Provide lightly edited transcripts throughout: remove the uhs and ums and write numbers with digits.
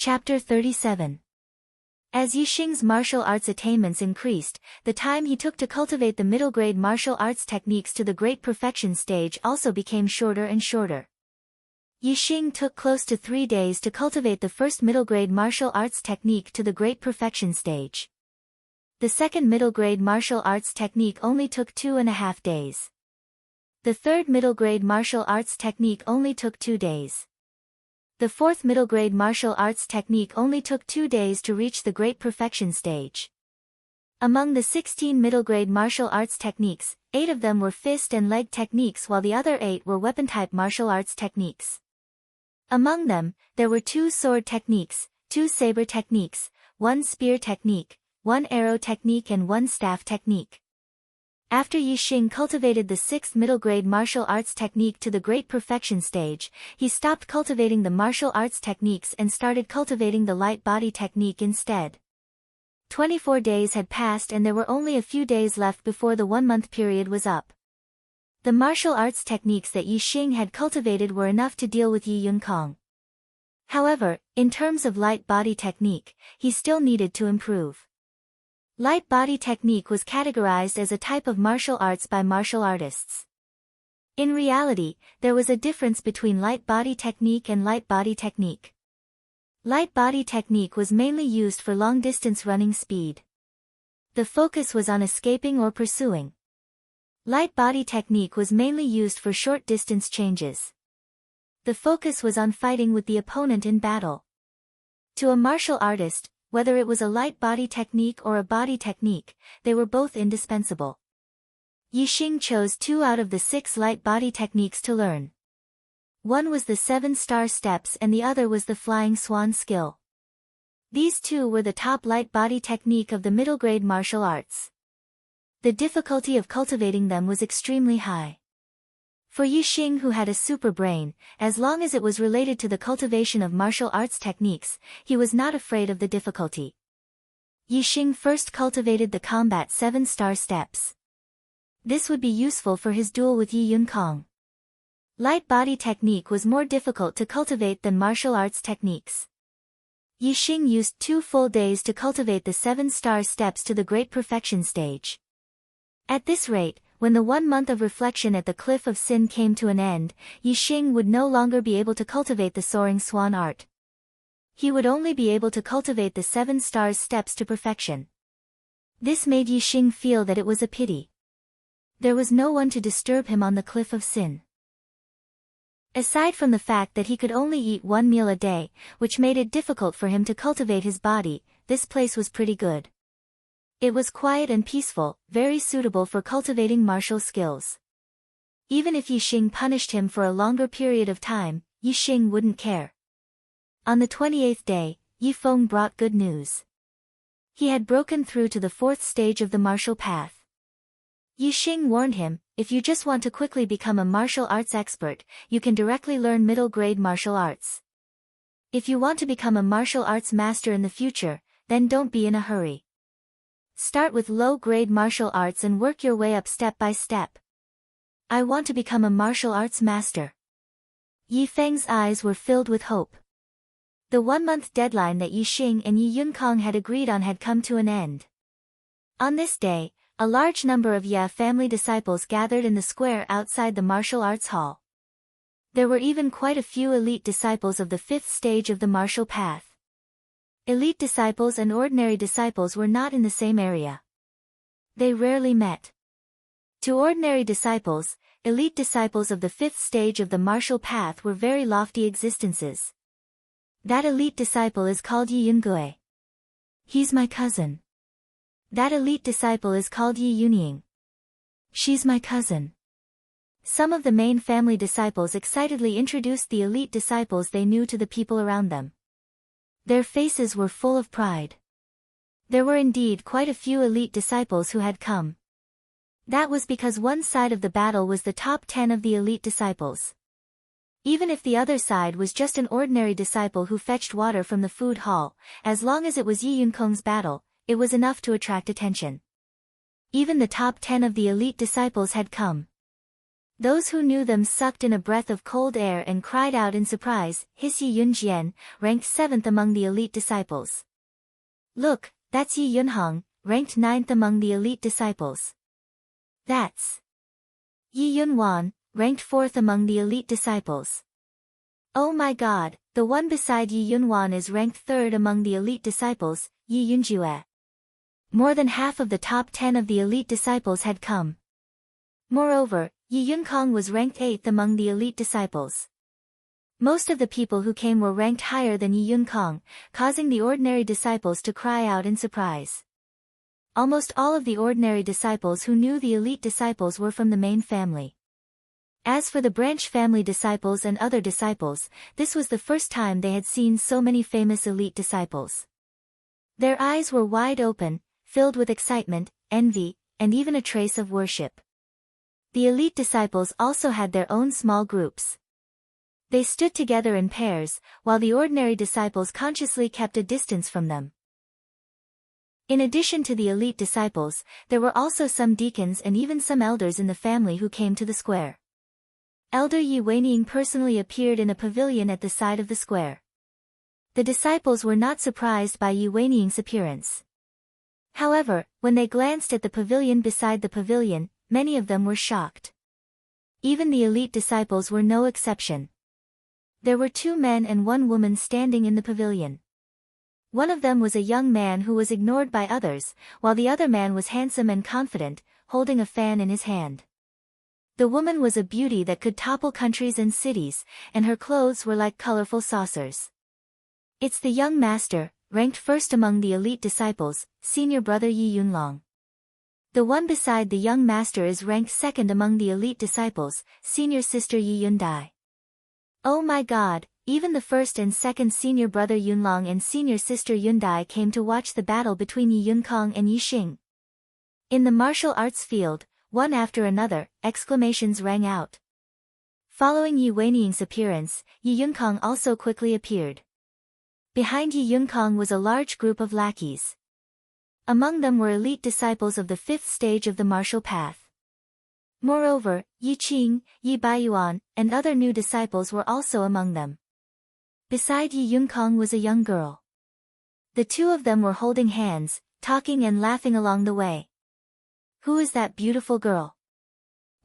Chapter 37. As Yixing's martial arts attainments increased, the time he took to cultivate the middle-grade martial arts techniques to the great perfection stage also became shorter and shorter. Yixing took close to 3 days to cultivate the first middle-grade martial arts technique to the great perfection stage. The second middle-grade martial arts technique only took 2.5 days. The third middle-grade martial arts technique only took 2 days. The fourth middle-grade martial arts technique only took 2 days to reach the great perfection stage. Among the 16 middle-grade martial arts techniques, 8 of them were fist and leg techniques while the other 8 were weapon-type martial arts techniques. Among them, there were 2 sword techniques, 2 saber techniques, 1 spear technique, 1 arrow technique and 1 staff technique. After Yixing cultivated the 6th middle-grade martial arts technique to the great perfection stage, he stopped cultivating the martial arts techniques and started cultivating the light body technique instead. 24 days had passed and there were only a few days left before the 1-month period was up. The martial arts techniques that Yixing had cultivated were enough to deal with Yi Yunkong. However, in terms of light body technique, he still needed to improve. Light body technique was categorized as a type of martial arts by martial artists. In reality, there was a difference between light body technique and light body technique. Light body technique was mainly used for long-distance running speed. The focus was on escaping or pursuing. Light body technique was mainly used for short-distance changes. The focus was on fighting with the opponent in battle. To a martial artist, whether it was a light body technique or a body technique, they were both indispensable. Yixing chose 2 out of the 6 light body techniques to learn. One was the 7-star steps and the other was the flying swan skill. These 2 were the top light body technique of the middle grade martial arts. The difficulty of cultivating them was extremely high. For Yixing, who had a super brain, as long as it was related to the cultivation of martial arts techniques, he was not afraid of the difficulty. Yixing first cultivated the combat 7-star steps. This would be useful for his duel with Yi Yunkong. Light body technique was more difficult to cultivate than martial arts techniques. Yixing used 2 full days to cultivate the 7-star steps to the great perfection stage. At this rate, when the 1 month of reflection at the Cliff of Sin came to an end, Yixing would no longer be able to cultivate the soaring swan art. He would only be able to cultivate the 7 stars steps to perfection. This made Yixing feel that it was a pity. There was no one to disturb him on the Cliff of Sin. Aside from the fact that he could only eat 1 meal a day, which made it difficult for him to cultivate his body, this place was pretty good. It was quiet and peaceful, very suitable for cultivating martial skills. Even if Yixing punished him for a longer period of time, Yixing wouldn't care. On the 28th day, Yifeng brought good news. He had broken through to the 4th stage of the martial path. Yixing warned him, if you just want to quickly become a martial arts expert, you can directly learn middle-grade martial arts. If you want to become a martial arts master in the future, then don't be in a hurry. Start with low-grade martial arts and work your way up step by step. I want to become a martial arts master. Yifeng's eyes were filled with hope. The 1-month deadline that Yixing and Yi Yunkong had agreed on had come to an end. On this day, a large number of Ye family disciples gathered in the square outside the martial arts hall. There were even quite a few elite disciples of the 5th stage of the martial path. Elite disciples and ordinary disciples were not in the same area. They rarely met. To ordinary disciples, elite disciples of the 5th stage of the martial path were very lofty existences. That elite disciple is called Yi Yungue. He's my cousin. That elite disciple is called Yi Yunying. She's my cousin. Some of the main family disciples excitedly introduced the elite disciples they knew to the people around them. Their faces were full of pride. There were indeed quite a few elite disciples who had come. That was because one side of the battle was the top 10 of the elite disciples. Even if the other side was just an ordinary disciple who fetched water from the food hall, as long as it was Yi Yunkong's battle, it was enough to attract attention. Even the top 10 of the elite disciples had come. Those who knew them sucked in a breath of cold air and cried out in surprise. His Yi Yunjian, ranked 7th among the elite disciples. Look, that's Yi Yunhong, ranked 9th among the elite disciples. That's Yi Yunwan, ranked 4th among the elite disciples. Oh my god, the one beside Yi Yunwan is ranked 3rd among the elite disciples, Yi Yunjue. More than half of the top 10 of the elite disciples had come. Moreover, Yi Yunkong was ranked 8th among the elite disciples. Most of the people who came were ranked higher than Yi Yunkong, causing the ordinary disciples to cry out in surprise. Almost all of the ordinary disciples who knew the elite disciples were from the main family. As for the branch family disciples and other disciples, this was the first time they had seen so many famous elite disciples. Their eyes were wide open, filled with excitement, envy, and even a trace of worship. The elite disciples also had their own small groups. They stood together in pairs, while the ordinary disciples consciously kept a distance from them. In addition to the elite disciples, there were also some deacons and even some elders in the family who came to the square. Elder Yi Weining personally appeared in a pavilion at the side of the square. The disciples were not surprised by Yi Weining's appearance. However, when they glanced at the pavilion beside the pavilion, many of them were shocked. Even the elite disciples were no exception. There were 2 men and 1 woman standing in the pavilion. One of them was a young man who was ignored by others, while the other man was handsome and confident, holding a fan in his hand. The woman was a beauty that could topple countries and cities, and her clothes were like colorful saucers. It's the young master, ranked 1st among the elite disciples, senior brother Yi Yunlong. The one beside the young master is ranked 2nd among the elite disciples, senior sister Yi Yundai. Oh my god, even the 1st and 2nd senior brother Yunlong and senior sister Yundai came to watch the battle between Yi Yunkong and Yi Xing. In the martial arts field, one after another, exclamations rang out. Following Yi Weining's appearance, Yi Yunkong also quickly appeared. Behind Yi Yunkong was a large group of lackeys. Among them were elite disciples of the 5th stage of the martial path. Moreover, Yi Qing, Yi Baiyuan, and other new disciples were also among them. Beside Yi Yunkong was a young girl. The 2 of them were holding hands, talking and laughing along the way. Who is that beautiful girl?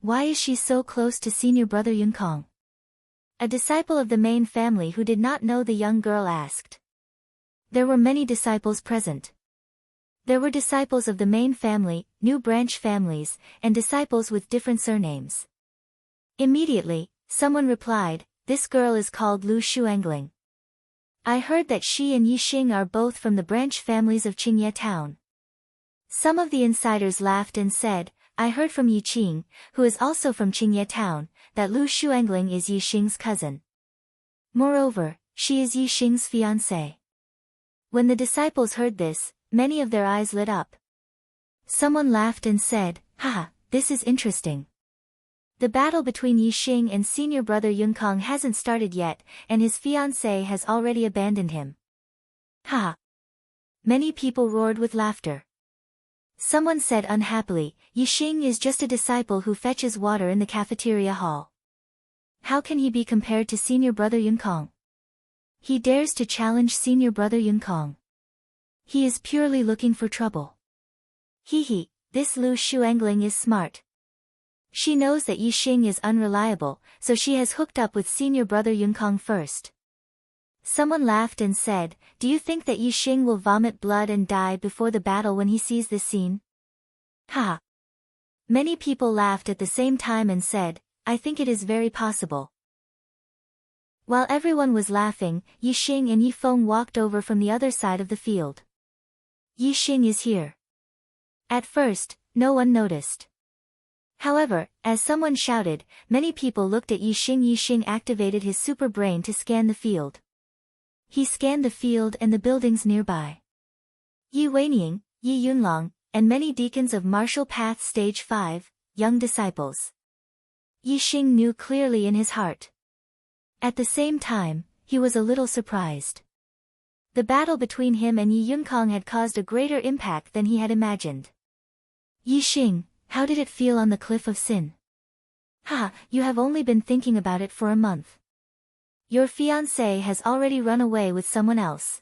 Why is she so close to senior brother Yunkong? A disciple of the main family who did not know the young girl asked. There were many disciples present. There were disciples of the main family, new branch families, and disciples with different surnames. Immediately, someone replied, this girl is called Lu Shuangling. I heard that she and Yi Xing are both from the branch families of Qingye town. Some of the insiders laughed and said, I heard from Yi Qing, who is also from Qingye town, that Lu Shuangling is Yi Xing's cousin. Moreover, she is Yi Xing's fiancée. When the disciples heard this, many of their eyes lit up. Someone laughed and said, haha, this is interesting. The battle between Yi Xing and senior brother Yunkong hasn't started yet, and his fiancée has already abandoned him. Haha. Many people roared with laughter. Someone said unhappily, Yi Xing is just a disciple who fetches water in the cafeteria hall. How can he be compared to senior brother Yunkong? He dares to challenge senior brother Yunkong. He is purely looking for trouble. Hee, this Lu Shuangling is smart. She knows that Yi Xing is unreliable, so she has hooked up with senior brother Yunkong first. Someone laughed and said, do you think that Yi Xing will vomit blood and die before the battle when he sees this scene? Ha! Many people laughed at the same time and said, I think it is very possible. While everyone was laughing, Yi Xing and Yi Feng walked over from the other side of the field. Yi Xing is here. At first, no one noticed. However, as someone shouted, many people looked at Yi Xing. Yi Xing activated his super brain to scan the field. He scanned the field and the buildings nearby. Yi Weining, Yi Yunlong, and many deacons of Martial Path Stage 5, young disciples. Yi Xing knew clearly in his heart. At the same time, he was a little surprised. The battle between him and Yi Yunkong had caused a greater impact than he had imagined. Yi Xing, how did it feel on the cliff of Sin? Ha, you have only been thinking about it for a month. Your fiancé has already run away with someone else.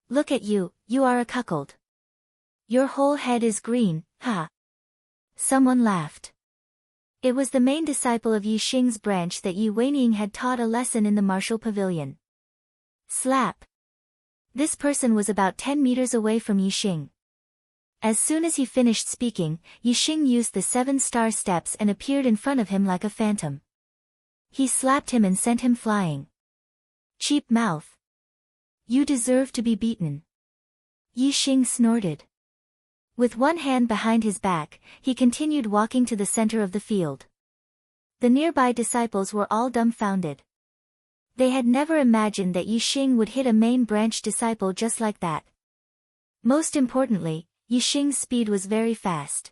Look at you, you are a cuckold. Your whole head is green, ha. Someone laughed. It was the main disciple of Yi Xing's branch that Yi Weining had taught a lesson in the martial pavilion. Slap. This person was about 10 meters away from Yi Xing. As soon as he finished speaking, Yi Xing used the 7-star steps and appeared in front of him like a phantom. He slapped him and sent him flying. Cheap mouth. You deserve to be beaten. Yi Xing snorted. With one hand behind his back, he continued walking to the center of the field. The nearby disciples were all dumbfounded. They had never imagined that Yi Xing would hit a main branch disciple just like that. Most importantly, Yi Xing's speed was very fast.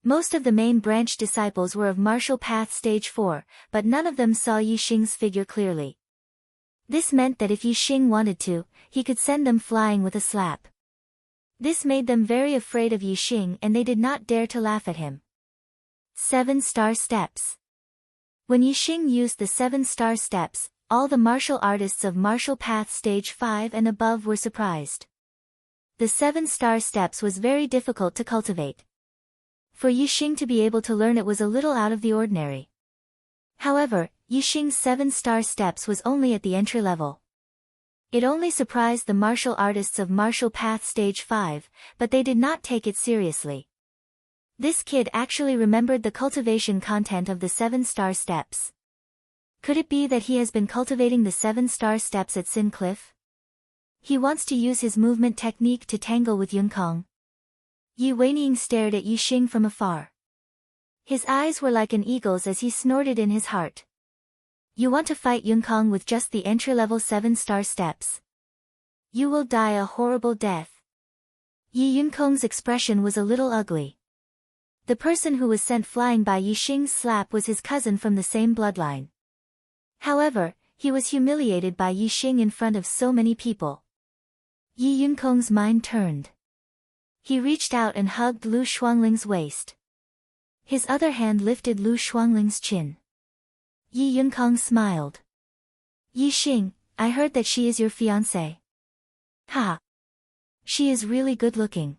Most of the main branch disciples were of martial path stage 4, but none of them saw Yi Xing's figure clearly. This meant that if Yi Xing wanted to, he could send them flying with a slap. This made them very afraid of Yi Xing and they did not dare to laugh at him. 7-star steps. When Yi Xing used the 7-star steps, all the martial artists of martial path stage 5 and above were surprised. The 7-star steps was very difficult to cultivate. For Yi Xing to be able to learn it was a little out of the ordinary. However, Yi Xing's 7-star steps was only at the entry level. It only surprised the martial artists of martial path stage 5, but they did not take it seriously. This kid actually remembered the cultivation content of the 7-star steps. Could it be that he has been cultivating the 7-star steps at Sin Cliff? He wants to use his movement technique to tangle with Yunkong. Yi Weining stared at Yi Xing from afar. His eyes were like an eagle's as he snorted in his heart. You want to fight Yunkong with just the entry-level 7-star steps? You will die a horrible death. Yi Yunkong's expression was a little ugly. The person who was sent flying by Yi Xing's slap was his cousin from the same bloodline. However, he was humiliated by Yi Xing in front of so many people. Yi Yunkong's mind turned. He reached out and hugged Lu Shuangling's waist. His other hand lifted Lu Shuangling's chin. Yi Yunkong smiled. Yi Xing, I heard that she is your fiancé. Ha! She is really good looking.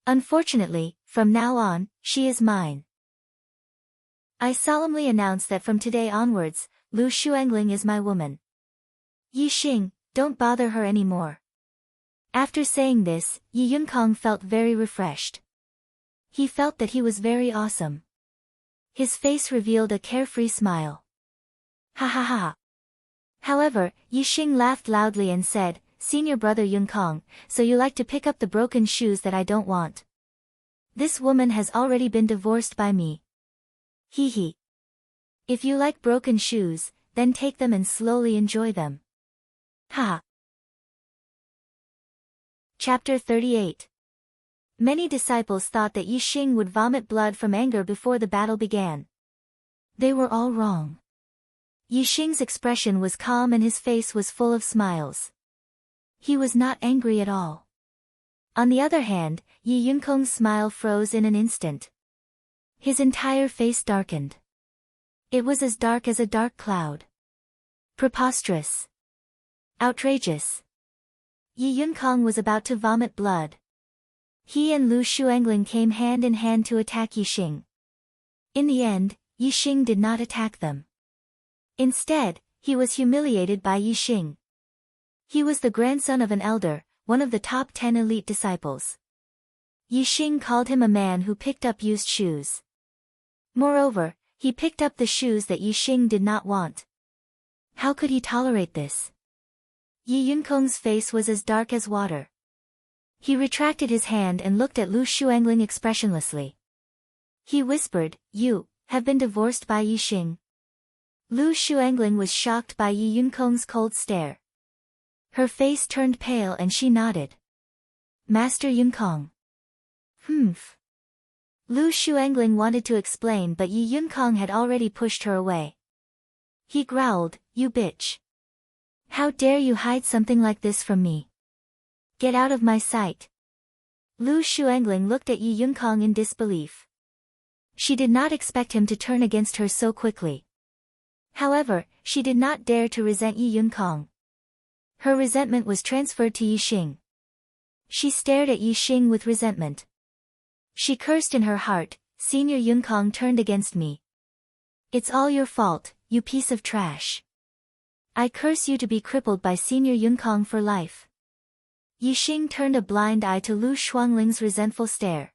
Unfortunately, from now on, she is mine. I solemnly announce that from today onwards, Lu Shuangling is my woman. Yi Xing, don't bother her anymore. After saying this, Yi Yunkong felt very refreshed. He felt that he was very awesome. His face revealed a carefree smile. Ha ha ha. However, Yi Xing laughed loudly and said, Senior brother Yunkong, so you like to pick up the broken shoes that I don't want. This woman has already been divorced by me. Hee hee. If you like broken shoes, then take them and slowly enjoy them. Ha. Chapter 38. Many disciples thought that Yi Xing would vomit blood from anger before the battle began. They were all wrong. Yi Xing's expression was calm and his face was full of smiles. He was not angry at all. On the other hand, Yi Yunkong's smile froze in an instant. His entire face darkened. It was as dark as a dark cloud. Preposterous. Outrageous. Yi Yunkong was about to vomit blood. He and Lu Shuangling came hand in hand to attack Yi Xing. In the end, Yi Xing did not attack them. Instead, he was humiliated by Yi Xing. He was the grandson of an elder, one of the top 10 elite disciples. Yi Xing called him a man who picked up used shoes. Moreover, he picked up the shoes that Yi Xing did not want. How could he tolerate this? Yi Yunkong's face was as dark as water. He retracted his hand and looked at Lu Shuangling expressionlessly. He whispered, You have been divorced by Yi Xing. Lu Shuangling was shocked by Yi Yunkong's cold stare. Her face turned pale and she nodded. Master Yunkong. Humph. Lu Shuangling wanted to explain but Yi Yunkong had already pushed her away. He growled, You bitch. How dare you hide something like this from me? Get out of my sight. Lu Shuangling looked at Yi Yunkong in disbelief. She did not expect him to turn against her so quickly. However, she did not dare to resent Yi Yunkong. Her resentment was transferred to Yi Xing. She stared at Yi Xing with resentment. She cursed in her heart, "Senior Yunkong turned against me. It's all your fault, you piece of trash. I curse you to be crippled by Senior Yunkong for life." Yi Xing turned a blind eye to Lu Shuangling's resentful stare.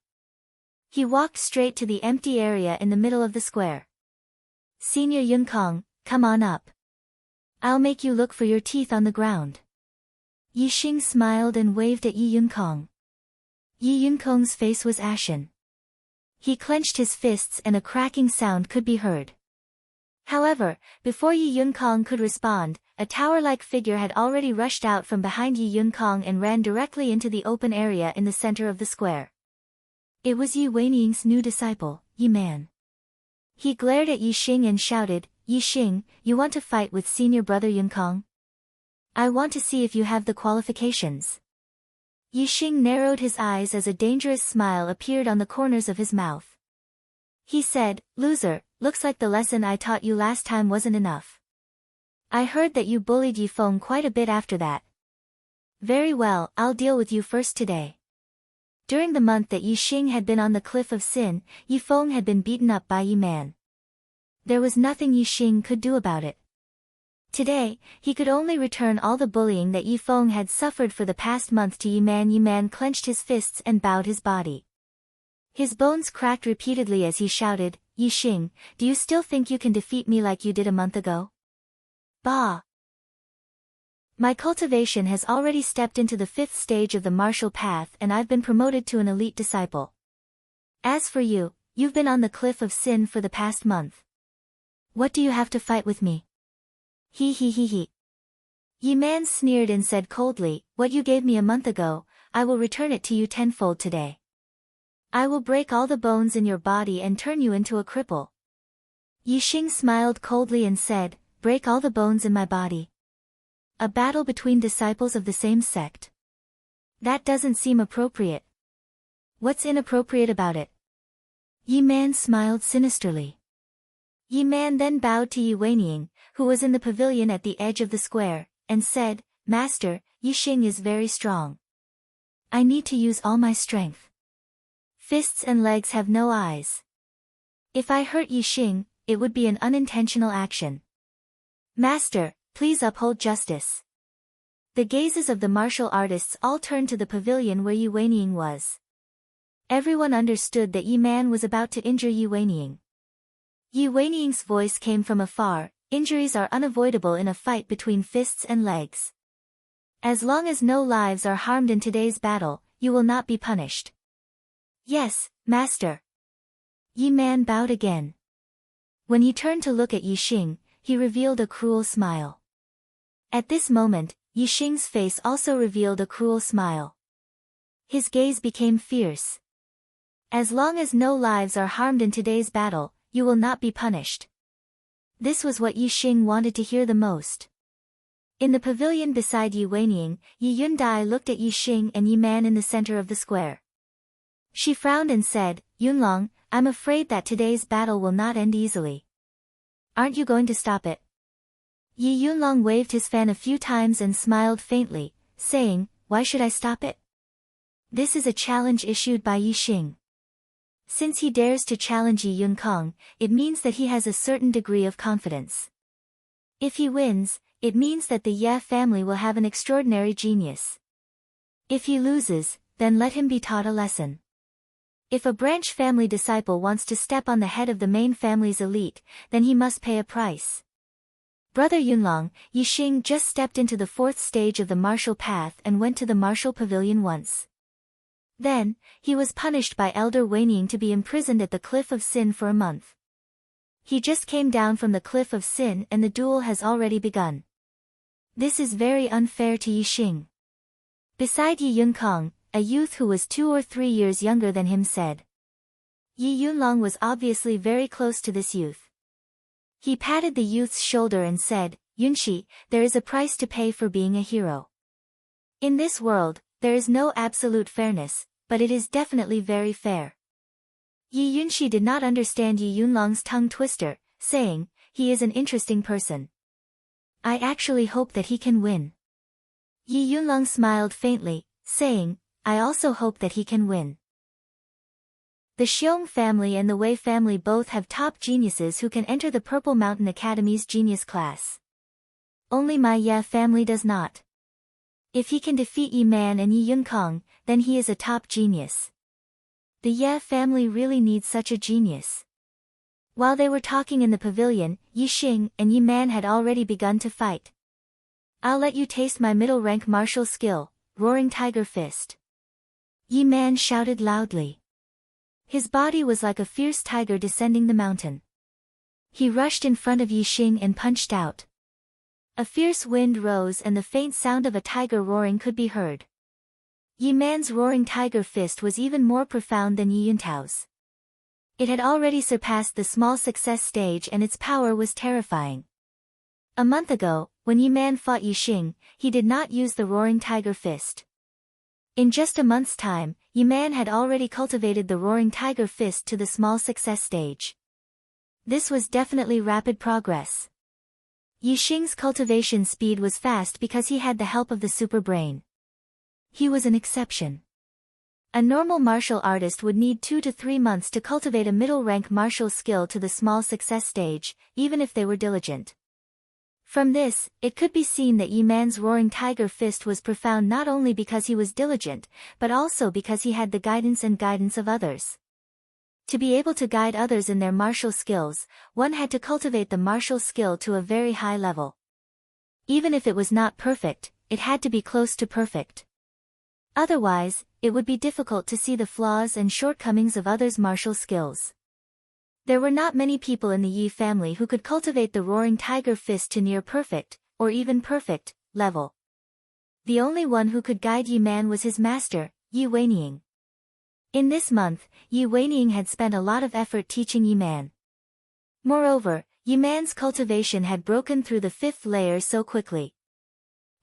He walked straight to the empty area in the middle of the square. "Senior Yunkong, come on up. I'll make you look for your teeth on the ground." Yi Xing smiled and waved at Yi Yunkong. Yi Yunkong's face was ashen. He clenched his fists and a cracking sound could be heard. However, before Yi Yunkong could respond, a tower-like figure had already rushed out from behind Yi Yunkong and ran directly into the open area in the center of the square. It was Yi Weining's new disciple, Yi Man. He glared at Yi Xing and shouted, "Yi Xing, you want to fight with senior brother Yunkong? I want to see if you have the qualifications." Yi Xing narrowed his eyes as a dangerous smile appeared on the corners of his mouth. He said, "Loser, looks like the lesson I taught you last time wasn't enough. I heard that you bullied Yi Feng quite a bit after that. Very well, I'll deal with you first today." During the month that Yi Xing had been on the cliff of Sin, Yi Feng had been beaten up by Yi Man. There was nothing Yi Xing could do about it. Today, he could only return all the bullying that Yi Feng had suffered for the past month to Yi Man. Yi Man clenched his fists and bowed his body. His bones cracked repeatedly as he shouted, "Yi Xing, do you still think you can defeat me like you did a month ago? Bah! My cultivation has already stepped into the 5th stage of the martial path and I've been promoted to an elite disciple. As for you, you've been on the cliff of Sin for the past month. What do you have to fight with me? He. Yi Man sneered and said coldly, "What you gave me a month ago, I will return it to you tenfold today. I will break all the bones in your body and turn you into a cripple." Yi Xing smiled coldly and said, "Break all the bones in my body? A battle between disciples of the same sect? That doesn't seem appropriate. What's inappropriate about it?" Yi Man smiled sinisterly. Yi Man then bowed to Yi Weining, who was in the pavilion at the edge of the square, and said, "Master, Yi Xing is very strong. I need to use all my strength. Fists and legs have no eyes. If I hurt Yi Xing, it would be an unintentional action. Master, please uphold justice." The gazes of the martial artists all turned to the pavilion where Yi Weining was. Everyone understood that Yi Man was about to injure Yi Weining. Yi Weining's voice came from afar, "Injuries are unavoidable in a fight between fists and legs. As long as no lives are harmed in today's battle, you will not be punished." "Yes, Master." Yi Man bowed again. When he turned to look at Yi Xing, he revealed a cruel smile. At this moment, Yi Xing's face also revealed a cruel smile. His gaze became fierce. "As long as no lives are harmed in today's battle, you will not be punished." This was what Yi Xing wanted to hear the most. In the pavilion beside Yi Weining, Yi Yundai looked at Yi Xing and Yi Man in the center of the square. She frowned and said, "Yunlong, I'm afraid that today's battle will not end easily. Aren't you going to stop it?" Yi Yunlong waved his fan a few times and smiled faintly, saying, "Why should I stop it? This is a challenge issued by Yi Xing. Since he dares to challenge Yi Yunkong, it means that he has a certain degree of confidence. If he wins, it means that the Ye family will have an extraordinary genius. If he loses, then let him be taught a lesson. If a branch family disciple wants to step on the head of the main family's elite, then he must pay a price." Brother Yunlong, Yi Xing just stepped into the 4th stage of the martial path and went to the martial pavilion once. Then, he was punished by Elder Weining to be imprisoned at the Cliff of Sin for a month. He just came down from the Cliff of Sin and the duel has already begun. This is very unfair to Yi Xing. Beside Yi Yunkong, a youth who was 2 or 3 years younger than him said. Yi Yunlong was obviously very close to this youth. He patted the youth's shoulder and said, "Yunshi, there is a price to pay for being a hero. In this world, there is no absolute fairness, but it is definitely very fair. Yi Yunxi did not understand Yi Yunlong's tongue twister, saying, "He is an interesting person. I actually hope that he can win." Yi Yunlong smiled faintly, saying, "I also hope that he can win." The Xiong family and the Wei family both have top geniuses who can enter the Purple Mountain Academy's genius class. Only my Ye family does not. If he can defeat Yi Man and Yi Yunkong, then he is a top genius. The Ye family really needs such a genius. While they were talking in the pavilion, Yi Xing and Yi Man had already begun to fight. "I'll let you taste my middle-rank martial skill, Roaring Tiger Fist." Yi Man shouted loudly. His body was like a fierce tiger descending the mountain. He rushed in front of Yi Xing and punched out. A fierce wind rose and the faint sound of a tiger roaring could be heard. Yi Man's Roaring Tiger Fist was even more profound than Yi Yuntao's. It had already surpassed the small success stage and its power was terrifying. A month ago, when Yi Man fought Yi Xing, he did not use the Roaring Tiger Fist. In just a month's time, Yi Man had already cultivated the Roaring Tiger Fist to the small success stage. This was definitely rapid progress. Yi Xing's cultivation speed was fast because he had the help of the super brain. He was an exception. A normal martial artist would need 2 to 3 months to cultivate a middle-rank martial skill to the small success stage, even if they were diligent. From this, it could be seen that Yi Man's Roaring Tiger Fist was profound not only because he was diligent, but also because he had the guidance of others. To be able to guide others in their martial skills, one had to cultivate the martial skill to a very high level. Even if it was not perfect, it had to be close to perfect. Otherwise, it would be difficult to see the flaws and shortcomings of others' martial skills. There were not many people in the Yi family who could cultivate the Roaring Tiger Fist to near perfect, or even perfect, level. The only one who could guide Yi Man was his master, Yi Weining. In this month, Yi Weining had spent a lot of effort teaching Yi Man. Moreover, Yi Man's cultivation had broken through the 5th layer so quickly.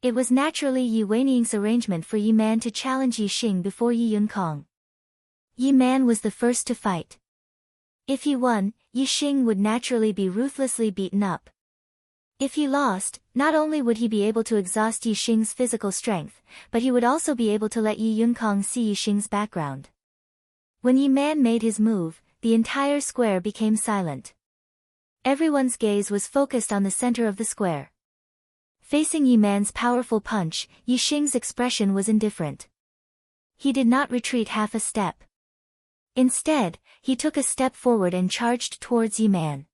It was naturally Yi Weining's arrangement for Yi Man to challenge Yi Xing before Yi Yunkong. Yi Man was the first to fight. If he won, Yi Xing would naturally be ruthlessly beaten up. If he lost, not only would he be able to exhaust Yi Xing's physical strength, but he would also be able to let Yi Yunkong see Yi Xing's background. When Yi Man made his move, the entire square became silent. Everyone's gaze was focused on the center of the square. Facing Yi Man's powerful punch, Yi Xing's expression was indifferent. He did not retreat half a step. Instead, he took a step forward and charged towards Yi Man.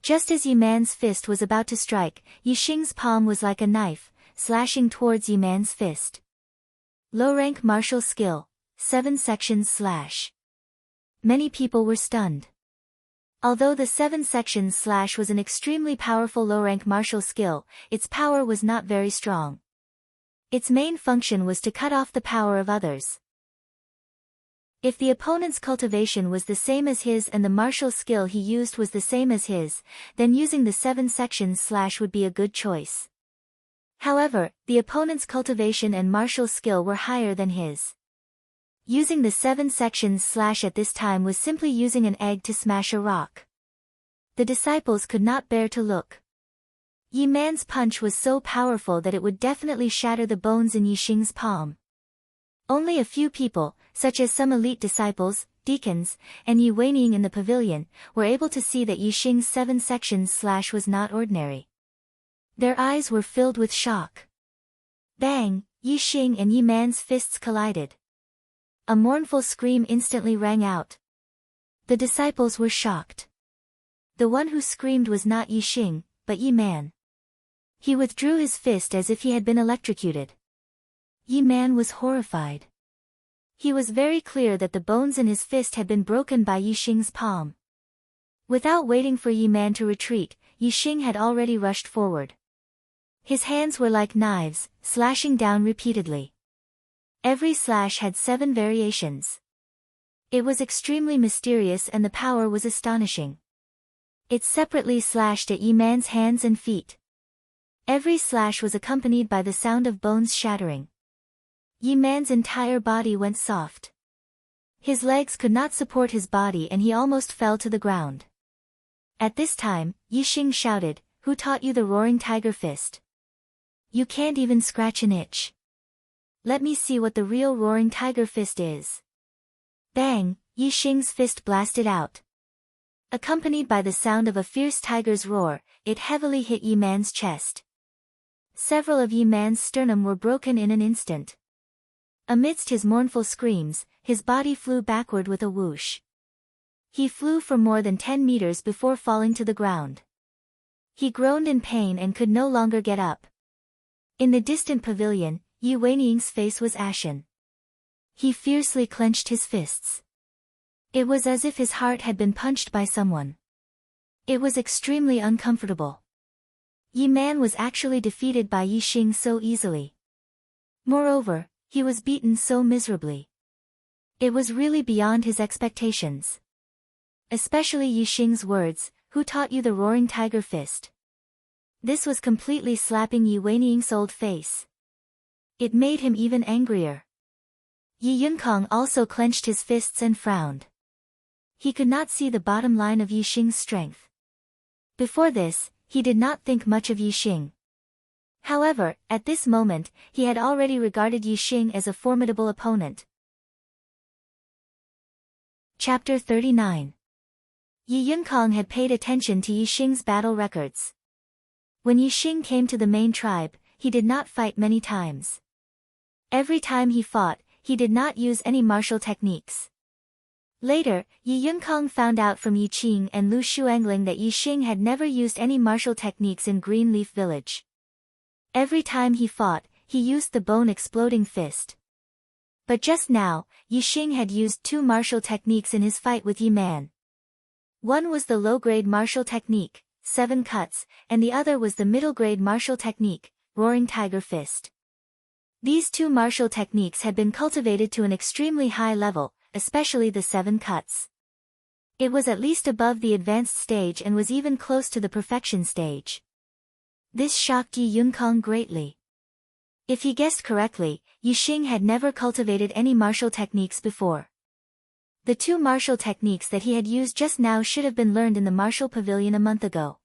Just as Yi Man's fist was about to strike, Yi Xing's palm was like a knife, slashing towards Yi Man's fist. Low-rank martial skill, 7 sections slash. Many people were stunned. Although the 7 sections slash was an extremely powerful low-rank martial skill, its power was not very strong. Its main function was to cut off the power of others. If the opponent's cultivation was the same as his and the martial skill he used was the same as his, then using the 7 sections slash would be a good choice. However, the opponent's cultivation and martial skill were higher than his. Using the 7 sections slash at this time was simply using an egg to smash a rock. The disciples could not bear to look. Yi Man's punch was so powerful that it would definitely shatter the bones in Yi Xing's palm. Only a few people, such as some elite disciples, deacons, and Yi Weining in the pavilion, were able to see that Yi Xing's 7 sections slash was not ordinary. Their eyes were filled with shock. Bang! Yi Xing and Yi Man's fists collided. A mournful scream instantly rang out. The disciples were shocked. The one who screamed was not Yi Xing, but Yi Man. He withdrew his fist as if he had been electrocuted. Yi Man was horrified. He was very clear that the bones in his fist had been broken by Yi Xing's palm. Without waiting for Yi Man to retreat, Yi Xing had already rushed forward. His hands were like knives, slashing down repeatedly. Every slash had 7 variations. It was extremely mysterious and the power was astonishing. It separately slashed at Yi Man's hands and feet. Every slash was accompanied by the sound of bones shattering. Yi Man's entire body went soft. His legs could not support his body and he almost fell to the ground. At this time, Yixing shouted, "Who taught you the roaring tiger fist? You can't even scratch an itch. Let me see what the real roaring tiger fist is." Bang! Yixing's fist blasted out. Accompanied by the sound of a fierce tiger's roar, it heavily hit Yi Man's chest. Several of Yi Man's sternum were broken in an instant. Amidst his mournful screams, his body flew backward with a whoosh. He flew for more than 10 meters before falling to the ground. He groaned in pain and could no longer get up. In the distant pavilion, Yi Weining's face was ashen. He fiercely clenched his fists. It was as if his heart had been punched by someone. It was extremely uncomfortable. Yi Man was actually defeated by Yixing so easily. Moreover, he was beaten so miserably. It was really beyond his expectations. Especially Yixing's words, "Who taught you the roaring tiger fist?" This was completely slapping Yi Weining's old face. It made him even angrier. Yi Yunkang also clenched his fists and frowned. He could not see the bottom line of Yixing's strength. Before this, he did not think much of Yixing. However, at this moment, he had already regarded Yixing as a formidable opponent. Chapter 39. Yi Yunkang had paid attention to Yixing's battle records. When Yixing came to the main tribe, he did not fight many times. Every time he fought, he did not use any martial techniques. Later, Yi Yunkang found out from Yi Qing and Lu Shuangling that Yixing had never used any martial techniques in Greenleaf Village. Every time he fought, he used the bone-exploding fist. But just now, Yixing had used 2 martial techniques in his fight with Yi Man. One was the low-grade martial technique, 7 cuts, and the other was the middle-grade martial technique, roaring tiger fist. These 2 martial techniques had been cultivated to an extremely high level, especially the 7 cuts. It was at least above the advanced stage and was even close to the perfection stage. This shocked Yi Yunkang greatly. If he guessed correctly, Yixing had never cultivated any martial techniques before. The 2 martial techniques that he had used just now should have been learned in the martial pavilion a month ago.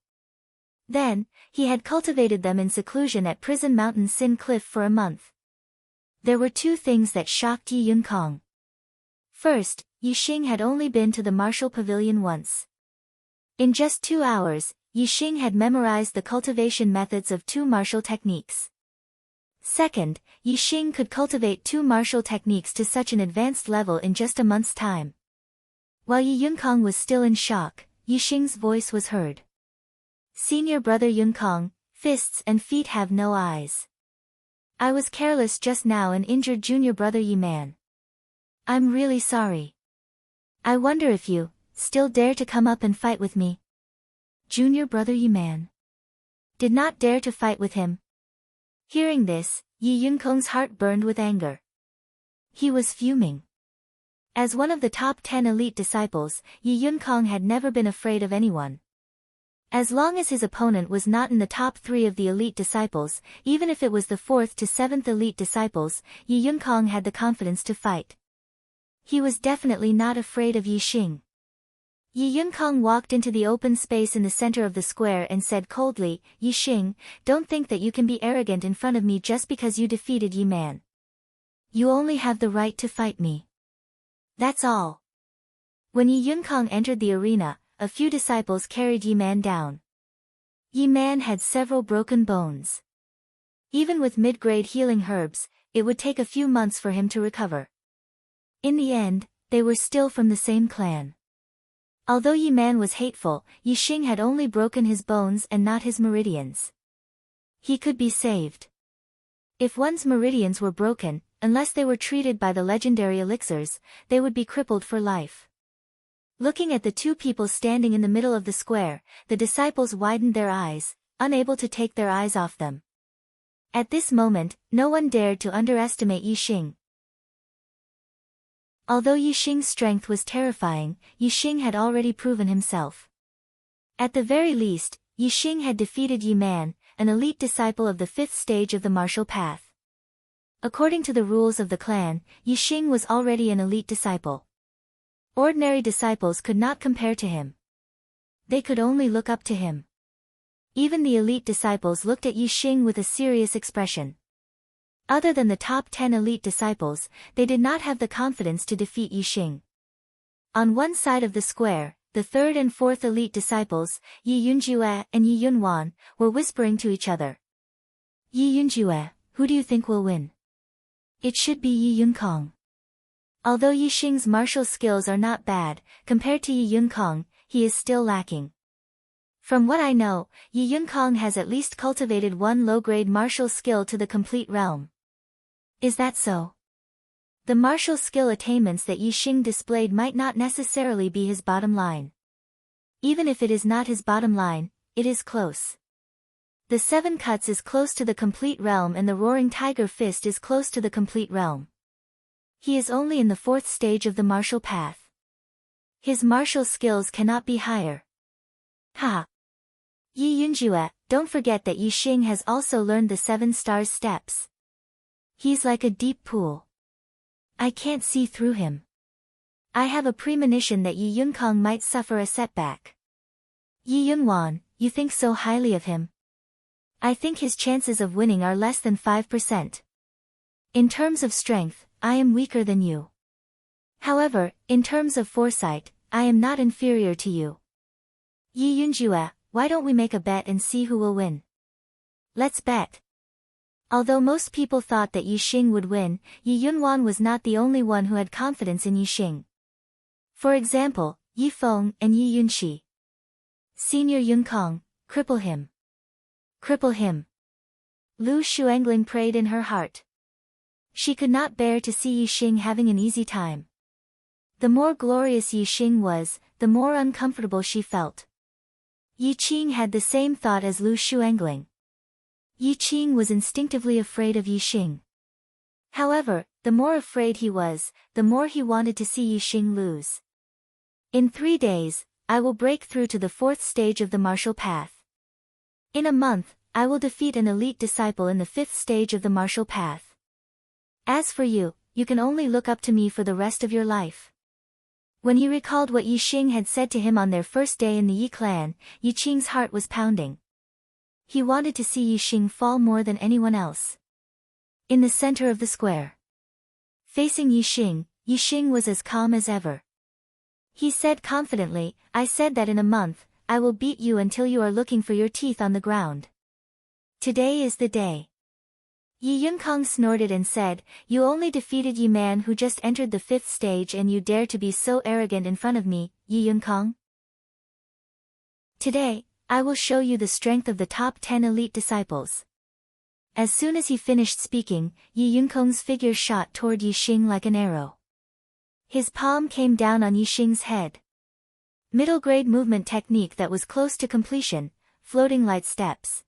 Then, he had cultivated them in seclusion at Prison Mountain Sin Cliff for a month. There were 2 things that shocked Yi Yunkang. First, Yixing had only been to the martial pavilion once. In just 2 hours, Yixing had memorized the cultivation methods of 2 martial techniques. Second, Yixing could cultivate 2 martial techniques to such an advanced level in just a month's time. While Yi Yunkang was still in shock, Yixing's voice was heard. "Senior brother Yunkang, fists and feet have no eyes. I was careless just now and injured junior brother Yi Man. I'm really sorry. I wonder if you still dare to come up and fight with me?" Junior brother Yi Man did not dare to fight with him. Hearing this, Yi Yunkang's heart burned with anger. He was fuming. As one of the top 10 elite disciples, Yi Yunkang had never been afraid of anyone. As long as his opponent was not in the top 3 of the elite disciples, even if it was the 4th to 7th elite disciples, Yi Yunkang had the confidence to fight. He was definitely not afraid of Yixing. Yi Yunkang walked into the open space in the center of the square and said coldly, "Yixing, don't think that you can be arrogant in front of me just because you defeated Yi Man. You only have the right to fight me. That's all." When Yi Yunkang entered the arena, a few disciples carried Yi Man down. Yi Man had several broken bones. Even with mid-grade healing herbs, it would take a few months for him to recover. In the end, they were still from the same clan. Although Yi Man was hateful, Yixing had only broken his bones and not his meridians. He could be saved. If one's meridians were broken, unless they were treated by the legendary elixirs, they would be crippled for life. Looking at the 2 people standing in the middle of the square, the disciples widened their eyes, unable to take their eyes off them. At this moment, no one dared to underestimate Yixing. Although Yixing's strength was terrifying, Yixing had already proven himself. At the very least, Yixing had defeated Yi Man, an elite disciple of the 5th stage of the martial path. According to the rules of the clan, Yixing was already an elite disciple. Ordinary disciples could not compare to him. They could only look up to him. Even the elite disciples looked at Yi Xing with a serious expression. Other than the top 10 elite disciples, they did not have the confidence to defeat Yi Xing. On one side of the square, the third and fourth elite disciples, Yi Yunjue and Yi Yunwan, were whispering to each other. Yi Yunjue, who do you think will win? It should be Yi Yunkong. Although Yi Xing's martial skills are not bad, compared to Yi Yunkong, he is still lacking. From what I know, Yi Yunkong has at least cultivated one low-grade martial skill to the complete realm. Is that so? The martial skill attainments that Yi Xing displayed might not necessarily be his bottom line. Even if it is not his bottom line, it is close. The 7 cuts is close to the complete realm and the roaring tiger fist is close to the complete realm. He is only in the 4th stage of the martial path. His martial skills cannot be higher. Ha! Yi Yunjue, don't forget that Yi Xing has also learned the 7 stars steps. He's like a deep pool. I can't see through him. I have a premonition that Yi Yunkong might suffer a setback. Yi Yunwan, you think so highly of him? I think his chances of winning are less than 5%. In terms of strength, I am weaker than you. However, in terms of foresight, I am not inferior to you. Yi Yunjue, why don't we make a bet and see who will win? Let's bet. Although most people thought that Yi Xing would win, Yi Yunwan was not the only one who had confidence in Yi Xing. For example, Yi Feng and Yi Yunqi. Senior Yunkong, cripple him. Cripple him. Lu Shuangling prayed in her heart. She could not bear to see Yi Xing having an easy time. The more glorious Yi Xing was, the more uncomfortable she felt. Yi Qing had the same thought as Lu Shuangling. Yi Qing was instinctively afraid of Yi Xing. However, the more afraid he was, the more he wanted to see Yi Xing lose. In 3 days, I will break through to the 4th stage of the martial path. In a month, I will defeat an elite disciple in the 5th stage of the martial path. As for you, you can only look up to me for the rest of your life. When he recalled what Yi Xing had said to him on their first day in the Yi clan, Yi Qing's heart was pounding. He wanted to see Yi Xing fall more than anyone else. In the center of the square, facing Yi Xing was as calm as ever. He said confidently, I said that in a month, I will beat you until you are looking for your teeth on the ground. Today is the day. Yi Yunkong snorted and said, you only defeated Yi man who just entered the 5th stage and you dare to be so arrogant in front of me, Yi Yunkong? Today, I will show you the strength of the top 10 elite disciples. As soon as he finished speaking, Yi Yunkong's figure shot toward Yi Xing like an arrow. His palm came down on Yi Xing's head. Middle grade movement technique that was close to completion, floating light steps.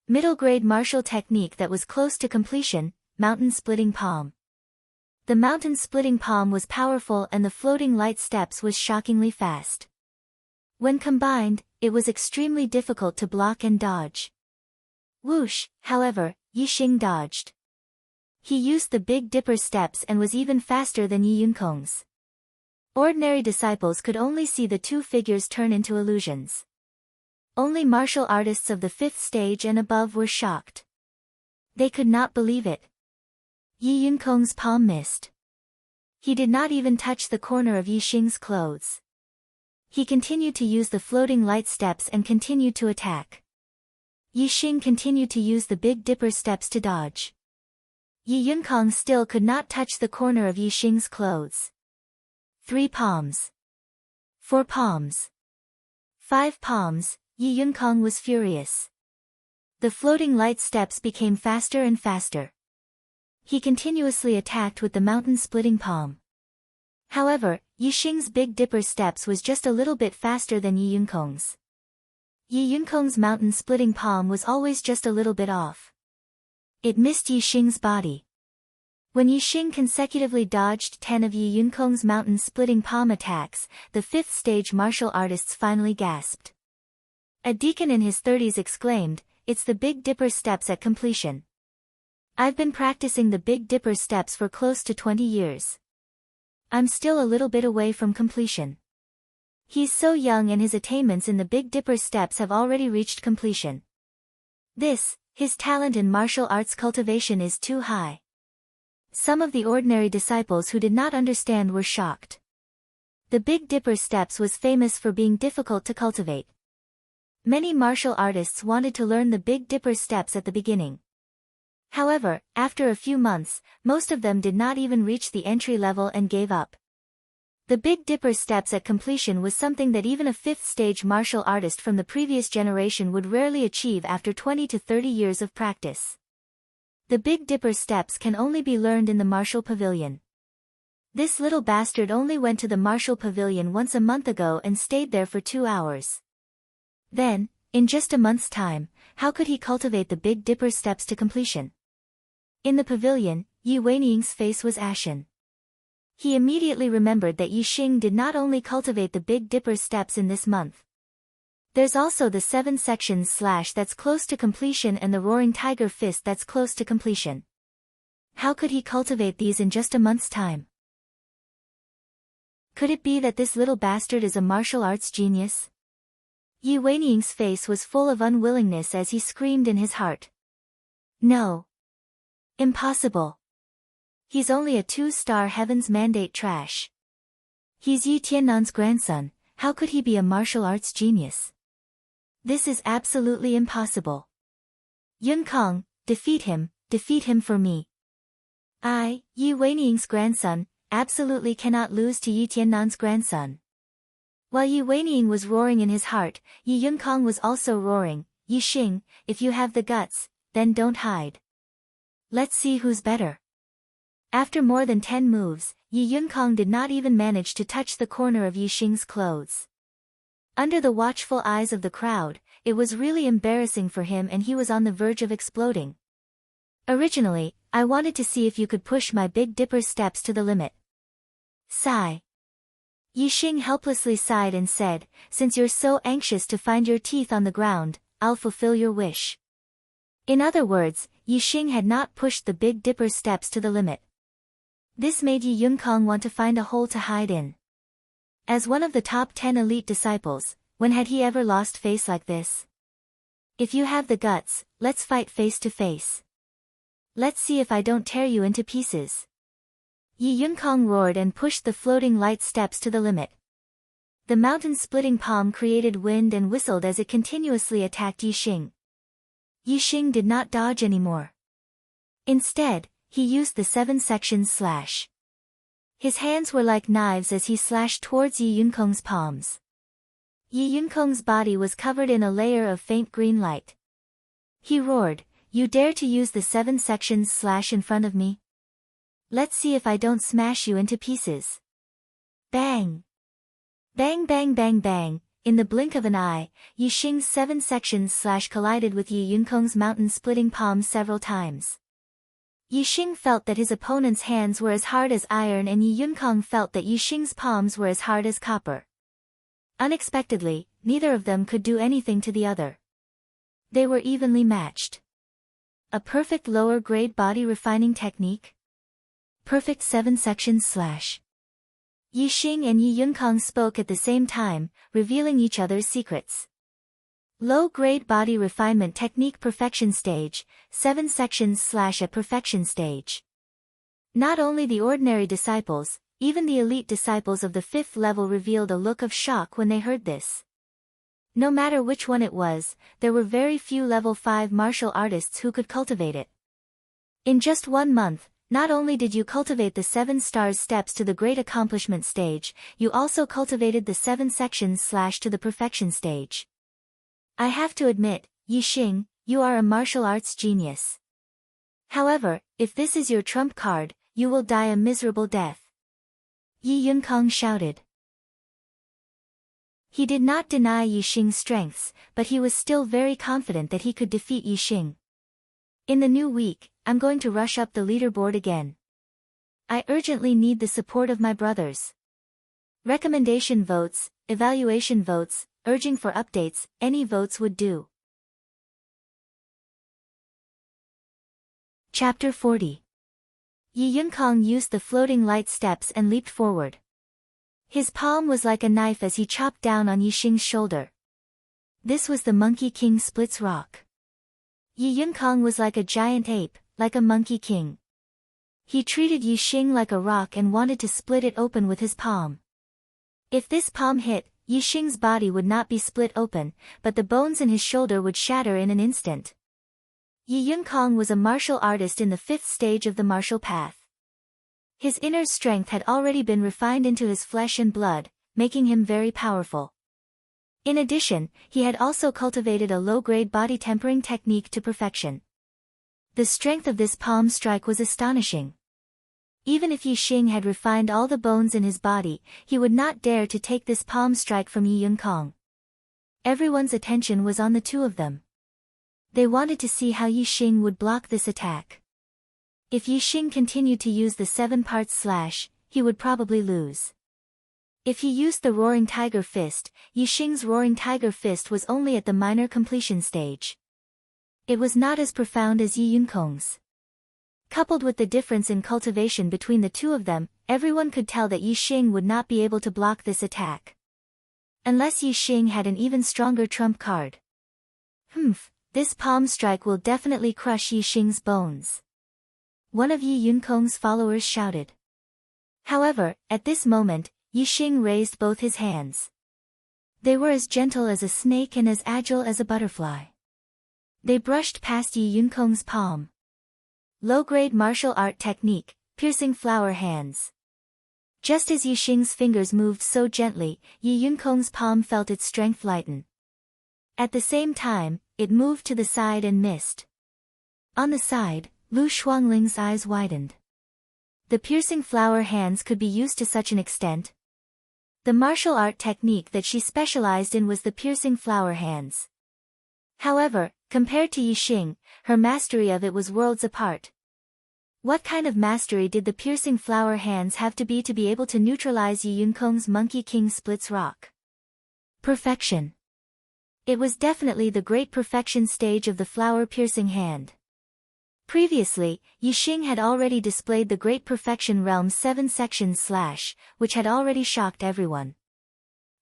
Middle grade martial technique that was close to completion, mountain splitting palm. The mountain splitting palm was powerful and the floating light steps was shockingly fast. When combined, it was extremely difficult to block and dodge. Whoosh, however, Yi Xing dodged. He used the Big Dipper steps and was even faster than Yi Yunkong's. Ordinary disciples could only see the 2 figures turn into illusions. Only martial artists of the 5th stage and above were shocked. They could not believe it. Yi Yunkong's palm missed. He did not even touch the corner of Yi Xing's clothes. He continued to use the floating light steps and continued to attack. Yi Xing continued to use the Big Dipper steps to dodge. Yi Yunkong still could not touch the corner of Yi Xing's clothes. 3 palms. 4 palms. 5 palms, Yi Yunkong was furious. The floating light steps became faster and faster. He continuously attacked with the mountain-splitting palm. However, Yi Xing's Big Dipper steps was just a little bit faster than Yi Yunkong's. Yi Yunkong's mountain-splitting palm was always just a little bit off. It missed Yi Xing's body. When Yi Xing consecutively dodged 10 of Yi Yunkong's mountain-splitting palm attacks, the 5th stage martial artists finally gasped. A deacon in his 30s exclaimed, "It's the Big Dipper steps at completion. I've been practicing the Big Dipper steps for close to 20 years. I'm still a little bit away from completion. He's so young and his attainments in the Big Dipper steps have already reached completion. His talent in martial arts cultivation is too high. Some of the ordinary disciples who did not understand were shocked. The Big Dipper steps was famous for being difficult to cultivate. Many martial artists wanted to learn the Big Dipper steps at the beginning. However, after a few months, most of them did not even reach the entry level and gave up. The Big Dipper steps at completion was something that even a 5th-stage martial artist from the previous generation would rarely achieve after 20 to 30 years of practice. The Big Dipper steps can only be learned in the martial pavilion. This little bastard only went to the martial pavilion once a month ago and stayed there for 2 hours. Then, in just a month's time, how could he cultivate the Big Dipper steps to completion? In the pavilion, Yi Weiniing's face was ashen. He immediately remembered that Yi Xing did not only cultivate the Big Dipper steps in this month. There's also the 7 sections / that's close to completion and the Roaring Tiger Fist that's close to completion. How could he cultivate these in just a month's time? Could it be that this little bastard is a martial arts genius? Yi Weiniing's face was full of unwillingness as he screamed in his heart. No. Impossible. He's only a 2-star Heaven's Mandate trash. He's Yi Tiannan's grandson, how could he be a martial arts genius? This is absolutely impossible. Yun Kong, defeat him for me. I, Yi Weiniing's grandson, absolutely cannot lose to Yi Tiannan's grandson. While Yi Weiniing was roaring in his heart, Yi Yun Kong was also roaring, Yi Xing, if you have the guts, then don't hide. Let's see who's better. After more than 10 moves, Yi Yun Kong did not even manage to touch the corner of Yi Xing's clothes. Under the watchful eyes of the crowd, it was really embarrassing for him and he was on the verge of exploding. Originally, I wanted to see if you could push my Big Dipper steps to the limit. Sigh. Yi Xing helplessly sighed and said, since you're so anxious to find your teeth on the ground, I'll fulfill your wish. In other words, Yi Xing had not pushed the Big Dipper steps to the limit. This made Yi Yun Kong want to find a hole to hide in. As one of the top 10 elite disciples, when had he ever lost face like this? If you have the guts, let's fight face to face. Let's see if I don't tear you into pieces. Yi Yun Kong roared and pushed the floating light steps to the limit. The mountain-splitting palm created wind and whistled as it continuously attacked Yi Xing. Yi Xing did not dodge anymore. Instead, he used the 7 sections slash. His hands were like knives as he slashed towards Yi Yun Kong's palms. Yi Yun Kong's body was covered in a layer of faint green light. He roared, you dare to use the 7 sections slash in front of me? Let's see if I don't smash you into pieces. Bang! Bang bang bang bang, in the blink of an eye, Yi Xing's 7 sections slash collided with Yi Yun Kong's mountain-splitting palm several times. Yi Xing felt that his opponent's hands were as hard as iron and Yi Yun Kong felt that Yi Xing's palms were as hard as copper. Unexpectedly, neither of them could do anything to the other. They were evenly matched. A perfect lower-grade body refining technique? Perfect 7 sections slash. Yi Xing and Yi Yun Kong spoke at the same time, revealing each other's secrets. Low-grade body refinement technique perfection stage, 7 sections slash at perfection stage. Not only the ordinary disciples, even the elite disciples of the 5th level revealed a look of shock when they heard this. No matter which one it was, there were very few level 5 martial artists who could cultivate it. In just 1 month, not only did you cultivate the 7 stars steps to the great accomplishment stage, you also cultivated the 7 sections slash to the perfection stage. I have to admit, Yi Xing, you are a martial arts genius. However, if this is your trump card, you will die a miserable death. Yi Yun Kong shouted. He did not deny Yi Xing's strengths, but he was still very confident that he could defeat Yi Xing. In the new week, I'm going to rush up the leaderboard again. I urgently need the support of my brothers. Recommendation votes, evaluation votes, urging for updates, any votes would do. Chapter 40. Yi Yunkong used the floating light steps and leaped forward. His palm was like a knife as he chopped down on Yi Xing's shoulder. This was the Monkey King splits rock. Yi Yunkong was like a giant ape, like a monkey king. He treated Yi Xing like a rock and wanted to split it open with his palm. If this palm hit, Yi Xing's body would not be split open, but the bones in his shoulder would shatter in an instant. Yi Yunkong was a martial artist in the 5th stage of the martial path. His inner strength had already been refined into his flesh and blood, making him very powerful. In addition, he had also cultivated a low-grade body tempering technique to perfection. The strength of this palm strike was astonishing. Even if Yi Xing had refined all the bones in his body, he would not dare to take this palm strike from Yi Yunkong. Everyone's attention was on the two of them. They wanted to see how Yi Xing would block this attack. If Yi Xing continued to use the 7-part slash, he would probably lose. If he used the Roaring Tiger Fist, Yi Xing's Roaring Tiger Fist was only at the minor completion stage. It was not as profound as Yi Yunkong's. Coupled with the difference in cultivation between the two of them, everyone could tell that Yi Xing would not be able to block this attack. Unless Yi Xing had an even stronger trump card. This palm strike will definitely crush Yi Xing's bones. One of Yi Yunkong's followers shouted. However, at this moment, Yi Xing raised both his hands. They were as gentle as a snake and as agile as a butterfly. They brushed past Yi Yunkong's palm. Low-grade martial art technique, piercing flower hands. Just as Yi Xing's fingers moved so gently, Yi Yunkong's palm felt its strength lighten. At the same time, it moved to the side and missed. On the side, Lu Shuangling's eyes widened. The piercing flower hands could be used to such an extent. The martial art technique that she specialized in was the piercing flower hands. However, compared to Yi Xing, her mastery of it was worlds apart. What kind of mastery did the piercing flower hands have to be able to neutralize Yi Yunkong's Monkey King splits rock? Perfection. It was definitely the great perfection stage of the flower-piercing hand. Previously, Yi Xing had already displayed the Great Perfection Realm's 7-section slash, which had already shocked everyone.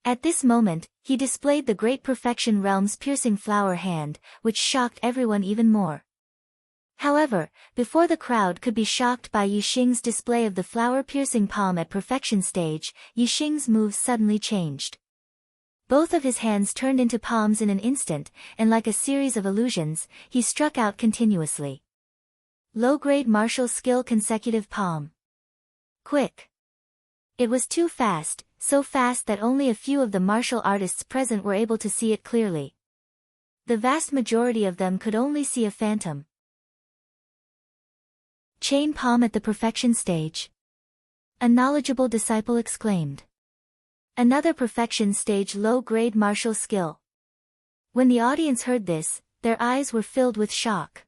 At this moment, he displayed the Great Perfection Realm's piercing flower hand, which shocked everyone even more. However, before the crowd could be shocked by Yi Xing's display of the flower-piercing palm at perfection stage, Yi Xing's moves suddenly changed. Both of his hands turned into palms in an instant, and like a series of illusions, he struck out continuously. Low-grade martial skill consecutive palm. Quick. It was too fast, so fast that only a few of the martial artists present were able to see it clearly. The vast majority of them could only see a phantom. Chain palm at the perfection stage. A knowledgeable disciple exclaimed. Another perfection stage low-grade martial skill. When the audience heard this, their eyes were filled with shock.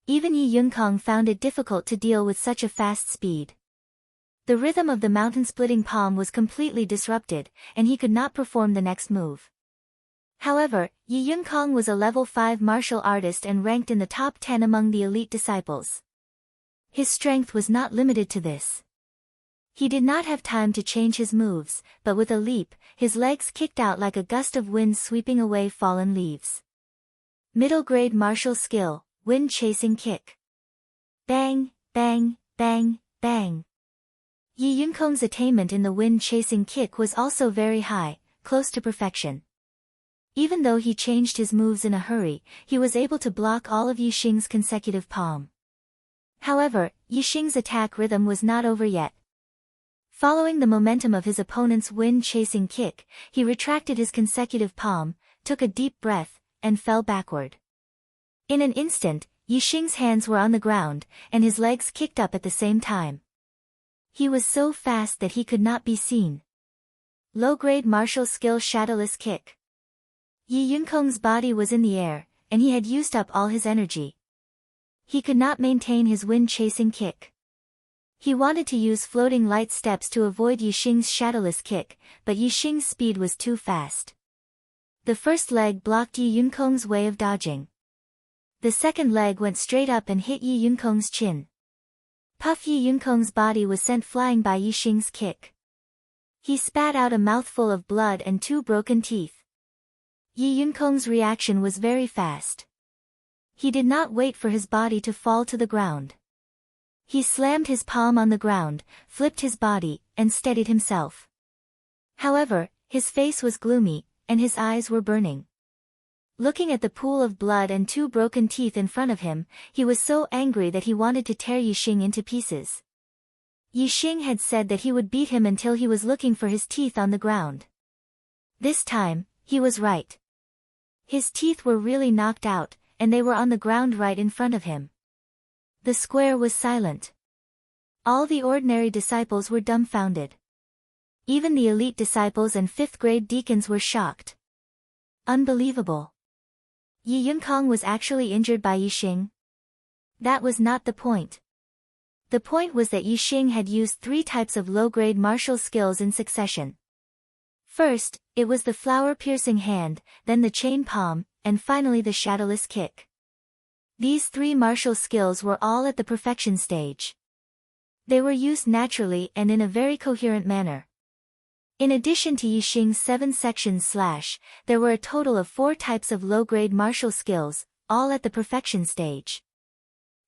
Even Yi Yunkong found it difficult to deal with such a fast speed. The rhythm of the mountain-splitting palm was completely disrupted, and he could not perform the next move. However, Yi Yunkong was a level 5 martial artist and ranked in the top 10 among the elite disciples. His strength was not limited to this. He did not have time to change his moves, but with a leap, his legs kicked out like a gust of wind sweeping away fallen leaves. Middle-grade martial skill, wind-chasing kick. Bang, bang, bang, bang. Yi Yunkong's attainment in the wind-chasing kick was also very high, close to perfection. Even though he changed his moves in a hurry, he was able to block all of Yi Xing's consecutive palm. However, Yi Xing's attack rhythm was not over yet. Following the momentum of his opponent's wind-chasing kick, he retracted his consecutive palm, took a deep breath, and fell backward. In an instant, Yi Xing's hands were on the ground, and his legs kicked up at the same time. He was so fast that he could not be seen. Low-grade martial skill shadowless kick. Yi Yunkong's body was in the air, and he had used up all his energy. He could not maintain his wind-chasing kick. He wanted to use floating light steps to avoid Yi Xing's shadowless kick, but Yi Xing's speed was too fast. The first leg blocked Yi Yunkong's way of dodging. The second leg went straight up and hit Yi Yunkong's chin. Puff Yi Yunkong's body was sent flying by Yi Xing's kick. He spat out a mouthful of blood and 2 broken teeth. Yi Yunkong's reaction was very fast. He did not wait for his body to fall to the ground. He slammed his palm on the ground, flipped his body, and steadied himself. However, his face was gloomy, and his eyes were burning. Looking at the pool of blood and 2 broken teeth in front of him, he was so angry that he wanted to tear Yi Xing into pieces. Yi Xing had said that he would beat him until he was looking for his teeth on the ground. This time, he was right. His teeth were really knocked out, and they were on the ground right in front of him. The square was silent. All the ordinary disciples were dumbfounded. Even the elite disciples and 5th grade deacons were shocked. Unbelievable. Yi Yunkong was actually injured by Yi Xing? That was not the point. The point was that Yi Xing had used 3 types of low-grade martial skills in succession. First, it was the flower-piercing hand, then the chain palm, and finally the shadowless kick. These 3 martial skills were all at the perfection stage. They were used naturally and in a very coherent manner. In addition to Yi Xing's 7 sections / there were a total of 4 types of low-grade martial skills, all at the perfection stage.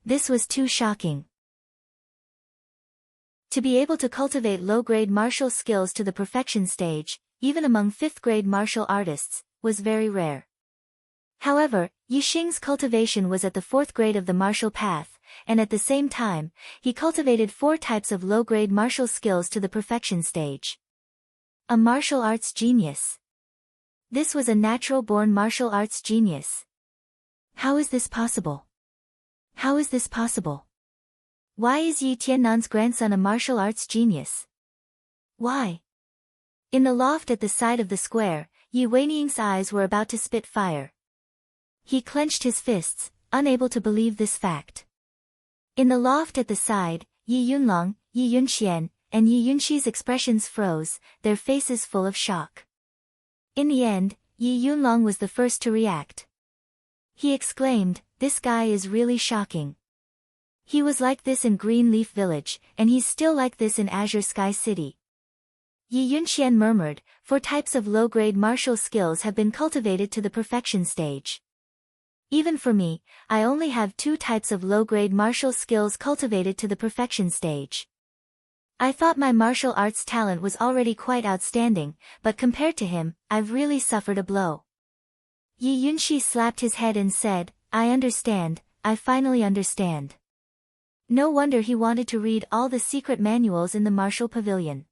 This was too shocking. To be able to cultivate low-grade martial skills to the perfection stage, even among 5th-grade martial artists, was very rare. However, Yi Xing's cultivation was at the 4th grade of the martial path, and at the same time, he cultivated 4 types of low-grade martial skills to the perfection stage. A martial arts genius. This was a natural-born martial arts genius. How is this possible? How is this possible? Why is Yi Tiannan's grandson a martial arts genius? Why? In the loft at the side of the square, Yi Weiniing's eyes were about to spit fire. He clenched his fists, unable to believe this fact. In the loft at the side, Yi Yunlong, Yi Yunxian, and Yi Yunxi's expressions froze, their faces full of shock. In the end, Yi Yunlong was the first to react. He exclaimed, "This guy is really shocking. He was like this in Greenleaf Village, and he's still like this in Azure Sky City." Yi Yunxian murmured, 4 types of low-grade martial skills have been cultivated to the perfection stage. Even for me, I only have 2 types of low-grade martial skills cultivated to the perfection stage. I thought my martial arts talent was already quite outstanding, but compared to him, I've really suffered a blow. Yi Yunxi slapped his head and said, "I understand, I finally understand." No wonder he wanted to read all the secret manuals in the martial pavilion.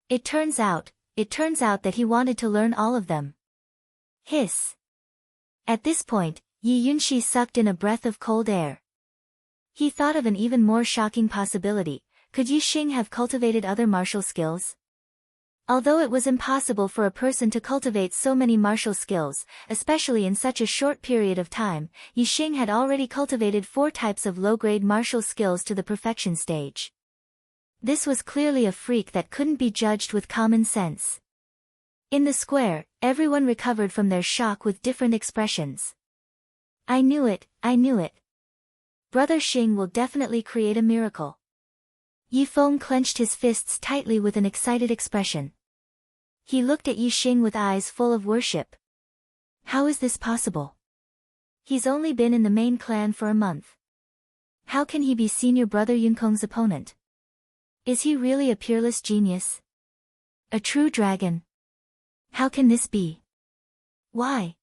It turns out that he wanted to learn all of them. Hiss. At this point, Yi Yunxi sucked in a breath of cold air. He thought of an even more shocking possibility. Could Yi Xing have cultivated other martial skills? Although it was impossible for a person to cultivate so many martial skills, especially in such a short period of time, Yi Xing had already cultivated 4 types of low-grade martial skills to the perfection stage. This was clearly a freak that couldn't be judged with common sense. In the square, everyone recovered from their shock with different expressions. I knew it. Brother Xing will definitely create a miracle. Yi Feng clenched his fists tightly with an excited expression. He looked at Yi Xing with eyes full of worship. How is this possible? He's only been in the main clan for a month. How can he be senior brother Yunkong's opponent? Is he really a peerless genius? A true dragon? How can this be? Why?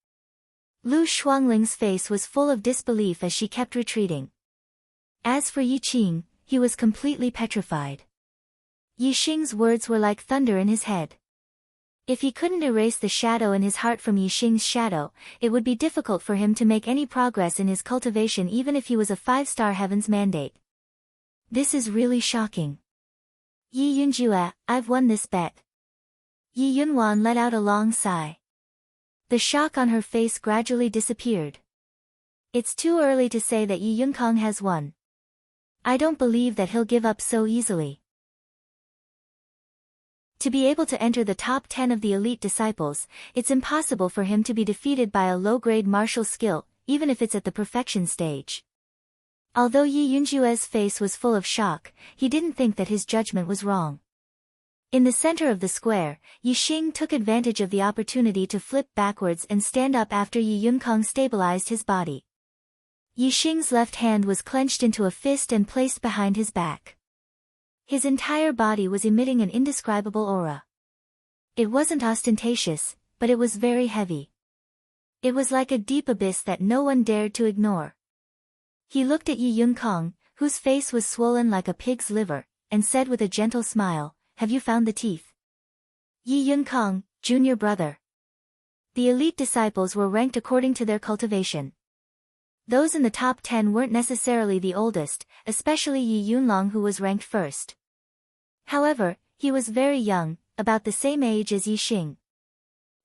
Lu Shuangling's face was full of disbelief as she kept retreating. As for Yi Qing, he was completely petrified. Yi Xing's words were like thunder in his head. If he couldn't erase the shadow in his heart from Yi Xing's shadow, it would be difficult for him to make any progress in his cultivation even if he was a 5-star heaven's mandate. This is really shocking. Yi Yunjue, I've won this bet. Yi Yunwan let out a long sigh. The shock on her face gradually disappeared. It's too early to say that Yi Yunkong has won. I don't believe that he'll give up so easily. To be able to enter the top 10 of the elite disciples, it's impossible for him to be defeated by a low-grade martial skill, even if it's at the perfection stage. Although Yi Yunjue's face was full of shock, he didn't think that his judgment was wrong. In the center of the square, Yi Xing took advantage of the opportunity to flip backwards and stand up after Yi Yunkong stabilized his body. Yi Xing's left hand was clenched into a fist and placed behind his back. His entire body was emitting an indescribable aura. It wasn't ostentatious, but it was very heavy. It was like a deep abyss that no one dared to ignore. He looked at Yi Yunkong, whose face was swollen like a pig's liver, and said with a gentle smile, "Have you found the teeth?" Yi Yunkong, junior brother. The elite disciples were ranked according to their cultivation. Those in the top 10 weren't necessarily the oldest, especially Yi Yunlong, who was ranked first. However, he was very young, about the same age as Yi Xing.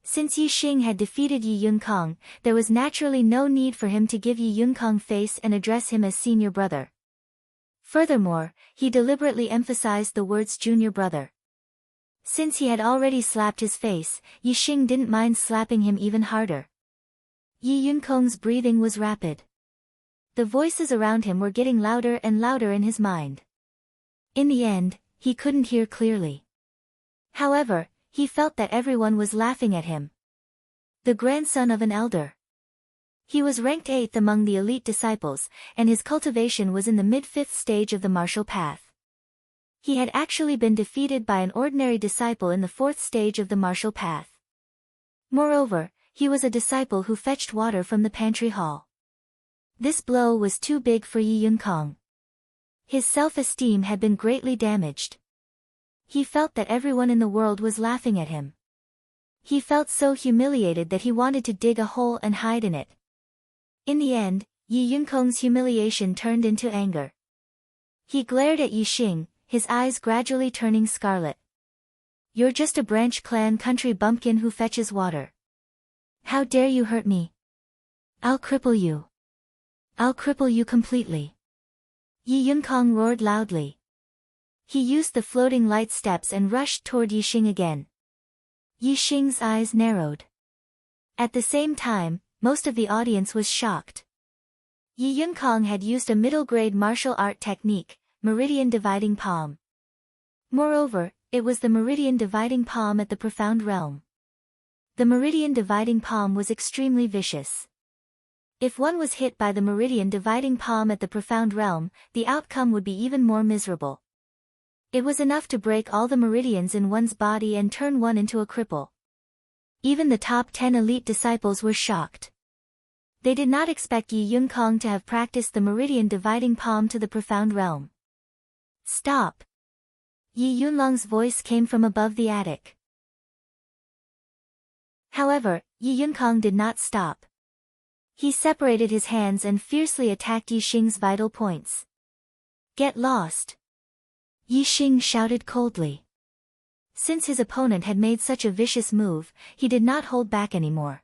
Since Yi Xing had defeated Yi Yunkong, there was naturally no need for him to give Yi Yunkong face and address him as senior brother. Furthermore, he deliberately emphasized the words junior brother. Since he had already slapped his face, Yi Xing didn't mind slapping him even harder. Yi Yunkong's breathing was rapid. The voices around him were getting louder and louder in his mind. In the end, he couldn't hear clearly. However, he felt that everyone was laughing at him. The grandson of an elder. He was ranked 8th among the elite disciples, and his cultivation was in the mid-5th stage of the martial path. He had actually been defeated by an ordinary disciple in the 4th stage of the martial path. Moreover, he was a disciple who fetched water from the pantry hall. This blow was too big for Yi Yunkong. His self-esteem had been greatly damaged. He felt that everyone in the world was laughing at him. He felt so humiliated that he wanted to dig a hole and hide in it. In the end, Yi Yunkong's humiliation turned into anger. He glared at Yi Xing, his eyes gradually turning scarlet. "You're just a branch clan country bumpkin who fetches water. How dare you hurt me? I'll cripple you. I'll cripple you completely." Yi Yunkong roared loudly. He used the floating light steps and rushed toward Yi Xing again. Yi Xing's eyes narrowed. At the same time, most of the audience was shocked. Yi Yunkong had used a middle-grade martial art technique, meridian dividing palm. Moreover, it was the meridian dividing palm at the profound realm. The meridian dividing palm was extremely vicious. If one was hit by the meridian dividing palm at the profound realm, the outcome would be even more miserable. It was enough to break all the meridians in one's body and turn one into a cripple. Even the top 10 elite disciples were shocked. They did not expect Yi Yunkong to have practiced the meridian dividing palm to the profound realm. "Stop!" Yi Yunlong's voice came from above the attic. However, Yi Yunkong did not stop. He separated his hands and fiercely attacked Yi Xing's vital points. "Get lost!" Yi Xing shouted coldly. Since his opponent had made such a vicious move, he did not hold back anymore.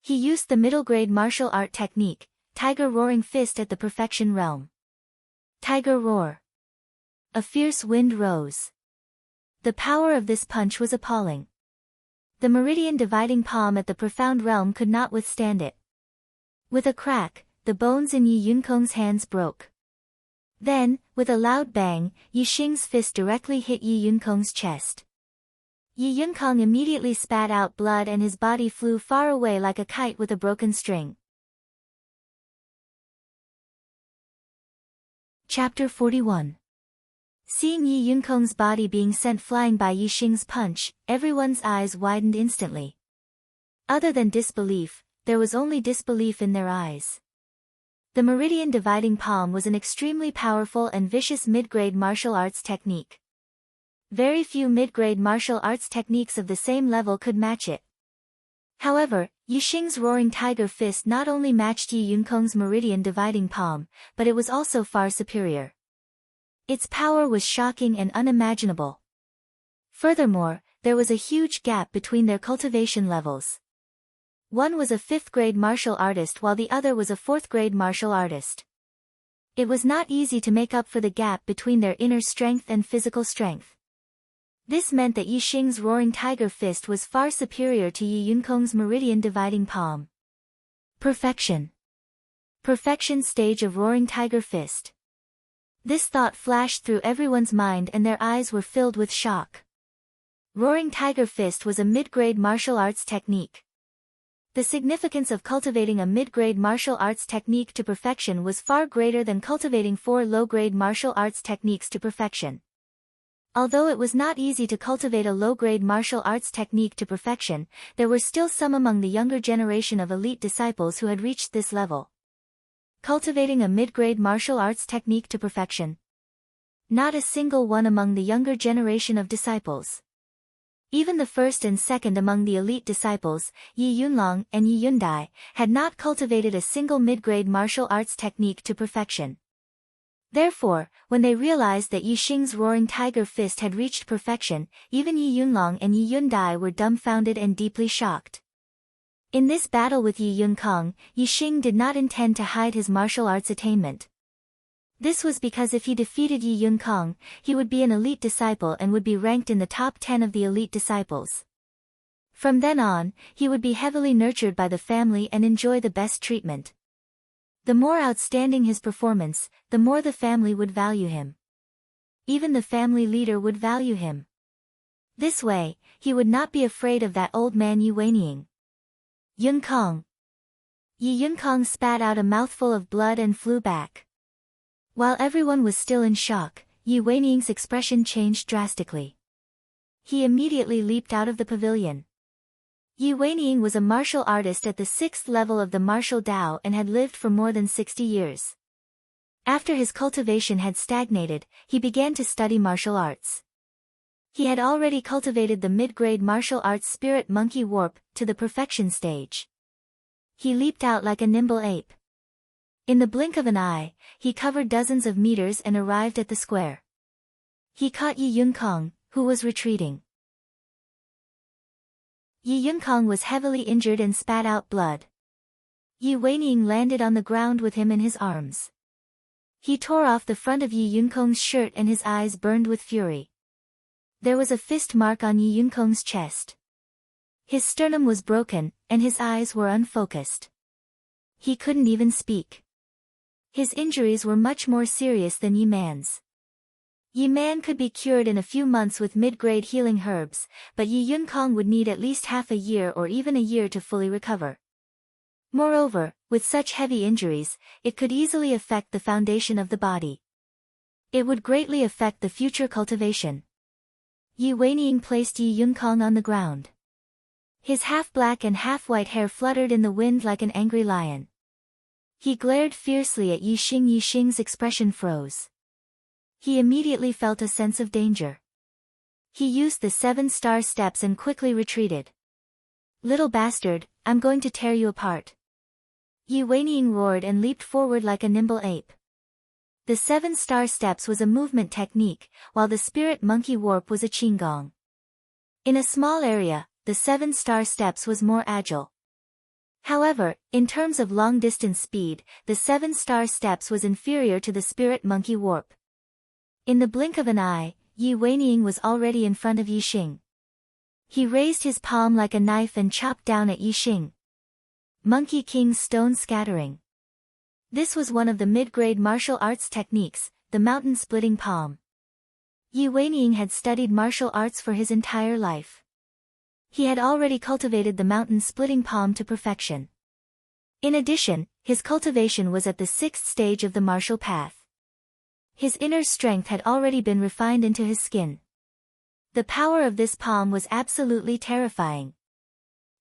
He used the middle-grade martial art technique, Tiger Roaring Fist at the Perfection Realm. Tiger Roar. A fierce wind rose. The power of this punch was appalling. The meridian dividing palm at the profound realm could not withstand it. With a crack, the bones in Yi Yunkong's hands broke. Then, with a loud bang, Yi Xing's fist directly hit Yi Yunkong's chest. Yi Yunkong immediately spat out blood and his body flew far away like a kite with a broken string. Chapter 41. Seeing Yi Yunkong's body being sent flying by Yi Xing's punch, everyone's eyes widened instantly. Other than disbelief, there was only disbelief in their eyes. The meridian dividing palm was an extremely powerful and vicious mid-grade martial arts technique. Very few mid-grade martial arts techniques of the same level could match it. However, Yi Xing's roaring tiger fist not only matched Yi Yunkong's meridian dividing palm, but it was also far superior. Its power was shocking and unimaginable. Furthermore, there was a huge gap between their cultivation levels. One was a 5th-grade martial artist while the other was a 4th-grade martial artist. It was not easy to make up for the gap between their inner strength and physical strength. This meant that Yi Xing's roaring tiger fist was far superior to Yi Yunkong's meridian dividing palm. Perfection. Perfection stage of Roaring Tiger Fist. This thought flashed through everyone's mind and their eyes were filled with shock. Roaring Tiger Fist was a mid-grade martial arts technique. The significance of cultivating a mid-grade martial arts technique to perfection was far greater than cultivating 4 low-grade martial arts techniques to perfection. Although it was not easy to cultivate a low-grade martial arts technique to perfection, there were still some among the younger generation of elite disciples who had reached this level. Cultivating a mid-grade martial arts technique to perfection. Not a single one among the younger generation of disciples. Even the first and second among the elite disciples, Yi Yunlong and Yi Yundai, had not cultivated a single mid-grade martial arts technique to perfection. Therefore, when they realized that Yi Xing's Roaring Tiger Fist had reached perfection, even Yi Yunlong and Yi Yundai were dumbfounded and deeply shocked. In this battle with Yi Yunkong, Yi Xing did not intend to hide his martial arts attainment. This was because if he defeated Yi Yunkong, he would be an elite disciple and would be ranked in the top 10 of the elite disciples. From then on, he would be heavily nurtured by the family and enjoy the best treatment. The more outstanding his performance, the more the family would value him. Even the family leader would value him. This way, he would not be afraid of that old man Yi Weining. Yunkong. Yi Yunkong spat out a mouthful of blood and flew back. While everyone was still in shock, Yi Weining's expression changed drastically. He immediately leaped out of the pavilion. Yi Weining was a martial artist at the 6th level of the martial Dao and had lived for more than 60 years. After his cultivation had stagnated, he began to study martial arts. He had already cultivated the mid-grade martial arts Spirit Monkey Warp to the perfection stage. He leaped out like a nimble ape. In the blink of an eye, he covered dozens of meters and arrived at the square. He caught Yi Yunkong, who was retreating. Yi Yunkong was heavily injured and spat out blood. Yi Weining landed on the ground with him in his arms. He tore off the front of Yi Yunkong's shirt and his eyes burned with fury. There was a fist mark on Yi Yunkong's chest. His sternum was broken, and his eyes were unfocused. He couldn't even speak. His injuries were much more serious than Yi Man's. Yi Man could be cured in a few months with mid-grade healing herbs, but Yi Yunkong would need at least half a year or even a year to fully recover. Moreover, with such heavy injuries, it could easily affect the foundation of the body. It would greatly affect the future cultivation. Yi Weining placed Yi Yunkong on the ground. His half-black and half-white hair fluttered in the wind like an angry lion. He glared fiercely at Yi Xing. Yi Xing's expression froze. He immediately felt a sense of danger. He used the 7-star steps and quickly retreated. "Little bastard, I'm going to tear you apart." Yi Weining roared and leaped forward like a nimble ape. The 7-star steps was a movement technique, while the Spirit Monkey Warp was a qigong. In a small area, the 7-star steps was more agile. However, in terms of long-distance speed, the 7-star steps was inferior to the Spirit Monkey Warp. In the blink of an eye, Yi Weining was already in front of Yi Xing. He raised his palm like a knife and chopped down at Yi Xing. Monkey King's Stone Scattering. This was one of the mid-grade martial arts techniques, the mountain-splitting palm. Yi Weining had studied martial arts for his entire life. He had already cultivated the mountain-splitting palm to perfection. In addition, his cultivation was at the 6th stage of the martial path. His inner strength had already been refined into his skin. The power of this palm was absolutely terrifying.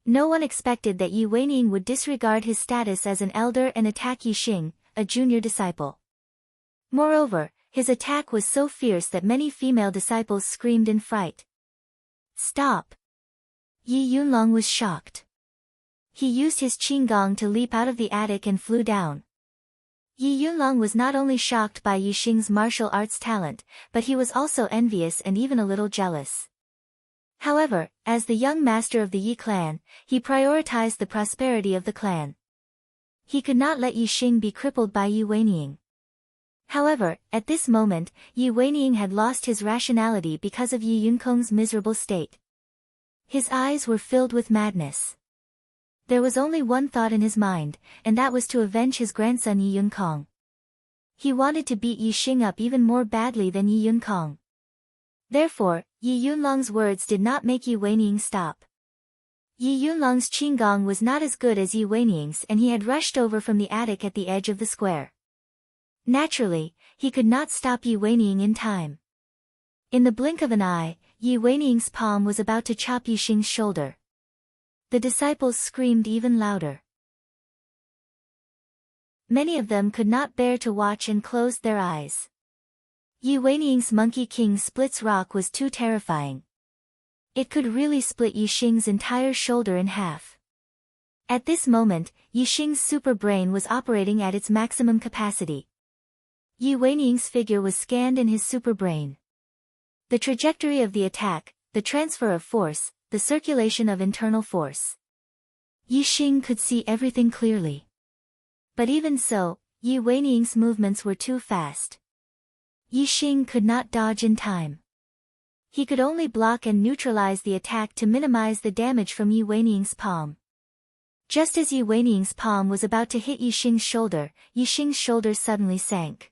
No one expected that Yi Weining would disregard his status as an elder and attack Yi Xing, a junior disciple. Moreover, his attack was so fierce that many female disciples screamed in fright. "Stop!" Yi Yunlong was shocked. He used his qigong to leap out of the attic and flew down. Yi Yunlong was not only shocked by Yi Xing's martial arts talent, but he was also envious and even a little jealous. However, as the young master of the Yi clan, he prioritized the prosperity of the clan. He could not let Yi Xing be crippled by Yi Weining. However, at this moment, Yi Weining had lost his rationality because of Yi Yunkong's miserable state. His eyes were filled with madness. There was only one thought in his mind, and that was to avenge his grandson Yi Yunkong. He wanted to beat Yi Xing up even more badly than Yi Yunkong. Therefore, Yi Yunlong's words did not make Yi Weiniang stop. Yi Yunlong's qinggong was not as good as Yi Weiniang's, and he had rushed over from the attic at the edge of the square. Naturally, he could not stop Yi Weiniang in time. In the blink of an eye, Yi Weiniang's palm was about to chop Yi Xing's shoulder. The disciples screamed even louder. Many of them could not bear to watch and closed their eyes. Yi Weiniang's Monkey King splits rock was too terrifying. It could really split Yi Xing's entire shoulder in half. At this moment, Yi Xing's super brain was operating at its maximum capacity. Yi Weiniang's figure was scanned in his super brain. The trajectory of the attack, the transfer of force, the circulation of internal force. Yi Xing could see everything clearly. But even so, Yi Weiniang's movements were too fast. Yi Xing could not dodge in time. He could only block and neutralize the attack to minimize the damage from Yi Weiniang's palm. Just as Yi Weiniang's palm was about to hit Yi Xing's shoulder suddenly sank.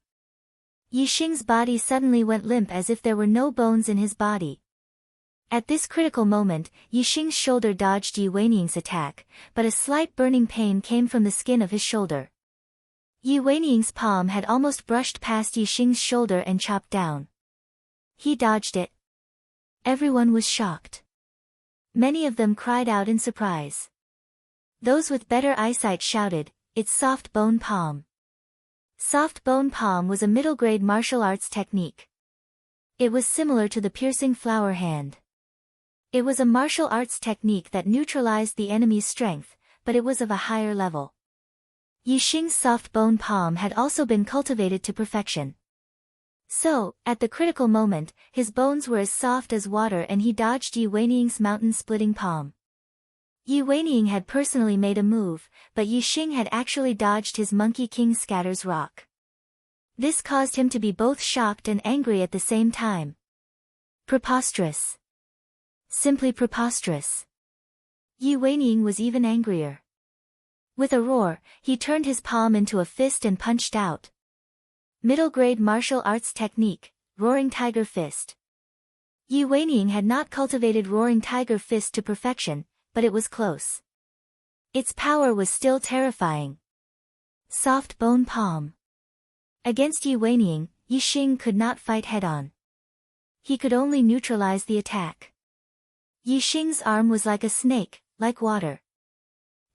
Yi Xing's body suddenly went limp as if there were no bones in his body. At this critical moment, Yi Xing's shoulder dodged Yi Weiniang's attack, but a slight burning pain came from the skin of his shoulder. Yi Weiniang's palm had almost brushed past Yi Xing's shoulder and chopped down. He dodged it. Everyone was shocked. Many of them cried out in surprise. Those with better eyesight shouted, "It's soft bone palm." Soft bone palm was a middle-grade martial arts technique. It was similar to the piercing flower hand. It was a martial arts technique that neutralized the enemy's strength, but it was of a higher level. Yi Xing's soft bone palm had also been cultivated to perfection. So, at the critical moment, his bones were as soft as water and he dodged Yi Weiniang's mountain-splitting palm. Yi Weiniang had personally made a move, but Yi Xing had actually dodged his Monkey King scatters rock. This caused him to be both shocked and angry at the same time. Preposterous. Simply preposterous. Yi Weiniang was even angrier. With a roar, he turned his palm into a fist and punched out. Middle-grade martial arts technique, Roaring Tiger Fist. Yi Weiniang had not cultivated Roaring Tiger Fist to perfection, but it was close. Its power was still terrifying. Soft bone palm. Against Yi Weiniang, Yi Xing could not fight head-on. He could only neutralize the attack. Yi Xing's arm was like a snake, like water.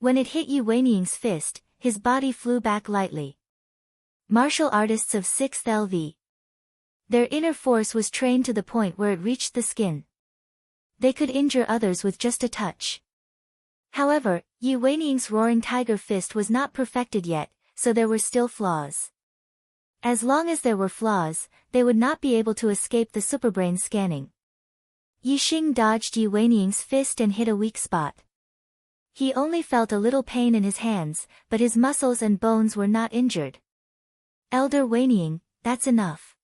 When it hit Yi Weiniang's fist, his body flew back lightly. Martial artists of 6th LV. Their inner force was trained to the point where it reached the skin. They could injure others with just a touch. However, Yi Weiniang's Roaring Tiger Fist was not perfected yet, so there were still flaws. As long as there were flaws, they would not be able to escape the superbrain scanning. Yi Xing dodged Yi Weiniang's fist and hit a weak spot. He only felt a little pain in his hands, but his muscles and bones were not injured. Elder Weiniang, that's enough.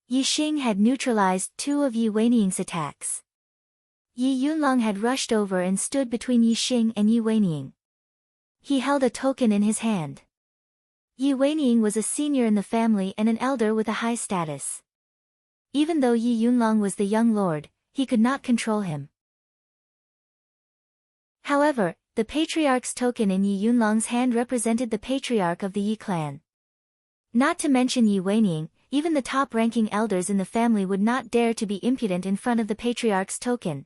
Yi Xing had neutralized 2 of Yi Weiniang's attacks. Yi Yunlong had rushed over and stood between Yi Xing and Yi Weiniang. He held a token in his hand. Yi Weiniang was a senior in the family and an elder with a high status. Even though Yi Yunlong was the young lord, he could not control him. However, the patriarch's token in Yi Yunlong's hand represented the patriarch of the Yi clan. Not to mention Yi Weiniang, even the top-ranking elders in the family would not dare to be impudent in front of the patriarch's token.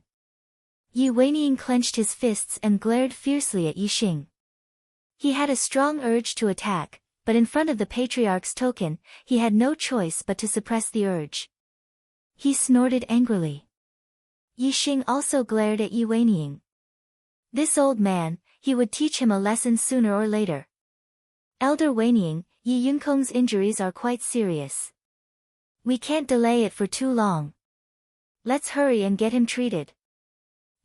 Yi Weiniang clenched his fists and glared fiercely at Yi Xing. He had a strong urge to attack, but in front of the patriarch's token, he had no choice but to suppress the urge. He snorted angrily. Yi Xing also glared at Yi Weiniang. This old man, he would teach him a lesson sooner or later. Elder Weiniang, Yi Yunkong's injuries are quite serious. We can't delay it for too long. Let's hurry and get him treated.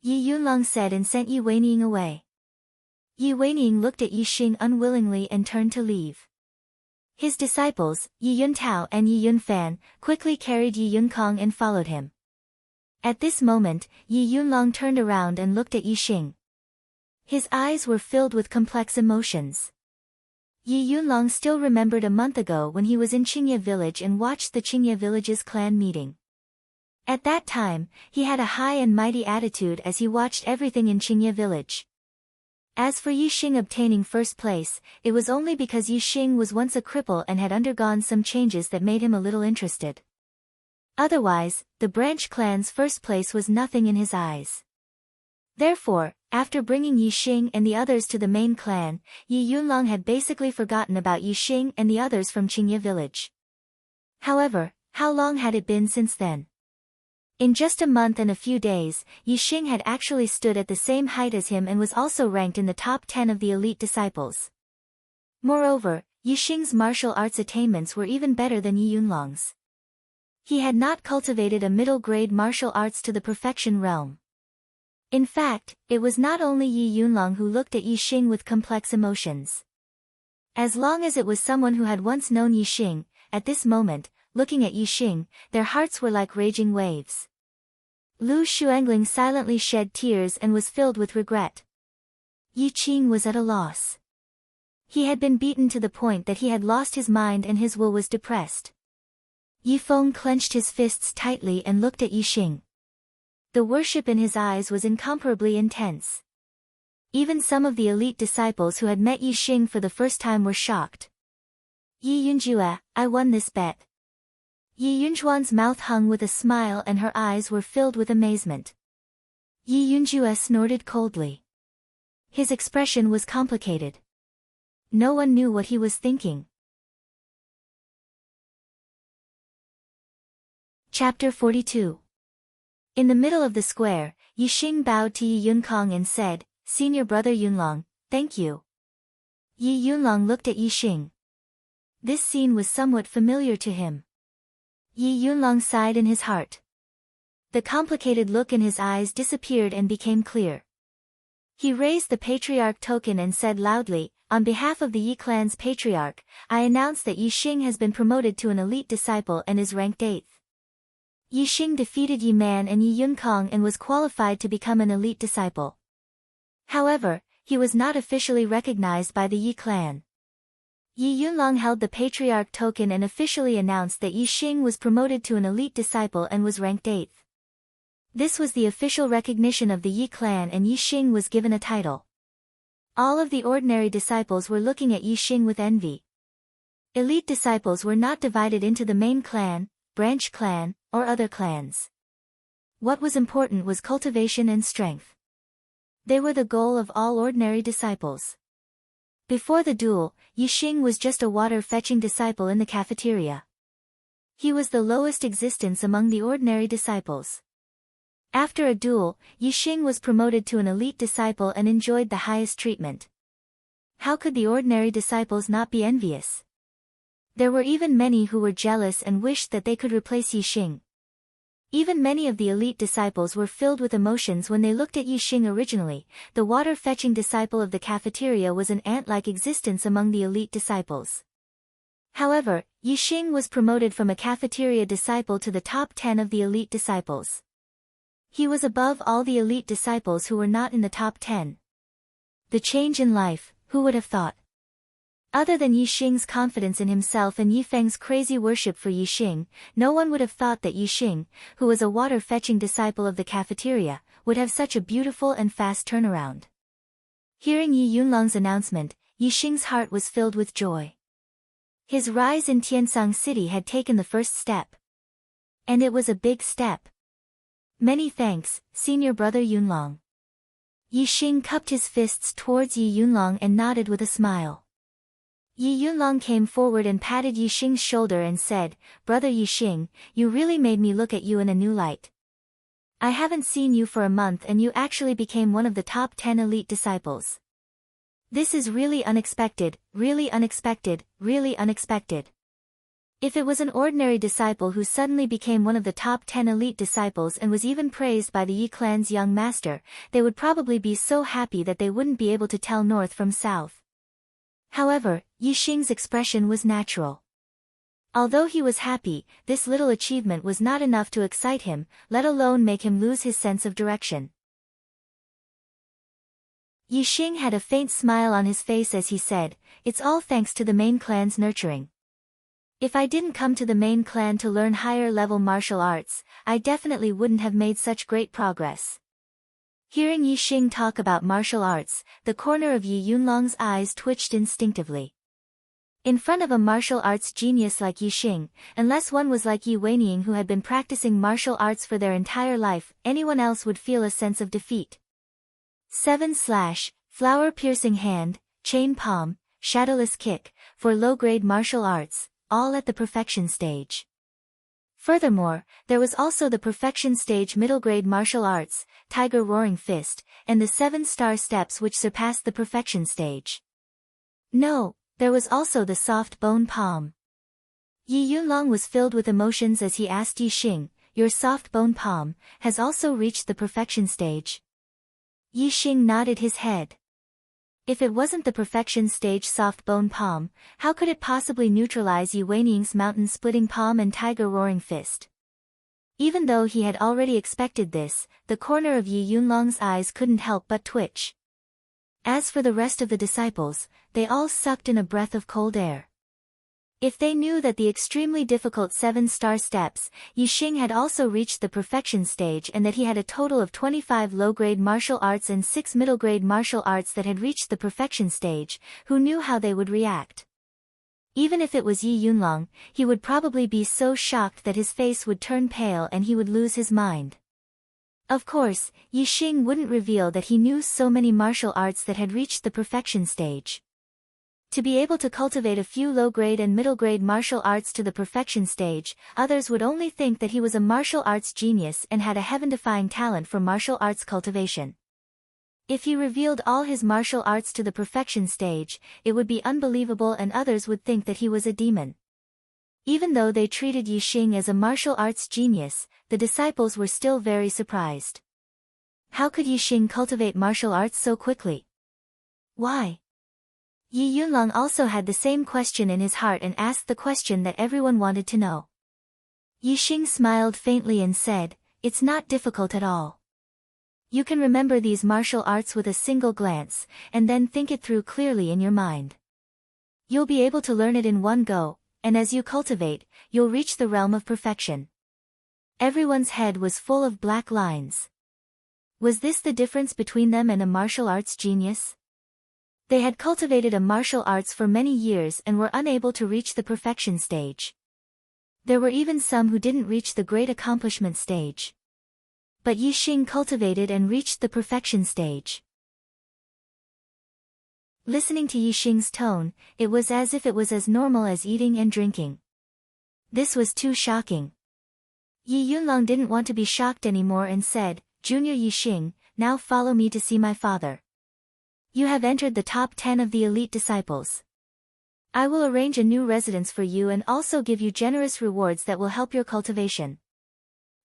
Yi Yunlong said and sent Yi Weiniang away. Yi Weiniang looked at Yi Xing unwillingly and turned to leave. His disciples, Yi Yuntao and Yi Yunfan, quickly carried Yi Yunkong and followed him. At this moment, Yi Yunlong turned around and looked at Yi Xing. His eyes were filled with complex emotions. Yi Yunlong still remembered a month ago when he was in Qingye village and watched the Qingye village's clan meeting. At that time, he had a high and mighty attitude as he watched everything in Qingye village. As for Yi Xing obtaining first place, it was only because Yi Xing was once a cripple and had undergone some changes that made him a little interested. Otherwise, the branch clan's first place was nothing in his eyes. Therefore, after bringing Yi Xing and the others to the main clan, Yi Yunlong had basically forgotten about Yi Xing and the others from Qingye village. However, how long had it been since then? In just a month and a few days, Yi Xing had actually stood at the same height as him and was also ranked in the top 10 of the elite disciples. Moreover, Yi Xing's martial arts attainments were even better than Yi Yunlong's. He had not cultivated a middle-grade martial arts to the perfection realm. In fact, it was not only Yi Yunlong who looked at Yi Xing with complex emotions. As long as it was someone who had once known Yi Xing, at this moment, looking at Yi Xing, their hearts were like raging waves. Lu Xuangling silently shed tears and was filled with regret. Yi Xing was at a loss. He had been beaten to the point that he had lost his mind and his will was depressed. Yi Feng clenched his fists tightly and looked at Yi Xing. The worship in his eyes was incomparably intense. Even some of the elite disciples who had met Yi Xing for the first time were shocked. Yi Yunjue, I won this bet. Yi Yunchuan's mouth hung with a smile and her eyes were filled with amazement. Yi Yunjue snorted coldly. His expression was complicated. No one knew what he was thinking. Chapter 42. In the middle of the square, Yi Xing bowed to Yi Yunkong and said, Senior brother Yunlong, thank you. Yi Yunlong looked at Yi Xing. This scene was somewhat familiar to him. Yi Yunlong sighed in his heart. The complicated look in his eyes disappeared and became clear. He raised the patriarch token and said loudly, on behalf of the Yi clan's patriarch, I announce that Yi Xing has been promoted to an elite disciple and is ranked 8th. Yi Xing defeated Yi Man and Yi Yunkong and was qualified to become an elite disciple. However, he was not officially recognized by the Yi clan. Yi Yunlong held the patriarch token and officially announced that Yi Xing was promoted to an elite disciple and was ranked 8th. This was the official recognition of the Yi clan and Yi Xing was given a title. All of the ordinary disciples were looking at Yi Xing with envy. Elite disciples were not divided into the main clan, branch clan, or other clans. What was important was cultivation and strength. They were the goal of all ordinary disciples. Before the duel, Yi Xing was just a water-fetching disciple in the cafeteria. He was the lowest existence among the ordinary disciples. After a duel, Yi Xing was promoted to an elite disciple and enjoyed the highest treatment. How could the ordinary disciples not be envious? There were even many who were jealous and wished that they could replace Yi Xing. Even many of the elite disciples were filled with emotions when they looked at Yi Xing originally. The water-fetching disciple of the cafeteria was an ant-like existence among the elite disciples. However, Yi Xing was promoted from a cafeteria disciple to the top 10 of the elite disciples. He was above all the elite disciples who were not in the top 10. The change in life, who would have thought? Other than Yi Xing's confidence in himself and Yi Feng's crazy worship for Yi Xing, no one would have thought that Yi Xing, who was a water-fetching disciple of the cafeteria, would have such a beautiful and fast turnaround. Hearing Yi Yunlong's announcement, Yi Xing's heart was filled with joy. His rise in Tiansang City had taken the first step. And it was a big step. Many thanks, senior brother Yunlong. Yi Xing cupped his fists towards Yi Yunlong and nodded with a smile. Yi Yunlong came forward and patted Yi Xing's shoulder and said, Brother Yi Xing, you really made me look at you in a new light. I haven't seen you for a month and you actually became one of the top 10 elite disciples. This is really unexpected, really unexpected, really unexpected. If it was an ordinary disciple who suddenly became one of the top 10 elite disciples and was even praised by the Yi clan's young master, they would probably be so happy that they wouldn't be able to tell north from south. However, Yi Xing's expression was natural. Although he was happy, this little achievement was not enough to excite him, let alone make him lose his sense of direction. Yixing had a faint smile on his face as he said, "It's all thanks to the main clan's nurturing. If I didn't come to the main clan to learn higher-level martial arts, I definitely wouldn't have made such great progress." Hearing Yixing talk about martial arts, the corner of Yi Yunlong's eyes twitched instinctively. In front of a martial arts genius like Yixing, unless one was like Yi Weining who had been practicing martial arts for their entire life, anyone else would feel a sense of defeat. 7 flower-piercing hand, chain palm, shadowless kick, for low-grade martial arts, all at the perfection stage. Furthermore, there was also the perfection stage middle-grade martial arts, tiger roaring fist, and the 7-star steps which surpassed the perfection stage. No, there was also the soft bone palm. Yi Yunlong was filled with emotions as he asked Yixing, "Your soft bone palm has also reached the perfection stage?" Yixing nodded his head. If it wasn't the perfection stage soft bone palm, how could it possibly neutralize Yi Weining's mountain-splitting palm and tiger roaring fist? Even though he had already expected this, the corner of Yi Yunlong's eyes couldn't help but twitch. As for the rest of the disciples, they all sucked in a breath of cold air. If they knew that the extremely difficult 7-star steps, Yixing had also reached the perfection stage and that he had a total of 25 low-grade martial arts and 6 middle-grade martial arts that had reached the perfection stage, who knew how they would react? Even if it was Yi Yunlong, he would probably be so shocked that his face would turn pale and he would lose his mind. Of course, Yixing wouldn't reveal that he knew so many martial arts that had reached the perfection stage. To be able to cultivate a few low-grade and middle-grade martial arts to the perfection stage, others would only think that he was a martial arts genius and had a heaven-defying talent for martial arts cultivation. If he revealed all his martial arts to the perfection stage, it would be unbelievable and others would think that he was a demon. Even though they treated Yixing as a martial arts genius, the disciples were still very surprised. How could Yixing cultivate martial arts so quickly? Why? Yi Yunlong also had the same question in his heart and asked the question that everyone wanted to know. Yixing smiled faintly and said, "It's not difficult at all. You can remember these martial arts with a single glance, and then think it through clearly in your mind. You'll be able to learn it in one go, and as you cultivate, you'll reach the realm of perfection." Everyone's head was full of black lines. Was this the difference between them and a martial arts genius? They had cultivated a martial arts for many years and were unable to reach the perfection stage. There were even some who didn't reach the great accomplishment stage. But Yixing cultivated and reached the perfection stage. Listening to Yixing's tone, it was as if it was as normal as eating and drinking. This was too shocking. Yi Yunlong didn't want to be shocked anymore and said, "Junior Yixing, now follow me to see my father. You have entered the top 10 of the elite disciples. I will arrange a new residence for you and also give you generous rewards that will help your cultivation."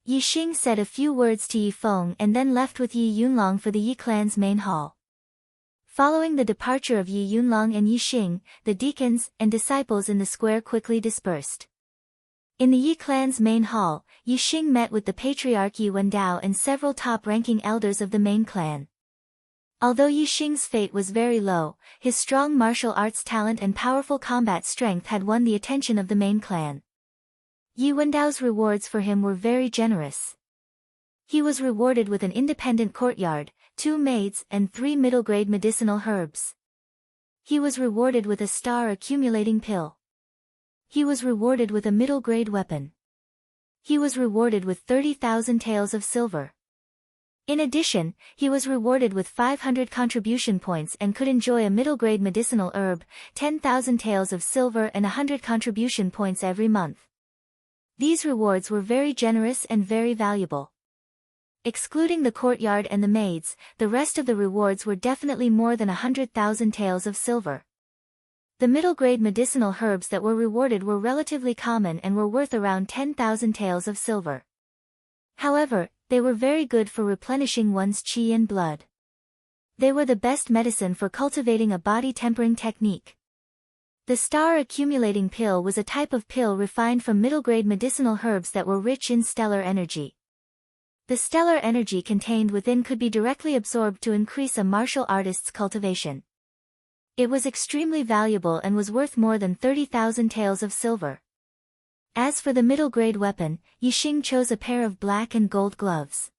Yixing said a few words to Yi Feng and then left with Yi Yunlong for the Yi clan's main hall. Following the departure of Yi Yunlong and Yixing, the deacons and disciples in the square quickly dispersed. In the Yi clan's main hall, Yixing met with the patriarch Yi Wendao and several top-ranking elders of the main clan. Although Yixing's fate was very low, his strong martial arts talent and powerful combat strength had won the attention of the main clan. Yi Wendao's rewards for him were very generous. He was rewarded with an independent courtyard, 2 maids and 3 middle-grade medicinal herbs. He was rewarded with a star-accumulating pill. He was rewarded with a middle-grade weapon. He was rewarded with 30,000 taels of silver. In addition, he was rewarded with 500 contribution points and could enjoy a middle-grade medicinal herb, 10,000 taels of silver and 100 contribution points every month. These rewards were very generous and very valuable. Excluding the courtyard and the maids, the rest of the rewards were definitely more than 100,000 taels of silver. The middle-grade medicinal herbs that were rewarded were relatively common and were worth around 10,000 taels of silver. However, they were very good for replenishing one's qi and blood. They were the best medicine for cultivating a body-tempering technique. The star-accumulating pill was a type of pill refined from middle-grade medicinal herbs that were rich in stellar energy. The stellar energy contained within could be directly absorbed to increase a martial artist's cultivation. It was extremely valuable and was worth more than 30,000 taels of silver. As for the middle-grade weapon, Yixing chose a pair of black and gold gloves.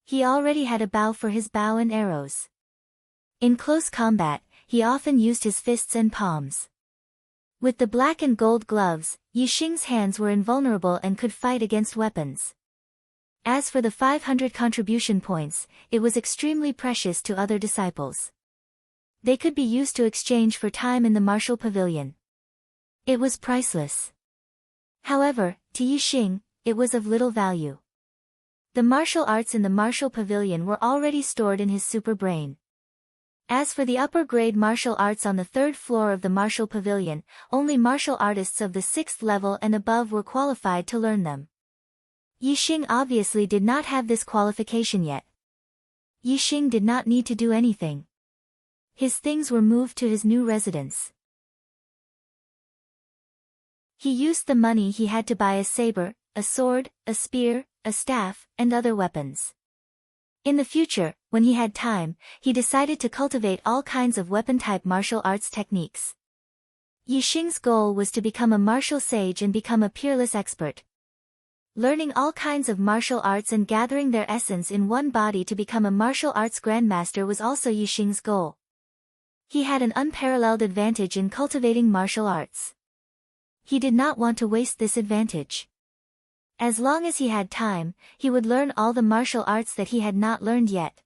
He already had a bow for his bow and arrows. In close combat, he often used his fists and palms. With the black and gold gloves, Yixing's hands were invulnerable and could fight against weapons. As for the 500 contribution points, it was extremely precious to other disciples. They could be used to exchange for time in the martial pavilion. It was priceless. However, to Yixing, it was of little value. The martial arts in the martial pavilion were already stored in his super brain. As for the upper-grade martial arts on the third floor of the martial pavilion, only martial artists of the 6th level and above were qualified to learn them. Yixing obviously did not have this qualification yet. Yixing did not need to do anything. His things were moved to his new residence. He used the money he had to buy a saber, a sword, a spear, a staff, and other weapons. In the future, when he had time, he decided to cultivate all kinds of weapon-type martial arts techniques. Yixing's goal was to become a martial sage and become a peerless expert. Learning all kinds of martial arts and gathering their essence in one body to become a martial arts grandmaster was also Yixing's goal. He had an unparalleled advantage in cultivating martial arts. He did not want to waste this advantage. As long as he had time, he would learn all the martial arts that he had not learned yet.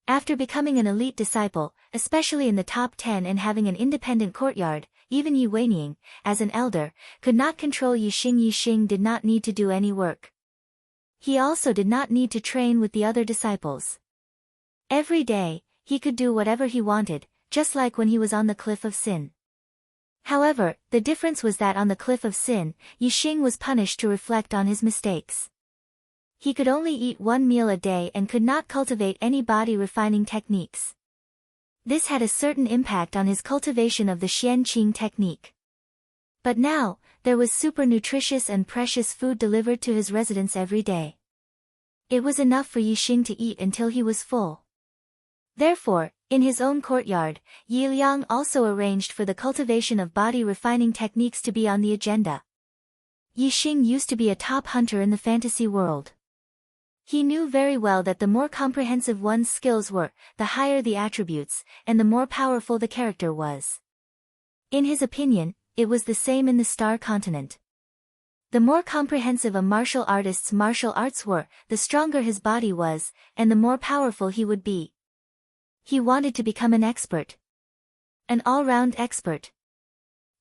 After becoming an elite disciple, especially in the top 10 and having an independent courtyard, even Yi Weining, as an elder, could not control Yixing. Yixing did not need to do any work. He also did not need to train with the other disciples. Every day, he could do whatever he wanted, just like when he was on the Cliff of Sin. However, the difference was that on the Cliff of Sin, Yixing was punished to reflect on his mistakes. He could only eat one meal a day and could not cultivate any body-refining techniques. This had a certain impact on his cultivation of the Xian Qing technique. But now, there was super nutritious and precious food delivered to his residence every day. It was enough for Yixing to eat until he was full. Therefore, in his own courtyard, Yi Liang also arranged for the cultivation of body-refining techniques to be on the agenda. Yixing used to be a top hunter in the fantasy world. He knew very well that the more comprehensive one's skills were, the higher the attributes, and the more powerful the character was. In his opinion, it was the same in the Star Continent. The more comprehensive a martial artist's martial arts were, the stronger his body was, and the more powerful he would be. He wanted to become an expert. An all-round expert.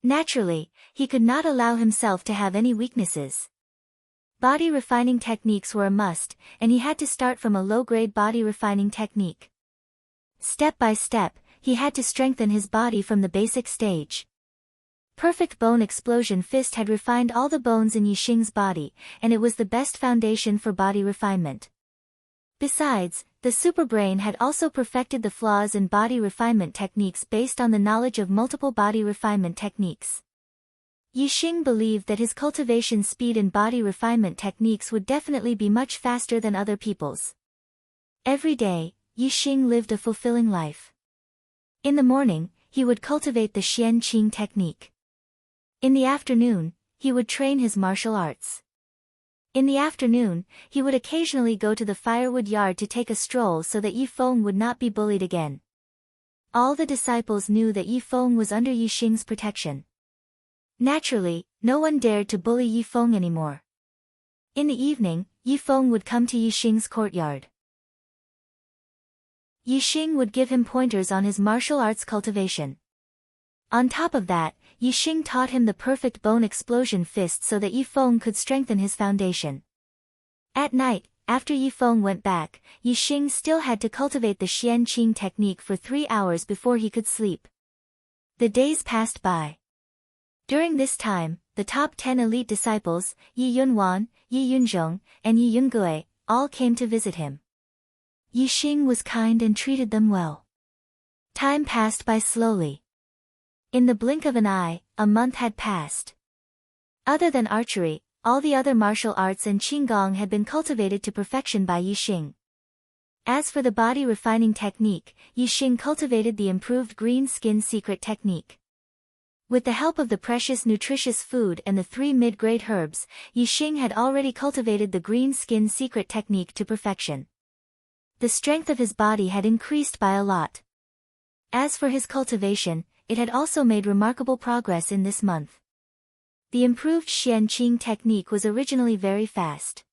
Naturally, he could not allow himself to have any weaknesses. Body-refining techniques were a must, and he had to start from a low-grade body-refining technique. Step by step, he had to strengthen his body from the basic stage. Perfect Bone Explosion Fist had refined all the bones in Yixing's body, and it was the best foundation for body refinement. Besides, the superbrain had also perfected the flaws in body refinement techniques based on the knowledge of multiple body refinement techniques. Yixing believed that his cultivation speed in body refinement techniques would definitely be much faster than other people's. Every day, Yixing lived a fulfilling life. In the morning, he would cultivate the Xian Qing technique. In the afternoon, he would train his martial arts. In the afternoon, he would occasionally go to the firewood yard to take a stroll so that Yi Feng would not be bullied again. All the disciples knew that Yi Feng was under Yixing's protection. Naturally, no one dared to bully Yi Feng anymore. In the evening, Yi Feng would come to Yixing's courtyard. Yixing would give him pointers on his martial arts cultivation. On top of that, Yixing taught him the perfect bone explosion fist so that Yi Feng could strengthen his foundation. At night, after Yi Feng went back, Yixing still had to cultivate the Xian Qing technique for 3 hours before he could sleep. The days passed by. During this time, the top 10 elite disciples, Yi Yunwan, Yi Yunzhong, and Yi Yungue, all came to visit him. Yixing was kind and treated them well. Time passed by slowly. In the blink of an eye, a month had passed. Other than archery, all the other martial arts and Qigong had been cultivated to perfection by Yixing. As for the body refining technique, Yixing cultivated the improved green skin secret technique. With the help of the precious nutritious food and the 3 mid-grade herbs, Yixing had already cultivated the green skin secret technique to perfection. The strength of his body had increased by a lot. As for his cultivation, it had also made remarkable progress in this month. The improved Xianqing technique was originally very fast.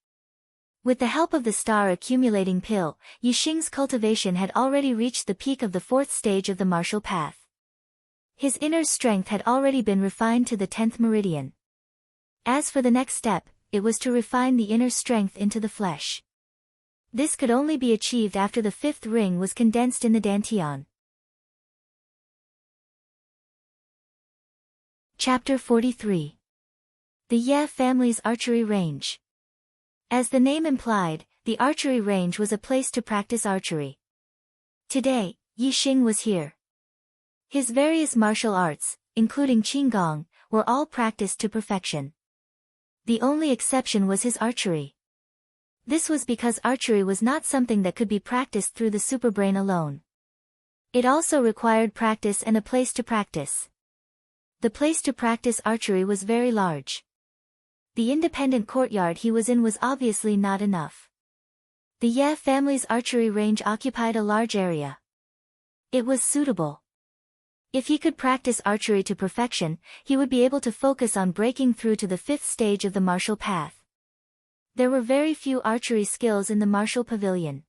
With the help of the star-accumulating pill, Yixing's cultivation had already reached the peak of the 4th stage of the martial path. His inner strength had already been refined to the 10th meridian. As for the next step, it was to refine the inner strength into the flesh. This could only be achieved after the 5th ring was condensed in the dantian. Chapter 43. The Ye family's archery range. As the name implied, the archery range was a place to practice archery. Today, Yixing was here. His various martial arts, including Qigong, were all practiced to perfection. The only exception was his archery. This was because archery was not something that could be practiced through the superbrain alone. It also required practice and a place to practice. The place to practice archery was very large. The independent courtyard he was in was obviously not enough. The Ye family's archery range occupied a large area. It was suitable. If he could practice archery to perfection, he would be able to focus on breaking through to the 5th stage of the martial path. There were very few archery skills in the martial pavilion.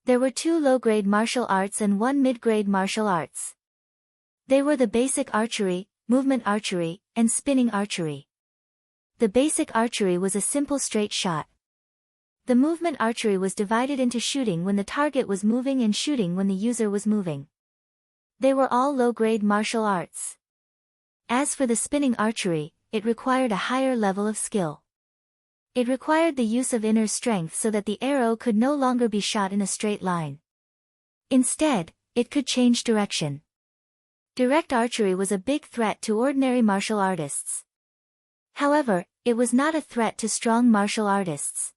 There were 2 low-grade martial arts and 1 mid-grade martial arts. They were the basic archery, movement archery, and spinning archery. The basic archery was a simple straight shot. The movement archery was divided into shooting when the target was moving and shooting when the user was moving. They were all low-grade martial arts. As for the spinning archery, it required a higher level of skill. It required the use of inner strength so that the arrow could no longer be shot in a straight line. Instead, it could change direction. Direct archery was a big threat to ordinary martial artists. However, it was not a threat to strong martial artists.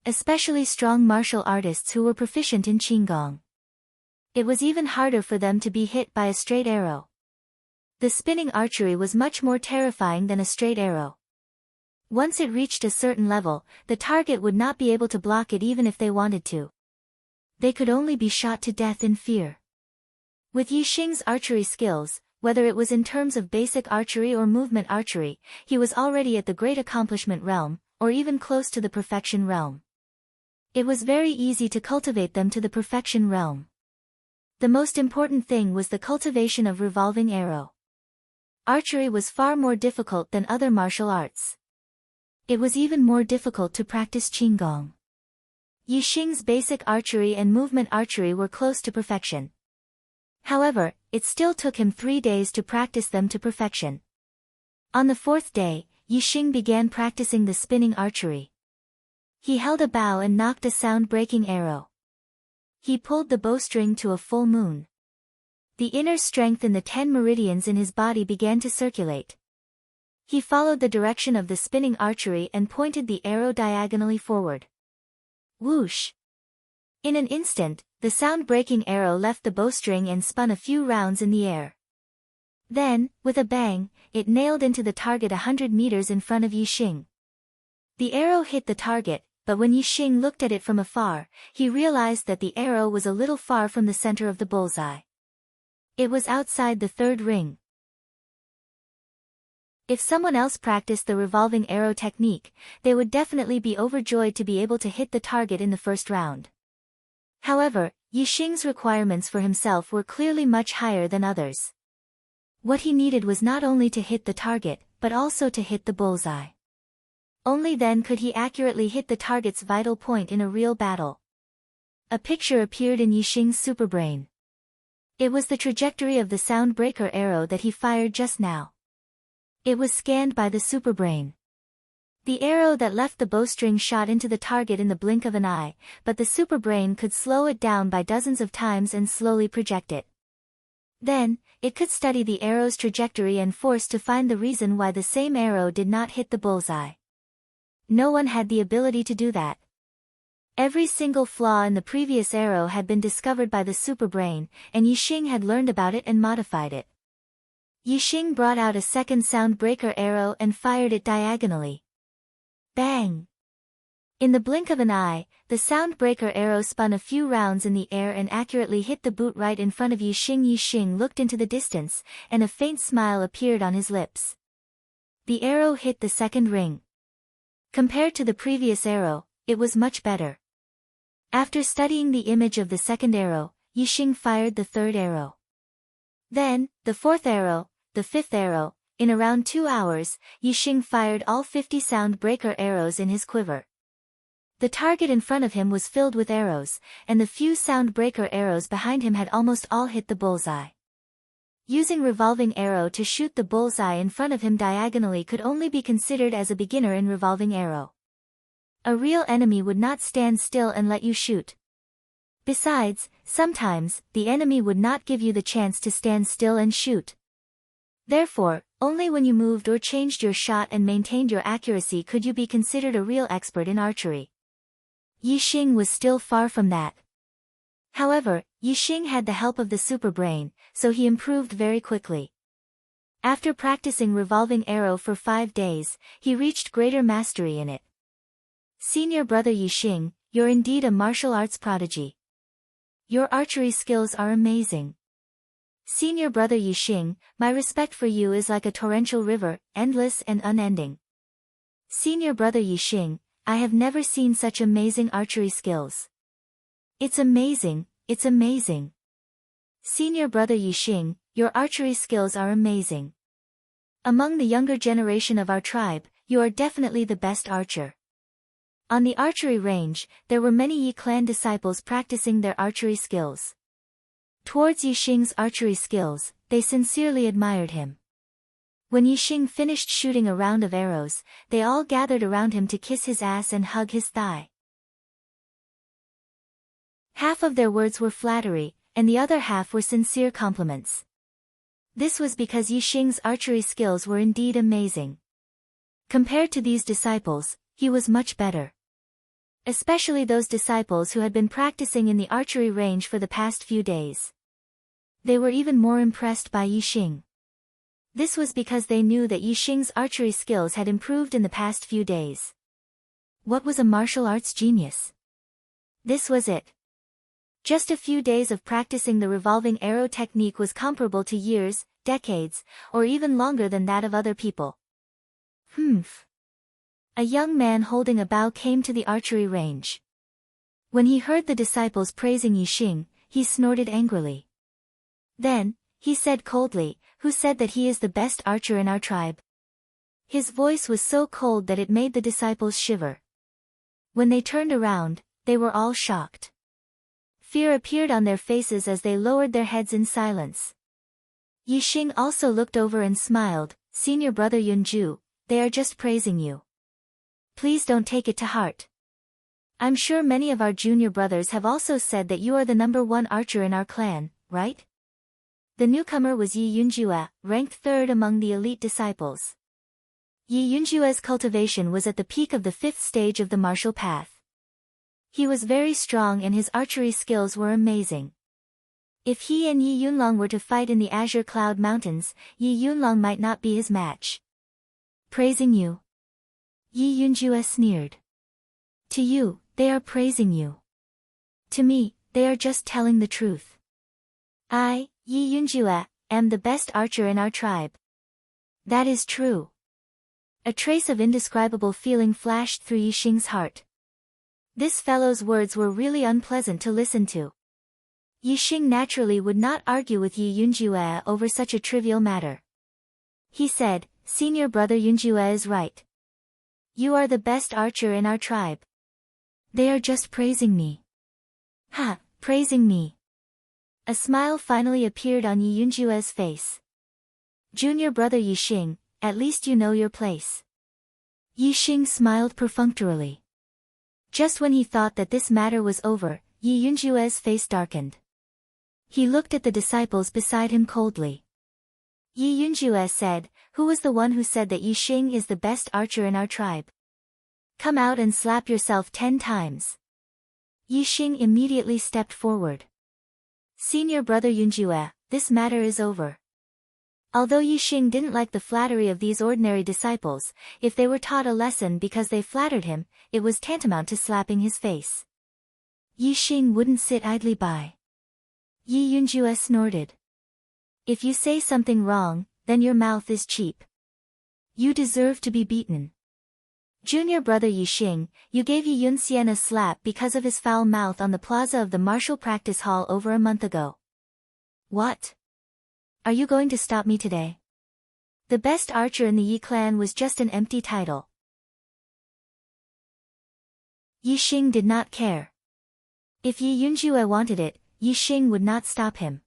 Especially strong martial artists who were proficient in Qigong. It was even harder for them to be hit by a straight arrow. The spinning archery was much more terrifying than a straight arrow. Once it reached a certain level, the target would not be able to block it even if they wanted to. They could only be shot to death in fear. With Yixing's archery skills, whether it was in terms of basic archery or movement archery, he was already at the great accomplishment realm, or even close to the perfection realm. It was very easy to cultivate them to the perfection realm. The most important thing was the cultivation of revolving arrow. Archery was far more difficult than other martial arts. It was even more difficult to practice Qigong. Yixing's basic archery and movement archery were close to perfection. However, it still took him 3 days to practice them to perfection. On the 4th day, Yixing began practicing the spinning archery. He held a bow and knocked a sound-breaking arrow. He pulled the bowstring to a full moon. The inner strength in the 10 meridians in his body began to circulate. He followed the direction of the spinning archery and pointed the arrow diagonally forward. Whoosh! In an instant, the sound-breaking arrow left the bowstring and spun a few rounds in the air. Then, with a bang, it nailed into the target 100 meters in front of Yixing. The arrow hit the target, but when Yixing looked at it from afar, he realized that the arrow was a little far from the center of the bullseye. It was outside the 3rd ring. If someone else practiced the revolving arrow technique, they would definitely be overjoyed to be able to hit the target in the 1st round. However, Yixing's requirements for himself were clearly much higher than others. What he needed was not only to hit the target, but also to hit the bullseye. Only then could he accurately hit the target's vital point in a real battle. A picture appeared in Yixing's superbrain. It was the trajectory of the sound-breaker arrow that he fired just now. It was scanned by the superbrain. The arrow that left the bowstring shot into the target in the blink of an eye, but the superbrain could slow it down by dozens of times and slowly project it. Then, it could study the arrow's trajectory and force to find the reason why the same arrow did not hit the bullseye. No one had the ability to do that. Every single flaw in the previous arrow had been discovered by the superbrain, and Yixing had learned about it and modified it. Yixing brought out a second sound breaker arrow and fired it diagonally. Bang! In the blink of an eye, the sound breaker arrow spun a few rounds in the air and accurately hit the boot right in front of Yixing. Yixing looked into the distance, and a faint smile appeared on his lips. The arrow hit the second ring. Compared to the previous arrow, it was much better. After studying the image of the second arrow, Yixing fired the third arrow. Then, the fourth arrow, the fifth arrow. In around 2 hours, Yixing fired all 50 sound breaker arrows in his quiver. The target in front of him was filled with arrows, and the few sound breaker arrows behind him had almost all hit the bullseye. Using revolving arrow to shoot the bullseye in front of him diagonally could only be considered as a beginner in revolving arrow. A real enemy would not stand still and let you shoot. Besides, sometimes, the enemy would not give you the chance to stand still and shoot. Therefore, only when you moved or changed your shot and maintained your accuracy could you be considered a real expert in archery. Yixing was still far from that. However, Yixing had the help of the superbrain, so he improved very quickly. After practicing revolving arrow for 5 days, he reached greater mastery in it. Senior brother Yixing, you're indeed a martial arts prodigy. Your archery skills are amazing. Senior brother Yixing, my respect for you is like a torrential river, endless and unending. Senior brother Yixing, I have never seen such amazing archery skills. It's amazing, it's amazing. Senior brother Yixing, your archery skills are amazing. Among the younger generation of our tribe, you are definitely the best archer. On the archery range, there were many Yi clan disciples practicing their archery skills. Towards Yixing's archery skills, they sincerely admired him. When Yixing finished shooting a round of arrows, they all gathered around him to kiss his ass and hug his thigh. Half of their words were flattery, and the other half were sincere compliments. This was because Yixing's archery skills were indeed amazing. Compared to these disciples, he was much better. Especially those disciples who had been practicing in the archery range for the past few days. They were even more impressed by Yixing. This was because they knew that Yixing's archery skills had improved in the past few days. What was a martial arts genius? This was it. Just a few days of practicing the revolving arrow technique was comparable to years, decades, or even longer than that of other people. Humph. A young man holding a bow came to the archery range. When he heard the disciples praising Yixing, he snorted angrily. Then, he said coldly, "Who said that he is the best archer in our tribe?" His voice was so cold that it made the disciples shiver. When they turned around, they were all shocked. Fear appeared on their faces as they lowered their heads in silence. Yixing also looked over and smiled, "Senior brother Yunju, they are just praising you. Please don't take it to heart. I'm sure many of our junior brothers have also said that you are the #1 archer in our clan, right?" The newcomer was Yi Yunjue, ranked 3rd among the elite disciples. Yi Yunjue's cultivation was at the peak of the 5th stage of the martial path. He was very strong and his archery skills were amazing. If he and Yi Yunlong were to fight in the Azure Cloud Mountains, Yi Yunlong might not be his match. Praising you? Yi Yunjue sneered. To you, they are praising you. To me, they are just telling the truth. I, Yi Yunjue, am the best archer in our tribe. That is true. A trace of indescribable feeling flashed through Yixing's heart. This fellow's words were really unpleasant to listen to. Yixing naturally would not argue with Yi Yunjue over such a trivial matter. He said, "Senior brother Yunjue is right. You are the best archer in our tribe. They are just praising me." Ha, praising me. A smile finally appeared on Yi Yunjue's face. Junior brother Yixing, at least you know your place. Yixing smiled perfunctorily. Just when he thought that this matter was over, Yi Yunjue's face darkened. He looked at the disciples beside him coldly. Yi Yunjue said, "Who was the one who said that Yixing is the best archer in our tribe?" Come out and slap yourself 10 times. Yixing immediately stepped forward. Senior brother Yunjue, this matter is over. Although Yixing didn't like the flattery of these ordinary disciples, if they were taught a lesson because they flattered him, it was tantamount to slapping his face. Yixing wouldn't sit idly by. Yi Yunjue snorted. If you say something wrong, then your mouth is cheap. You deserve to be beaten. Junior brother Yixing, you gave Yi Yunxian a slap because of his foul mouth on the plaza of the martial practice hall over a month ago. What? Are you going to stop me today? The best archer in the Yi clan was just an empty title. Yixing did not care. If Yi Yunjue wanted it, Yixing would not stop him.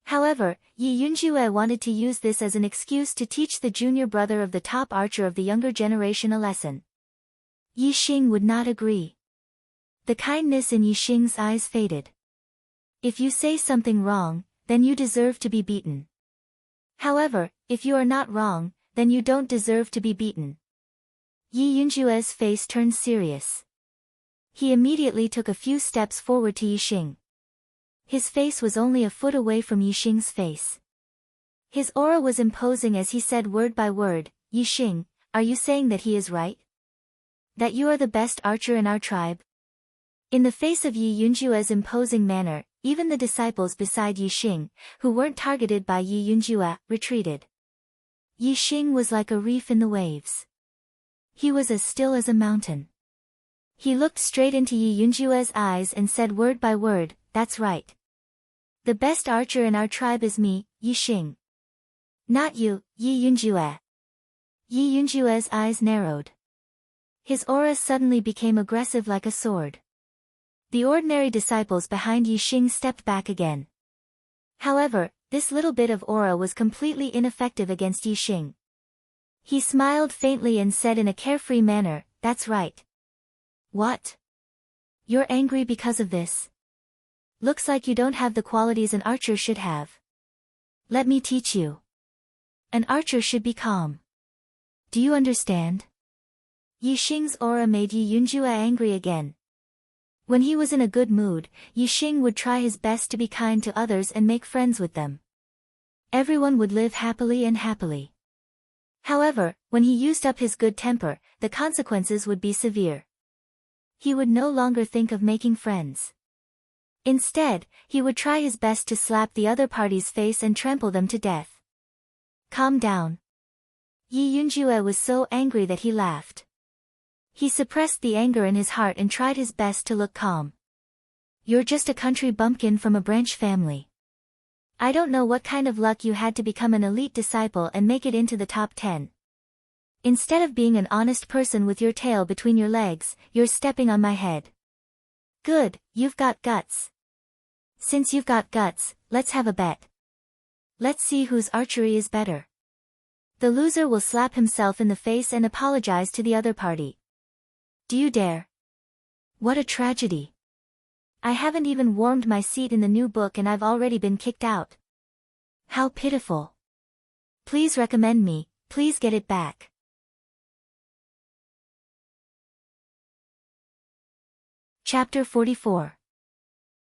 However, Yi Yunjue wanted to use this as an excuse to teach the junior brother of the top archer of the younger generation a lesson. Yixing would not agree. The kindness in Yixing's eyes faded. If you say something wrong, then you deserve to be beaten. However, if you are not wrong, then you don't deserve to be beaten. Yi Yunjue's face turned serious. He immediately took a few steps forward to Yixing. His face was only a foot away from Yixing's face. His aura was imposing as he said word by word, Yixing, are you saying that he is right? That you are the best archer in our tribe? In the face of Yi Yunjue's imposing manner, even the disciples beside Yixing, who weren't targeted by Yi Yunjue, retreated. Yixing was like a reef in the waves. He was as still as a mountain. He looked straight into Yi Yunjue's eyes and said word by word, that's right. The best archer in our tribe is me, Yixing. Not you, Yi Yunjue. Yi Yunjue's eyes narrowed. His aura suddenly became aggressive like a sword. The ordinary disciples behind Yixing stepped back again. However, this little bit of aura was completely ineffective against Yixing. He smiled faintly and said in a carefree manner, that's right. What? You're angry because of this? Looks like you don't have the qualities an archer should have. Let me teach you. An archer should be calm. Do you understand? Yixing's aura made Yi Yunjue angry again. When he was in a good mood, Yixing would try his best to be kind to others and make friends with them. Everyone would live happily and happily. However, when he used up his good temper, the consequences would be severe. He would no longer think of making friends. Instead, he would try his best to slap the other party's face and trample them to death. Calm down. Yi Yunjue was so angry that he laughed. He suppressed the anger in his heart and tried his best to look calm. You're just a country bumpkin from a branch family. I don't know what kind of luck you had to become an elite disciple and make it into the top 10. Instead of being an honest person with your tail between your legs, you're stepping on my head. Good, you've got guts. Since you've got guts, let's have a bet. Let's see whose archery is better. The loser will slap himself in the face and apologize to the other party. Do you dare? What a tragedy. I haven't even warmed my seat in the new book and I've already been kicked out. How pitiful. Please recommend me, please get it back. Chapter 44.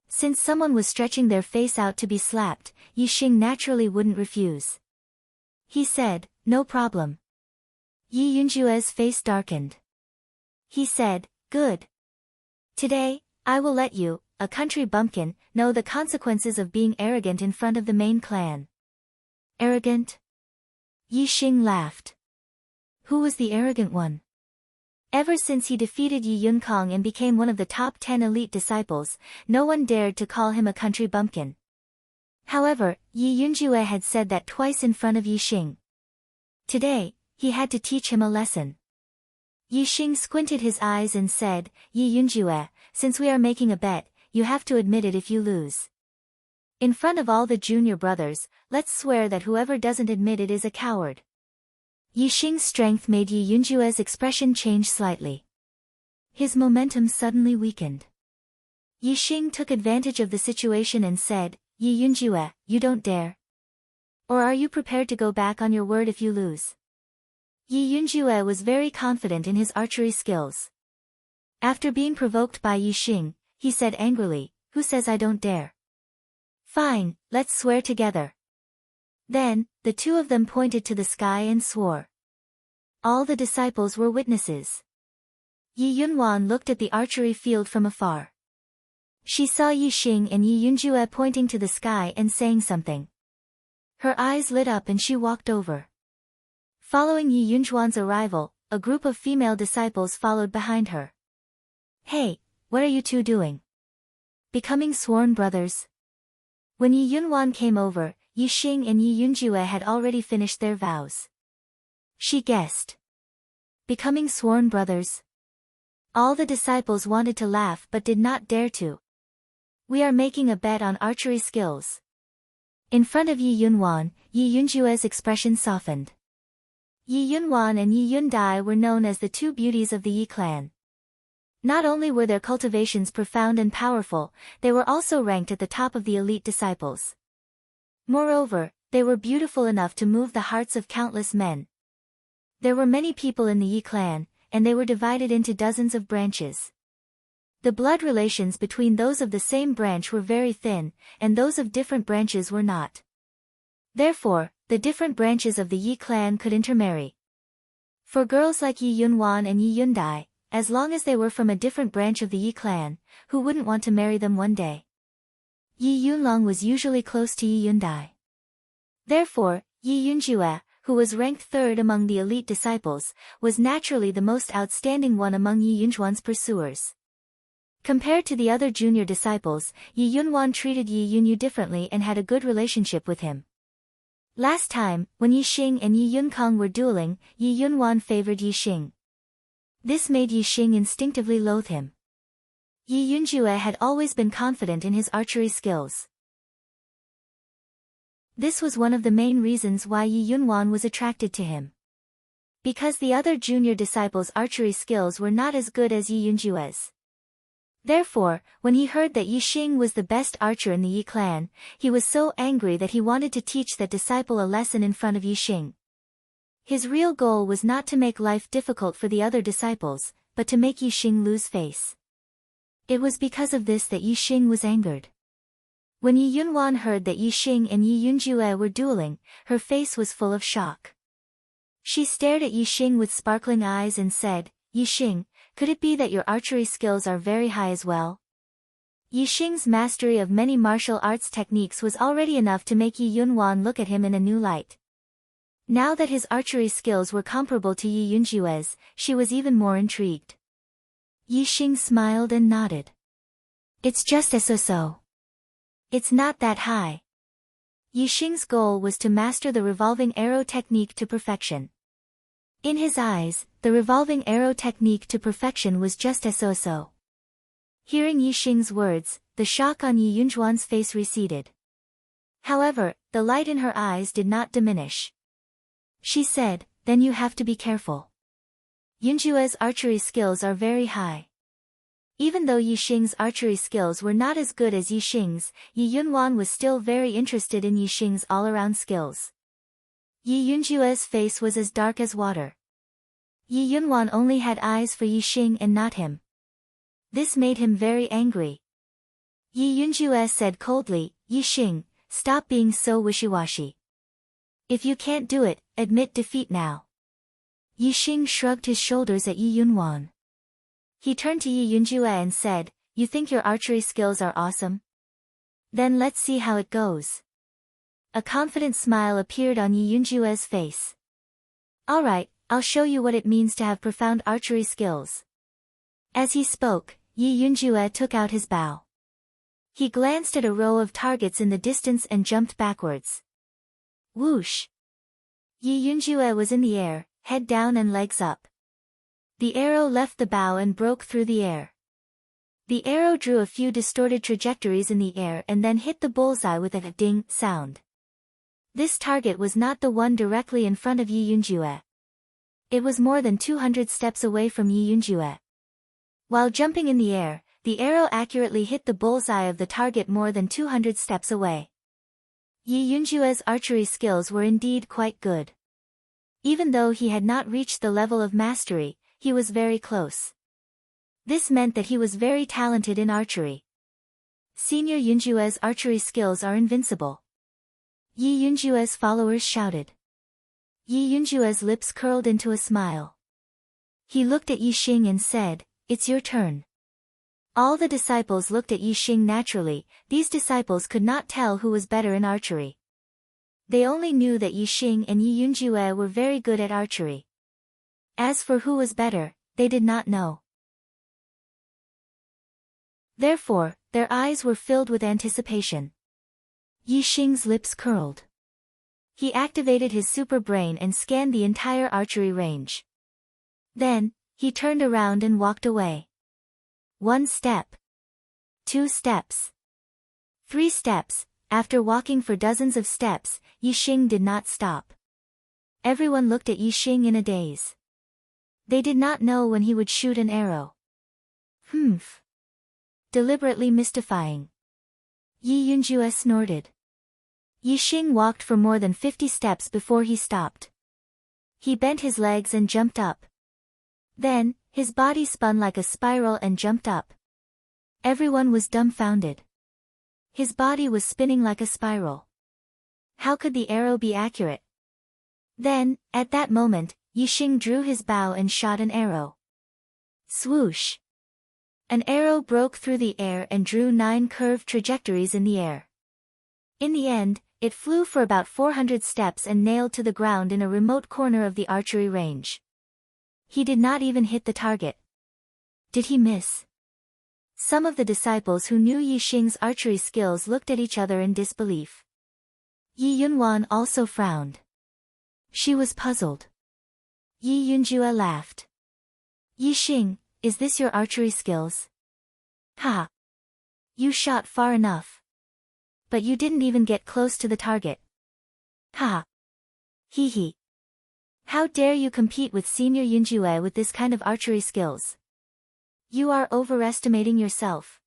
Since someone was stretching their face out to be slapped, Yixing naturally wouldn't refuse. He said, no problem. Yi Yunjue's face darkened. He said, good. Today, I will let you, a country bumpkin, know the consequences of being arrogant in front of the main clan. Arrogant? Yixing laughed. Who was the arrogant one? Ever since he defeated Yi Yunkong and became one of the top 10 elite disciples, no one dared to call him a country bumpkin. However, Yi Yunjue had said that twice in front of Yixing. Today, he had to teach him a lesson. Yixing squinted his eyes and said, Yi Yunjue, since we are making a bet, you have to admit it if you lose. In front of all the junior brothers, let's swear that whoever doesn't admit it is a coward. Yixing's strength made Yi Yunjue's expression change slightly. His momentum suddenly weakened. Yixing took advantage of the situation and said, Yi Yunjue, you don't dare. Or are you prepared to go back on your word if you lose? Yi Yunjue was very confident in his archery skills. After being provoked by Yi Xing, he said angrily, "Who says I don't dare? Fine, let's swear together." Then, the two of them pointed to the sky and swore. All the disciples were witnesses. Yi Yunwan looked at the archery field from afar. She saw Yi Xing and Yi Yunjue pointing to the sky and saying something. Her eyes lit up and she walked over. Following Yi Yunjuan's arrival, a group of female disciples followed behind her. "Hey, what are you two doing? Becoming sworn brothers?" When Yi Yunwan came over, Yi Xing and Yi Yunjue had already finished their vows. She guessed. Becoming sworn brothers? All the disciples wanted to laugh but did not dare to. "We are making a bet on archery skills." In front of Yi Yunwan, Yi Yunjue's expression softened. Yi Yunwan and Yi Yundai were known as the two beauties of the Yi clan. Not only were their cultivations profound and powerful, they were also ranked at the top of the elite disciples. Moreover, they were beautiful enough to move the hearts of countless men. There were many people in the Yi clan, and they were divided into dozens of branches. The blood relations between those of the same branch were very thin, and those of different branches were not. Therefore, the different branches of the Yi clan could intermarry. For girls like Yi Yunwan and Yi Yundai, as long as they were from a different branch of the Yi clan, who wouldn't want to marry them one day? Yi Yunlong was usually close to Yi Yundai. Therefore, Yi Yunjue, who was ranked third among the elite disciples, was naturally the most outstanding one among Yi Yunjuan's pursuers. Compared to the other junior disciples, Yi Yunwan treated Yi Yunyu differently and had a good relationship with him. Last time, when Yi Xing and Yi Yunkong were dueling, Yi Yunwan favored Yi Xing. This made Yi Xing instinctively loathe him. Yi Yunjue had always been confident in his archery skills. This was one of the main reasons why Yi Yunwan was attracted to him. Because the other junior disciples' archery skills were not as good as Yi Yunjue's. Therefore, when he heard that Yi Xing was the best archer in the Yi clan, he was so angry that he wanted to teach that disciple a lesson in front of Yi Xing. His real goal was not to make life difficult for the other disciples, but to make Yi Xing lose face. It was because of this that Yi Xing was angered. When Yi Yunwan heard that Yi Xing and Yi Yunjue were dueling, her face was full of shock. She stared at Yi Xing with sparkling eyes and said, "Yi Xing, could it be that your archery skills are very high as well?" Yi Xing's mastery of many martial arts techniques was already enough to make Yi Yunwan look at him in a new light. Now that his archery skills were comparable to Yi Yunjue's, she was even more intrigued. Yi Xing smiled and nodded. "It's just so. It's not that high." Yi Xing's goal was to master the revolving arrow technique to perfection. In his eyes, the revolving arrow technique to perfection was just so. Hearing Yi Xing's words, the shock on Yi Yunjuan's face receded. However, the light in her eyes did not diminish. She said, "Then you have to be careful. Yunjue's archery skills are very high." Even though Yi Xing's archery skills were not as good as Yi Xing's, Yi Yunwan was still very interested in Yi Xing's all-around skills. Yi Yunjue's face was as dark as water. Yi Yunwan only had eyes for Yi Xing and not him. This made him very angry. Yi Yunjue said coldly, "Yi Xing, stop being so wishy-washy. If you can't do it, admit defeat now." Yi Xing shrugged his shoulders at Yi Yunwan. He turned to Yi Yunjue and said, "You think your archery skills are awesome? Then let's see how it goes." A confident smile appeared on Yi Yunjue's face. "Alright, I'll show you what it means to have profound archery skills." As he spoke, Yi Yunjue took out his bow. He glanced at a row of targets in the distance and jumped backwards. Whoosh! Yi Yunjue was in the air, head down and legs up. The arrow left the bow and broke through the air. The arrow drew a few distorted trajectories in the air and then hit the bullseye with a ding sound. This target was not the one directly in front of Yi Yunjue. It was more than 200 steps away from Yi Yunjue. While jumping in the air, the arrow accurately hit the bullseye of the target more than 200 steps away. Yi Yunjue's archery skills were indeed quite good. Even though he had not reached the level of mastery, he was very close. This meant that he was very talented in archery. Senior Yunjue's archery skills are invincible. Yi Yunjue's followers shouted. Yi Yunjue's lips curled into a smile. He looked at Yi Xing and said, "It's your turn." All the disciples looked at Yi Xing naturally. These disciples could not tell who was better in archery. They only knew that Yi Xing and Yi Yunjue were very good at archery. As for who was better, they did not know. Therefore, their eyes were filled with anticipation. Yi Xing's lips curled. He activated his super brain and scanned the entire archery range. Then, he turned around and walked away. 1 step. 2 steps. 3 steps. After walking for dozens of steps, Yi Xing did not stop. Everyone looked at Yi Xing in a daze. They did not know when he would shoot an arrow. Humph. Deliberately mystifying. Yi Yunjue snorted. Yi Xing walked for more than 50 steps before he stopped. He bent his legs and jumped up. Then, his body spun like a spiral and jumped up. Everyone was dumbfounded. His body was spinning like a spiral. How could the arrow be accurate? Then, at that moment, Yi Xing drew his bow and shot an arrow. Swoosh! An arrow broke through the air and drew 9 curved trajectories in the air. In the end, it flew for about 400 steps and nailed to the ground in a remote corner of the archery range. He did not even hit the target. Did he miss? Some of the disciples who knew Yi Xing's archery skills looked at each other in disbelief. Yi Yunwan also frowned. She was puzzled. Yi Yunjue laughed. Yi Xing, is this your archery skills? Ha! You shot far enough. But you didn't even get close to the target. Ha! Hee hee. How dare you compete with Senior Yunjue with this kind of archery skills? You are overestimating yourself.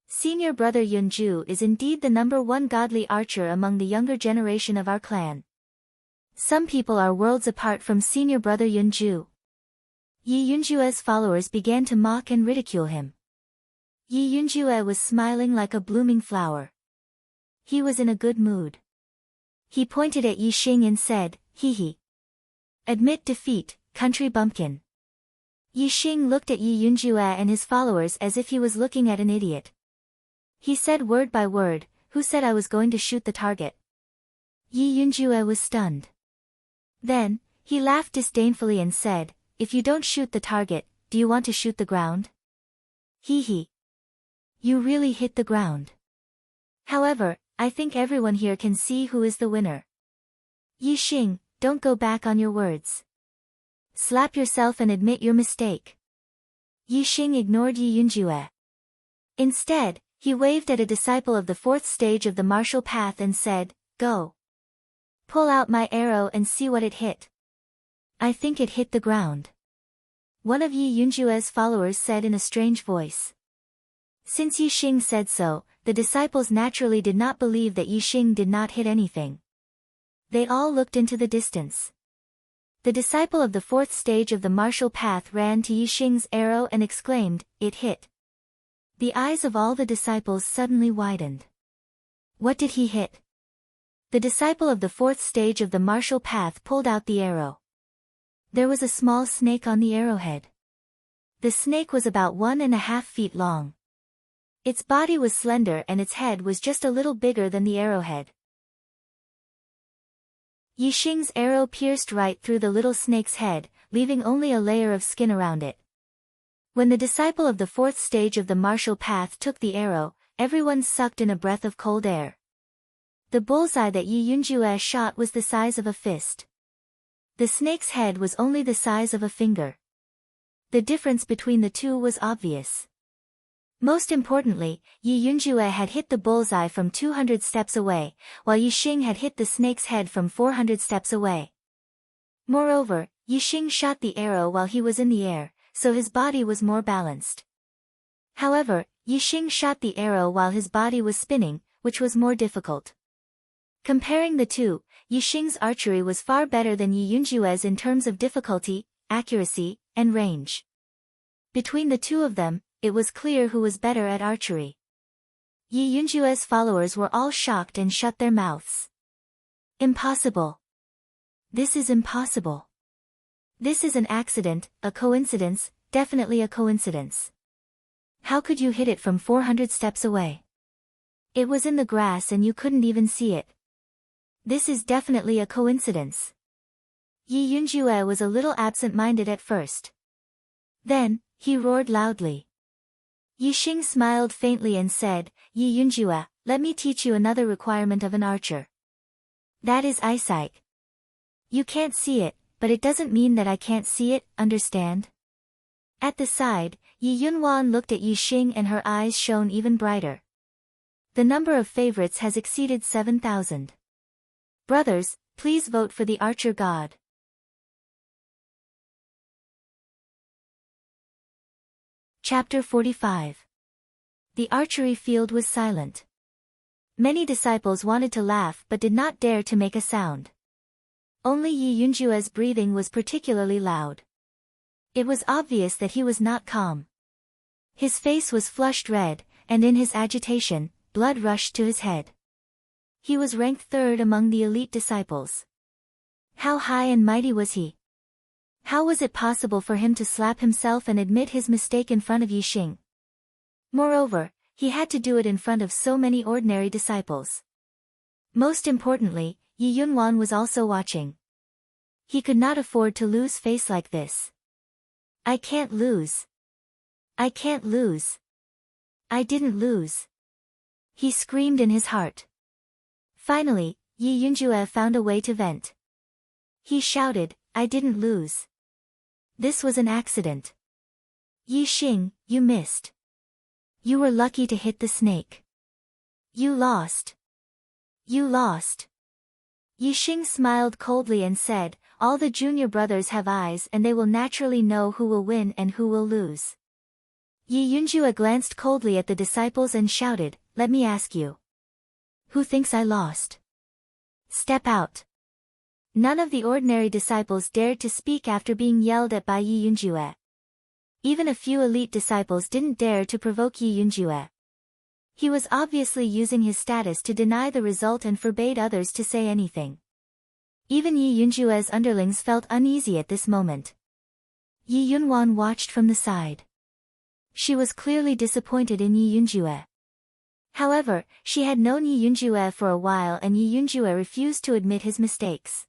Senior brother Yunju is indeed the #1 godly archer among the younger generation of our clan. Some people are worlds apart from senior brother Yunju. Yi Yunjue's followers began to mock and ridicule him. Yi Yunjue was smiling like a blooming flower. He was in a good mood. He pointed at Yi Xing and said, "Hee hee. Admit defeat, country bumpkin." Yi Xing looked at Yi Yunjue and his followers as if he was looking at an idiot. He said word by word, "Who said I was going to shoot the target?" Yi Yunjue was stunned. Then, he laughed disdainfully and said, "If you don't shoot the target, do you want to shoot the ground?" Hee hee. You really hit the ground. However, I think everyone here can see who is the winner. Yi Xing, don't go back on your words. Slap yourself and admit your mistake. Yi Xing ignored Yi Yunjue. Instead, he waved at a disciple of the 4th stage of the martial path and said, "Go. Pull out my arrow and see what it hit." "I think it hit the ground," one of Yi Yunjue's followers said in a strange voice. Since Yi Xing said so, the disciples naturally did not believe that Yi Xing did not hit anything. They all looked into the distance. The disciple of the 4th stage of the martial path ran to Yi Xing's arrow and exclaimed, "It hit." The eyes of all the disciples suddenly widened. What did he hit? The disciple of the 4th stage of the martial path pulled out the arrow. There was a small snake on the arrowhead. The snake was about 1.5 feet long. Its body was slender and its head was just a little bigger than the arrowhead. Yi Xing's arrow pierced right through the little snake's head, leaving only a layer of skin around it. When the disciple of the 4th stage of the martial path took the arrow, everyone sucked in a breath of cold air. The bullseye that Yi Yunjue shot was the size of a fist. The snake's head was only the size of a finger. The difference between the two was obvious. Most importantly, Yi Yunjue had hit the bullseye from 200 steps away, while Yi Xing had hit the snake's head from 400 steps away. Moreover, Yi Xing shot the arrow while he was in the air, so his body was more balanced. However, Yi Xing shot the arrow while his body was spinning, which was more difficult. Comparing the two, Yi Xing's archery was far better than Yi Yunjue's in terms of difficulty, accuracy, and range. Between the two of them, it was clear who was better at archery. Yi Yunjue's followers were all shocked and shut their mouths. Impossible. This is impossible. This is an accident, a coincidence, definitely a coincidence. How could you hit it from 400 steps away? It was in the grass and you couldn't even see it. This is definitely a coincidence. Yi Yunjue was a little absent-minded at first. Then, he roared loudly. Yi Xing smiled faintly and said, Yi Yunjue, let me teach you another requirement of an archer. That is eyesight. You can't see it, but it doesn't mean that I can't see it, understand? At the side, Yi Yunwan looked at Yi Xing and her eyes shone even brighter. The number of favorites has exceeded 7,000. Brothers, please vote for the archer god. Chapter 45. The archery field was silent. Many disciples wanted to laugh but did not dare to make a sound. Only Yi Yunjue's breathing was particularly loud. It was obvious that he was not calm. His face was flushed red, and in his agitation, blood rushed to his head. He was ranked third among the elite disciples. How high and mighty was he? How was it possible for him to slap himself and admit his mistake in front of Yi Xing? Moreover, he had to do it in front of so many ordinary disciples. Most importantly, Yi Yunwan was also watching. He could not afford to lose face like this. I can't lose. I can't lose. I didn't lose. He screamed in his heart. Finally, Yi Yunjue found a way to vent. He shouted, I didn't lose. This was an accident. Yi Xing, you missed. You were lucky to hit the snake. You lost. You lost. Yi Xing smiled coldly and said, all the junior brothers have eyes and they will naturally know who will win and who will lose. Yi Yunjue glanced coldly at the disciples and shouted, let me ask you. Who thinks I lost? Step out. None of the ordinary disciples dared to speak after being yelled at by Yi Yunjue. Even a few elite disciples didn't dare to provoke Yi Yunjue. He was obviously using his status to deny the result and forbade others to say anything. Even Yi Yunjue's underlings felt uneasy at this moment. Yi Yunwan watched from the side. She was clearly disappointed in Yi Yunjue. However, she had known Yi Yunjue for a while and Yi Yunjue refused to admit his mistakes.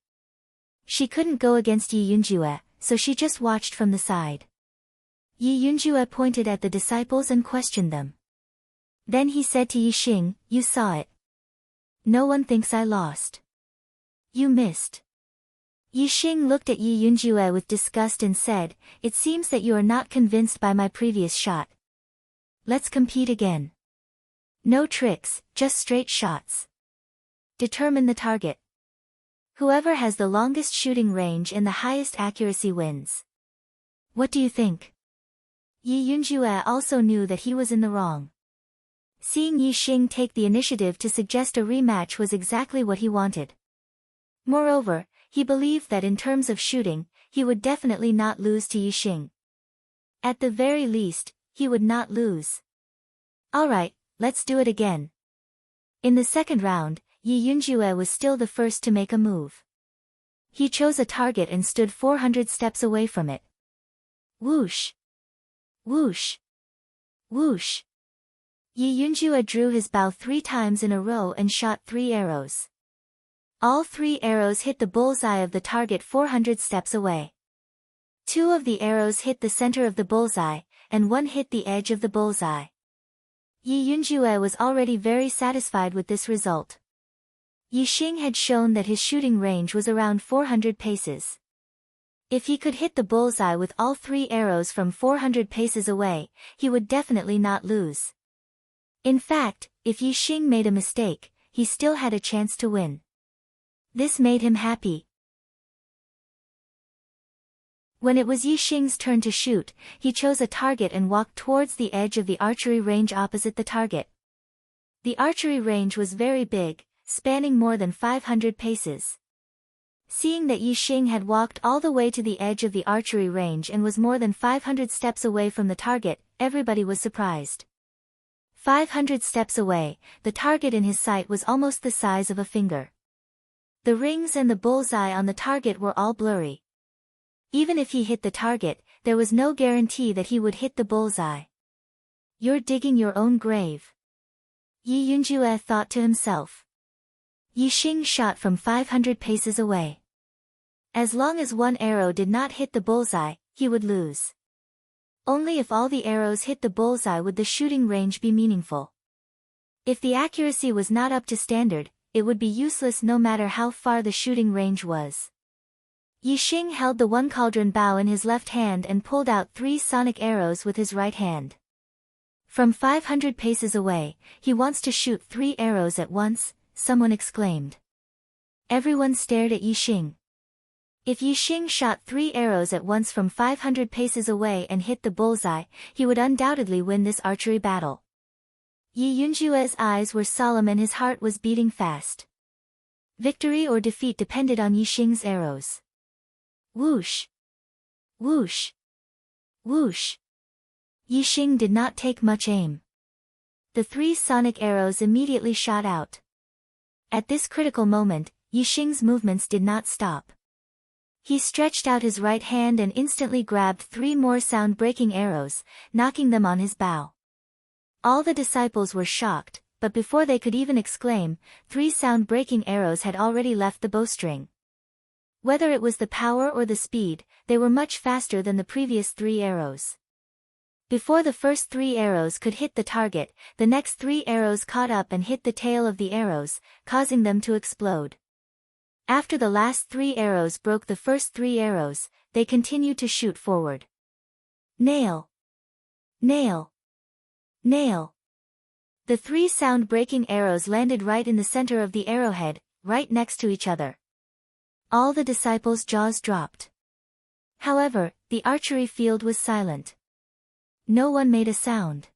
She couldn't go against Yi Yunjue, so she just watched from the side. Yi Yunjue pointed at the disciples and questioned them. Then he said to Yi Xing, you saw it. No one thinks I lost. You missed. Yi Xing looked at Yi Yunjue with disgust and said, it seems that you are not convinced by my previous shot. Let's compete again. No tricks, just straight shots. Determine the target. Whoever has the longest shooting range and the highest accuracy wins. What do you think? Yi Yunjue also knew that he was in the wrong. Seeing Yi Xing take the initiative to suggest a rematch was exactly what he wanted. Moreover, he believed that in terms of shooting, he would definitely not lose to Yi Xing. At the very least, he would not lose. Alright, let's do it again. In the second round, Yi Yunjue was still the first to make a move. He chose a target and stood 400 steps away from it. Whoosh! Whoosh! Whoosh! Yi Yunjue drew his bow 3 times in a row and shot 3 arrows. All 3 arrows hit the bullseye of the target 400 steps away. 2 of the arrows hit the center of the bullseye, and 1 hit the edge of the bullseye. Yi Yunjue was already very satisfied with this result. Yi Xing had shown that his shooting range was around 400 paces. If he could hit the bullseye with all 3 arrows from 400 paces away, he would definitely not lose. In fact, if Yi Xing made a mistake, he still had a chance to win. This made him happy. When it was Yi Xing's turn to shoot, he chose a target and walked towards the edge of the archery range opposite the target. The archery range was very big, spanning more than 500 paces. Seeing that Yi Xing had walked all the way to the edge of the archery range and was more than 500 steps away from the target, everybody was surprised. 500 steps away, the target in his sight was almost the size of a finger. The rings and the bullseye on the target were all blurry. Even if he hit the target, there was no guarantee that he would hit the bullseye. "You're digging your own grave," Yi Yunjue thought to himself. Yi Xing shot from 500 paces away. As long as one arrow did not hit the bullseye, he would lose. Only if all the arrows hit the bullseye would the shooting range be meaningful. If the accuracy was not up to standard, it would be useless no matter how far the shooting range was. Yi Xing held the one cauldron bow in his left hand and pulled out 3 sonic arrows with his right hand. From 500 paces away, "He wants to shoot 3 arrows at once," someone exclaimed. Everyone stared at Yi Xing. If Yi Xing shot 3 arrows at once from 500 paces away and hit the bullseye, he would undoubtedly win this archery battle. Yi Yunjue's eyes were solemn and his heart was beating fast. Victory or defeat depended on Yi Xing's arrows. Whoosh! Whoosh! Whoosh! Yi Xing did not take much aim. The 3 sonic arrows immediately shot out. At this critical moment, Yi Xing's movements did not stop. He stretched out his right hand and instantly grabbed 3 more sound-breaking arrows, knocking them on his bow. All the disciples were shocked, but before they could even exclaim, 3 sound-breaking arrows had already left the bowstring. Whether it was the power or the speed, they were much faster than the previous 3 arrows. Before the first 3 arrows could hit the target, the next 3 arrows caught up and hit the tail of the arrows, causing them to explode. After the last 3 arrows broke the first 3 arrows, they continued to shoot forward. Nail! Nail! Nail! The 3 sound-breaking arrows landed right in the center of the arrowhead, right next to each other. All the disciples' jaws dropped. However, the archery field was silent. No one made a sound.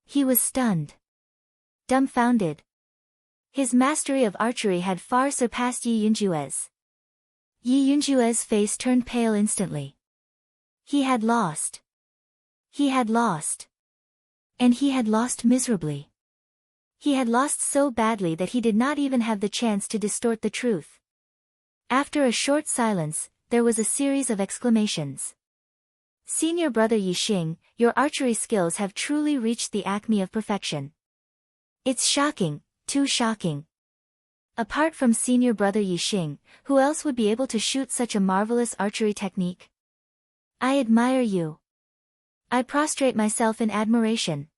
He was stunned. Dumbfounded. His mastery of archery had far surpassed Yi Yunjue's. Yi Yunjue's face turned pale instantly. He had lost. He had lost. And he had lost miserably. He had lost so badly that he did not even have the chance to distort the truth. After a short silence, there was a series of exclamations. "Senior brother Yi Xing, your archery skills have truly reached the acme of perfection. It's shocking, too shocking. Apart from senior brother Yi Xing, who else would be able to shoot such a marvelous archery technique? I admire you. I prostrate myself in admiration."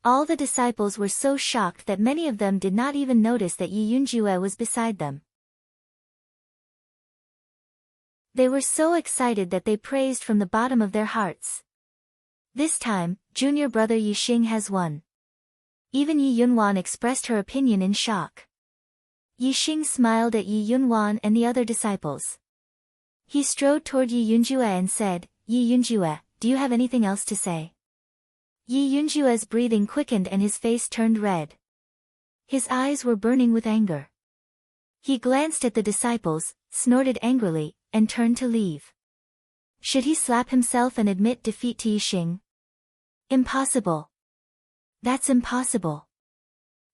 All the disciples were so shocked that many of them did not even notice that Yi Yunjue was beside them. They were so excited that they praised from the bottom of their hearts. "This time, junior brother Yi Xing has won." Even Yi Yunwan expressed her opinion in shock. Yi Xing smiled at Yi Yunwan and the other disciples. He strode toward Yi Yunjue and said, "Yi Yunjue, do you have anything else to say?" Yi Yunjue's breathing quickened and his face turned red. His eyes were burning with anger. He glanced at the disciples, snorted angrily, and turned to leave. Should he slap himself and admit defeat to Yi Xing? Impossible. That's impossible.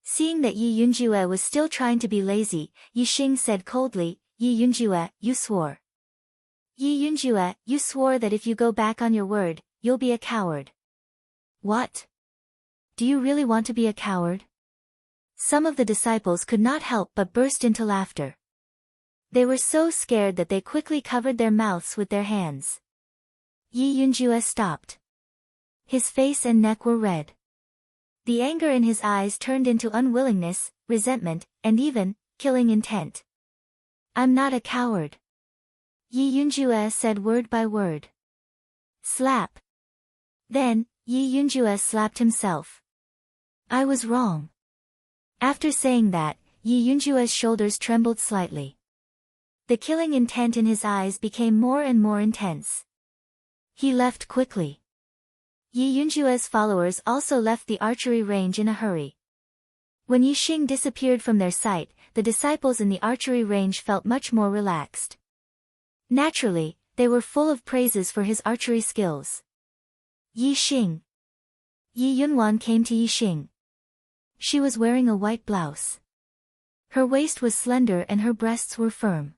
Seeing that Yi Yunjue was still trying to be lazy, Yi Xing said coldly, "Yi Yunjue, you swore. Yi Yunjue, you swore that if you go back on your word, you'll be a coward." "What? Do you really want to be a coward?" Some of the disciples could not help but burst into laughter. They were so scared that they quickly covered their mouths with their hands. Yi Yunjue stopped. His face and neck were red. The anger in his eyes turned into unwillingness, resentment, and even, killing intent. "I'm not a coward," Yi Yunjue said word by word. Slap. Then, Yi Yunjue slapped himself. "I was wrong." After saying that, Yi Yunjue's shoulders trembled slightly. The killing intent in his eyes became more and more intense. He left quickly. Yi Yunjue's followers also left the archery range in a hurry. When Yi Xing disappeared from their sight, the disciples in the archery range felt much more relaxed. Naturally, they were full of praises for his archery skills. Yi Xing. Yi Yunwan came to Yi Xing. She was wearing a white blouse. Her waist was slender and her breasts were firm.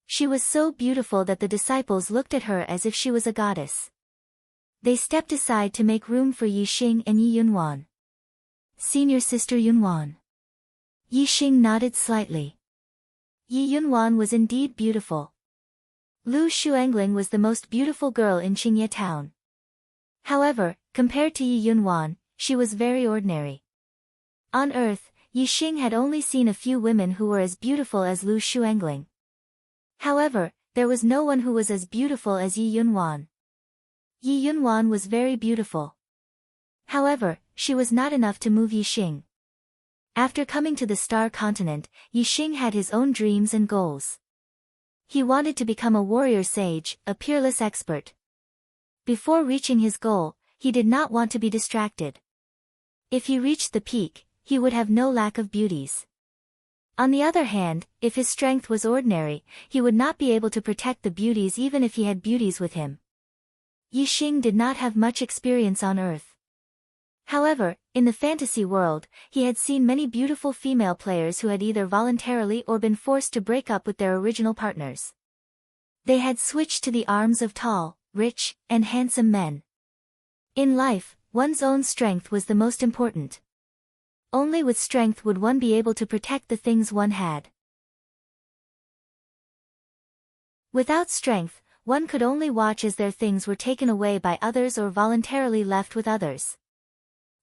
She was so beautiful that the disciples looked at her as if she was a goddess. They stepped aside to make room for Yi Xing and Yi Yunwan. Senior sister Yunwan. Yi Xing nodded slightly. Yi Yunwan was indeed beautiful. Lu Shuangling was the most beautiful girl in Qingye town. However, compared to Yi Yunwan, she was very ordinary. On earth, Yi Xing had only seen a few women who were as beautiful as Lu Shuangling. However, there was no one who was as beautiful as Yi Yunwan. Yi Yunwan was very beautiful. However, she was not enough to move Yi Xing. After coming to the Star Continent, Yi Xing had his own dreams and goals. He wanted to become a warrior sage, a peerless expert. Before reaching his goal, he did not want to be distracted. If he reached the peak, he would have no lack of beauties. On the other hand, if his strength was ordinary, he would not be able to protect the beauties even if he had beauties with him. Yi Xing did not have much experience on Earth. However, in the fantasy world, he had seen many beautiful female players who had either voluntarily or been forced to break up with their original partners. They had switched to the arms of tall, rich, and handsome men. In life, one's own strength was the most important. Only with strength would one be able to protect the things one had. Without strength, one could only watch as their things were taken away by others or voluntarily left with others.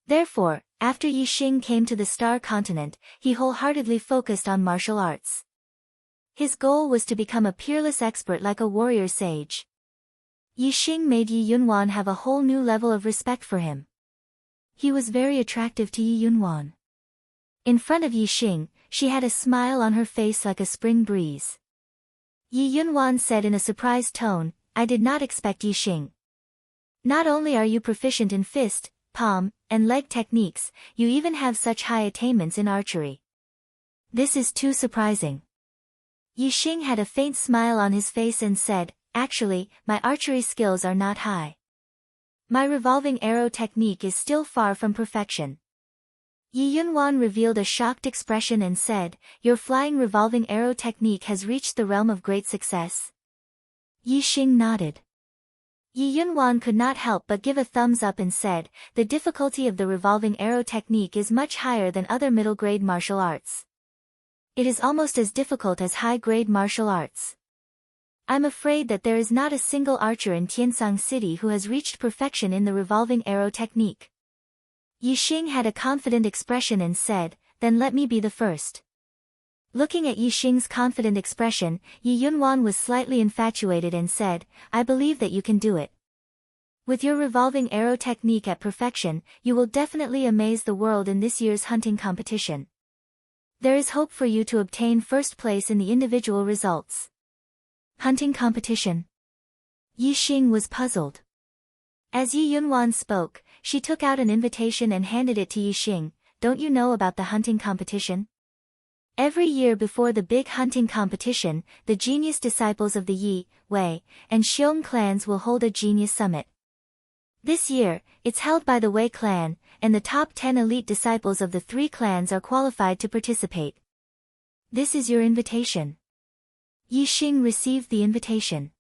Therefore, after Yi Xing came to the Star Continent, he wholeheartedly focused on martial arts. His goal was to become a peerless expert like a warrior sage. Yi Xing made Yi Yunwan have a whole new level of respect for him. He was very attractive to Yi Yunwan. In front of Yi Xing, she had a smile on her face like a spring breeze. Yi Yunwan said in a surprised tone, "I did not expect Yi Xing. Not only are you proficient in fist, palm, and leg techniques, you even have such high attainments in archery. This is too surprising." Yi Xing had a faint smile on his face and said, "Actually, my archery skills are not high. My revolving arrow technique is still far from perfection." Yi Yunwan revealed a shocked expression and said, "Your flying revolving arrow technique has reached the realm of great success?" Yi Xing nodded. Yi Yunwan could not help but give a thumbs up and said, "The difficulty of the revolving arrow technique is much higher than other middle-grade martial arts. It is almost as difficult as high-grade martial arts. I'm afraid that there is not a single archer in Tiansang City who has reached perfection in the revolving arrow technique." Yi Xing had a confident expression and said, "Then let me be the first." Looking at Yi Xing's confident expression, Yi Yunwan was slightly infatuated and said, "I believe that you can do it. With your revolving arrow technique at perfection, you will definitely amaze the world in this year's hunting competition. There is hope for you to obtain first place in the individual results." Hunting competition. Yi Xing was puzzled. As Yi Yunwan spoke, she took out an invitation and handed it to Yi Xing. "Don't you know about the hunting competition? Every year before the big hunting competition, the genius disciples of the Yi, Wei, and Xiong clans will hold a genius summit. This year, it's held by the Wei clan, and the top 10 elite disciples of the 3 clans are qualified to participate. This is your invitation." Yi Xing received the invitation.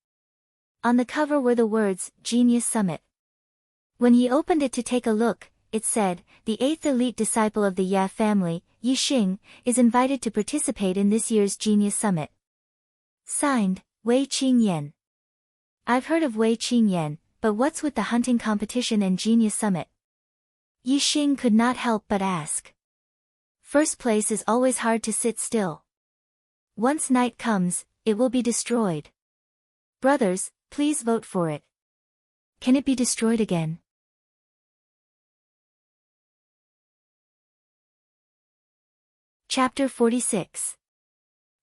On the cover were the words, "Genius Summit." When he opened it to take a look, it said, "The 8th elite disciple of the Ye family, Yi Xing, is invited to participate in this year's Genius Summit. Signed, Wei Qingyan." I've heard of Wei Qingyan, but what's with the hunting competition and Genius Summit? Yi Xing could not help but ask. First place is always hard to sit still. Once night comes, it will be destroyed. Brothers, please vote for it. Can it be destroyed again? Chapter 46.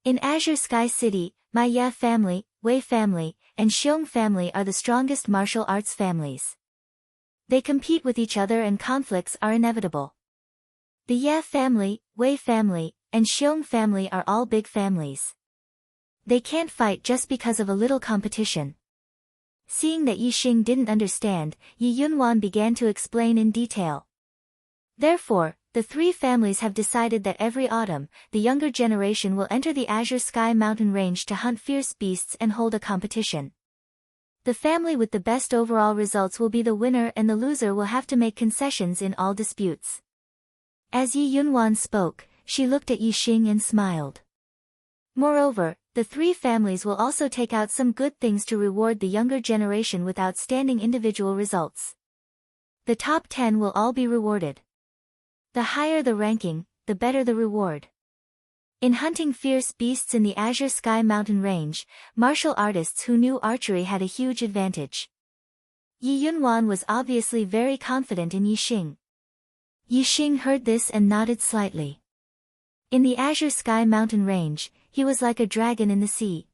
In Azure Sky City, my Ye family, Wei family, and Xiong family are the strongest martial arts families. They compete with each other and conflicts are inevitable. The Ye family, Wei family, and Xiong family are all big families. They can't fight just because of a little competition. Seeing that Yi Xing didn't understand, Yi Yunwan began to explain in detail. Therefore, the three families have decided that every autumn, the younger generation will enter the Azure Sky mountain range to hunt fierce beasts and hold a competition. The family with the best overall results will be the winner, and the loser will have to make concessions in all disputes. As Yi Yunwan spoke, she looked at Yi Xing and smiled. Moreover, the three families will also take out some good things to reward the younger generation with outstanding individual results. The top 10 will all be rewarded. The higher the ranking, the better the reward. In hunting fierce beasts in the Azure Sky mountain range, martial artists who knew archery had a huge advantage. Yi Yunwan was obviously very confident in Yi Xing. Yi Xing heard this and nodded slightly. In the Azure Sky mountain range, he was like a dragon in the sea.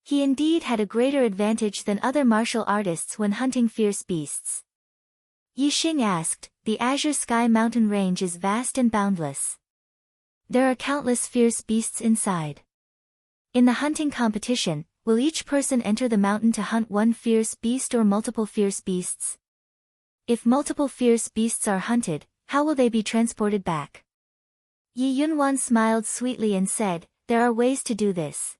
He indeed had a greater advantage than other martial artists when hunting fierce beasts. Yi Xing asked, "The Azure Sky mountain range is vast and boundless. There are countless fierce beasts inside. In the hunting competition, will each person enter the mountain to hunt one fierce beast or multiple fierce beasts? If multiple fierce beasts are hunted, how will they be transported back?" Yi Yunwan smiled sweetly and said, "There are ways to do this.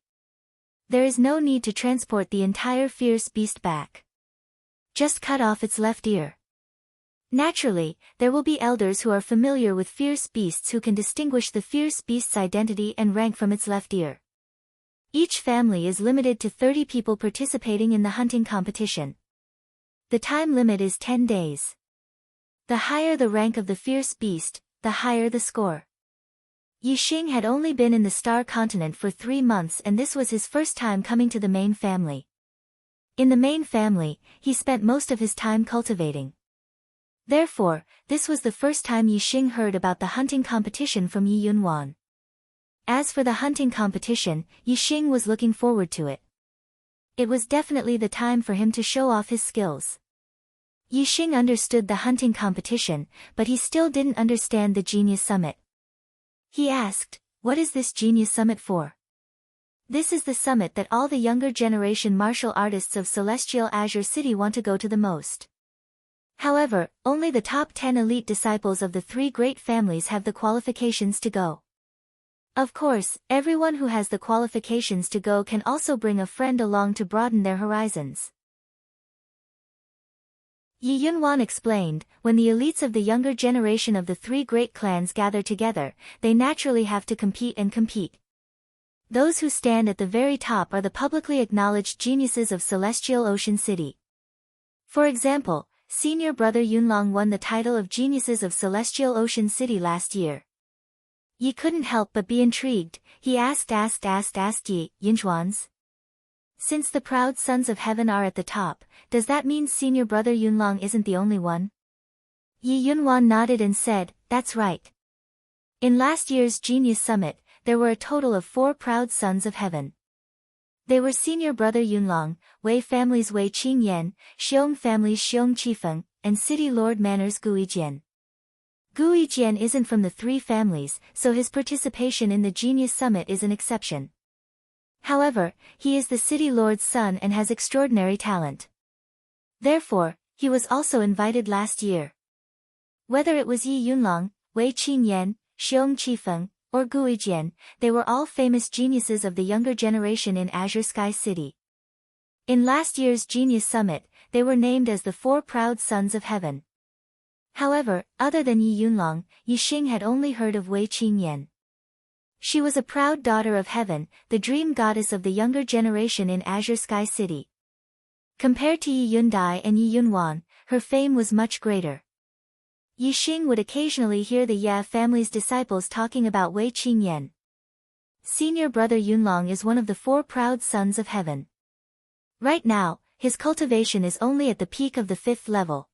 There is no need to transport the entire fierce beast back. Just cut off its left ear. Naturally, there will be elders who are familiar with fierce beasts who can distinguish the fierce beast's identity and rank from its left ear. Each family is limited to 30 people participating in the hunting competition. The time limit is 10 days. The higher the rank of the fierce beast, the higher the score." Yi Xing had only been in the Star Continent for 3 months, and this was his first time coming to the main family. In the main family, he spent most of his time cultivating. Therefore, this was the first time Yi Xing heard about the hunting competition from Yi Yunwan. As for the hunting competition, Yi Xing was looking forward to it. It was definitely the time for him to show off his skills. Yi Xing understood the hunting competition, but he still didn't understand the Genius Summit. He asked, "What is this Genius Summit for?" "This is the summit that all the younger generation martial artists of Celestial Azure City want to go to the most. However, only the top 10 elite disciples of the 3 great families have the qualifications to go. Of course, everyone who has the qualifications to go can also bring a friend along to broaden their horizons." Yi Yunwan explained, when the elites of the younger generation of the 3 great clans gather together, they naturally have to compete and compete. Those who stand at the very top are the publicly acknowledged geniuses of Celestial Ocean City. For example, Senior Brother Yunlong won the title of Geniuses of Celestial Ocean City last year. Yi couldn't help but be intrigued. He asked Yi Yunjuans. "Since the proud sons of heaven are at the top, does that mean Senior Brother Yunlong isn't the only one?" Yi Yunwan nodded and said, "That's right. In last year's Genius Summit, there were a total of 4 proud sons of heaven. They were Senior Brother Yunlong, Wei family's Wei Qingyan, Xiong family's Xiong Qifeng, and City Lord Manor's Guijian. Guijian isn't from the 3 families, so his participation in the Genius Summit is an exception. However, he is the City Lord's son and has extraordinary talent. Therefore, he was also invited last year. Whether it was Yi Yunlong, Wei Qingyan, Xiong Qifeng, or Guijian, they were all famous geniuses of the younger generation in Azure Sky City. In last year's Genius Summit, they were named as the 4 proud sons of heaven. However, other than Yi Yunlong, Yi Xing had only heard of Wei Qingyan. She was a proud daughter of heaven, the dream goddess of the younger generation in Azure Sky City. Compared to Yi Yundai and Yi Yunwan, her fame was much greater. Yi Xing would occasionally hear the Ye family's disciples talking about Wei Qingyan. Senior Brother Yunlong is one of the 4 proud sons of heaven. Right now, his cultivation is only at the peak of the 5th level.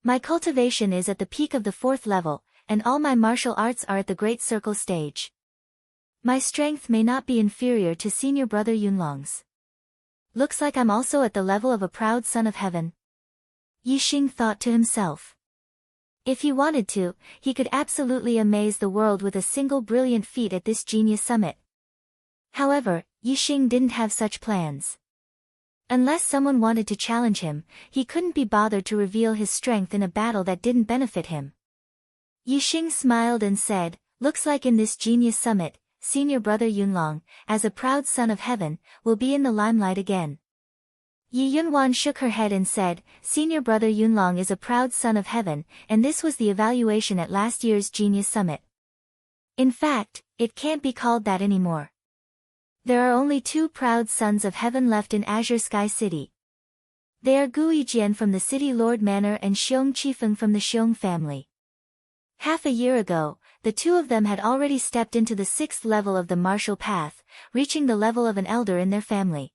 My cultivation is at the peak of the 4th level, and all my martial arts are at the Great Circle stage. My strength may not be inferior to Senior Brother Yunlong's. Looks like I'm also at the level of a proud son of heaven. Yi Xing thought to himself. If he wanted to, he could absolutely amaze the world with a single brilliant feat at this genius summit. However, Yixing didn't have such plans. Unless someone wanted to challenge him, he couldn't be bothered to reveal his strength in a battle that didn't benefit him. Yixing smiled and said, "Looks like in this genius summit, senior brother Yunlong, as a proud son of heaven, will be in the limelight again." Yi Yunwan shook her head and said, "Senior brother Yunlong is a proud son of heaven, and this was the evaluation at last year's genius summit. In fact, it can't be called that anymore. There are only two proud sons of heaven left in Azure Sky City. They are Gu Yijian from the City Lord Manor and Xiong Qifeng from the Xiong family. Half a year ago, the two of them had already stepped into the 6th level of the martial path, reaching the level of an elder in their family.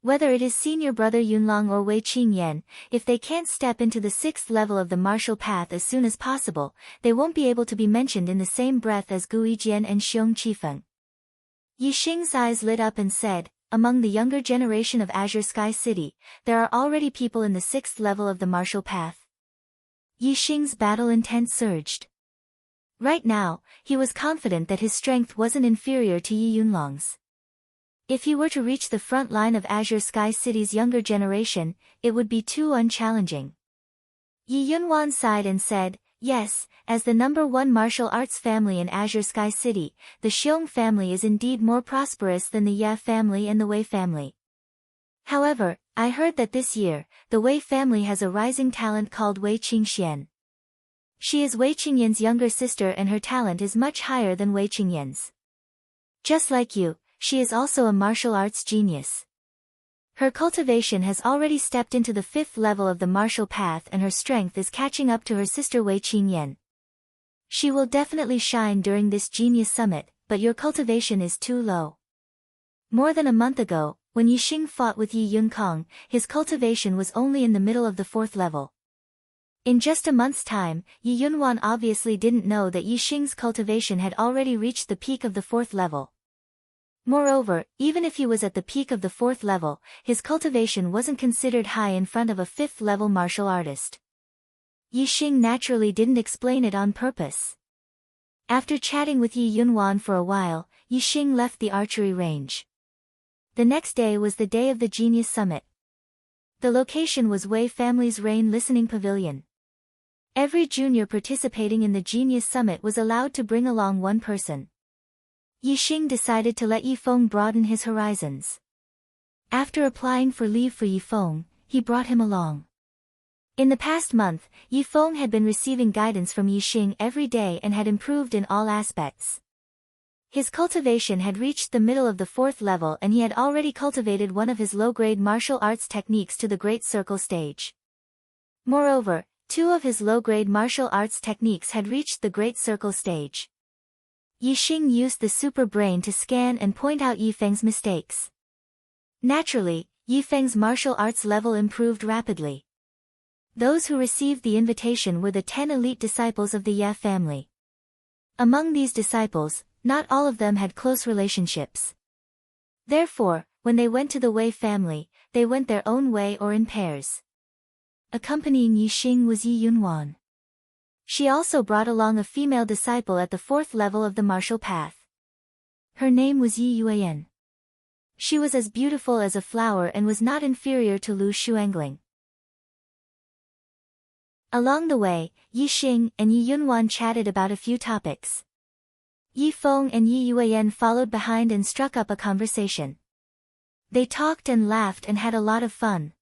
Whether it is senior brother Yunlong or Wei Qingyan, if they can't step into the 6th level of the martial path as soon as possible, they won't be able to be mentioned in the same breath as Gu Yijian and Xiong Qifeng." Yixing's eyes lit up and said, "Among the younger generation of Azure Sky City, there are already people in the 6th level of the martial path." Yixing's battle intent surged. Right now, he was confident that his strength wasn't inferior to Yi Yunlong's. If he were to reach the front line of Azure Sky City's younger generation, it would be too unchallenging. Yi Yunwan sighed and said, "Yes, as the #1 martial arts family in Azure Sky City, the Xiong family is indeed more prosperous than the Ye family and the Wei family. However, I heard that this year, the Wei family has a rising talent called Wei Qingxian. She is Wei Qingyan's younger sister and her talent is much higher than Wei Qingyan's. Just like you, she is also a martial arts genius. Her cultivation has already stepped into the 5th level of the martial path and her strength is catching up to her sister Wei Qingyan. She will definitely shine during this genius summit, but your cultivation is too low." More than a month ago, when Yixing fought with Yi Yunkong, his cultivation was only in the middle of the 4th level. In just a month's time, Yi Yunwan obviously didn't know that Yixing's cultivation had already reached the peak of the 4th level. Moreover, even if he was at the peak of the 4th level, his cultivation wasn't considered high in front of a 5th-level martial artist. Yixing naturally didn't explain it on purpose. After chatting with Yi Yunwan for a while, Yixing left the archery range. The next day was the day of the Genius Summit. The location was Wei family's Rain Listening Pavilion. Every junior participating in the Genius Summit was allowed to bring along one person. Yixing decided to let Yifeng broaden his horizons. After applying for leave for Yifeng, he brought him along. In the past month, Yifeng had been receiving guidance from Yixing every day and had improved in all aspects. His cultivation had reached the middle of the 4th level and he had already cultivated one of his low-grade martial arts techniques to the Great Circle stage. Moreover, 2 of his low-grade martial arts techniques had reached the Great Circle stage. Yixing used the super brain to scan and point out Yifeng's mistakes. Naturally, Yifeng's martial arts level improved rapidly. Those who received the invitation were the 10 elite disciples of the Ye family. Among these disciples, not all of them had close relationships. Therefore, when they went to the Wei family, they went their own way or in pairs. Accompanying Yixing was Yi Yunwan. She also brought along a female disciple at the 4th level of the martial path. Her name was Yi Yuan. She was as beautiful as a flower and was not inferior to Lu Xuangling. Along the way, Yixing and Yi Yunwan chatted about a few topics. Yifeng and Yi Yuan followed behind and struck up a conversation. They talked and laughed and had a lot of fun.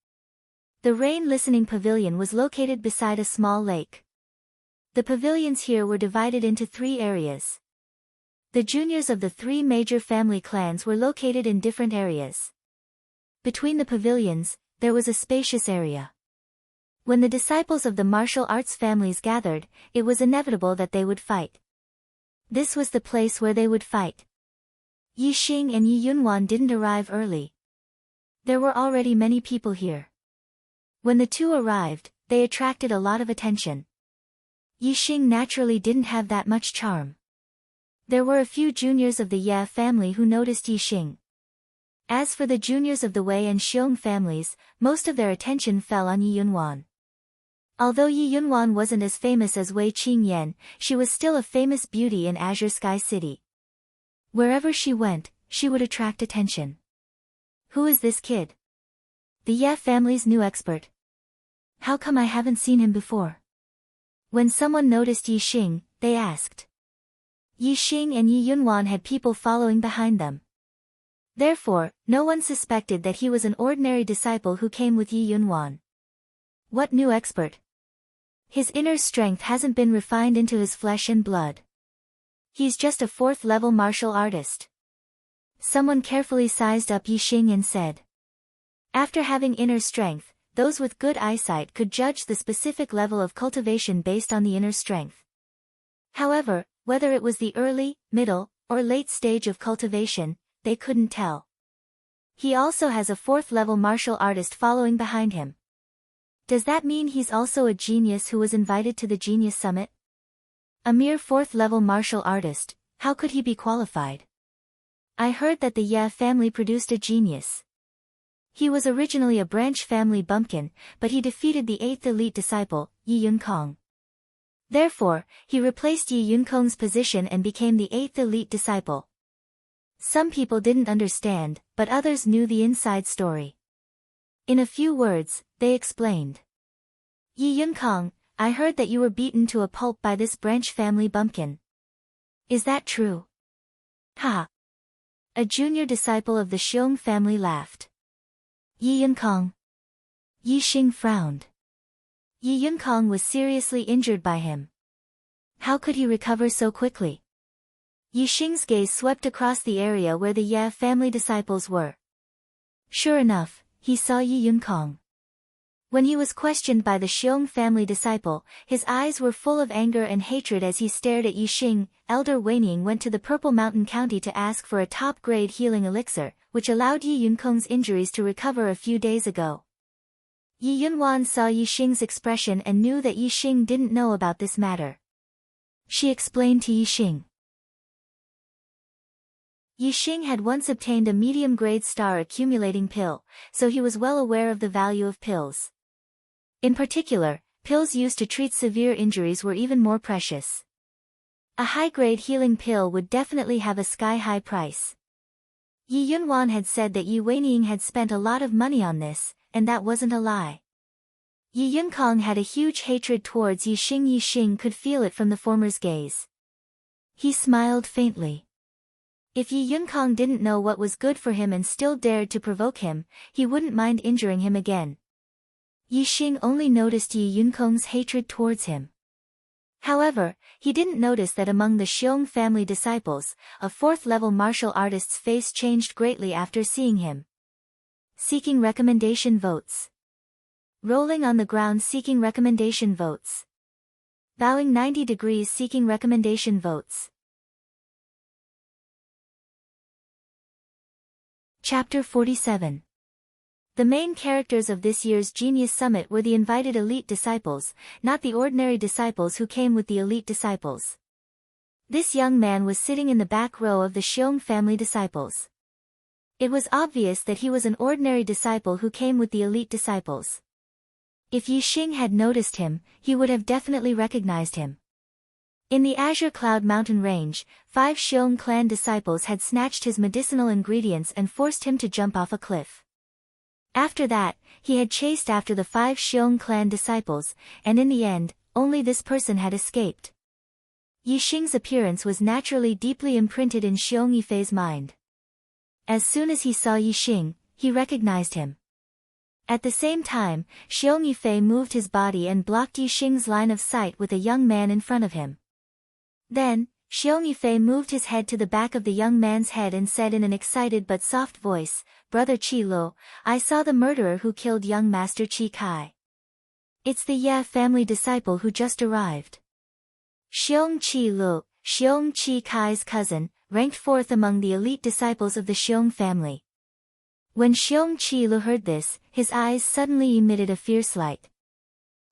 The Rain Listening Pavilion was located beside a small lake. The pavilions here were divided into 3 areas. The juniors of the 3 major family clans were located in different areas. Between the pavilions, there was a spacious area. When the disciples of the martial arts families gathered, it was inevitable that they would fight. This was the place where they would fight. Yixing and Yi Yunwan didn't arrive early. There were already many people here. When the two arrived, they attracted a lot of attention. Yixing naturally didn't have that much charm. There were a few juniors of the Ye family who noticed Yixing. As for the juniors of the Wei and Xiong families, most of their attention fell on Yi Yunwan. Although Yi Yunwan wasn't as famous as Wei Qingyan, she was still a famous beauty in Azure Sky City. Wherever she went, she would attract attention. Who is this kid? The Ye family's new expert. How come I haven't seen him before? When someone noticed Yi Xing, they asked. Yi Xing and Yi Yunwan had people following behind them. Therefore, no one suspected that he was an ordinary disciple who came with Yi Yunwan. What new expert? His inner strength hasn't been refined into his flesh and blood. He's just a 4th-level martial artist. Someone carefully sized up Yi Xing and said. After having inner strength, those with good eyesight could judge the specific level of cultivation based on the inner strength. However, whether it was the early, middle, or late stage of cultivation, they couldn't tell. He also has a 4th-level martial artist following behind him. Does that mean he's also a genius who was invited to the Genius Summit? A mere 4th-level martial artist, how could he be qualified? I heard that the Ye family produced a genius. He was originally a branch family bumpkin, but he defeated the 8th elite disciple, Yi Yunkong. Therefore, he replaced Yi Yunkong's position and became the 8th elite disciple. Some people didn't understand, but others knew the inside story. In a few words, they explained. Yi Yunkong, I heard that you were beaten to a pulp by this branch family bumpkin. Is that true? Ha! A junior disciple of the Xiong family laughed. Yi Yunkong. Yi Xing frowned. Yi Yunkong was seriously injured by him. How could he recover so quickly? Yi Xing's gaze swept across the area where the Ye family disciples were. Sure enough, he saw Yi Yunkong. When he was questioned by the Xiong family disciple, his eyes were full of anger and hatred as he stared at Yi Xing. Elder Weining went to the Purple Mountain County to ask for a top-grade healing elixir, which allowed Yi Yunkong's injuries to recover a few days ago. Yi Yunwan saw Yi Xing's expression and knew that Yi Xing didn't know about this matter. She explained to Yi Xing. Yi Xing had once obtained a medium-grade star accumulating pill, so he was well aware of the value of pills. In particular, pills used to treat severe injuries were even more precious. A high-grade healing pill would definitely have a sky-high price. Yi Yunwan had said that Yi Weining had spent a lot of money on this, and that wasn't a lie. Yi Yunkong had a huge hatred towards Yi Xing. Yi Xing could feel it from the former's gaze. He smiled faintly. If Yi Yunkong didn't know what was good for him and still dared to provoke him, he wouldn't mind injuring him again. Yi Xing only noticed Yi Yunkong's hatred towards him. However, he didn't notice that among the Xiong family disciples, a 4th-level martial artist's face changed greatly after seeing him. Seeking recommendation votes. Rolling on the ground seeking recommendation votes. Bowing 90 degrees seeking recommendation votes. Chapter 47. The main characters of this year's Genius Summit were the invited elite disciples, not the ordinary disciples who came with the elite disciples. This young man was sitting in the back row of the Xiong family disciples. It was obvious that he was an ordinary disciple who came with the elite disciples. If Yi Xing had noticed him, he would have definitely recognized him. In the Azure Cloud Mountain Range, 5 Xiong clan disciples had snatched his medicinal ingredients and forced him to jump off a cliff. After that, he had chased after the 5 Xiong clan disciples, and in the end, only this person had escaped. Yi Xing's appearance was naturally deeply imprinted in Xiong Yifei's mind. As soon as he saw Yi Xing, he recognized him. At the same time, Xiong Yifei moved his body and blocked Yi Xing's line of sight with a young man in front of him. Then, Xiong Yifei moved his head to the back of the young man's head and said in an excited but soft voice, "Brother Qi Lo, I saw the murderer who killed young Master Qi Kai. It's the Ye family disciple who just arrived." Xiong Qi Lo, Xiong Qi Kai's cousin, ranked 4th among the elite disciples of the Xiong family. When Xiong Qi Lo heard this, his eyes suddenly emitted a fierce light.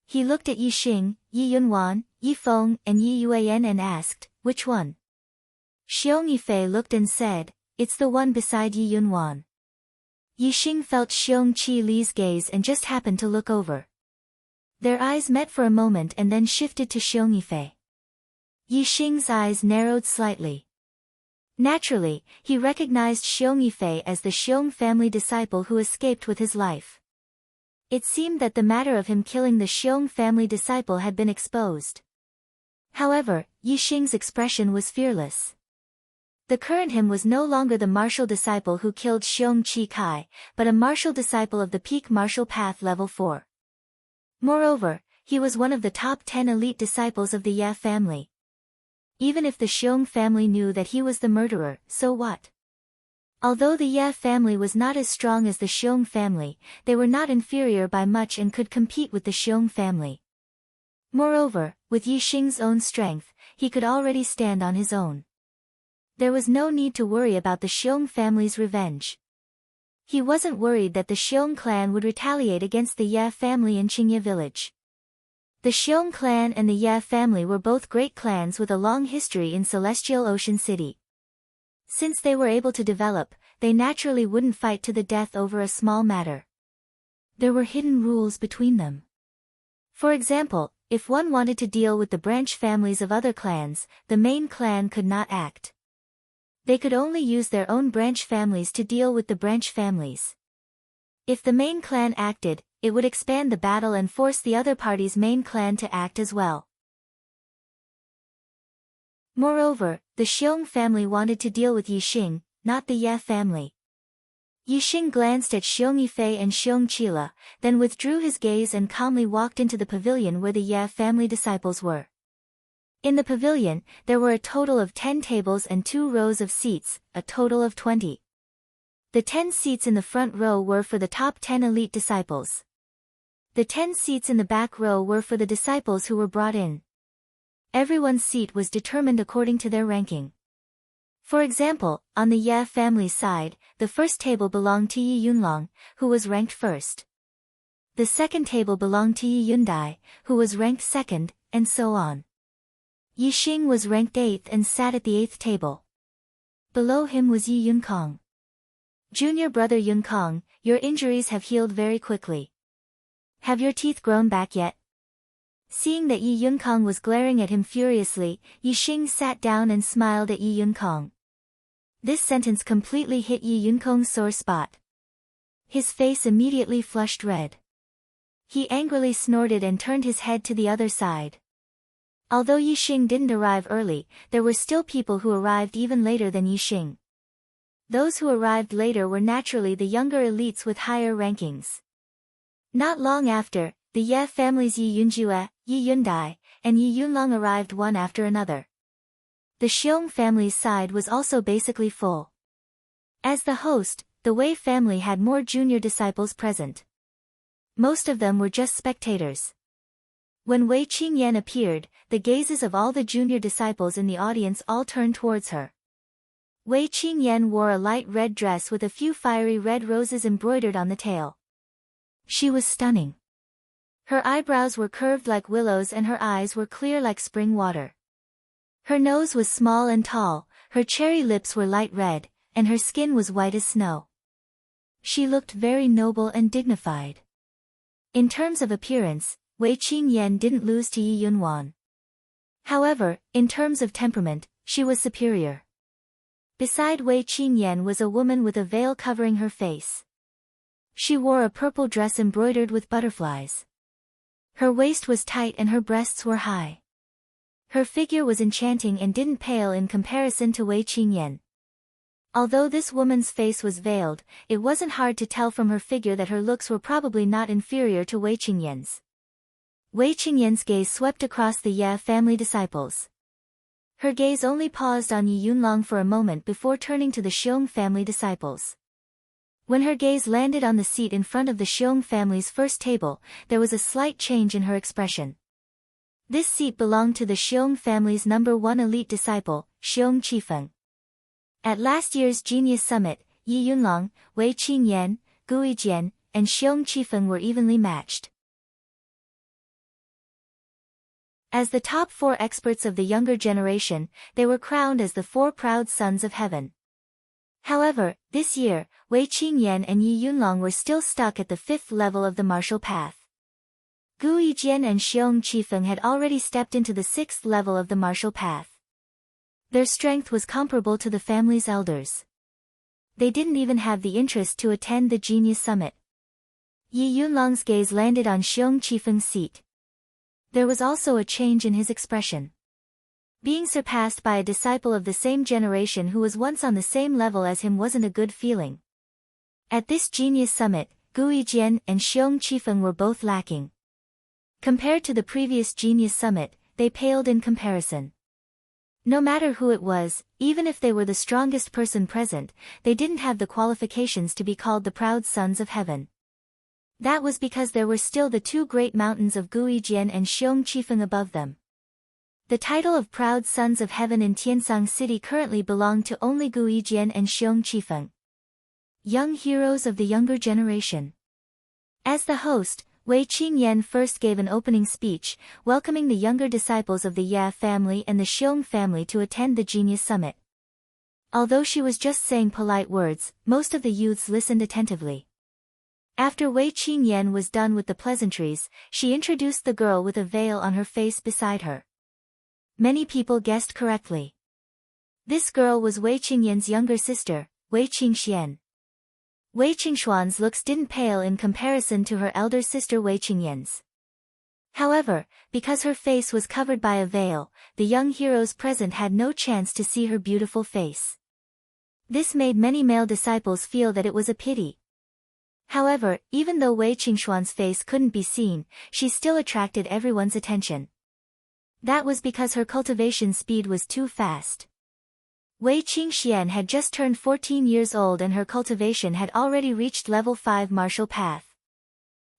He looked at Yi Xing, Yi Yunwan, Yi Feng, and Yi Yuan and asked, "Which one?" Xiong Yifei looked and said, "It's the one beside Yi Yunwan." Yi Xing felt Xiong Qi Li's gaze and just happened to look over. Their eyes met for a moment and then shifted to Xiong Yifei. Yixing's eyes narrowed slightly. Naturally, he recognized Xiong Yifei as the Xiong family disciple who escaped with his life. It seemed that the matter of him killing the Xiong family disciple had been exposed. However, Yixing's expression was fearless. The current him was no longer the martial disciple who killed Xiong Qi Kai, but a martial disciple of the peak martial path level 4. Moreover, he was one of the top 10 elite disciples of the Ye family. Even if the Xiong family knew that he was the murderer, so what? Although the Ye family was not as strong as the Xiong family, they were not inferior by much and could compete with the Xiong family. Moreover, with Yixing's own strength, he could already stand on his own. There was no need to worry about the Xiong family's revenge. He wasn't worried that the Xiong clan would retaliate against the Ye family in Qingye village. The Xiong clan and the Ye family were both great clans with a long history in Celestial Ocean City. Since they were able to develop, they naturally wouldn't fight to the death over a small matter. There were hidden rules between them. For example, if one wanted to deal with the branch families of other clans, the main clan could not act. They could only use their own branch families to deal with the branch families. If the main clan acted, it would expand the battle and force the other party's main clan to act as well. Moreover, the Xiong family wanted to deal with Yixing, not the Ye family. Yixing glanced at Xiong Yifei and Xiong Qila, then withdrew his gaze and calmly walked into the pavilion where the Ye family disciples were. In the pavilion, there were a total of 10 tables and 2 rows of seats, a total of 20. The 10 seats in the front row were for the top 10 elite disciples. The 10 seats in the back row were for the disciples who were brought in. Everyone's seat was determined according to their ranking. For example, on the Ye family's side, the first table belonged to Yi Yunlong, who was ranked first. The second table belonged to Yi Yundai, who was ranked second, and so on. Yixing was ranked 8th and sat at the 8th table. Below him was Yi Yunkong. Junior brother Yunkong, your injuries have healed very quickly. Have your teeth grown back yet? Seeing that Yi Yunkong was glaring at him furiously, Yixing sat down and smiled at Yi Yunkong. This sentence completely hit Yi Yunkong's sore spot. His face immediately flushed red. He angrily snorted and turned his head to the other side. Although Yixing didn't arrive early, there were still people who arrived even later than Yixing. Those who arrived later were naturally the younger elites with higher rankings. Not long after, the Ye families Yi Yunjue, Yi Yundai, and Yi Yunlong arrived one after another. The Xiong family's side was also basically full. As the host, the Wei family had more junior disciples present. Most of them were just spectators. When Wei Qingyan appeared, the gazes of all the junior disciples in the audience all turned towards her. Wei Qingyan wore a light red dress with a few fiery red roses embroidered on the tail. She was stunning. Her eyebrows were curved like willows and her eyes were clear like spring water. Her nose was small and tall, her cherry lips were light red, and her skin was white as snow. She looked very noble and dignified. In terms of appearance, Wei Qingyan didn't lose to Yi Yunwan. However, in terms of temperament, she was superior. Beside Wei Qingyan was a woman with a veil covering her face. She wore a purple dress embroidered with butterflies. Her waist was tight and her breasts were high. Her figure was enchanting and didn't pale in comparison to Wei Qingyan. Although this woman's face was veiled, it wasn't hard to tell from her figure that her looks were probably not inferior to Wei Qingyan's. Wei Qingyan's gaze swept across the Ye family disciples. Her gaze only paused on Yi Yunlong for a moment before turning to the Xiong family disciples. When her gaze landed on the seat in front of the Xiong family's first table, there was a slight change in her expression. This seat belonged to the Xiong family's number 1 elite disciple, Xiong Qifeng. At last year's Genius Summit, Yi Yunlong, Wei Qingyan, Gui Jian, and Xiong Qifeng were evenly matched. As the top 4 experts of the younger generation, they were crowned as the 4 proud sons of heaven. However, this year, Wei Qingyan and Yi Yunlong were still stuck at the 5th level of the martial path. Gu Yijian and Xiong Qifeng had already stepped into the 6th level of the martial path. Their strength was comparable to the family's elders. They didn't even have the interest to attend the Genius Summit. Yi Yunlong's gaze landed on Xiong Qifeng's seat. There was also a change in his expression. Being surpassed by a disciple of the same generation who was once on the same level as him wasn't a good feeling. At this Genius Summit, Gu Yijian and Xiong Qifeng were both lacking. Compared to the previous Genius Summit, they paled in comparison. No matter who it was, even if they were the strongest person present, they didn't have the qualifications to be called the proud sons of heaven. That was because there were still the 2 great mountains of Gu Yijian and Xiong Qifeng above them. The title of proud sons of heaven in Tiansang City currently belonged to only Gu Yijian and Xiong Qifeng. Young heroes of the younger generation. As the host, Wei Qingyan first gave an opening speech, welcoming the younger disciples of the Ye family and the Xiong family to attend the Genius Summit. Although she was just saying polite words, most of the youths listened attentively. After Wei Qingyan was done with the pleasantries, she introduced the girl with a veil on her face beside her. Many people guessed correctly. This girl was Wei Qingyan's younger sister, Wei Qingxian. Wei Qingshuan's looks didn't pale in comparison to her elder sister Wei Qingyan's. However, because her face was covered by a veil, the young heroes present had no chance to see her beautiful face. This made many male disciples feel that it was a pity. However, even though Wei Qingshuan's face couldn't be seen, she still attracted everyone's attention. That was because her cultivation speed was too fast. Wei Qingxian had just turned 14 years old and her cultivation had already reached level 5 martial path.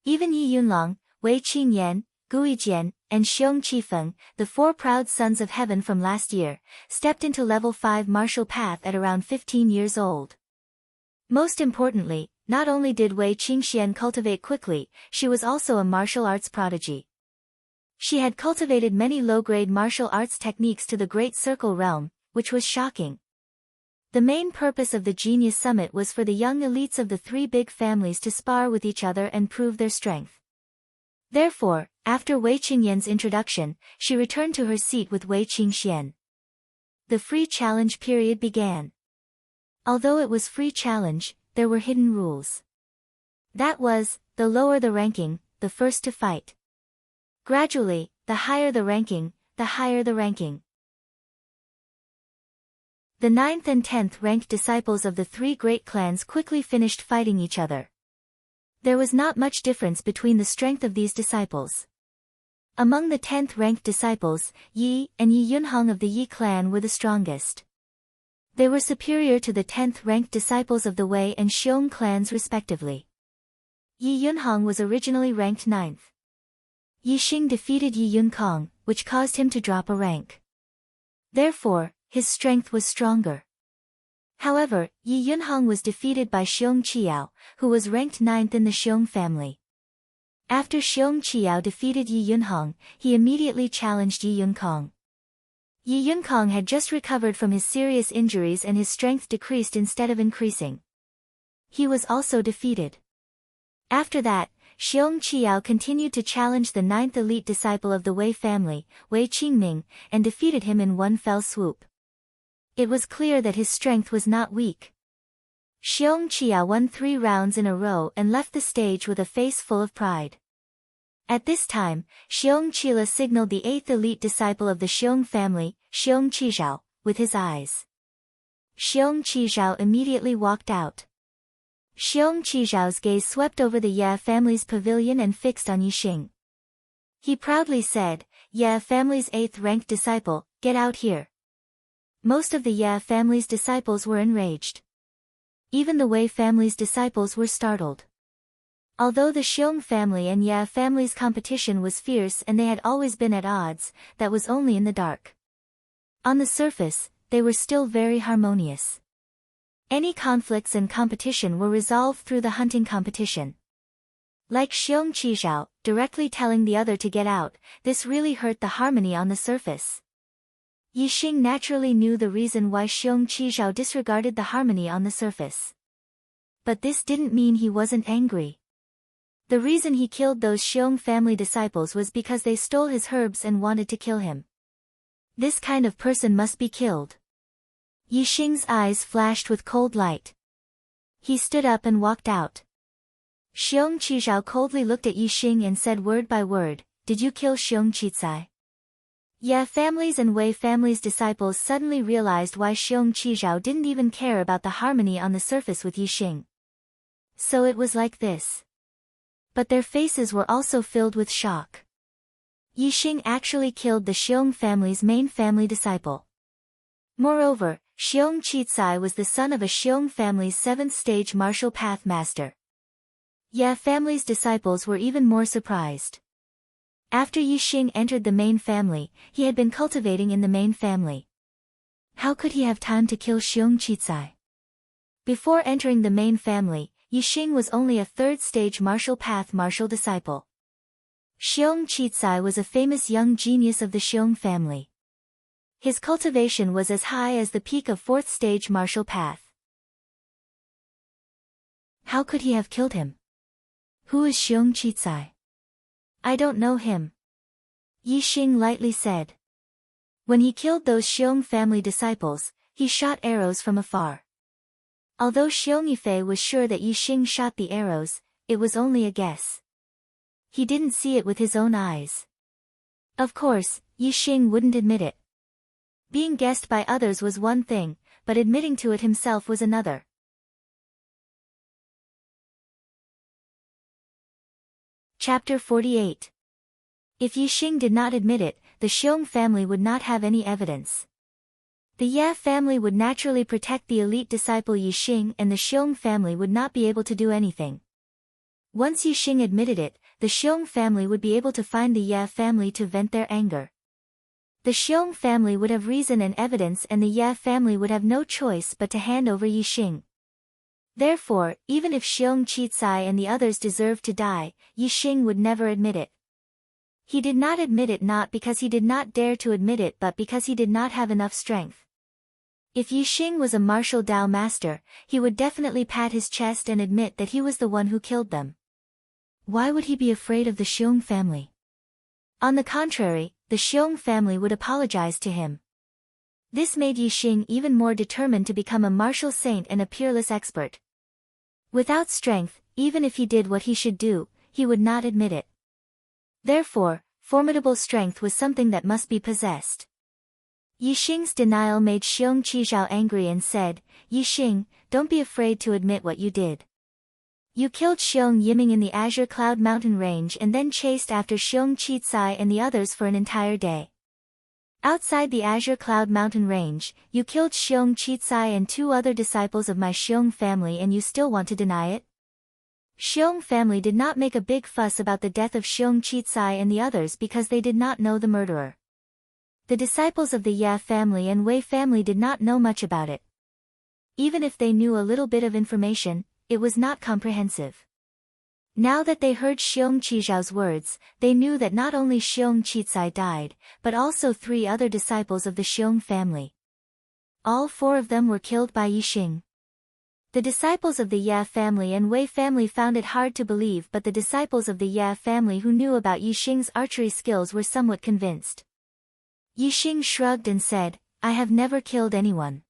Even Yi Yunlong, Wei Qingyan, Gu Yijian, and Xiong Qifeng, the 4 proud sons of heaven from last year, stepped into level 5 martial path at around 15 years old. Most importantly, not only did Wei Qingxian cultivate quickly, she was also a martial arts prodigy. She had cultivated many low-grade martial arts techniques to the Great Circle realm, which was shocking. The main purpose of the Genius Summit was for the young elites of the 3 big families to spar with each other and prove their strength. Therefore, after Wei Qingyan's introduction, she returned to her seat with Wei Qingxian. The free challenge period began. Although it was free challenge, there were hidden rules. That was, the lower the ranking, the first to fight. Gradually, the higher the ranking, the higher the ranking. The 9th and 10th ranked disciples of the 3 great clans quickly finished fighting each other. There was not much difference between the strength of these disciples. Among the 10th ranked disciples, Yi and Yi Yunhong of the Yi clan were the strongest. They were superior to the 10th ranked disciples of the Wei and Xiong clans respectively. Yi Yunhong was originally ranked 9th. Yi Xing defeated Yi Yunkong, which caused him to drop a rank. Therefore, his strength was stronger. However, Yi Yunhong was defeated by Xiong Qiao, who was ranked 9th in the Xiong family. After Xiong Qiao defeated Yi Yunhong, he immediately challenged Yi Yunkong. Yi Yunkong had just recovered from his serious injuries and his strength decreased instead of increasing. He was also defeated. After that, Xiong Qiao continued to challenge the 9th elite disciple of the Wei family, Wei Qingming, and defeated him in one fell swoop. It was clear that his strength was not weak. Xiong Qiao won 3 rounds in a row and left the stage with a face full of pride. At this time, Xiong Qila signaled the 8th elite disciple of the Xiong family, Xiong Qizhao, with his eyes. Xiong Qizhao immediately walked out. Xiong Qizhao's gaze swept over the Ye family's pavilion and fixed on Yi Xing. He proudly said, "Ye family's 8th ranked disciple, get out here." Most of the Ye family's disciples were enraged. Even the Wei family's disciples were startled. Although the Xiong family and Ye family's competition was fierce and they had always been at odds, that was only in the dark. On the surface, they were still very harmonious. Any conflicts and competition were resolved through the hunting competition. Like Xiong Qizhao, directly telling the other to get out, this really hurt the harmony on the surface. Yi Xing naturally knew the reason why Xiong Qizhao disregarded the harmony on the surface. But this didn't mean he wasn't angry. The reason he killed those Xiong family disciples was because they stole his herbs and wanted to kill him. This kind of person must be killed. Yixing's eyes flashed with cold light. He stood up and walked out. Xiong Qizhao coldly looked at Yixing and said word by word, "Did you kill Xiong Qizai?" Ye family's and Wei family's disciples suddenly realized why Xiong Qizhao didn't even care about the harmony on the surface with Yixing. So it was like this. But their faces were also filled with shock. Yixing actually killed the Xiong family's main family disciple. Moreover, Xiong Qizai was the son of a Xiong family's 7th stage martial path master. Ye family's disciples were even more surprised. After Yixing entered the main family, he had been cultivating in the main family. How could he have time to kill Xiong Qizai? Before entering the main family, Yixing was only a 3rd stage martial path martial disciple. Xiong Qizai was a famous young genius of the Xiong family. His cultivation was as high as the peak of 4th stage martial path. How could he have killed him? Who is Xiong Qizai? I don't know him. Yixing lightly said. When he killed those Xiong family disciples, he shot arrows from afar. Although Xiong Yifei was sure that Yixing shot the arrows, it was only a guess. He didn't see it with his own eyes. Of course, Yixing wouldn't admit it. Being guessed by others was one thing, but admitting to it himself was another. Chapter 48. If Yixing did not admit it, the Xiong family would not have any evidence. The Ye family would naturally protect the elite disciple Yixing and the Xiong family would not be able to do anything. Once Yixing admitted it, the Xiong family would be able to find the Ye family to vent their anger. The Xiong family would have reason and evidence and the Ye family would have no choice but to hand over Yixing. Therefore, even if Xiong Qizai and the others deserved to die, Yixing would never admit it. He did not admit it not because he did not dare to admit it but because he did not have enough strength. If Yixing was a martial Dao master, he would definitely pat his chest and admit that he was the one who killed them. Why would he be afraid of the Xiong family? On the contrary, the Xiong family would apologize to him. This made Yixing even more determined to become a martial saint and a peerless expert. Without strength, even if he did what he should do, he would not admit it. Therefore, formidable strength was something that must be possessed. Yixing's denial made Xiong Qizhao angry and said, "Yixing, don't be afraid to admit what you did. You killed Xiong Yiming in the Azure Cloud Mountain Range and then chased after Xiong Qizai and the others for an entire day. Outside the Azure Cloud Mountain Range, you killed Xiong Qizai and 2 other disciples of my Xiong family and you still want to deny it?" Xiong family did not make a big fuss about the death of Xiong Qizai and the others because they did not know the murderer. The disciples of the Ye family and Wei family did not know much about it. Even if they knew a little bit of information, it was not comprehensive. Now that they heard Xiong Qizhao's words, they knew that not only Xiong Qizai died, but also 3 other disciples of the Xiong family. All 4 of them were killed by Yixing. The disciples of the Ye family and Wei family found it hard to believe but the disciples of the Ye family who knew about Yixing's archery skills were somewhat convinced. Yixing shrugged and said, "I have never killed anyone.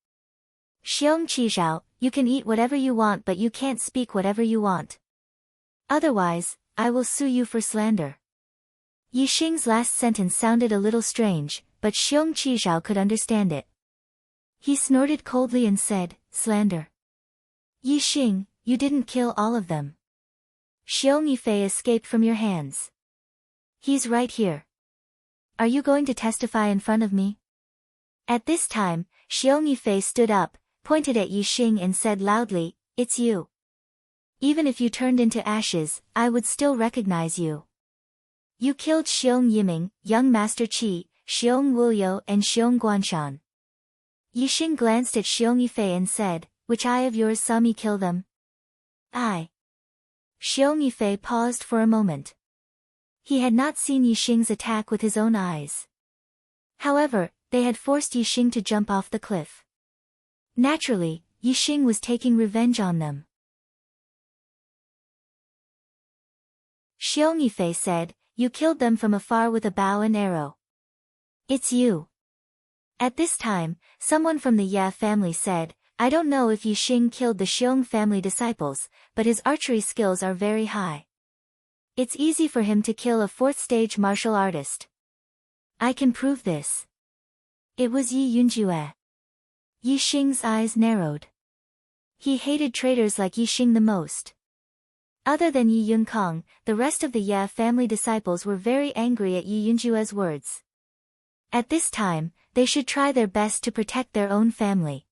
Xiong Qizhao, you can eat whatever you want but you can't speak whatever you want. Otherwise, I will sue you for slander." Yixing's last sentence sounded a little strange, but Xiong Qizhao could understand it. He snorted coldly and said, "Slander? Yixing, you didn't kill all of them. Xiong Yifei escaped from your hands. He's right here. Are you going to testify in front of me?" At this time, Xiong Yifei stood up, pointed at Yixing and said loudly, "It's you. Even if you turned into ashes, I would still recognize you. You killed Xiong Yiming, young Master Qi, Xiong Wuliu and Xiong Guanshan." Yixing glanced at Xiong Yifei and said, "Which eye of yours saw me kill them?" "I." Xiong Yifei paused for a moment. He had not seen Yixing's attack with his own eyes. However, they had forced Yixing to jump off the cliff. Naturally, Yixing was taking revenge on them. Xiong Yifei said, "You killed them from afar with a bow and arrow. It's you." At this time, someone from the Ye family said, "I don't know if Yi Xing killed the Xiong family disciples, but his archery skills are very high. It's easy for him to kill a fourth-stage martial artist. I can prove this." It was Yi Yunjue. Yi Xing's eyes narrowed. He hated traitors like Yi Xing the most. Other than Yi Yunkong, the rest of the Ye family disciples were very angry at Yi Yunjue's words. At this time, they should try their best to protect their own family.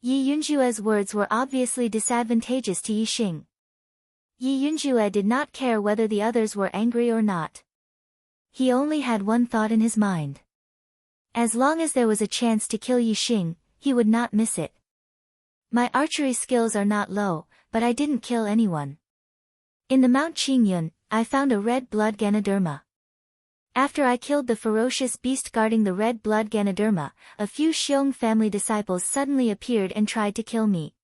Yi Yunjue's words were obviously disadvantageous to Yi Xing. Yi Yunjue did not care whether the others were angry or not. He only had one thought in his mind. As long as there was a chance to kill Yi Xing, he would not miss it. My archery skills are not low, but I didn't kill anyone. In the Mount Qingyun, I found a red blood Ganoderma. After I killed the ferocious beast guarding the red blood Ganoderma, a few Xiong family disciples suddenly appeared and tried to kill me.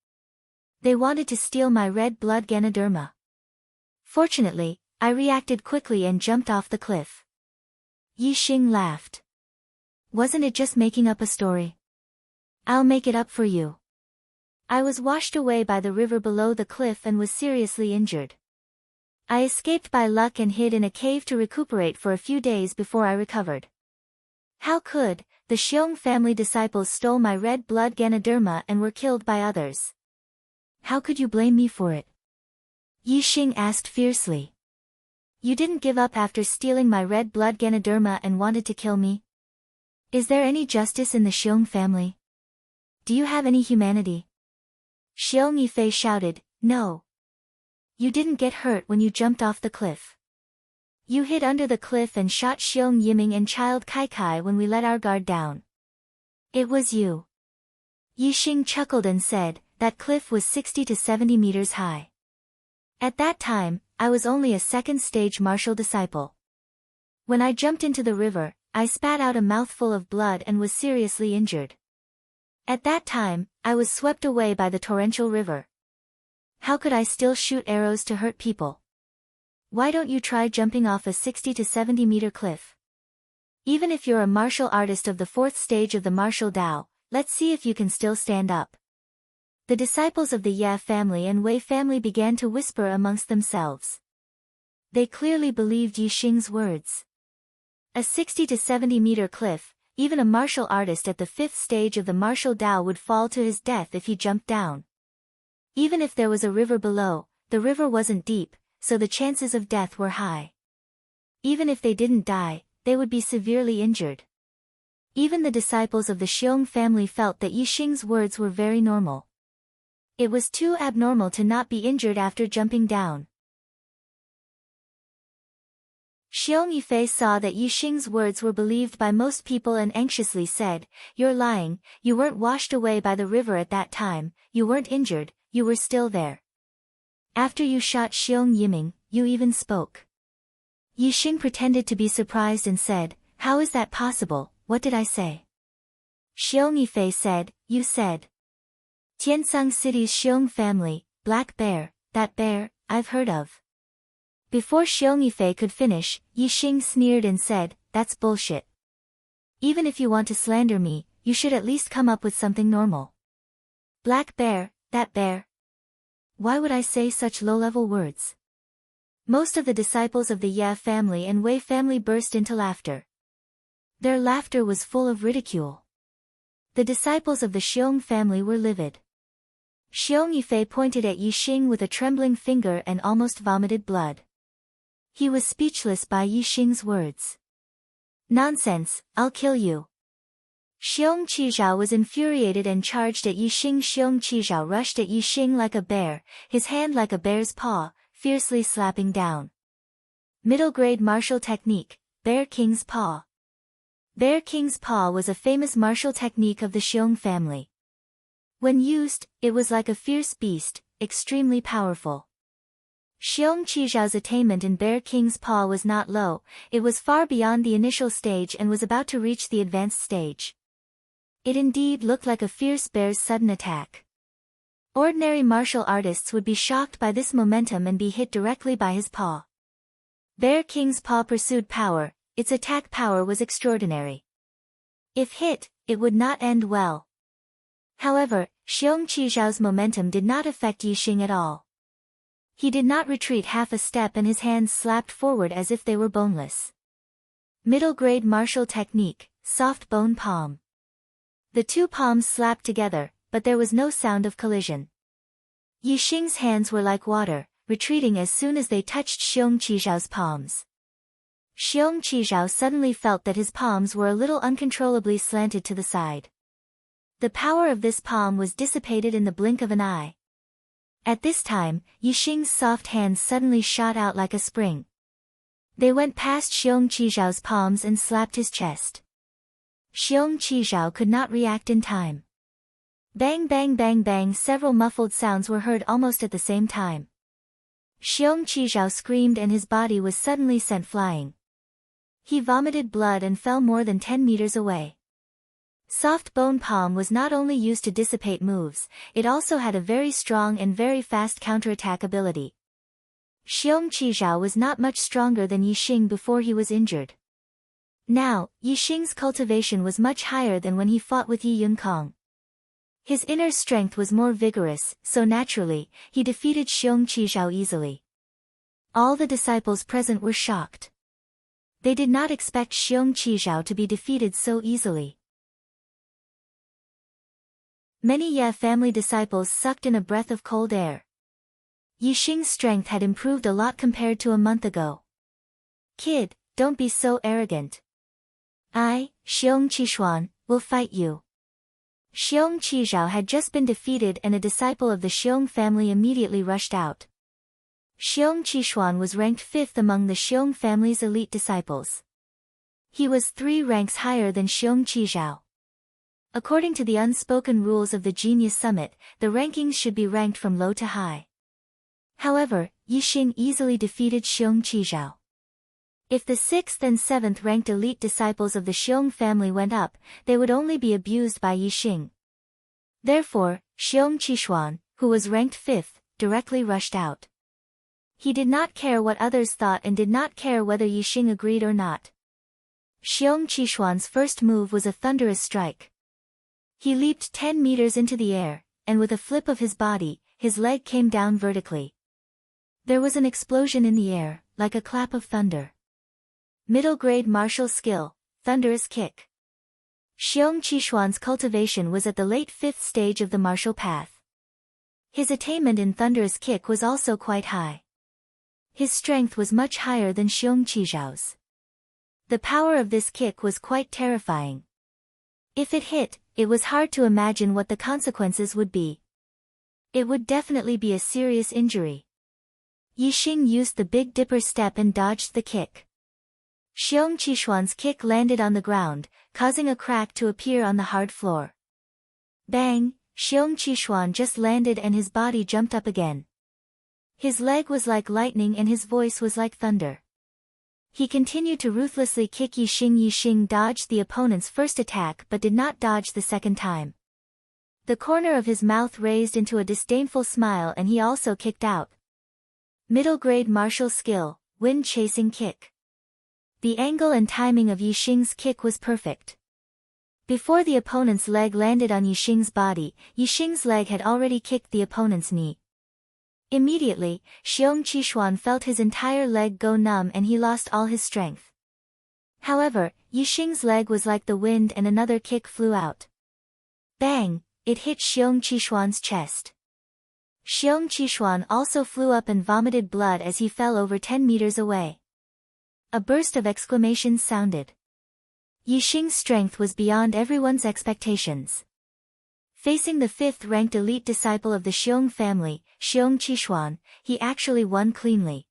They wanted to steal my red blood Ganoderma. Fortunately, I reacted quickly and jumped off the cliff. Yi Xing laughed. "Wasn't it just making up a story? I'll make it up for you." I was washed away by the river below the cliff and was seriously injured. I escaped by luck and hid in a cave to recuperate for a few days before I recovered. How could the Xiong family disciples stole my red blood Ganoderma and were killed by others? How could you blame me for it? Yi Xing asked fiercely. You didn't give up after stealing my red blood Ganoderma and wanted to kill me? Is there any justice in the Xiong family? Do you have any humanity? Xiong Yifei shouted, "No. You didn't get hurt when you jumped off the cliff. You hid under the cliff and shot Xiong Yiming and Child Kai Kai when we let our guard down. It was you." Yi Xing chuckled and said, "That cliff was 60 to 70 meters high. At that time, I was only a second-stage martial disciple. When I jumped into the river, I spat out a mouthful of blood and was seriously injured. At that time, I was swept away by the torrential river. How could I still shoot arrows to hurt people? Why don't you try jumping off a 60 to 70 meter cliff? Even if you're a martial artist of the fourth stage of the martial Tao, let's see if you can still stand up." The disciples of the Ye family and Wei family began to whisper amongst themselves. They clearly believed Yi Xing's words. A 60 to 70 meter cliff, even a martial artist at the fifth stage of the martial Tao would fall to his death if he jumped down. Even if there was a river below, the river wasn't deep, so the chances of death were high. Even if they didn't die, they would be severely injured. Even the disciples of the Xiong family felt that Yi Xing's words were very normal. It was too abnormal to not be injured after jumping down. Xiong Yifei saw that Yi Xing's words were believed by most people and anxiously said, "You're lying, you weren't washed away by the river at that time, you weren't injured, you were still there. After you shot Xiong Yiming, you even spoke." Yi Xing pretended to be surprised and said, "How is that possible, what did I say?" Xiong Yifei said, "You said, Tiansang City's Xiong family, Black Bear, that bear, I've heard of." Before Xiong Yifei could finish, Yi Xing sneered and said, "That's bullshit. Even if you want to slander me, you should at least come up with something normal. Black Bear, that bear. Why would I say such low-level words?" Most of the disciples of the Ye family and Wei family burst into laughter. Their laughter was full of ridicule. The disciples of the Xiong family were livid. Xiong Yifei pointed at Yi Xing with a trembling finger and almost vomited blood. He was speechless by Yi Xing's words. "Nonsense, I'll kill you." Xiong Qizhao was infuriated and charged at Yi Xing. Xiong Qizhao rushed at Yi Xing like a bear, his hand like a bear's paw, fiercely slapping down. Middle-grade martial technique, Bear King's Paw. Bear King's Paw was a famous martial technique of the Xiong family. When used, it was like a fierce beast, extremely powerful. Xiong Qizhao's attainment in Bear King's Paw was not low, it was far beyond the initial stage and was about to reach the advanced stage. It indeed looked like a fierce bear's sudden attack. Ordinary martial artists would be shocked by this momentum and be hit directly by his paw. Bear King's paw pursued power, its attack power was extraordinary. If hit, it would not end well. However, Xiong Qizhao's momentum did not affect Yixing at all. He did not retreat half a step and his hands slapped forward as if they were boneless. Middle grade martial technique, soft bone palm. The two palms slapped together, but there was no sound of collision. Yixing's hands were like water, retreating as soon as they touched Xiong Qizhao's palms. Xiong Qizhao suddenly felt that his palms were a little uncontrollably slanted to the side. The power of this palm was dissipated in the blink of an eye. At this time, Yixing's soft hands suddenly shot out like a spring. They went past Xiong Qizhao's palms and slapped his chest. Xiong Qizhao could not react in time. Bang bang bang bang, several muffled sounds were heard almost at the same time. Xiong Qizhao screamed and his body was suddenly sent flying. He vomited blood and fell more than 10 meters away. Soft bone palm was not only used to dissipate moves, it also had a very strong and very fast counterattack ability. Xiong Qizhao was not much stronger than Yixing before he was injured. Now, Yixing's cultivation was much higher than when he fought with Yi Yunkong. His inner strength was more vigorous, so naturally, he defeated Xiong Qizhao easily. All the disciples present were shocked. They did not expect Xiong Qizhao to be defeated so easily. Many Ye family disciples sucked in a breath of cold air. Yixing's strength had improved a lot compared to a month ago. Kid, don't be so arrogant. I, Xiong Qishuan, will fight you. Xiong Qizhao had just been defeated and a disciple of the Xiong family immediately rushed out. Xiong Qishuan was ranked 5th among the Xiong family's elite disciples. He was 3 ranks higher than Xiong Qizhao. According to the unspoken rules of the Genius Summit, the rankings should be ranked from low to high. However, Yixing easily defeated Xiong Qizhao. If the 6th and 7th ranked elite disciples of the Xiong family went up, they would only be abused by Yixing. Therefore, Xiong Qishuan, who was ranked 5th, directly rushed out. He did not care what others thought and did not care whether Yixing agreed or not. Xiong Qishuan's first move was a thunderous strike. He leaped 10 meters into the air, and with a flip of his body, his leg came down vertically. There was an explosion in the air, like a clap of thunder. Middle grade martial skill, thunderous kick. Xiong Qishuan's cultivation was at the late 5th stage of the martial path. His attainment in thunderous kick was also quite high. His strength was much higher than Xiong Qizhao's. The power of this kick was quite terrifying. If it hit, it was hard to imagine what the consequences would be. It would definitely be a serious injury. Yixing used the Big Dipper step and dodged the kick. Xiong Qishuan's kick landed on the ground, causing a crack to appear on the hard floor. Bang! Xiong Qishuan just landed and his body jumped up again. His leg was like lightning and his voice was like thunder. He continued to ruthlessly kick Yixing. Yixing dodged the opponent's first attack but did not dodge the second time. The corner of his mouth raised into a disdainful smile and he also kicked out. Middle grade martial skill, wind chasing kick. The angle and timing of Yixing's kick was perfect. Before the opponent's leg landed on Yixing's body, Yixing's leg had already kicked the opponent's knee. Immediately, Xiong Qishuan felt his entire leg go numb and he lost all his strength. However, Yixing's leg was like the wind and another kick flew out. Bang! It hit Xiong Qishuan's chest. Xiong Qishuan also flew up and vomited blood as he fell over 10 meters away. A burst of exclamations sounded. Yixing's strength was beyond everyone's expectations. Facing the 5th-ranked elite disciple of the Xiong family, Xiong Qishuan, he actually won cleanly.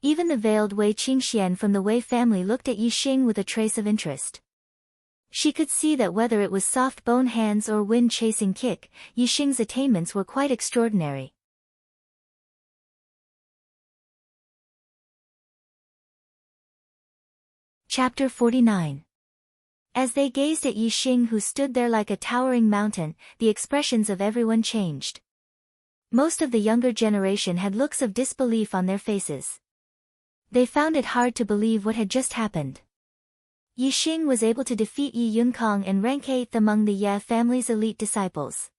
Even the veiled Wei Qingxian from the Wei family looked at Yixing with a trace of interest. She could see that whether it was soft bone hands or wind-chasing kick, Yixing's attainments were quite extraordinary. Chapter 49. As they gazed at Yixing, who stood there like a towering mountain, the expressions of everyone changed. Most of the younger generation had looks of disbelief on their faces. They found it hard to believe what had just happened. Yi Xing was able to defeat Yi Yunkang and rank 8th among the Ye family's elite disciples.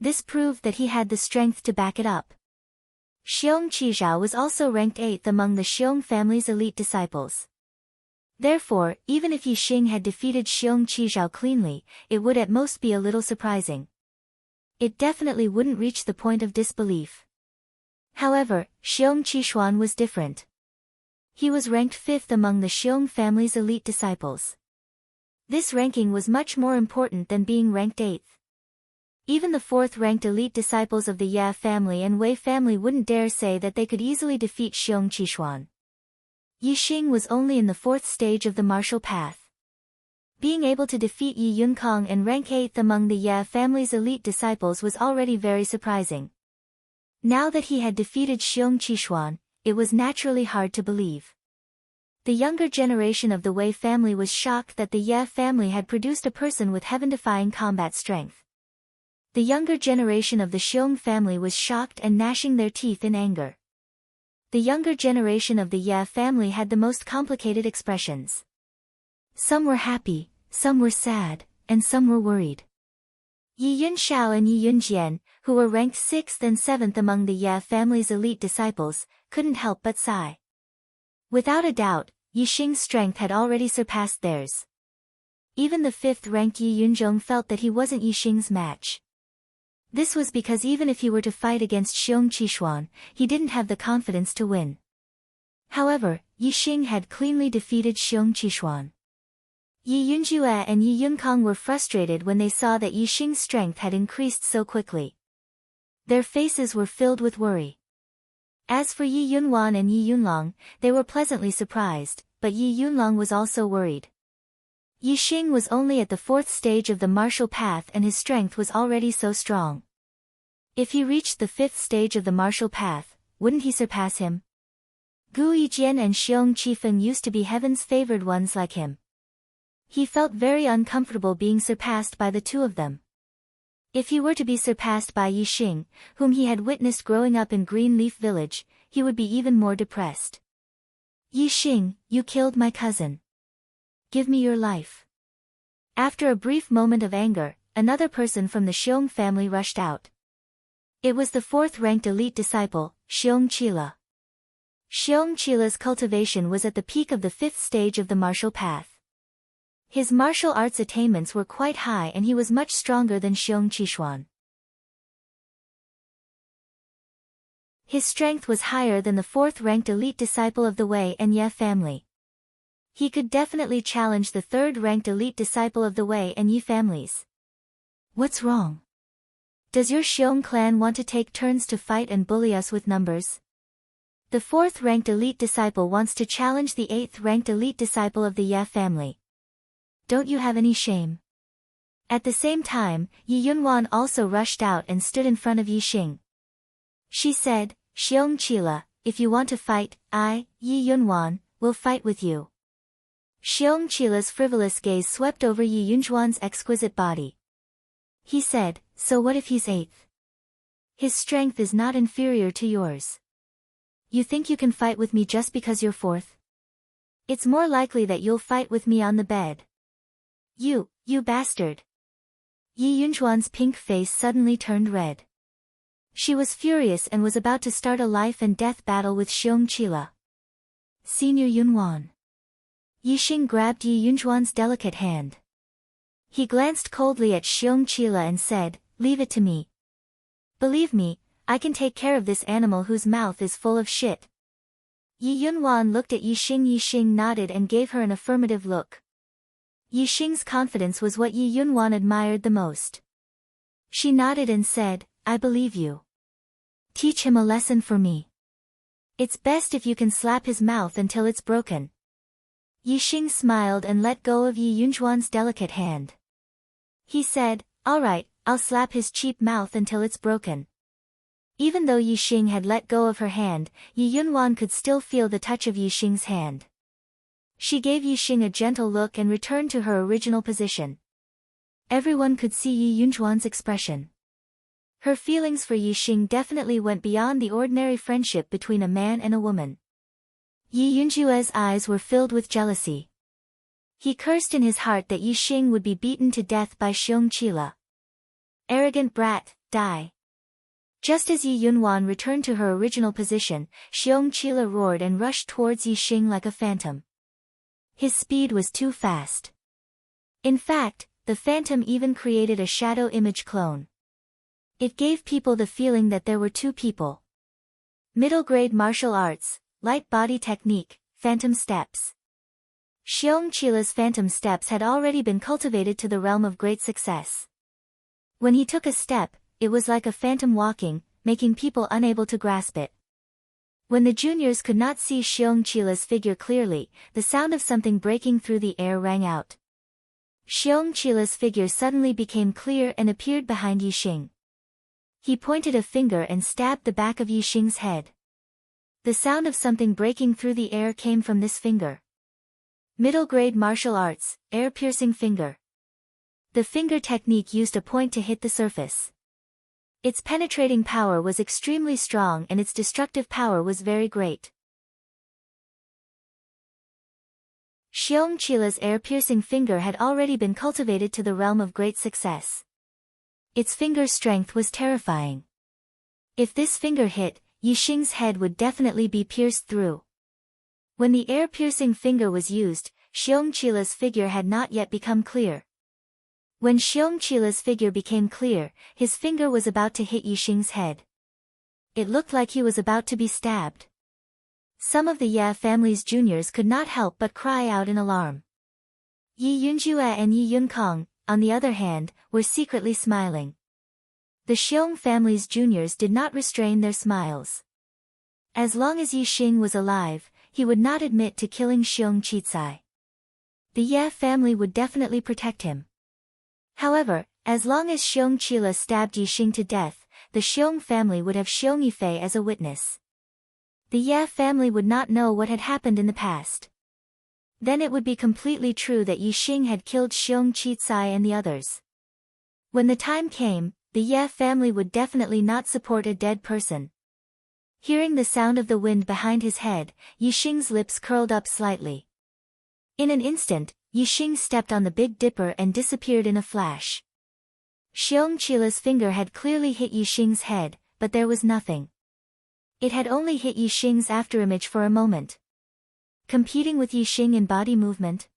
This proved that he had the strength to back it up. Xiong Qizhao was also ranked 8th among the Xiong family's elite disciples. Therefore, even if Yi Xing had defeated Xiong Qizhao cleanly, it would at most be a little surprising. It definitely wouldn't reach the point of disbelief. However, Xiong Qishuan was different. He was ranked 5th among the Xiong family's elite disciples. This ranking was much more important than being ranked 8th. Even the 4th-ranked elite disciples of the Ye family and Wei family wouldn't dare say that they could easily defeat Xiong Qishuan. Yi Xing was only in the 4th stage of the martial path. Being able to defeat Yi Yunkang and rank 8th among the Ye family's elite disciples was already very surprising. Now that he had defeated Xiong Qishuan, it was naturally hard to believe. The younger generation of the Wei family was shocked that the Ye family had produced a person with heaven-defying combat strength. The younger generation of the Xiong family was shocked and gnashing their teeth in anger. The younger generation of the Ye family had the most complicated expressions. Some were happy, some were sad, and some were worried. Yi Yunxiao and Yi Yunjian, who were ranked 6th and 7th among the Ye family's elite disciples, couldn't help but sigh. Without a doubt, Yi Xing's strength had already surpassed theirs. Even the 5th-ranked Yi Yunzhong felt that he wasn't Yi Xing's match. This was because even if he were to fight against Xiong Qishuan, he didn't have the confidence to win. However, Yi Xing had cleanly defeated Xiong Qishuan. Yi Yunjue and Yi Yunkang were frustrated when they saw that Yi Xing's strength had increased so quickly. Their faces were filled with worry. As for Yi Yunwan and Yi Yunlong, they were pleasantly surprised, but Yi Yunlong was also worried. Yi Xing was only at the 4th stage of the martial path and his strength was already so strong. If he reached the 5th stage of the martial path, wouldn't he surpass him? Gu Yijian and Xiong Qifeng used to be heaven's favored ones like him. He felt very uncomfortable being surpassed by the two of them. If he were to be surpassed by Yi Xing, whom he had witnessed growing up in Greenleaf Village, he would be even more depressed. Yi Xing, you killed my cousin. Give me your life. After a brief moment of anger, another person from the Xiong family rushed out. It was the 4th-ranked elite disciple, Xiong Qila. Xiong Qila's cultivation was at the peak of the 5th stage of the martial path. His martial arts attainments were quite high and he was much stronger than Xiong Qishuan. His strength was higher than the 4th-ranked elite disciple of the Wei and Ye family. He could definitely challenge the 3rd-ranked elite disciple of the Wei and Yi families. What's wrong? Does your Xiong clan want to take turns to fight and bully us with numbers? The 4th-ranked elite disciple wants to challenge the 8th-ranked elite disciple of the Ye family. Don't you have any shame? At the same time, Yi Yunwan also rushed out and stood in front of Yi Xing. She said, Xiong Qila, if you want to fight, I, Yi Yunwan, will fight with you. Xiong Qila's frivolous gaze swept over Yi Yunjuan's exquisite body. He said, so what if he's 8th? His strength is not inferior to yours. You think you can fight with me just because you're 4th? It's more likely that you'll fight with me on the bed. You bastard. Yi Yunjuan's pink face suddenly turned red. She was furious and was about to start a life and death battle with Xiong Qila. Senior Yunwan. Yi Xing grabbed Yi Yunjuan's delicate hand. He glanced coldly at Xiong Qila and said, leave it to me. Believe me, I can take care of this animal whose mouth is full of shit. Yi Yunwan looked at Yi Xing. Yi Xing nodded and gave her an affirmative look. Yi Xing's confidence was what Yi Yunwan admired the most. She nodded and said, I believe you. Teach him a lesson for me. It's best if you can slap his mouth until it's broken. Yi Xing smiled and let go of Yi Yunjuan's delicate hand. He said, all right, I'll slap his cheap mouth until it's broken. Even though Yi Xing had let go of her hand, Yi Yunwan could still feel the touch of Yi Xing's hand. She gave Yi Xing a gentle look and returned to her original position. Everyone could see Yi Yunjuan's expression. Her feelings for Yi Xing definitely went beyond the ordinary friendship between a man and a woman. Yi Yunjue's eyes were filled with jealousy. He cursed in his heart that Yi Xing would be beaten to death by Xiong Qila. Arrogant brat, die. Just as Yi Yunwan returned to her original position, Xiong Qila roared and rushed towards Yi Xing like a phantom. His speed was too fast. In fact, the phantom even created a shadow image clone. It gave people the feeling that there were two people. Middle grade martial arts, light body technique, phantom steps. Xiong Qila's phantom steps had already been cultivated to the realm of great success. When he took a step, it was like a phantom walking, making people unable to grasp it. When the juniors could not see Xiong Qila's figure clearly, the sound of something breaking through the air rang out. Xiong Qila's figure suddenly became clear and appeared behind Yi Xing. He pointed a finger and stabbed the back of Yi Xing's head. The sound of something breaking through the air came from this finger. Middle grade martial arts, air-piercing finger. The finger technique used a point to hit the surface. Its penetrating power was extremely strong and its destructive power was very great. Xiong Qila's air-piercing finger had already been cultivated to the realm of great success. Its finger strength was terrifying. If this finger hit, Yi Xing's head would definitely be pierced through. When the air-piercing finger was used, Xiong Qila's figure had not yet become clear. When Xiong Qila's figure became clear, his finger was about to hit Yi Xing's head. It looked like he was about to be stabbed. Some of the Ye family's juniors could not help but cry out in alarm. Yi Yunjue and Yi Yunkong, on the other hand, were secretly smiling. The Xiong family's juniors did not restrain their smiles. As long as Yi Xing was alive, he would not admit to killing Xiong Qicai. The Ye family would definitely protect him. However, as long as Xiong Qila stabbed Yi Xing to death, the Xiong family would have Xiong Yifei as a witness. The Ye family would not know what had happened in the past. Then it would be completely true that Yi Xing had killed Xiong Qicai and the others. When the time came, the Ye family would definitely not support a dead person. Hearing the sound of the wind behind his head, Yi Xing's lips curled up slightly. In an instant, Yi Xing stepped on the Big Dipper and disappeared in a flash. Xiong Qila's finger had clearly hit Yi Xing's head, but there was nothing. It had only hit Yi Xing's afterimage for a moment. Competing with Yi Xing in body movement?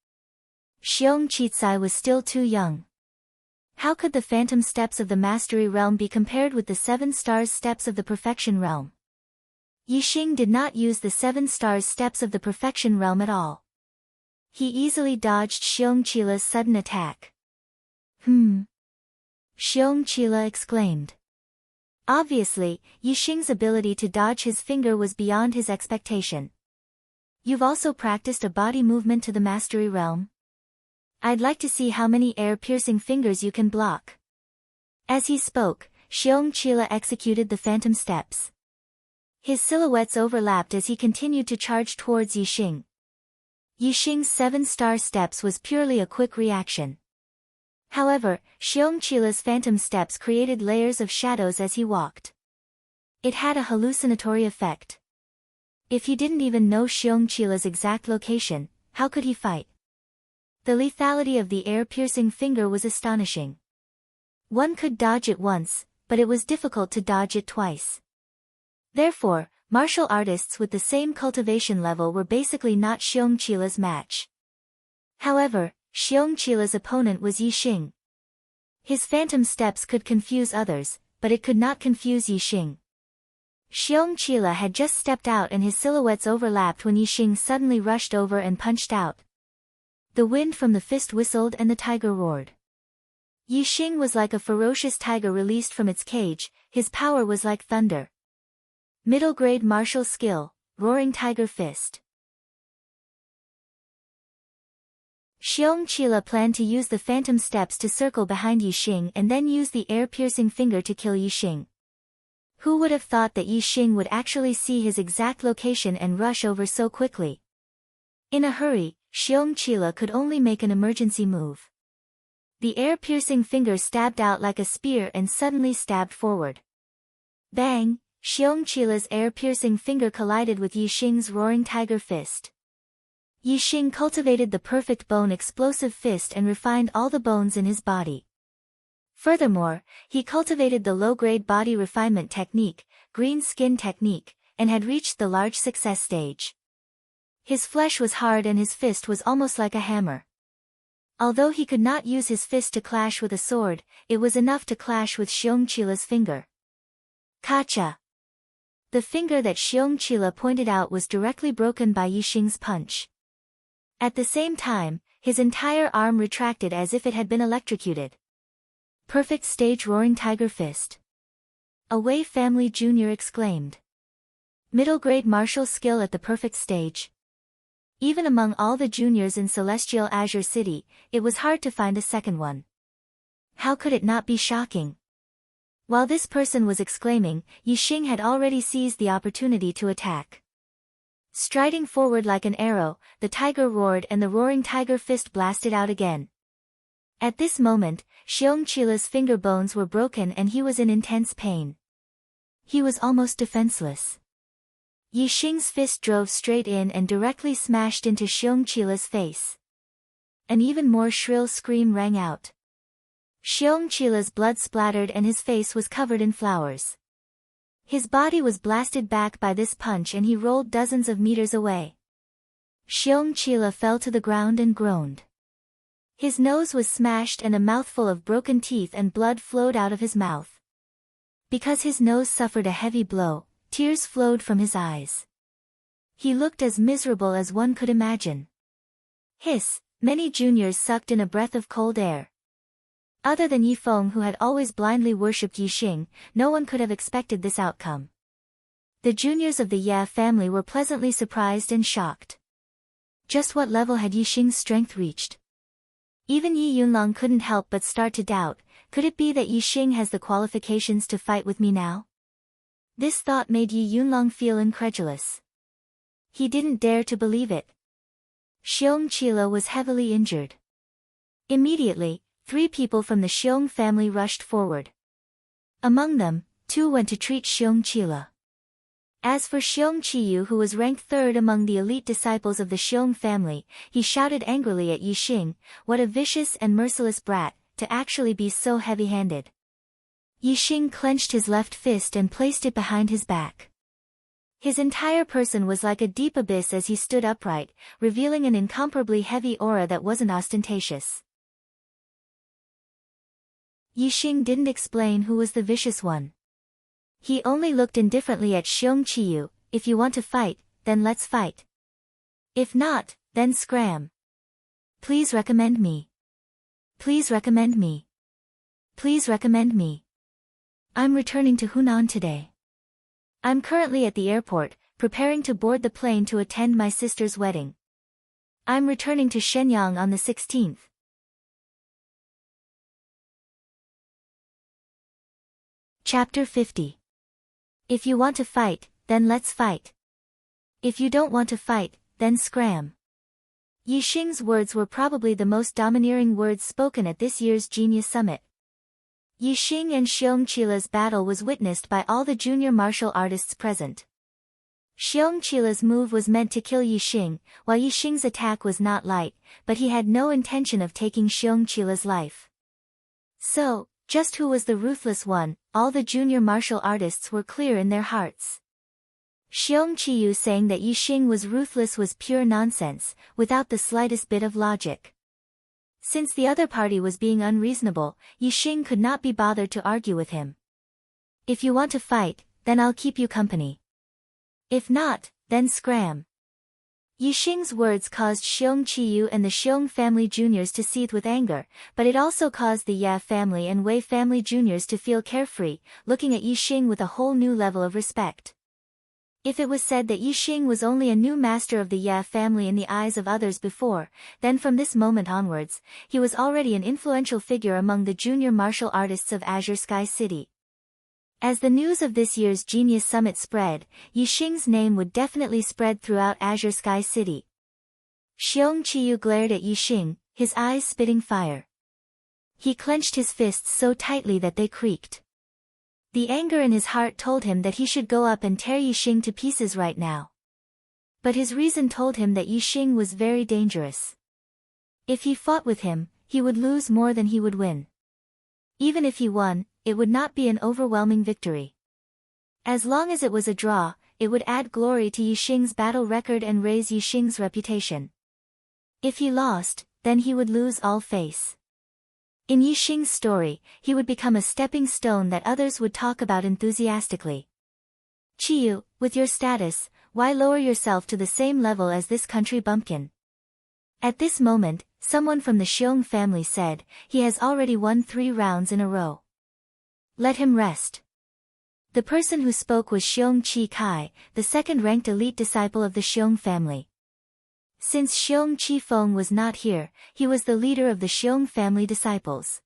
Xiong Qicai was still too young. How could the phantom steps of the mastery realm be compared with the 7 stars steps of the perfection realm? Yi Xing did not use the 7 stars steps of the perfection realm at all. He easily dodged Xiong Qila's sudden attack. Xiong Qila exclaimed. Obviously, Yi Xing's ability to dodge his finger was beyond his expectation. You've also practiced a body movement to the mastery realm? I'd like to see how many air-piercing fingers you can block. As he spoke, Xiong Qila executed the phantom steps. His silhouettes overlapped as he continued to charge towards Yi Xing. Yi Xing's 7-star steps was purely a quick reaction. However, Xiong Qila's phantom steps created layers of shadows as he walked. It had a hallucinatory effect. If he didn't even know Xiong Qila's exact location, how could he fight? The lethality of the air-piercing finger was astonishing. One could dodge it once, but it was difficult to dodge it twice. Therefore, martial artists with the same cultivation level were basically not Xiong Qila's match. However, Xiong Qila's opponent was Yi Xing. His phantom steps could confuse others, but it could not confuse Yi Xing. Xiong Qila had just stepped out and his silhouettes overlapped when Yi Xing suddenly rushed over and punched out. The wind from the fist whistled and the tiger roared. Yi Xing was like a ferocious tiger released from its cage, his power was like thunder. Middle grade martial skill, Roaring Tiger Fist. Xiong Qila planned to use the phantom steps to circle behind Yi Xing and then use the air-piercing finger to kill Yi Xing. Who would have thought that Yi Xing would actually see his exact location and rush over so quickly? In a hurry, Xiong Qila could only make an emergency move. The air-piercing finger stabbed out like a spear and suddenly stabbed forward. Bang! Xiongqila's air-piercing finger collided with Yixing's roaring tiger fist. Yixing cultivated the perfect bone-explosive fist and refined all the bones in his body. Furthermore, he cultivated the low-grade body refinement technique, green skin technique, and had reached the large success stage. His flesh was hard and his fist was almost like a hammer. Although he could not use his fist to clash with a sword, it was enough to clash with Xiongqila's finger. Kacha! The finger that Xiongqila pointed out was directly broken by Yixing's punch. At the same time, his entire arm retracted as if it had been electrocuted. Perfect stage roaring tiger fist. A Wei family junior exclaimed. Middle grade martial skill at the perfect stage. Even among all the juniors in Celestial Azure City, it was hard to find a second one. How could it not be shocking? While this person was exclaiming, Yixing had already seized the opportunity to attack. Striding forward like an arrow, the tiger roared and the roaring tiger fist blasted out again. At this moment, Xiongqila's finger bones were broken and he was in intense pain. He was almost defenseless. Yixing's fist drove straight in and directly smashed into Xiongqila's face. An even more shrill scream rang out. Xiongqila's blood splattered and his face was covered in flowers. His body was blasted back by this punch and he rolled dozens of meters away. Xiongqila fell to the ground and groaned. His nose was smashed and a mouthful of broken teeth and blood flowed out of his mouth. Because his nose suffered a heavy blow, tears flowed from his eyes. He looked as miserable as one could imagine. Hiss! Many juniors sucked in a breath of cold air. Other than Yifeng, who had always blindly worshipped Yixing, no one could have expected this outcome. The juniors of the Ye family were pleasantly surprised and shocked. Just what level had Yixing's strength reached? Even Yi Yunlong couldn't help but start to doubt, could it be that Yixing has the qualifications to fight with me now? This thought made Yi Yunlong feel incredulous. He didn't dare to believe it. Xiongqila was heavily injured. Immediately, 3 people from the Xiong family rushed forward. Among them, 2 went to treat Xiongqila. As for Xiongqiyu, who was ranked 3rd among the elite disciples of the Xiong family, he shouted angrily at Yixing, "What a vicious and merciless brat, to actually be so heavy-handed." Yixing clenched his left fist and placed it behind his back. His entire person was like a deep abyss as he stood upright, revealing an incomparably heavy aura that wasn't ostentatious. Yixing didn't explain who was the vicious one. He only looked indifferently at Xiongqiyu. "If you want to fight, then let's fight. If not, then scram. Please recommend me. Please recommend me. Please recommend me. I'm returning to Hunan today. I'm currently at the airport, preparing to board the plane to attend my sister's wedding. I'm returning to Shenyang on the 16th. Chapter 50. If you want to fight, then let's fight. If you don't want to fight, then scram. Yixing's words were probably the most domineering words spoken at this year's Genius Summit. Yixing and Xiongqila's battle was witnessed by all the junior martial artists present. Xiongqila's move was meant to kill Yixing, while Yixing's attack was not light, but he had no intention of taking Xiongqila's life. So, just who was the ruthless one, all the junior martial artists were clear in their hearts. Xiongqiyu saying that Yixing was ruthless was pure nonsense, without the slightest bit of logic. Since the other party was being unreasonable, Yixing could not be bothered to argue with him. If you want to fight, then I'll keep you company. If not, then scram. Yixing's words caused Xiongqiyu and the Xiong family juniors to seethe with anger, but it also caused the Ye family and Wei family juniors to feel carefree, looking at Yixing with a whole new level of respect. If it was said that Yixing was only a new master of the Ye family in the eyes of others before, then from this moment onwards, he was already an influential figure among the junior martial artists of Azure Sky City. As the news of this year's Genius Summit spread, Yixing's name would definitely spread throughout Azure Sky City. Xiongqiyu glared at Yixing, his eyes spitting fire. He clenched his fists so tightly that they creaked. The anger in his heart told him that he should go up and tear Yixing to pieces right now. But his reason told him that Yixing was very dangerous. If he fought with him, he would lose more than he would win. Even if he won, it would not be an overwhelming victory. As long as it was a draw, it would add glory to Yixing's battle record and raise Yixing's reputation. If he lost, then he would lose all face. In Yixing's story, he would become a stepping stone that others would talk about enthusiastically. Qiyu, with your status, why lower yourself to the same level as this country bumpkin? At this moment, someone from the Xiong family said, he has already won 3 rounds in a row. Let him rest. The person who spoke was Xiong Qi Kai, the second-ranked elite disciple of the Xiong family. Since Xiong Qi Feng was not here, he was the leader of the Xiong family disciples.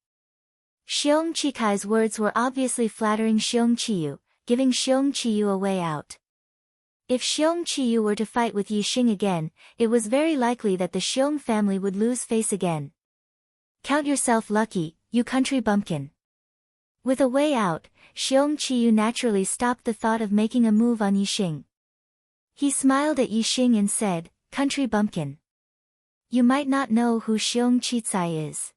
Xiong Qi Kai's words were obviously flattering Xiong Qiyu, giving Xiong Qiyu a way out. If Xiong Qiyu were to fight with Yixing again, it was very likely that the Xiong family would lose face again. Count yourself lucky, you country bumpkin. With a way out, Xiong Qiyu naturally stopped the thought of making a move on Yixing. He smiled at Yixing and said, country bumpkin. You might not know who Xiong Qicai is.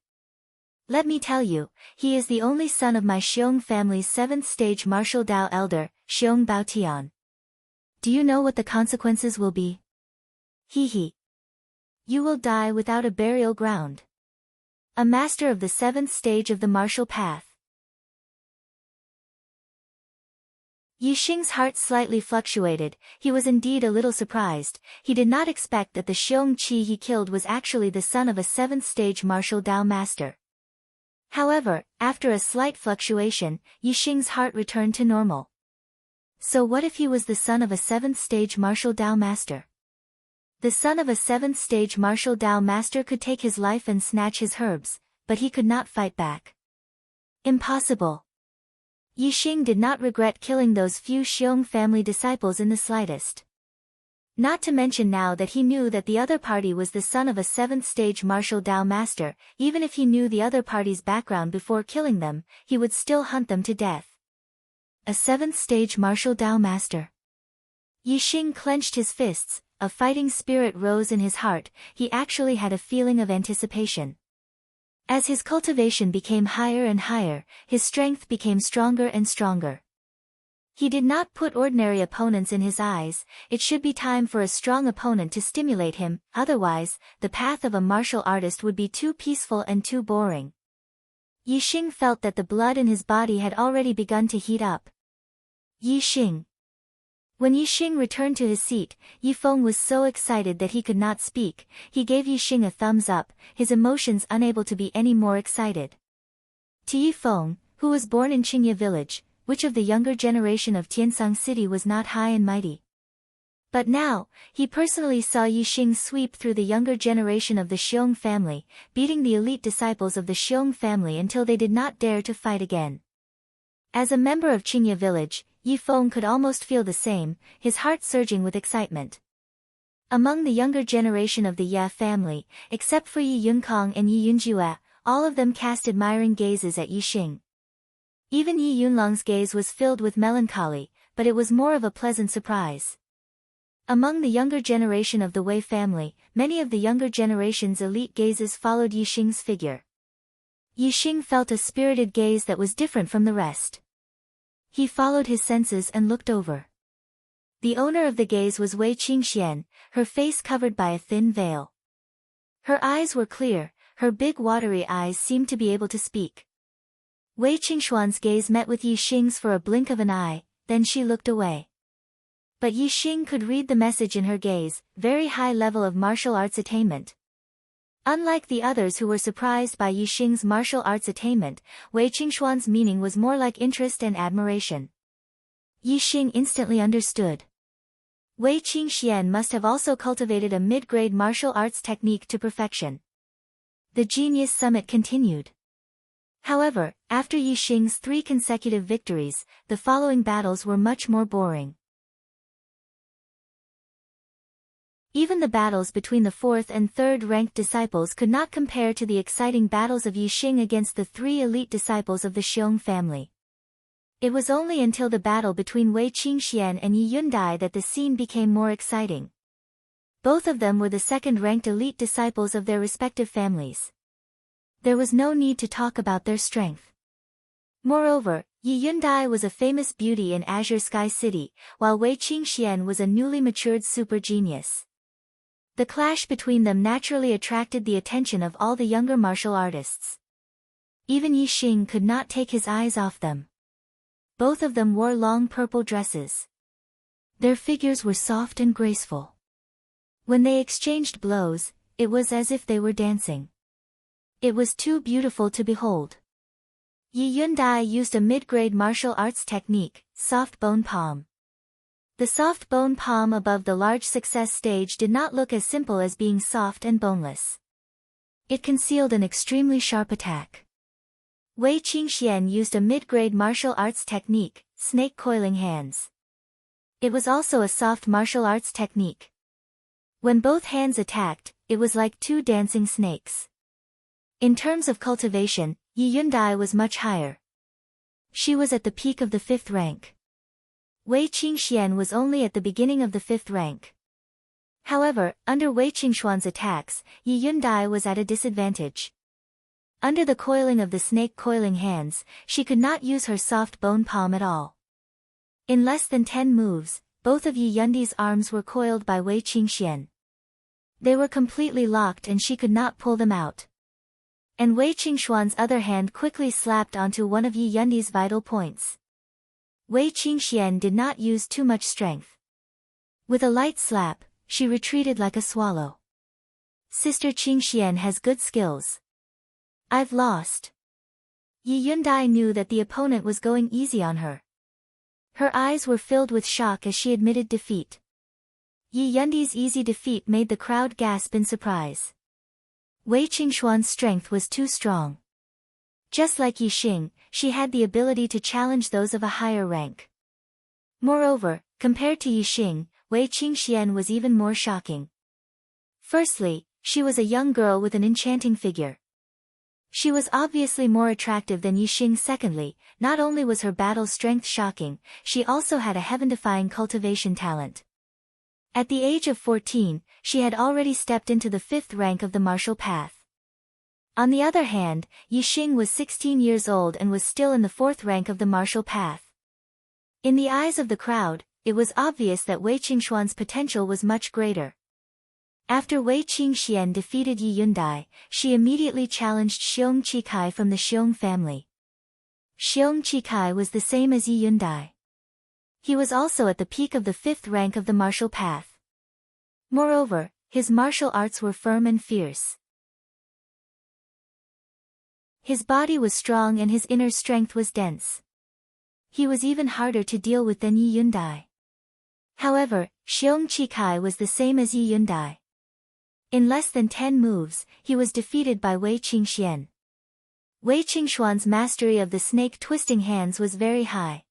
Let me tell you, he is the only son of my Xiong family's 7th stage martial Dao elder, Xiong Baotian. Do you know what the consequences will be? He. You will die without a burial ground. A master of the 7th stage of the martial path. Yixing's heart slightly fluctuated. He was indeed a little surprised. He did not expect that the Xiong Qi he killed was actually the son of a 7th stage martial Dao master. However, after a slight fluctuation, Yixing's heart returned to normal. So what if he was the son of a 7th stage martial Dao master? The son of a 7th stage martial Dao master could take his life and snatch his herbs, but he could not fight back. Impossible. Yixing did not regret killing those few Xiong family disciples in the slightest. Not to mention now that he knew that the other party was the son of a 7th stage martial Dao master. Even if he knew the other party's background before killing them, he would still hunt them to death. A 7th stage martial Dao master. Yixing clenched his fists, a fighting spirit rose in his heart. He actually had a feeling of anticipation. As his cultivation became higher and higher, his strength became stronger and stronger. He did not put ordinary opponents in his eyes. It should be time for a strong opponent to stimulate him, otherwise, the path of a martial artist would be too peaceful and too boring. Yixing felt that the blood in his body had already begun to heat up. Yixing. When Yixing returned to his seat, Yifeng was so excited that he could not speak. He gave Yixing a thumbs up, his emotions unable to be any more excited. To Yifeng, who was born in Qingye village, which of the younger generation of Tiansang city was not high and mighty? But now, he personally saw Yixing sweep through the younger generation of the Xiong family, beating the elite disciples of the Xiong family until they did not dare to fight again. As a member of Qingye village, Yifeng could almost feel the same, his heart surging with excitement. Among the younger generation of the Ye family, except for Yi Yunkong and Yi Yunjue, all of them cast admiring gazes at Yixing. Even Yi Yunlong's gaze was filled with melancholy, but it was more of a pleasant surprise. Among the younger generation of the Wei family, many of the younger generation's elite gazes followed Yixing's figure. Yixing felt a spirited gaze that was different from the rest. He followed his senses and looked over. The owner of the gaze was Wei Qingxian, her face covered by a thin veil. Her eyes were clear, her big watery eyes seemed to be able to speak. Wei Qingxuan's gaze met with Yixing's for a blink of an eye, then she looked away. But Yixing could read the message in her gaze, very high level of martial arts attainment. Unlike the others who were surprised by Yixing's martial arts attainment, Wei Qingxuan's meaning was more like interest and admiration. Yixing instantly understood. Wei Qingxian must have also cultivated a mid-grade martial arts technique to perfection. The Genius Summit continued. However, after Yixing's 3 consecutive victories, the following battles were much more boring. Even the battles between the 4th and 3rd ranked disciples could not compare to the exciting battles of Yixing against the 3 elite disciples of the Xiong family. It was only until the battle between Wei Qingxian and Yi Yundai that the scene became more exciting. Both of them were the second-ranked elite disciples of their respective families. There was no need to talk about their strength. Moreover, Yi Yundai was a famous beauty in Azure Sky City, while Wei Qingxian was a newly matured super genius. The clash between them naturally attracted the attention of all the younger martial artists. Even Yi Xing could not take his eyes off them. Both of them wore long purple dresses. Their figures were soft and graceful. When they exchanged blows, it was as if they were dancing. It was too beautiful to behold. Yi Yundai used a mid-grade martial arts technique, soft bone palm. The soft bone palm above the large success stage did not look as simple as being soft and boneless. It concealed an extremely sharp attack. Wei Qingxian used a mid-grade martial arts technique, snake coiling hands. It was also a soft martial arts technique. When both hands attacked, it was like two dancing snakes. In terms of cultivation, Yi Yundai was much higher. She was at the peak of the 5th rank. Wei Qingxian was only at the beginning of the 5th rank. However, under Wei Qingshuan's attacks, Yi Yundai was at a disadvantage. Under the coiling of the snake coiling hands, she could not use her soft bone palm at all. In less than 10 moves, both of Yi Yundai's arms were coiled by Wei Qingxian. They were completely locked and she could not pull them out. And Wei Qingshuan's other hand quickly slapped onto one of Yi Yundai's vital points. Wei Qingxian did not use too much strength. With a light slap, she retreated like a swallow. Sister Qingxian has good skills. I've lost. Yi Yundai knew that the opponent was going easy on her. Her eyes were filled with shock as she admitted defeat. Yi Yundai's easy defeat made the crowd gasp in surprise. Wei Qingshuan's strength was too strong. Just like Yi Xing, she had the ability to challenge those of a higher rank. Moreover, compared to Yi Xing, Wei Qingxian was even more shocking. Firstly, she was a young girl with an enchanting figure. She was obviously more attractive than Yi Xing. Secondly, not only was her battle strength shocking, she also had a heaven-defying cultivation talent. At the age of 14, she had already stepped into the 5th rank of the martial path. On the other hand, Yi Xing was 16 years old and was still in the 4th rank of the martial path. In the eyes of the crowd, it was obvious that Wei Qingshuan's potential was much greater. After Wei Qingxian defeated Yi Yundai, she immediately challenged Xiong Qikai from the Xiong family. Xiong Qikai was the same as Yi Yundai. He was also at the peak of the 5th rank of the martial path. Moreover, his martial arts were firm and fierce. His body was strong and his inner strength was dense. He was even harder to deal with than Yi Yundai. However, Xiong Qikai was the same as Yi Yundai. In less than 10 moves, he was defeated by Wei Qingxian. Wei Qingshuan's mastery of the snake twisting hands was very high.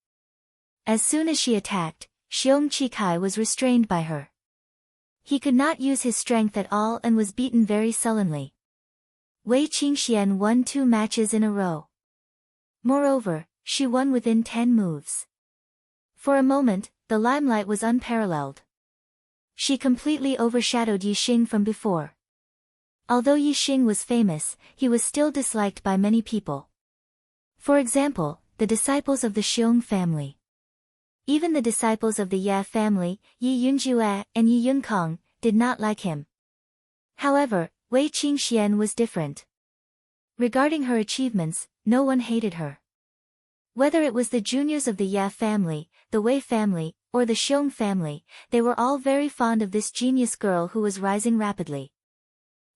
As soon as she attacked, Xiong Qikai was restrained by her. He could not use his strength at all and was beaten very sullenly. Wei Qingxian won 2 matches in a row. Moreover, she won within 10 moves. For a moment, the limelight was unparalleled. She completely overshadowed Yi Xing from before. Although Yi Xing was famous, he was still disliked by many people. For example, the disciples of the Xiong family. Even the disciples of the Ye family, Yi Yunjue and Yi Yunkong, did not like him. However, Wei Qingxian was different. Regarding her achievements, no one hated her. Whether it was the juniors of the Ye family, the Wei family, or the Xiong family, they were all very fond of this genius girl who was rising rapidly.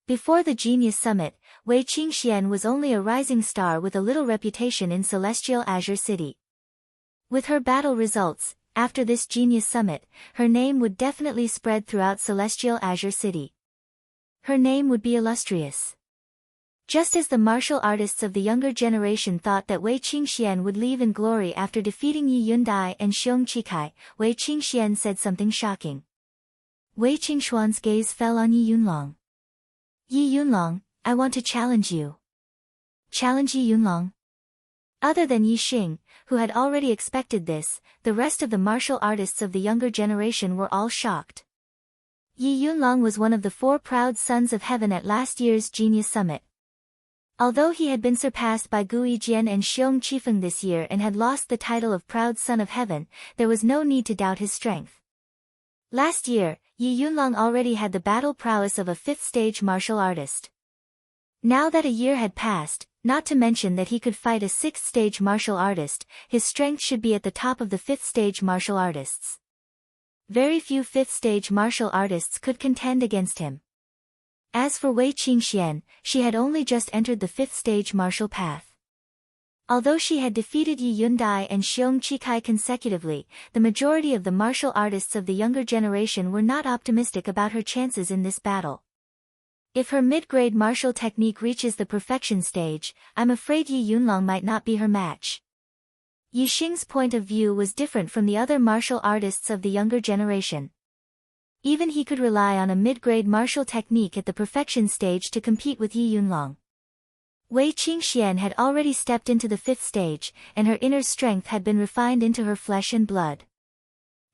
Before the Genius Summit, Wei Qingxian was only a rising star with a little reputation in Celestial Azure City. With her battle results, after this Genius Summit, her name would definitely spread throughout Celestial Azure City. Her name would be illustrious. Just as the martial artists of the younger generation thought that Wei Qingxian would leave in glory after defeating Yi Yundai and Xiong Qikai, Wei Qingxian said something shocking. Wei Qingshuan's gaze fell on Yi Yunlong. Yi Yunlong, I want to challenge you. Challenge Yi Yunlong? Other than Yi Xing, who had already expected this, the rest of the martial artists of the younger generation were all shocked. Yi Yunlong was one of the 4 proud sons of heaven at last year's Genius Summit. Although he had been surpassed by Gu Yijian and Xiong Qifeng this year and had lost the title of Proud Son of Heaven, there was no need to doubt his strength. Last year, Yi Yunlong already had the battle prowess of a 5th-stage martial artist. Now that a year had passed, not to mention that he could fight a 6th-stage martial artist, his strength should be at the top of the 5th-stage martial artists. Very few 5th-stage martial artists could contend against him. As for Wei Qingxian, she had only just entered the 5th-stage martial path. Although she had defeated Yi Yundai and Xiong Qikai consecutively, the majority of the martial artists of the younger generation were not optimistic about her chances in this battle. If her mid-grade martial technique reaches the perfection stage, I'm afraid Yi Yunlong might not be her match. Yi Xing's point of view was different from the other martial artists of the younger generation. Even he could rely on a mid-grade martial technique at the perfection stage to compete with Yi Yunlong. Wei Qingxian had already stepped into the 5th stage, and her inner strength had been refined into her flesh and blood.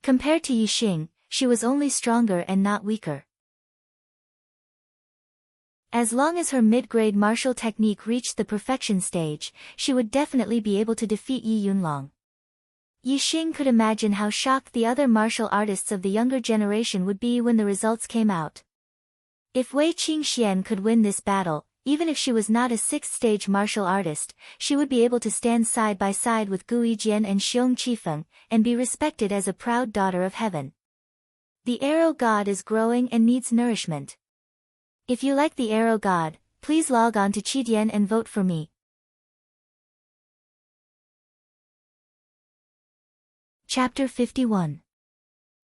Compared to Yi Xing, she was only stronger and not weaker. As long as her mid-grade martial technique reached the perfection stage, she would definitely be able to defeat Yi Yunlong. Yi Xing could imagine how shocked the other martial artists of the younger generation would be when the results came out. If Wei Qingxian could win this battle, even if she was not a 6th-stage martial artist, she would be able to stand side by side with Gu Yijian and Xiong Qifeng, and be respected as a proud daughter of heaven. The arrow god is growing and needs nourishment. If you like the arrow god, please log on to Qidian and vote for me. Chapter 51.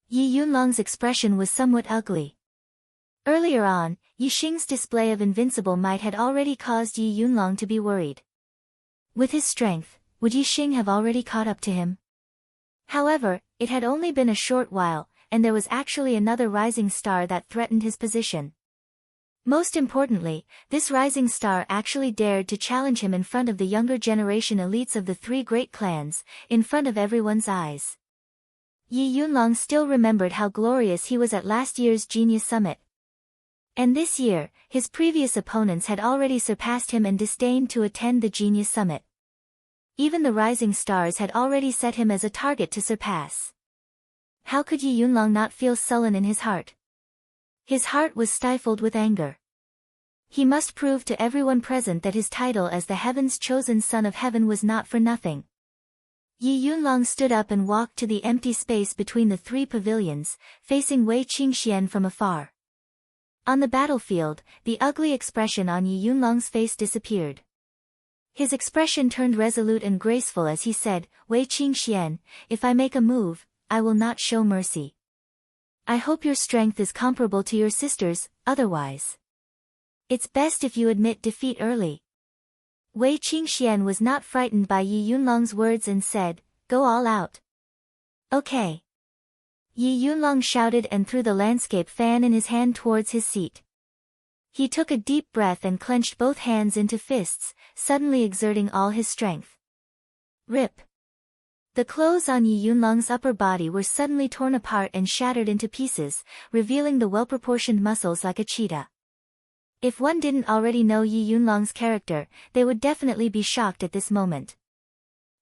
Yi Yunlong's expression was somewhat ugly. Earlier on, Yi Xing's display of invincible might had already caused Yi Yunlong to be worried. With his strength, would Yi Xing have already caught up to him? However, it had only been a short while, and there was actually another rising star that threatened his position. Most importantly, this rising star actually dared to challenge him in front of the younger generation elites of the 3 great clans, in front of everyone's eyes. Yi Yunlong still remembered how glorious he was at last year's Genius Summit. And this year, his previous opponents had already surpassed him and disdained to attend the Genius Summit. Even the rising stars had already set him as a target to surpass. How could Yi Yunlong not feel sullen in his heart? His heart was stifled with anger. He must prove to everyone present that his title as the heaven's chosen son of heaven was not for nothing. Yi Yunlong stood up and walked to the empty space between the 3 pavilions, facing Wei Qingxian from afar. On the battlefield, the ugly expression on Yi Yunlong's face disappeared. His expression turned resolute and graceful as he said, "Wei Qingxian, if I make a move, I will not show mercy. I hope your strength is comparable to your sister's, otherwise. It's best if you admit defeat early." Wei Qingxian was not frightened by Yi Yunlong's words and said, "Go all out." "Okay." Yi Yunlong shouted and threw the landscape fan in his hand towards his seat. He took a deep breath and clenched both hands into fists, suddenly exerting all his strength. Rip! The clothes on Yi Yunlong's upper body were suddenly torn apart and shattered into pieces, revealing the well-proportioned muscles like a cheetah. If one didn't already know Yi Yunlong's character, they would definitely be shocked at this moment.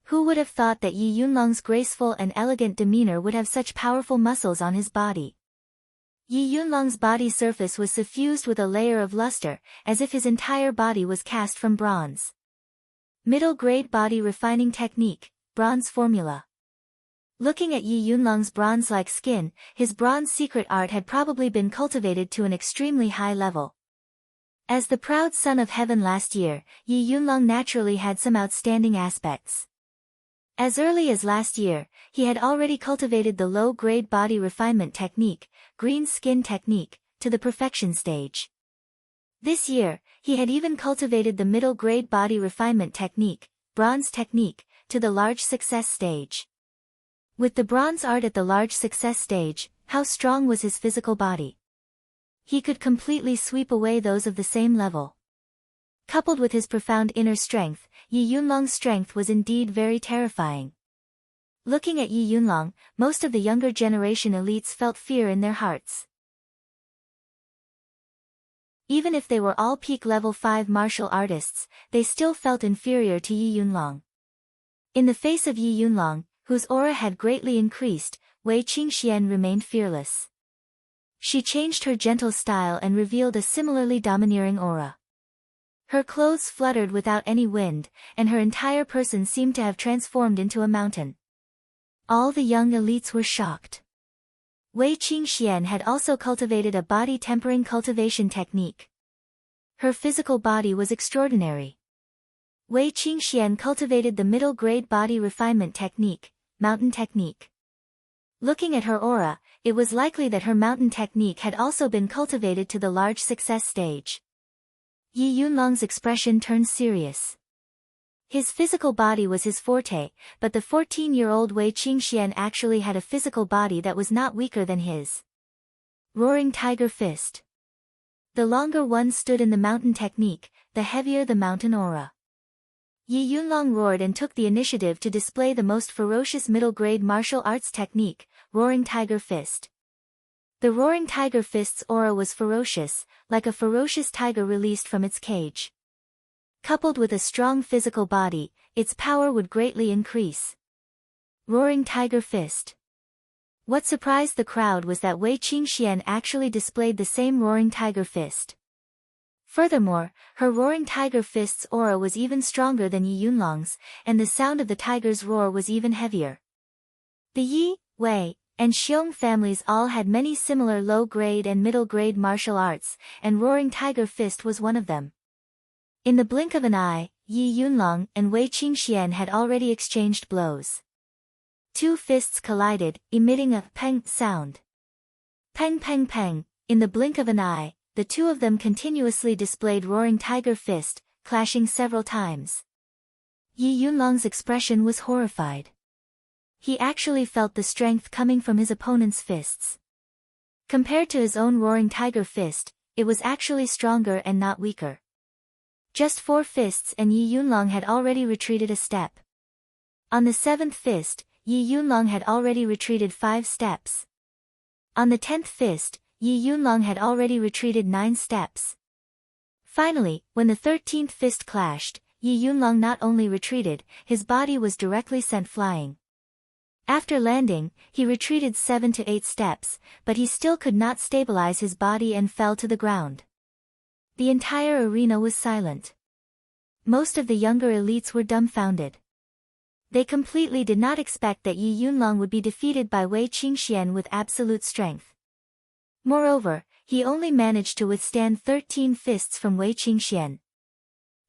Who would have thought that Yi Yunlong's graceful and elegant demeanor would have such powerful muscles on his body? Yi Yunlong's body surface was suffused with a layer of luster, as if his entire body was cast from bronze. Middle-grade body refining technique, bronze formula. Looking at Yi Yunlong's bronze-like skin, his bronze secret art had probably been cultivated to an extremely high level. As the proud son of heaven last year, Yi Yunlong naturally had some outstanding aspects. As early as last year, he had already cultivated the low-grade body refinement technique, green skin technique, to the perfection stage. This year, he had even cultivated the middle-grade body refinement technique, bronze technique, to the large success stage. With the bronze art at the large success stage, how strong was his physical body? He could completely sweep away those of the same level. Coupled with his profound inner strength, Yi Yunlong's strength was indeed very terrifying. Looking at Yi Yunlong, most of the younger generation elites felt fear in their hearts. Even if they were all peak level 5 martial artists, they still felt inferior to Yi Yunlong. In the face of Yi Yunlong, whose aura had greatly increased, Wei Qingxian remained fearless. She changed her gentle style and revealed a similarly domineering aura. Her clothes fluttered without any wind, and her entire person seemed to have transformed into a mountain. All the young elites were shocked. Wei Qingxian had also cultivated a body tempering cultivation technique. Her physical body was extraordinary. Wei Qingxian cultivated the middle-grade body refinement technique, mountain technique. Looking at her aura, it was likely that her mountain technique had also been cultivated to the large success stage. Yi Yunlong's expression turned serious. His physical body was his forte, but the 14-year-old Wei Qingxian actually had a physical body that was not weaker than his. Roaring Tiger Fist. The longer one stood in the mountain technique, the heavier the mountain aura. Yi Yunlong roared and took the initiative to display the most ferocious middle-grade martial arts technique, Roaring Tiger Fist. The Roaring Tiger Fist's aura was ferocious, like a ferocious tiger released from its cage. Coupled with a strong physical body, its power would greatly increase. Roaring Tiger Fist. What surprised the crowd was that Wei Qingxian actually displayed the same Roaring Tiger Fist. Furthermore, her Roaring Tiger Fist's aura was even stronger than Yi Yunlong's, and the sound of the tiger's roar was even heavier. The Yi, Wei, and Xiong families all had many similar low-grade and middle-grade martial arts, and Roaring Tiger Fist was one of them. In the blink of an eye, Yi Yunlong and Wei Qingxian had already exchanged blows. Two fists collided, emitting a peng sound. Peng peng peng. In the blink of an eye, the two of them continuously displayed Roaring Tiger Fist, clashing several times. Yi Yunlong's expression was horrified. He actually felt the strength coming from his opponent's fists. Compared to his own Roaring Tiger Fist, it was actually stronger and not weaker. Just 4 fists and Yi Yunlong had already retreated a step. On the 7th fist, Yi Yunlong had already retreated 5 steps. On the 10th fist, Yi Yunlong had already retreated 9 steps. Finally, when the 13th fist clashed, Yi Yunlong not only retreated, his body was directly sent flying. After landing, he retreated 7 to 8 steps, but he still could not stabilize his body and fell to the ground. The entire arena was silent. Most of the younger elites were dumbfounded. They completely did not expect that Yi Yunlong would be defeated by Wei Qingxian with absolute strength. Moreover, he only managed to withstand 13 fists from Wei Qingxian.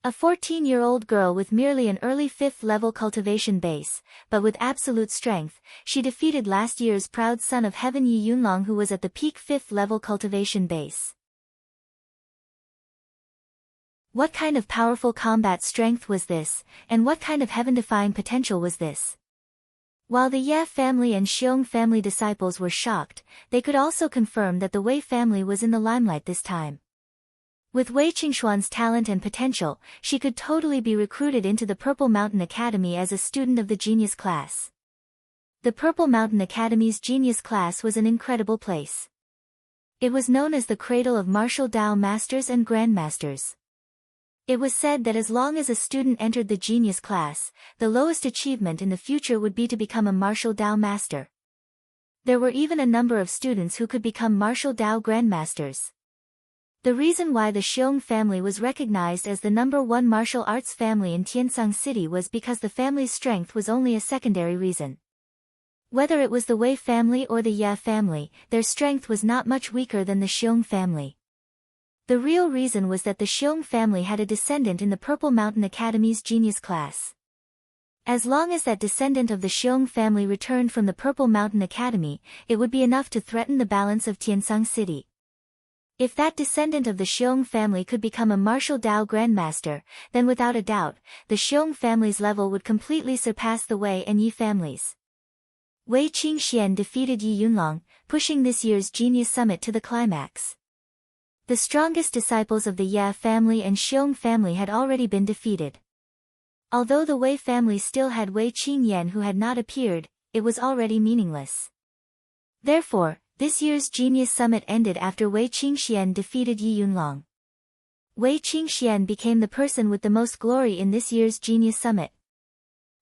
A 14-year-old girl with merely an early 5th level cultivation base, but with absolute strength, she defeated last year's proud son of heaven Yi Yunlong, who was at the peak 5th level cultivation base. What kind of powerful combat strength was this, and what kind of heaven-defying potential was this? While the Ye family and Xiong family disciples were shocked, they could also confirm that the Wei family was in the limelight this time. With Wei Qingxuan's talent and potential, she could totally be recruited into the Purple Mountain Academy as a student of the Genius class. The Purple Mountain Academy's Genius class was an incredible place. It was known as the cradle of martial Dao masters and grandmasters. It was said that as long as a student entered the Genius class, the lowest achievement in the future would be to become a martial Dao master. There were even a number of students who could become martial Dao grandmasters. The reason why the Xiong family was recognized as the #1 martial arts family in Tiansang City was because the family's strength was only a secondary reason. Whether it was the Wei family or the Ye family, their strength was not much weaker than the Xiong family. The real reason was that the Xiong family had a descendant in the Purple Mountain Academy's Genius class. As long as that descendant of the Xiong family returned from the Purple Mountain Academy, it would be enough to threaten the balance of Tiansang City. If that descendant of the Xiong family could become a martial Dao grandmaster, then without a doubt, the Xiong family's level would completely surpass the Wei and Yi families. Wei Qingxian defeated Yi Yunlong, pushing this year's Genius Summit to the climax. The strongest disciples of the Ye family and Xiong family had already been defeated. Although the Wei family still had Wei Qingyan who had not appeared, it was already meaningless. Therefore, this year's Genius Summit ended after Wei Qingxian defeated Yi Yunlong. Wei Qingxian became the person with the most glory in this year's Genius Summit.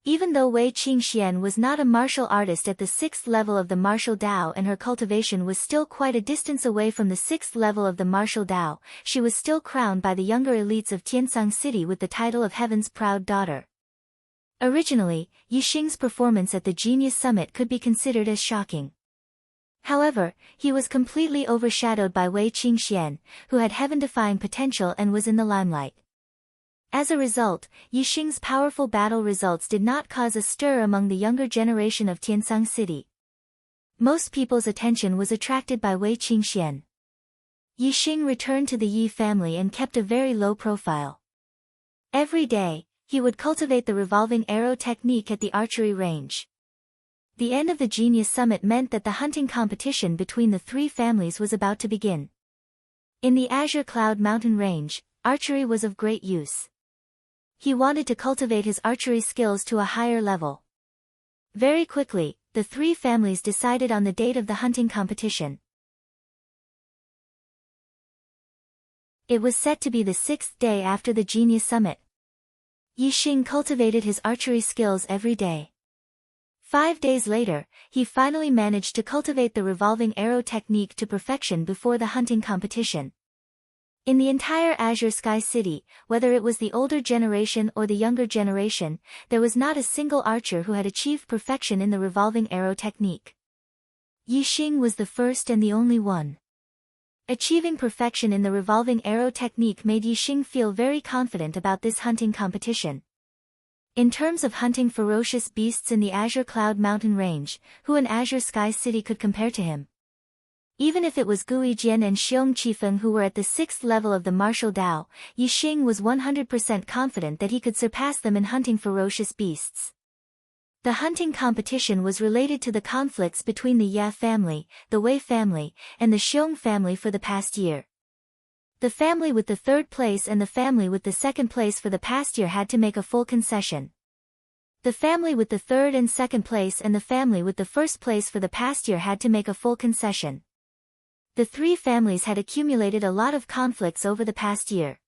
Even though Wei Qingxian was not a martial artist at the 6th level of the martial Dao and her cultivation was still quite a distance away from the 6th level of the martial Dao, she was still crowned by the younger elites of Tiansang City with the title of Heaven's Proud Daughter. Originally, Yixing's performance at the Genius Summit could be considered as shocking. However, he was completely overshadowed by Wei Qingxian, who had heaven-defying potential and was in the limelight. As a result, Yixing's powerful battle results did not cause a stir among the younger generation of Tiansang City. Most people's attention was attracted by Wei Qingxian. Yixing returned to the Yi family and kept a very low profile. Every day, he would cultivate the revolving arrow technique at the archery range. The end of the Genius Summit meant that the hunting competition between the three families was about to begin. In the Azure Cloud Mountain Range, archery was of great use. He wanted to cultivate his archery skills to a higher level. Very quickly, the three families decided on the date of the hunting competition. It was set to be the 6th day after the Genius Summit. Yixing cultivated his archery skills every day. 5 days later, he finally managed to cultivate the revolving arrow technique to perfection before the hunting competition. In the entire Azure Sky City, whether it was the older generation or the younger generation, there was not a single archer who had achieved perfection in the revolving arrow technique. Yixing was the first and the only one. Achieving perfection in the revolving arrow technique made Yixing feel very confident about this hunting competition. In terms of hunting ferocious beasts in the Azure Cloud Mountain Range, who in Azure Sky City could compare to him? Even if it was Gui Jian and Xiong Qifeng who were at the 6th level of the martial Dao, Yixing was 100% confident that he could surpass them in hunting ferocious beasts. The hunting competition was related to the conflicts between the Ye family, the Wei family, and the Xiong family for the past year. The family with the 3rd place and the family with the 2nd place for the past year had to make a full concession. The family with the 3rd and 2nd place and the family with the 1st place for the past year had to make a full concession. The three families had accumulated a lot of conflicts over the past year.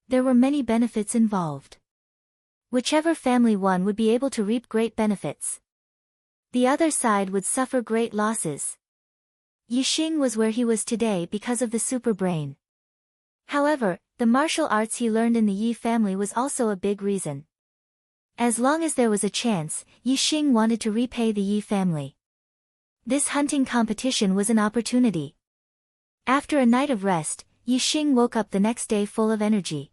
There were many benefits involved. Whichever family won would be able to reap great benefits. The other side would suffer great losses. Yixing was where he was today because of the super brain. However, the martial arts he learned in the Yi family was also a big reason. As long as there was a chance, Yixing wanted to repay the Yi family. This hunting competition was an opportunity. After a night of rest, Yixing woke up the next day full of energy.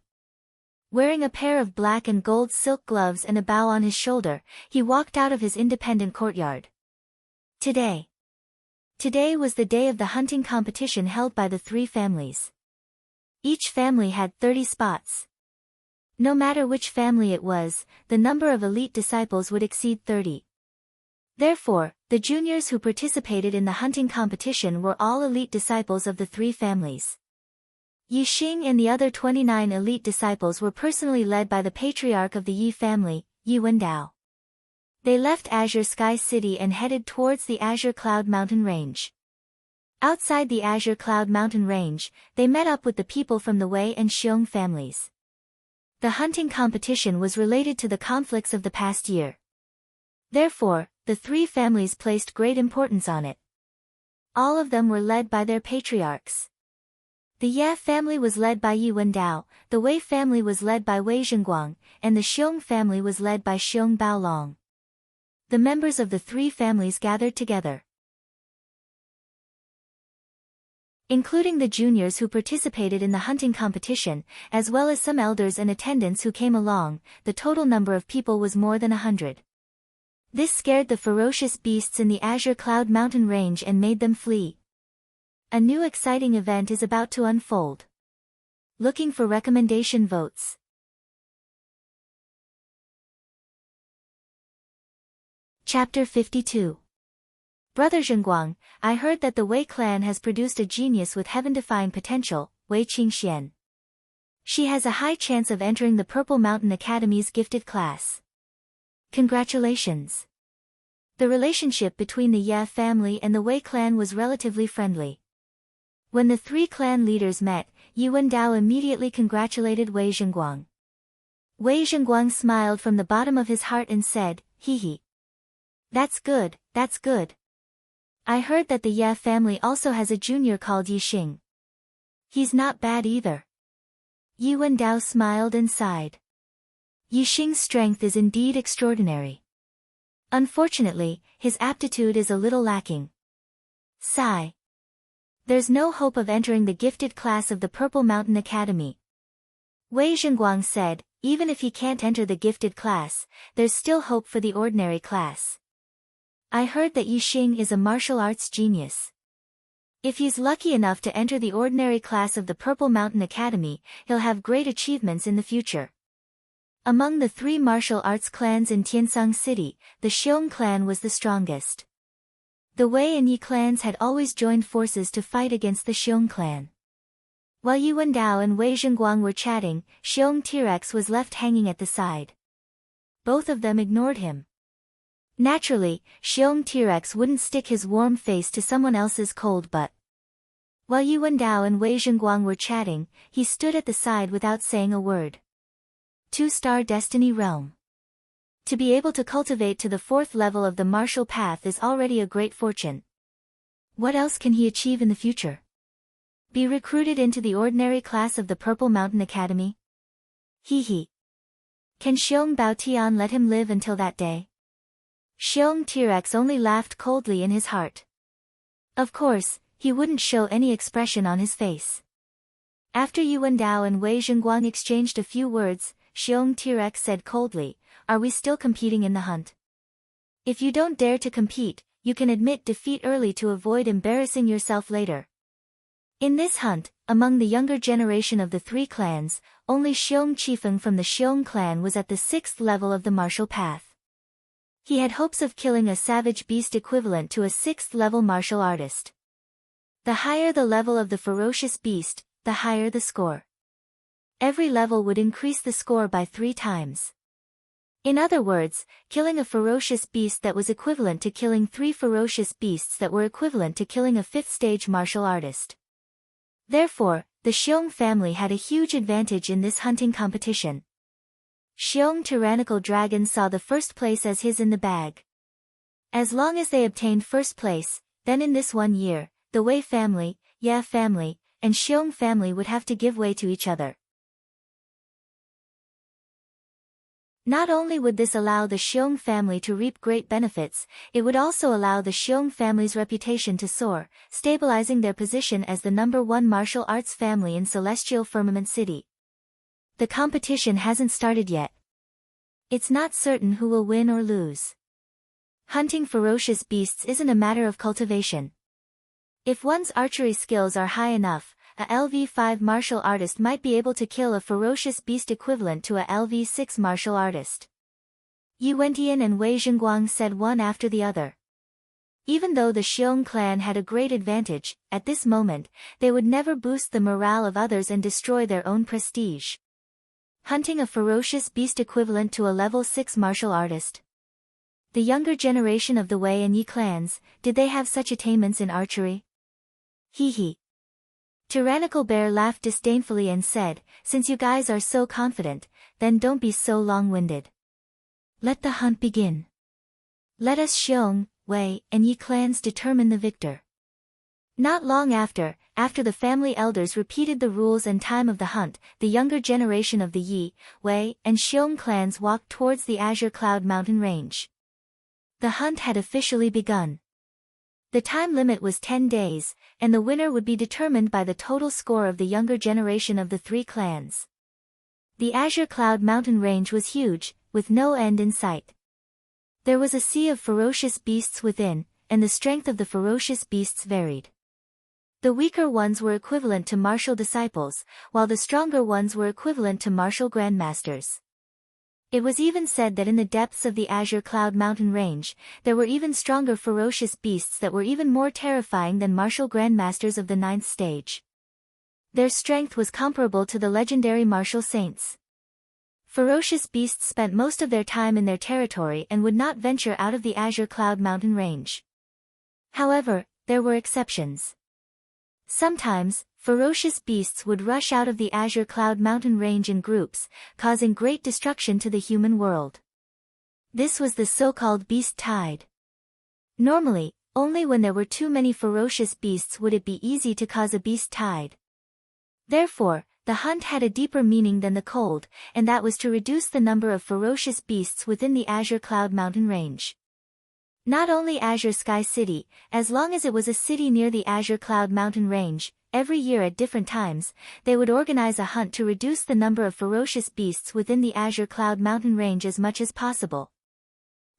Wearing a pair of black and gold silk gloves and a bow on his shoulder, he walked out of his independent courtyard. Today was the day of the hunting competition held by the three families. Each family had 30 spots. No matter which family it was, the number of elite disciples would exceed 30. Therefore, the juniors who participated in the hunting competition were all elite disciples of the three families. Yixing and the other 29 elite disciples were personally led by the patriarch of the Yi family, Yi Wendao. They left Azure Sky City and headed towards the Azure Cloud Mountain Range. Outside the Azure Cloud Mountain Range, they met up with the people from the Wei and Xiong families. The hunting competition was related to the conflicts of the past year. Therefore, the three families placed great importance on it. All of them were led by their patriarchs. The Ye family was led by Yi Wendao, the Wei family was led by Wei Zhengguang, and the Xiong family was led by Xiong Baolong. The members of the three families gathered together, including the juniors who participated in the hunting competition, as well as some elders and attendants who came along. The total number of people was more than 100. This scared the ferocious beasts in the Azure Cloud Mountain Range and made them flee. A new exciting event is about to unfold. Looking for recommendation votes. Chapter 52. Brother Zhenguang, I heard that the Wei clan has produced a genius with heaven-defying potential, Wei Qingxian. She has a high chance of entering the Purple Mountain Academy's gifted class. Congratulations. The relationship between the Ye family and the Wei clan was relatively friendly. When the three clan leaders met, Yi Wendao immediately congratulated Wei Zhenguang. Wei Zhenguang smiled from the bottom of his heart and said, "Hee hee. That's good, that's good. I heard that the Ye family also has a junior called Yi Xing. He's not bad either." Yi Wendao smiled and sighed. Yi Xing's strength is indeed extraordinary. Unfortunately, his aptitude is a little lacking. Sigh. There's no hope of entering the gifted class of the Purple Mountain Academy. Wei Zhenguang said, even if he can't enter the gifted class, there's still hope for the ordinary class. I heard that Yi Xing is a martial arts genius. If he's lucky enough to enter the ordinary class of the Purple Mountain Academy, he'll have great achievements in the future. Among the three martial arts clans in Tiansang City, the Xiong clan was the strongest. The Wei and Yi clans had always joined forces to fight against the Xiong clan. While Yi Wendao and Wei Zhenguang were chatting, Xiong T-Rex was left hanging at the side. Both of them ignored him. Naturally, Xiong T-Rex wouldn't stick his warm face to someone else's cold butt. While Yi Wendao and Wei Zhenguang were chatting, he stood at the side without saying a word. 2-star Destiny Realm. To be able to cultivate to the 4th level of the martial path is already a great fortune. What else can he achieve in the future? Be recruited into the ordinary class of the Purple Mountain Academy? Hee hee. Can Xiong Baotian let him live until that day? Xiong T-Rex only laughed coldly in his heart. Of course, he wouldn't show any expression on his face. After Yi Wendao and Wei Zhenguang exchanged a few words, Xiong T-Rex said coldly, "Are we still competing in the hunt? If you don't dare to compete, you can admit defeat early to avoid embarrassing yourself later." In this hunt, among the younger generation of the three clans, only Xiong Qifeng from the Xiong clan was at the 6th level of the martial path. He had hopes of killing a savage beast equivalent to a 6th level martial artist. The higher the level of the ferocious beast, the higher the score. Every level would increase the score by 3 times. In other words, killing a ferocious beast that was equivalent to killing 3 ferocious beasts that were equivalent to killing a 5th-stage martial artist. Therefore, the Xiong family had a huge advantage in this hunting competition. Xiong tyrannical dragons saw the first place as his in the bag. As long as they obtained first place, then in this 1 year, the Wei family, Ye family, and Xiong family would have to give way to each other. Not only would this allow the Xiong family to reap great benefits, it would also allow the Xiong family's reputation to soar, stabilizing their position as the #1 martial arts family in Celestial Firmament City. The competition hasn't started yet. It's not certain who will win or lose. Hunting ferocious beasts isn't a matter of cultivation. If one's archery skills are high enough, a LV5 martial artist might be able to kill a ferocious beast equivalent to a LV6 martial artist. Yi Wentian and Wei Zhenguang said one after the other. Even though the Xiong clan had a great advantage, at this moment, they would never boost the morale of others and destroy their own prestige. Hunting a ferocious beast equivalent to a level 6 martial artist. The younger generation of the Wei and Yi clans, did they have such attainments in archery? Hee hee. Tyrannical Bear laughed disdainfully and said, "Since you guys are so confident, then don't be so long-winded. Let the hunt begin. Let us Xiong, Wei, and Yi clans determine the victor." Not long after the family elders repeated the rules and time of the hunt, the younger generation of the Yi, Wei, and Xiong clans walked towards the Azure Cloud Mountain range. The hunt had officially begun. The time limit was 10 days, and the winner would be determined by the total score of the younger generation of the 3 clans. The Azure Cloud Mountain range was huge, with no end in sight. There was a sea of ferocious beasts within, and the strength of the ferocious beasts varied. The weaker ones were equivalent to martial disciples, while the stronger ones were equivalent to martial grandmasters. It was even said that in the depths of the Azure Cloud Mountain Range, there were even stronger ferocious beasts that were even more terrifying than martial grandmasters of the ninth stage. Their strength was comparable to the legendary martial saints. Ferocious beasts spent most of their time in their territory and would not venture out of the Azure Cloud Mountain Range. However, there were exceptions. Sometimes, ferocious beasts would rush out of the Azure Cloud Mountain Range in groups, causing great destruction to the human world. This was the so-called beast tide. Normally, only when there were too many ferocious beasts would it be easy to cause a beast tide. Therefore, the hunt had a deeper meaning than the cold, and that was to reduce the number of ferocious beasts within the Azure Cloud Mountain Range. Not only Azure Sky City, as long as it was a city near the Azure Cloud Mountain Range, every year at different times, they would organize a hunt to reduce the number of ferocious beasts within the Azure Cloud Mountain Range as much as possible.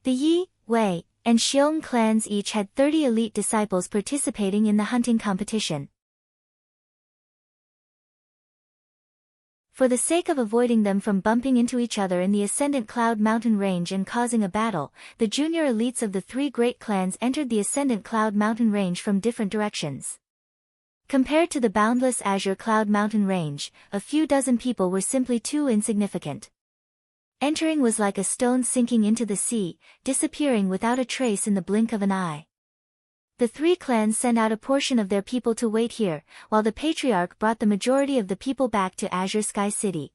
The Yi, Wei, and Xiong clans each had 30 elite disciples participating in the hunting competition. For the sake of avoiding them from bumping into each other in the Ascendant Cloud Mountain Range and causing a battle, the junior elites of the three great clans entered the Ascendant Cloud Mountain Range from different directions. Compared to the boundless Azure Cloud Mountain Range, a few dozen people were simply too insignificant. Entering was like a stone sinking into the sea, disappearing without a trace in the blink of an eye. The three clans sent out a portion of their people to wait here, while the Patriarch brought the majority of the people back to Azure Sky City.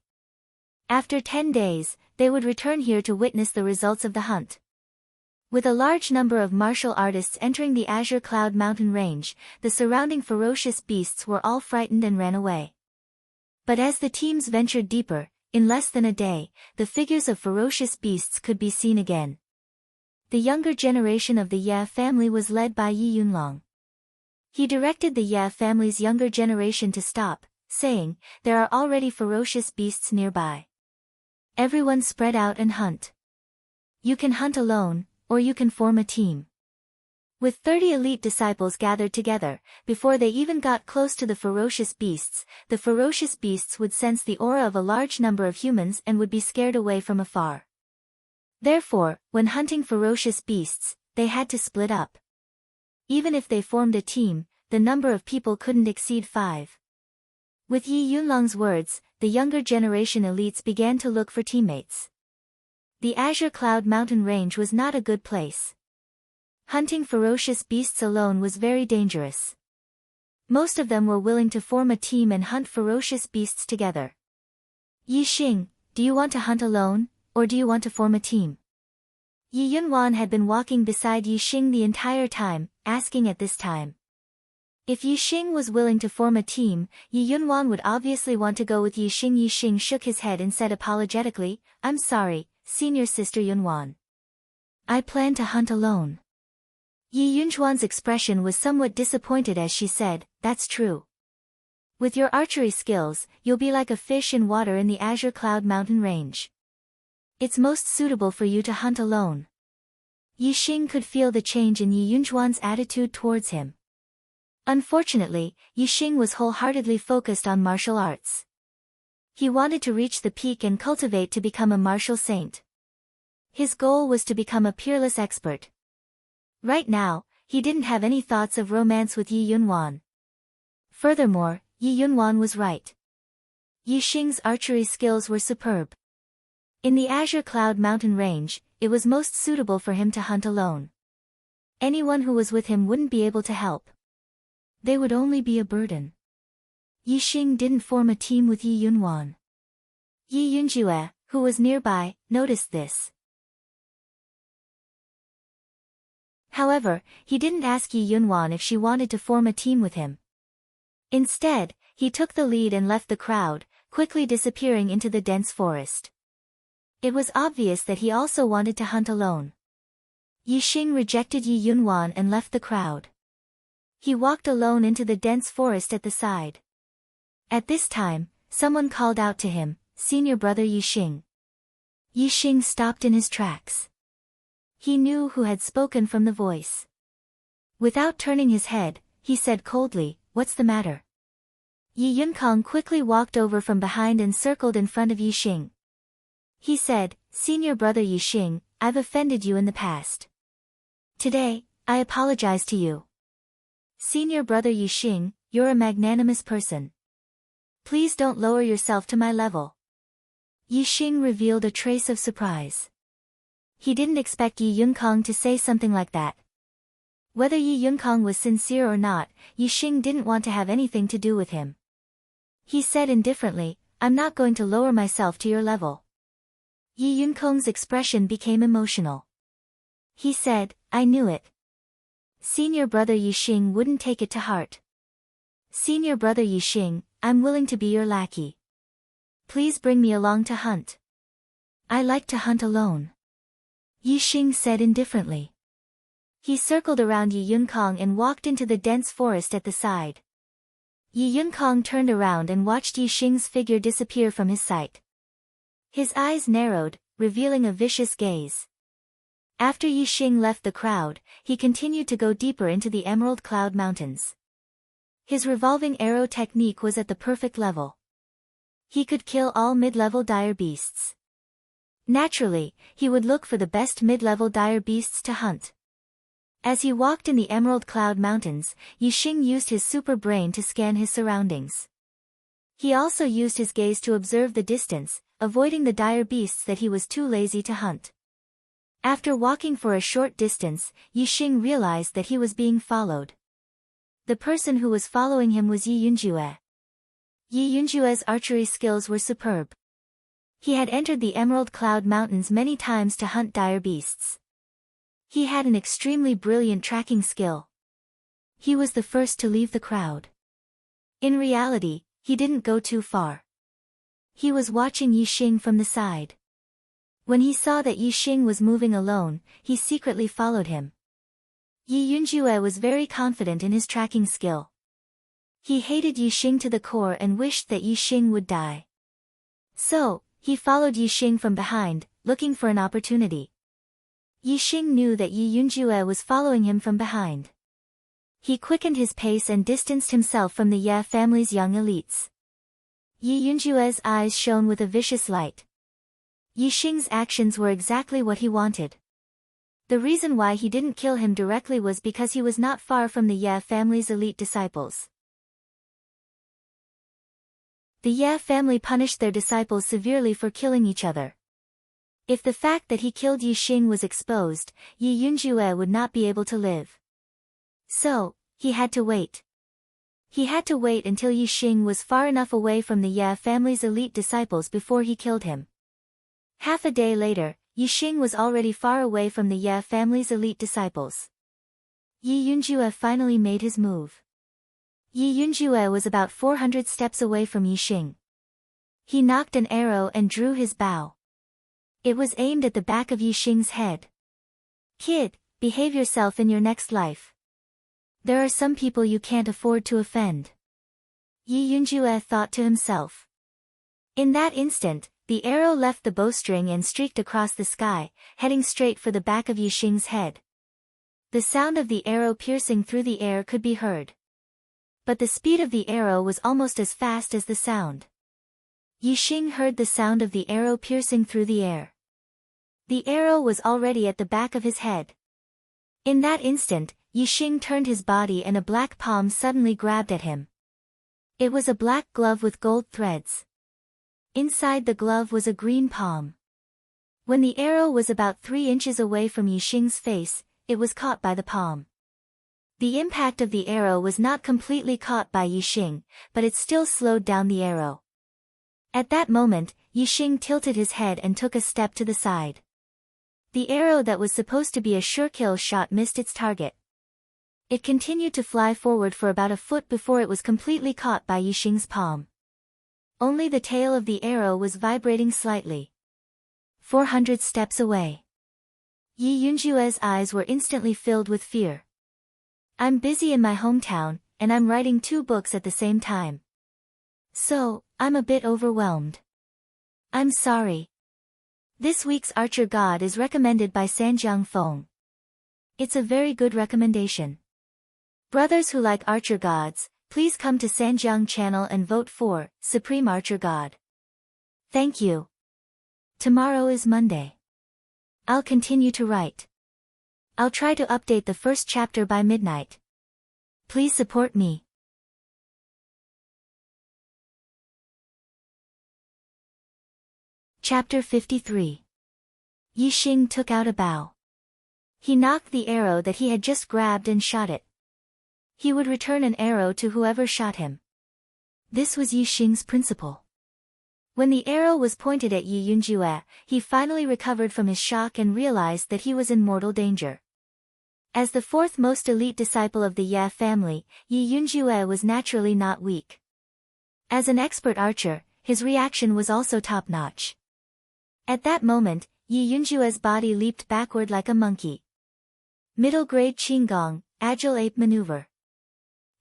After 10 days, they would return here to witness the results of the hunt. With a large number of martial artists entering the Azure Cloud Mountain Range, the surrounding ferocious beasts were all frightened and ran away. But as the teams ventured deeper, in less than a day, the figures of ferocious beasts could be seen again. The younger generation of the Ye family was led by Yi Yunlong. He directed the Ye family's younger generation to stop, saying, "There are already ferocious beasts nearby. Everyone spread out and hunt. You can hunt alone, or you can form a team." With 30 elite disciples gathered together, before they even got close to the ferocious beasts would sense the aura of a large number of humans and would be scared away from afar. Therefore, when hunting ferocious beasts, they had to split up. Even if they formed a team, the number of people couldn't exceed 5. With Yi Yunlong's words, the younger generation elites began to look for teammates. The Azure Cloud Mountain Range was not a good place. Hunting ferocious beasts alone was very dangerous. Most of them were willing to form a team and hunt ferocious beasts together. "Yi Xing, do you want to hunt alone, or do you want to form a team?" Yi Yunwan had been walking beside Yi Xing the entire time, asking at this time. If Yi Xing was willing to form a team, Yi Yunwan would obviously want to go with Yi Xing. Yi Xing shook his head and said apologetically, "I'm sorry, senior sister Yunwan. I plan to hunt alone." Yi Yunchuan's expression was somewhat disappointed as she said, "That's true. With your archery skills, you'll be like a fish in water in the Azure Cloud Mountain Range. It's most suitable for you to hunt alone." Yi Xing could feel the change in Yi Yunchuan's attitude towards him. Unfortunately, Yi Xing was wholeheartedly focused on martial arts. He wanted to reach the peak and cultivate to become a martial saint. His goal was to become a peerless expert. Right now, he didn't have any thoughts of romance with Yi Yunwan. Furthermore, Yi Yunwan was right. Yi Xing's archery skills were superb. In the Azure Cloud Mountain Range, it was most suitable for him to hunt alone. Anyone who was with him wouldn't be able to help. They would only be a burden. Yi Xing didn't form a team with Yi Yunwan. Yi Yunjue, who was nearby, noticed this. However, he didn't ask Yi Yunwan if she wanted to form a team with him. Instead, he took the lead and left the crowd, quickly disappearing into the dense forest. It was obvious that he also wanted to hunt alone. Yi Xing rejected Yi Yunwan and left the crowd. He walked alone into the dense forest at the side. At this time, someone called out to him, "Senior brother Yi Xing." Yi Xing stopped in his tracks. He knew who had spoken from the voice. Without turning his head, he said coldly, "What's the matter?" Yi Yunkong quickly walked over from behind and circled in front of Yi Xing. He said, Senior brother Yixing, I've offended you in the past. Today, I apologize to you. Senior brother Yixing, you're a magnanimous person. Please don't lower yourself to my level. Yixing revealed a trace of surprise. He didn't expect Yi Yunkong to say something like that. Whether Yi Yunkong was sincere or not, Yixing didn't want to have anything to do with him. He said indifferently, I'm not going to lower myself to your level. Yi Yunkong's expression became emotional. He said, I knew it. Senior brother Yixing wouldn't take it to heart. Senior brother Yixing, I'm willing to be your lackey. Please bring me along to hunt. I like to hunt alone. Yixing said indifferently. He circled around Yi Yunkong and walked into the dense forest at the side. Yi Yunkong turned around and watched Yixing's figure disappear from his sight. His eyes narrowed, revealing a vicious gaze. After Yixing left the crowd, he continued to go deeper into the Emerald Cloud Mountains. His revolving arrow technique was at the perfect level. He could kill all mid-level dire beasts. Naturally, he would look for the best mid-level dire beasts to hunt. As he walked in the Emerald Cloud Mountains, Yixing used his super brain to scan his surroundings. He also used his gaze to observe the distance, avoiding the dire beasts that he was too lazy to hunt. After walking for a short distance, Yixing realized that he was being followed. The person who was following him was Yi Yunjue. Yi Yunjue's archery skills were superb. He had entered the Emerald Cloud Mountains many times to hunt dire beasts. He had an extremely brilliant tracking skill. He was the first to leave the crowd. In reality, he didn't go too far. He was watching Yixing from the side. When he saw that Yixing was moving alone, he secretly followed him. Yi Yunjue was very confident in his tracking skill. He hated Yixing to the core and wished that Yixing would die. So, he followed Yixing from behind, looking for an opportunity. Yixing knew that Yi Yunjue was following him from behind. He quickened his pace and distanced himself from the Ye family's young elites. Yi Yunjue's eyes shone with a vicious light. Yixing's actions were exactly what he wanted. The reason why he didn't kill him directly was because he was not far from the Ye family's elite disciples. The Ye family punished their disciples severely for killing each other. If the fact that he killed Yixing was exposed, Yi Yunjue would not be able to live. So, he had to wait. He had to wait until Yixing was far enough away from the Ye family's elite disciples before he killed him. Half a day later, Yixing was already far away from the Ye family's elite disciples. Yi Yunjue finally made his move. Yi Yunjue was about 400 steps away from Yixing. He knocked an arrow and drew his bow. It was aimed at the back of Yixing's head. Kid, behave yourself in your next life. There are some people you can't afford to offend. Yi Yunjue thought to himself. In that instant, the arrow left the bowstring and streaked across the sky, heading straight for the back of Yixing's head. The sound of the arrow piercing through the air could be heard. But the speed of the arrow was almost as fast as the sound. Yixing heard the sound of the arrow piercing through the air. The arrow was already at the back of his head. In that instant, Yixing turned his body and a black palm suddenly grabbed at him. It was a black glove with gold threads. Inside the glove was a green palm. When the arrow was about 3 inches away from Yixing's face, it was caught by the palm. The impact of the arrow was not completely caught by Yixing, but it still slowed down the arrow. At that moment, Yixing tilted his head and took a step to the side. The arrow that was supposed to be a sure kill shot missed its target. It continued to fly forward for about a foot before it was completely caught by Yixing's palm. Only the tail of the arrow was vibrating slightly. 400 steps away. Yi Yunjue's eyes were instantly filled with fear. I'm busy in my hometown, and I'm writing 2 books at the same time. So, I'm a bit overwhelmed. I'm sorry. This week's Archer God is recommended by Sanjiang Feng. It's a very good recommendation. Brothers who like Archer Gods, please come to Sanjiang channel and vote for Supreme Archer God. Thank you. Tomorrow is Monday. I'll continue to write. I'll try to update the first chapter by midnight. Please support me. Chapter 53. Yi Xing took out a bow. He knocked the arrow that he had just grabbed and shot it. He would return an arrow to whoever shot him. This was Yi Xing's principle. When the arrow was pointed at Yi Yunjue, he finally recovered from his shock and realized that he was in mortal danger. As the fourth most elite disciple of the Ye family, Yi Yunjue was naturally not weak. As an expert archer, his reaction was also top-notch. At that moment, Yi Yunjue's body leaped backward like a monkey. Middle grade Qinggong, agile ape maneuver.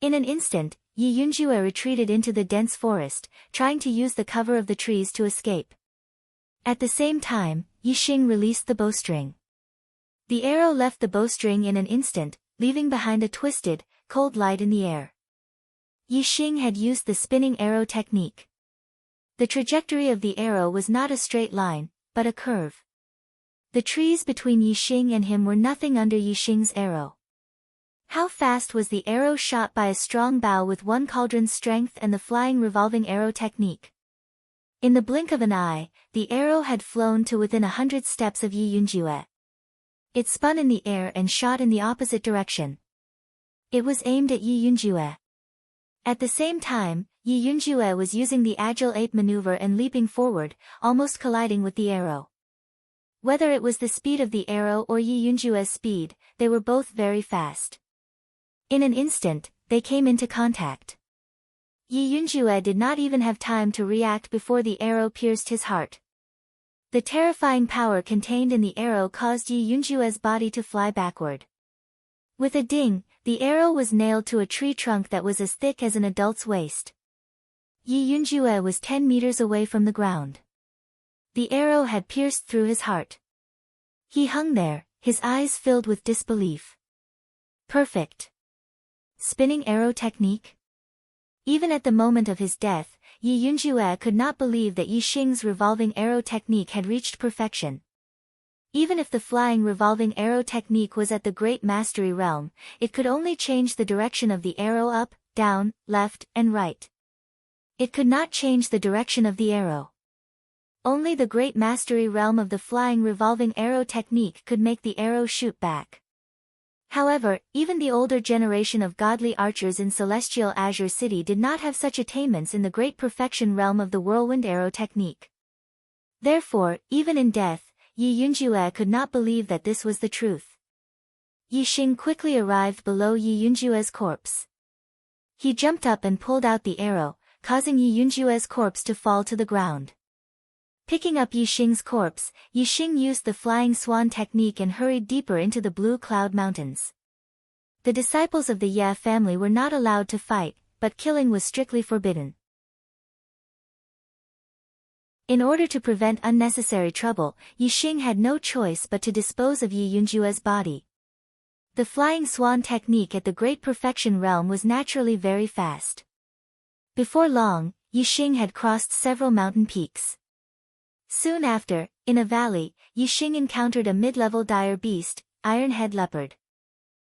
In an instant, Yi Yunjue retreated into the dense forest, trying to use the cover of the trees to escape. At the same time, Yi Xing released the bowstring. The arrow left the bowstring in an instant, leaving behind a twisted, cold light in the air. Yi Xing had used the spinning arrow technique. The trajectory of the arrow was not a straight line, but a curve. The trees between Yi Xing and him were nothing under Yi Xing's arrow. How fast was the arrow shot by a strong bow with one cauldron's strength and the flying revolving arrow technique? In the blink of an eye, the arrow had flown to within 100 steps of Yi Yunjue. It spun in the air and shot in the opposite direction. It was aimed at Yi Yunjue. At the same time, Yi Yunjue was using the agile ape maneuver and leaping forward, almost colliding with the arrow. Whether it was the speed of the arrow or Yi Yunjue's speed, they were both very fast. In an instant, they came into contact. Yi Yunjue did not even have time to react before the arrow pierced his heart. The terrifying power contained in the arrow caused Yi Yunjue's body to fly backward. With a ding, the arrow was nailed to a tree trunk that was as thick as an adult's waist. Yi Yunjue was 10 meters away from the ground. The arrow had pierced through his heart. He hung there, his eyes filled with disbelief. Perfect. Spinning arrow technique? Even at the moment of his death, Yi Yunjue could not believe that Yi Xing's revolving arrow technique had reached perfection. Even if the flying revolving arrow technique was at the great mastery realm, it could only change the direction of the arrow up, down, left, and right. It could not change the direction of the arrow. Only the great mastery realm of the flying revolving arrow technique could make the arrow shoot back. However, even the older generation of godly archers in Celestial Azure City did not have such attainments in the great perfection realm of the whirlwind arrow technique. Therefore, even in death, Yi Yunjue could not believe that this was the truth. Yi Xing quickly arrived below Yi Yunjue's corpse. He jumped up and pulled out the arrow, causing Yi Yunjue's corpse to fall to the ground. Picking up Yi Xing's corpse, Yi Xing used the flying swan technique and hurried deeper into the blue cloud mountains. The disciples of the Ye family were not allowed to fight, but killing was strictly forbidden. In order to prevent unnecessary trouble, Yi Xing had no choice but to dispose of Yi Yunjue's body. The flying swan technique at the great perfection realm was naturally very fast. Before long, Yi Xing had crossed several mountain peaks. Soon after, in a valley, Yi Xing encountered a mid-level dire beast, iron-head leopard.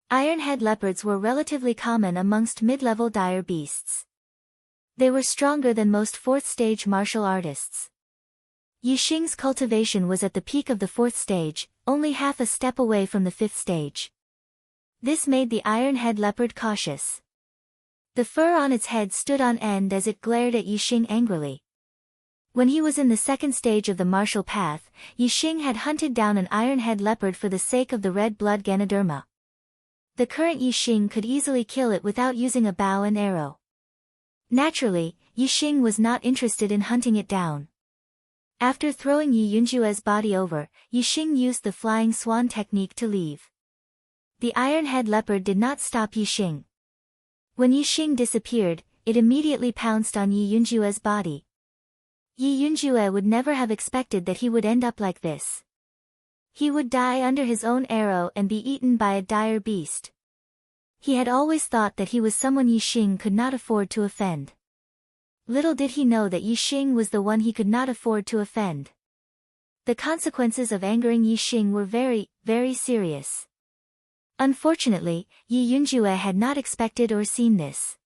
Iron-head leopards were relatively common amongst mid-level dire beasts. They were stronger than most fourth-stage martial artists. Yi Xing's cultivation was at the peak of the fourth stage, only half a step away from the fifth stage. This made the iron-head leopard cautious. The fur on its head stood on end as it glared at Yi Xing angrily. When he was in the second stage of the martial path, Yi Xing had hunted down an iron-head leopard for the sake of the red blood Ganoderma. The current Yi Xing could easily kill it without using a bow and arrow. Naturally, Yi Xing was not interested in hunting it down. After throwing Yi Yunjue's body over, Yi Xing used the flying swan technique to leave. The iron-head leopard did not stop Yi Xing. When Yi Xing disappeared, it immediately pounced on Yi Yunjue's body. Yi Yunjue would never have expected that he would end up like this. He would die under his own arrow and be eaten by a dire beast. He had always thought that he was someone Yi Xing could not afford to offend. Little did he know that Yi Xing was the one he could not afford to offend. The consequences of angering Yi Xing were very, very serious. Unfortunately, Yi Yunjue had not expected or seen this.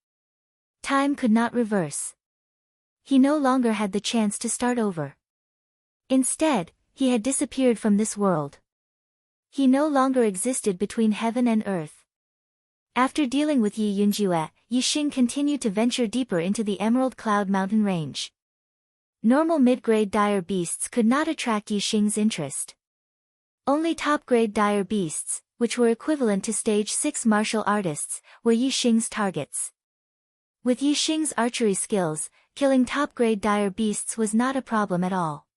Time could not reverse. He no longer had the chance to start over. Instead, he had disappeared from this world. He no longer existed between heaven and earth. After dealing with Yi Yunjue, Yi Xing continued to venture deeper into the Emerald Cloud Mountain range. Normal mid-grade dire beasts could not attract Yi Xing's interest. Only top-grade dire beasts, which were equivalent to stage 6 martial artists, were Yi Xing's targets. With Yi Xing's archery skills, killing top-grade dire beasts was not a problem at all.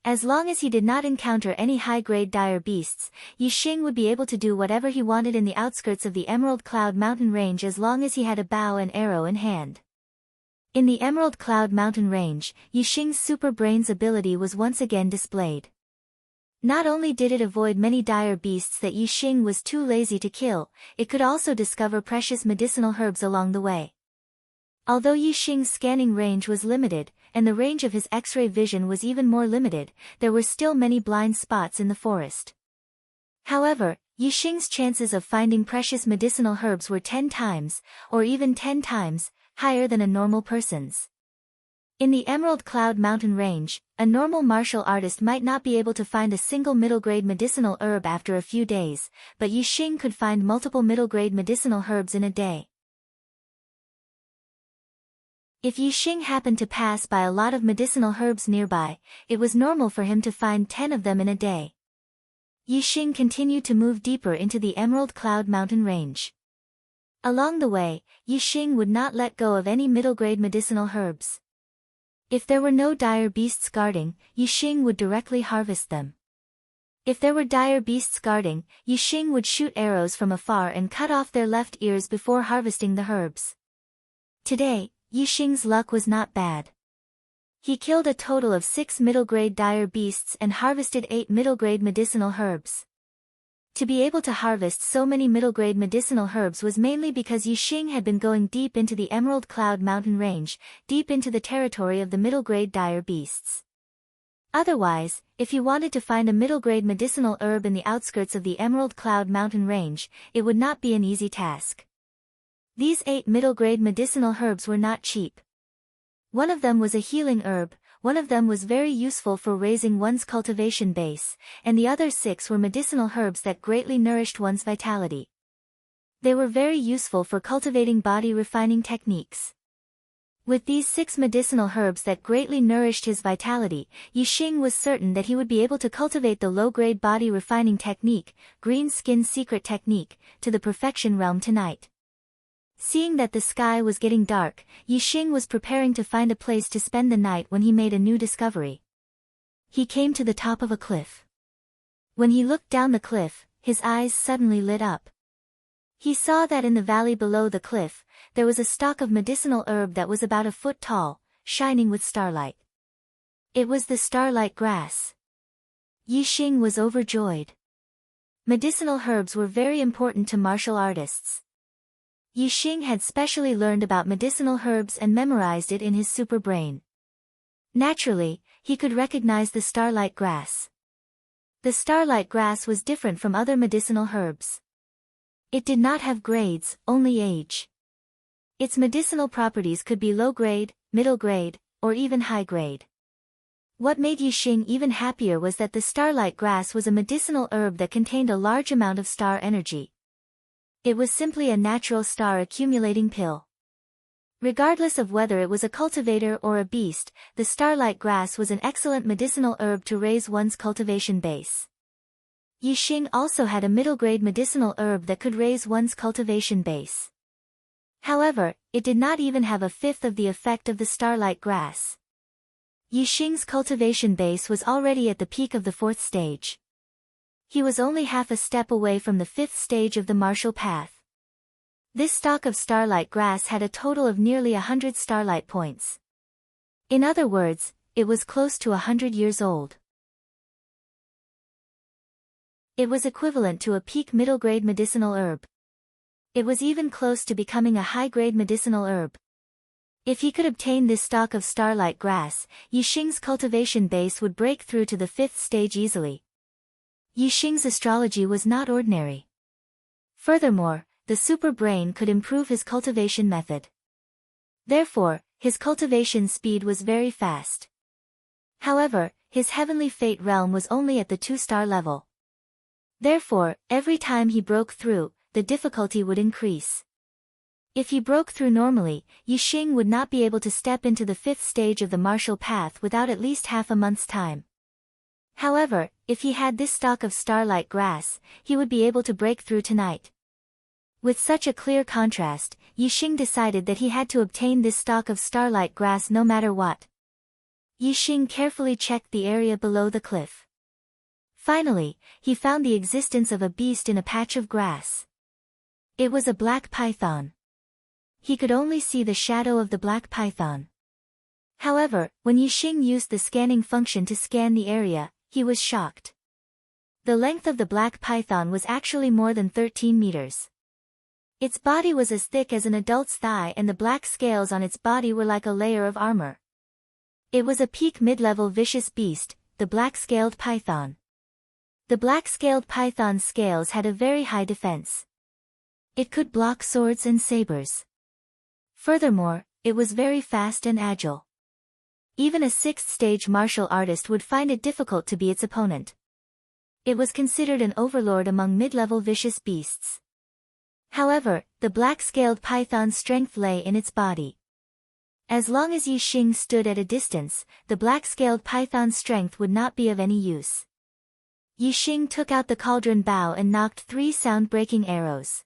As long as he did not encounter any high-grade dire beasts, Yi Xing would be able to do whatever he wanted in the outskirts of the Emerald Cloud Mountain range as long as he had a bow and arrow in hand. In the Emerald Cloud Mountain range, Yi Xing's super brains ability was once again displayed. Not only did it avoid many dire beasts that Yi Xing was too lazy to kill, it could also discover precious medicinal herbs along the way. Although Yi Xing's scanning range was limited, and the range of his X-ray vision was even more limited, there were still many blind spots in the forest. However, Yi Xing's chances of finding precious medicinal herbs were 10 times, or even 10 times, higher than a normal person's. In the Emerald Cloud Mountain range, a normal martial artist might not be able to find a single middle-grade medicinal herb after a few days, but Yi Xing could find multiple middle-grade medicinal herbs in a day. If Yi Xing happened to pass by a lot of medicinal herbs nearby, it was normal for him to find 10 of them in a day. Yi Xing continued to move deeper into the Emerald Cloud Mountain range. Along the way, Yi Xing would not let go of any middle-grade medicinal herbs. If there were no dire beasts guarding, Yi Xing would directly harvest them. If there were dire beasts guarding, Yi Xing would shoot arrows from afar and cut off their left ears before harvesting the herbs. Today, Yi Xing's luck was not bad. He killed a total of 6 middle-grade dire beasts and harvested 8 middle-grade medicinal herbs. To be able to harvest so many middle-grade medicinal herbs was mainly because Yi Xing had been going deep into the Emerald Cloud Mountain range, deep into the territory of the middle-grade dire beasts. Otherwise, if he wanted to find a middle-grade medicinal herb in the outskirts of the Emerald Cloud Mountain range, it would not be an easy task. These 8 middle-grade medicinal herbs were not cheap. One of them was a healing herb, one of them was very useful for raising one's cultivation base, and the other 6 were medicinal herbs that greatly nourished one's vitality. They were very useful for cultivating body refining techniques. With these 6 medicinal herbs that greatly nourished his vitality, Yi Xing was certain that he would be able to cultivate the low-grade body refining technique, green skin secret technique, to the perfection realm tonight. Seeing that the sky was getting dark, Yi Xing was preparing to find a place to spend the night when he made a new discovery. He came to the top of a cliff. When he looked down the cliff, his eyes suddenly lit up. He saw that in the valley below the cliff, there was a stalk of medicinal herb that was about a foot tall, shining with starlight. It was the starlight grass. Yi Xing was overjoyed. Medicinal herbs were very important to martial artists. Yi Xing had specially learned about medicinal herbs and memorized it in his super brain. Naturally, he could recognize the starlight grass. The starlight grass was different from other medicinal herbs. It did not have grades, only age. Its medicinal properties could be low grade, middle grade, or even high grade. What made Yi Xing even happier was that the starlight grass was a medicinal herb that contained a large amount of star energy. It was simply a natural star accumulating pill. Regardless of whether it was a cultivator or a beast, the starlight grass was an excellent medicinal herb to raise one's cultivation base. Yi Xing also had a middle-grade medicinal herb that could raise one's cultivation base. However, it did not even have a fifth of the effect of the starlight grass. Yi Xing's cultivation base was already at the peak of the 4th stage. He was only half a step away from the 5th stage of the martial path. This stalk of starlight grass had a total of nearly 100 starlight points. In other words, it was close to 100 years old. It was equivalent to a peak middle-grade medicinal herb. It was even close to becoming a high-grade medicinal herb. If he could obtain this stalk of starlight grass, Yixing's cultivation base would break through to the 5th stage easily. Yixing's astrology was not ordinary. Furthermore, the super brain could improve his cultivation method. Therefore, his cultivation speed was very fast. However, his heavenly fate realm was only at the 2-star level. Therefore, every time he broke through, the difficulty would increase. If he broke through normally, Yixing would not be able to step into the 5th stage of the martial path without at least half a month's time. However, if he had this stalk of starlight grass, he would be able to break through tonight. With such a clear contrast, Yixing decided that he had to obtain this stalk of starlight grass no matter what. Yixing carefully checked the area below the cliff. Finally, he found the existence of a beast in a patch of grass. It was a black python. He could only see the shadow of the black python. However, when Yixing used the scanning function to scan the area, he was shocked. The length of the black python was actually more than 13 meters. Its body was as thick as an adult's thigh and the black scales on its body were like a layer of armor. It was a peak mid-level vicious beast, the black-scaled python. The black-scaled python's scales had a very high defense. It could block swords and sabers. Furthermore, it was very fast and agile. Even a 6th-stage martial artist would find it difficult to be its opponent. It was considered an overlord among mid-level vicious beasts. However, the black-scaled python's strength lay in its body. As long as Yixing stood at a distance, the black-scaled python's strength would not be of any use. Yixing took out the cauldron bow and knocked 3 sound-breaking arrows.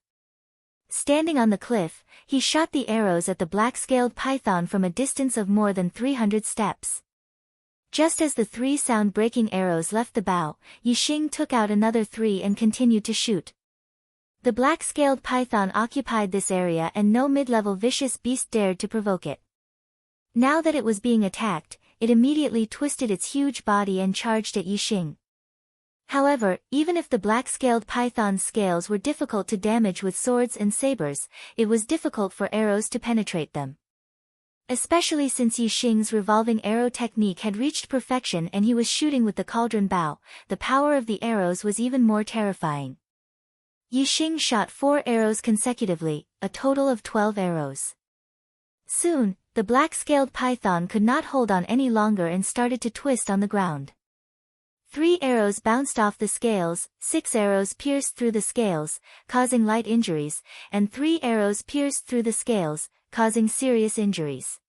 Standing on the cliff, he shot the arrows at the black-scaled python from a distance of more than 300 steps. Just as the 3 sound-breaking arrows left the bow, Yixing took out another 3 and continued to shoot. The black-scaled python occupied this area and no mid-level vicious beast dared to provoke it. Now that it was being attacked, it immediately twisted its huge body and charged at Yixing. However, even if the black-scaled python's scales were difficult to damage with swords and sabers, it was difficult for arrows to penetrate them. Especially since Yixing's revolving arrow technique had reached perfection and he was shooting with the cauldron bow, the power of the arrows was even more terrifying. Yixing shot 4 arrows consecutively, a total of 12 arrows. Soon, the black-scaled python could not hold on any longer and started to twist on the ground. 3 arrows bounced off the scales, 6 arrows pierced through the scales, causing light injuries, and 3 arrows pierced through the scales, causing serious injuries.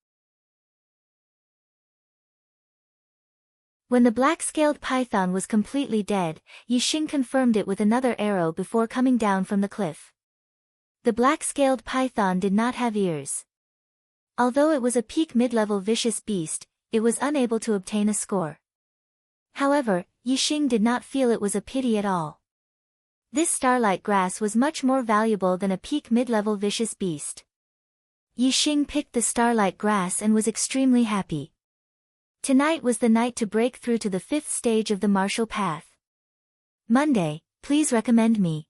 When the black-scaled python was completely dead, Yixing confirmed it with another arrow before coming down from the cliff. The black-scaled python did not have ears. Although it was a peak mid-level vicious beast, it was unable to obtain a score. However, Yixing did not feel it was a pity at all. This starlight grass was much more valuable than a peak mid-level vicious beast. Yixing picked the starlight grass and was extremely happy. Tonight was the night to break through to the 5th stage of the martial path. Monday, please recommend me.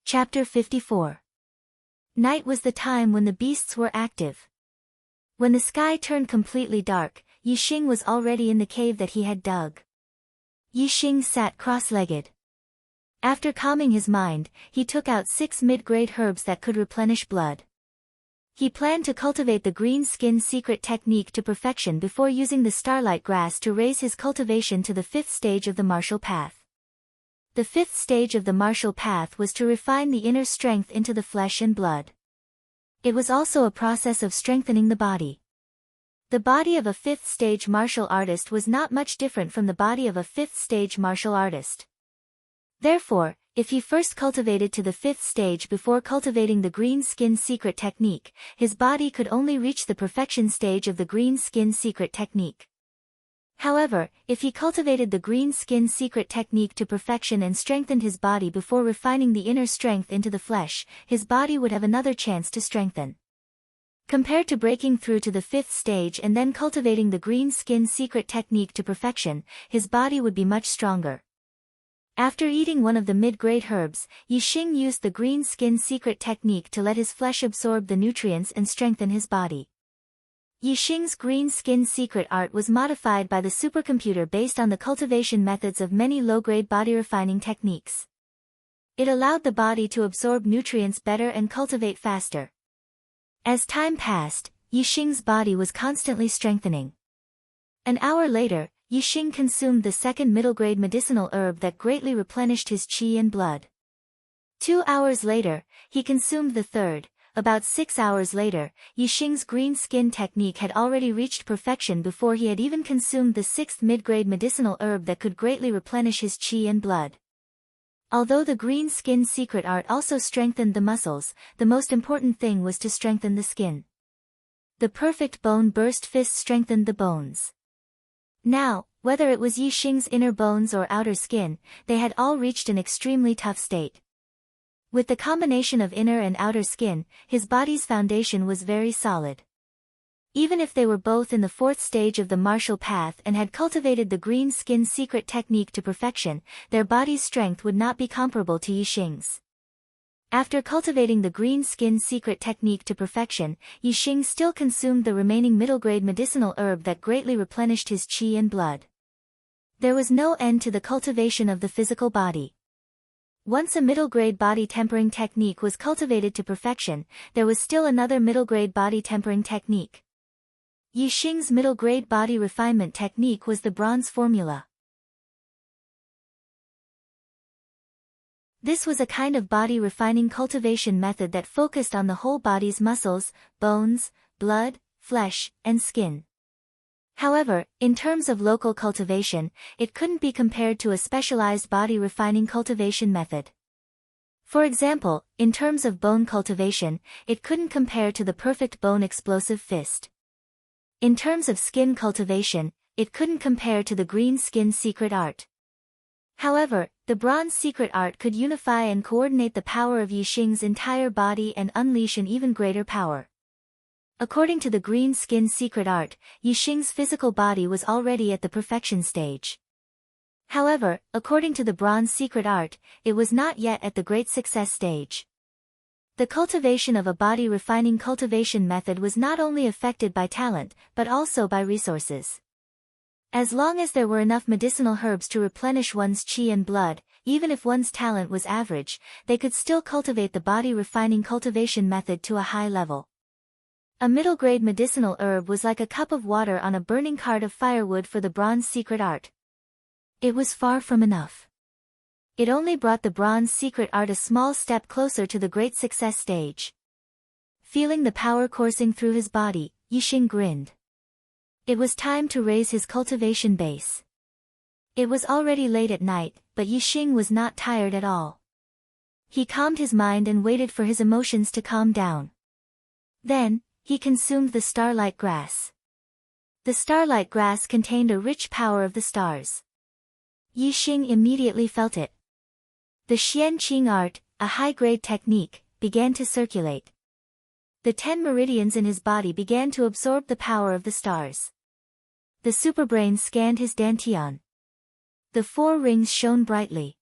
Chapter 54. Night was the time when the beasts were active. When the sky turned completely dark, Yixing was already in the cave that he had dug. Yixing sat cross-legged. After calming his mind, he took out 6 mid-grade herbs that could replenish blood. He planned to cultivate the green skin secret technique to perfection before using the starlight grass to raise his cultivation to the 5th stage of the martial path. The 5th stage of the martial path was to refine the inner strength into the flesh and blood. It was also a process of strengthening the body. The body of a 5th stage martial artist was not much different from the body of a 5th stage martial artist. Therefore, if he first cultivated to the 5th stage before cultivating the green skin secret technique, his body could only reach the perfection stage of the green skin secret technique. However, if he cultivated the green skin secret technique to perfection and strengthened his body before refining the inner strength into the flesh, his body would have another chance to strengthen. Compared to breaking through to the 5th stage and then cultivating the green skin secret technique to perfection, his body would be much stronger. After eating one of the mid-grade herbs, Yixing used the green skin secret technique to let his flesh absorb the nutrients and strengthen his body. Yixing's green skin secret art was modified by the supercomputer based on the cultivation methods of many low-grade body refining techniques. It allowed the body to absorb nutrients better and cultivate faster. As time passed, Yixing's body was constantly strengthening. An hour later, Yixing consumed the second middle-grade medicinal herb that greatly replenished his qi and blood. 2 hours later, he consumed the third. About 6 hours later, Yixing's green skin technique had already reached perfection before he had even consumed the sixth mid-grade medicinal herb that could greatly replenish his qi and blood. Although the green skin secret art also strengthened the muscles, the most important thing was to strengthen the skin. The perfect bone burst fist strengthened the bones. Now, whether it was Yixing's inner bones or outer skin, they had all reached an extremely tough state. With the combination of inner and outer skin, his body's foundation was very solid. Even if they were both in the fourth stage of the martial path and had cultivated the green skin secret technique to perfection, their body's strength would not be comparable to Yixing's. After cultivating the green skin secret technique to perfection, Yixing still consumed the remaining middle-grade medicinal herb that greatly replenished his qi and blood. There was no end to the cultivation of the physical body. Once a middle-grade body tempering technique was cultivated to perfection, there was still another middle-grade body tempering technique. Yixing's middle-grade body refinement technique was the bronze formula. This was a kind of body refining cultivation method that focused on the whole body's muscles, bones, blood, flesh, and skin. However, in terms of local cultivation, it couldn't be compared to a specialized body refining cultivation method. For example, in terms of bone cultivation, it couldn't compare to the perfect bone explosive fist. In terms of skin cultivation, it couldn't compare to the green skin secret art. However, the bronze secret art could unify and coordinate the power of Yixing's entire body and unleash an even greater power. According to the green skin secret art, Yixing's physical body was already at the perfection stage. However, according to the bronze secret art, it was not yet at the great success stage. The cultivation of a body refining cultivation method was not only affected by talent, but also by resources. As long as there were enough medicinal herbs to replenish one's qi and blood, even if one's talent was average, they could still cultivate the body refining cultivation method to a high level. A middle-grade medicinal herb was like a cup of water on a burning cart of firewood for the bronze secret art. It was far from enough. It only brought the bronze secret art a small step closer to the great success stage. Feeling the power coursing through his body, Yixing grinned. It was time to raise his cultivation base. It was already late at night, but Yixing was not tired at all. He calmed his mind and waited for his emotions to calm down. Then, he consumed the starlight grass. The starlight grass contained a rich power of the stars. Yixing immediately felt it. The Xian Qing art, a high-grade technique, began to circulate. The 10 meridians in his body began to absorb the power of the stars. The superbrain scanned his dantian. The 4 rings shone brightly.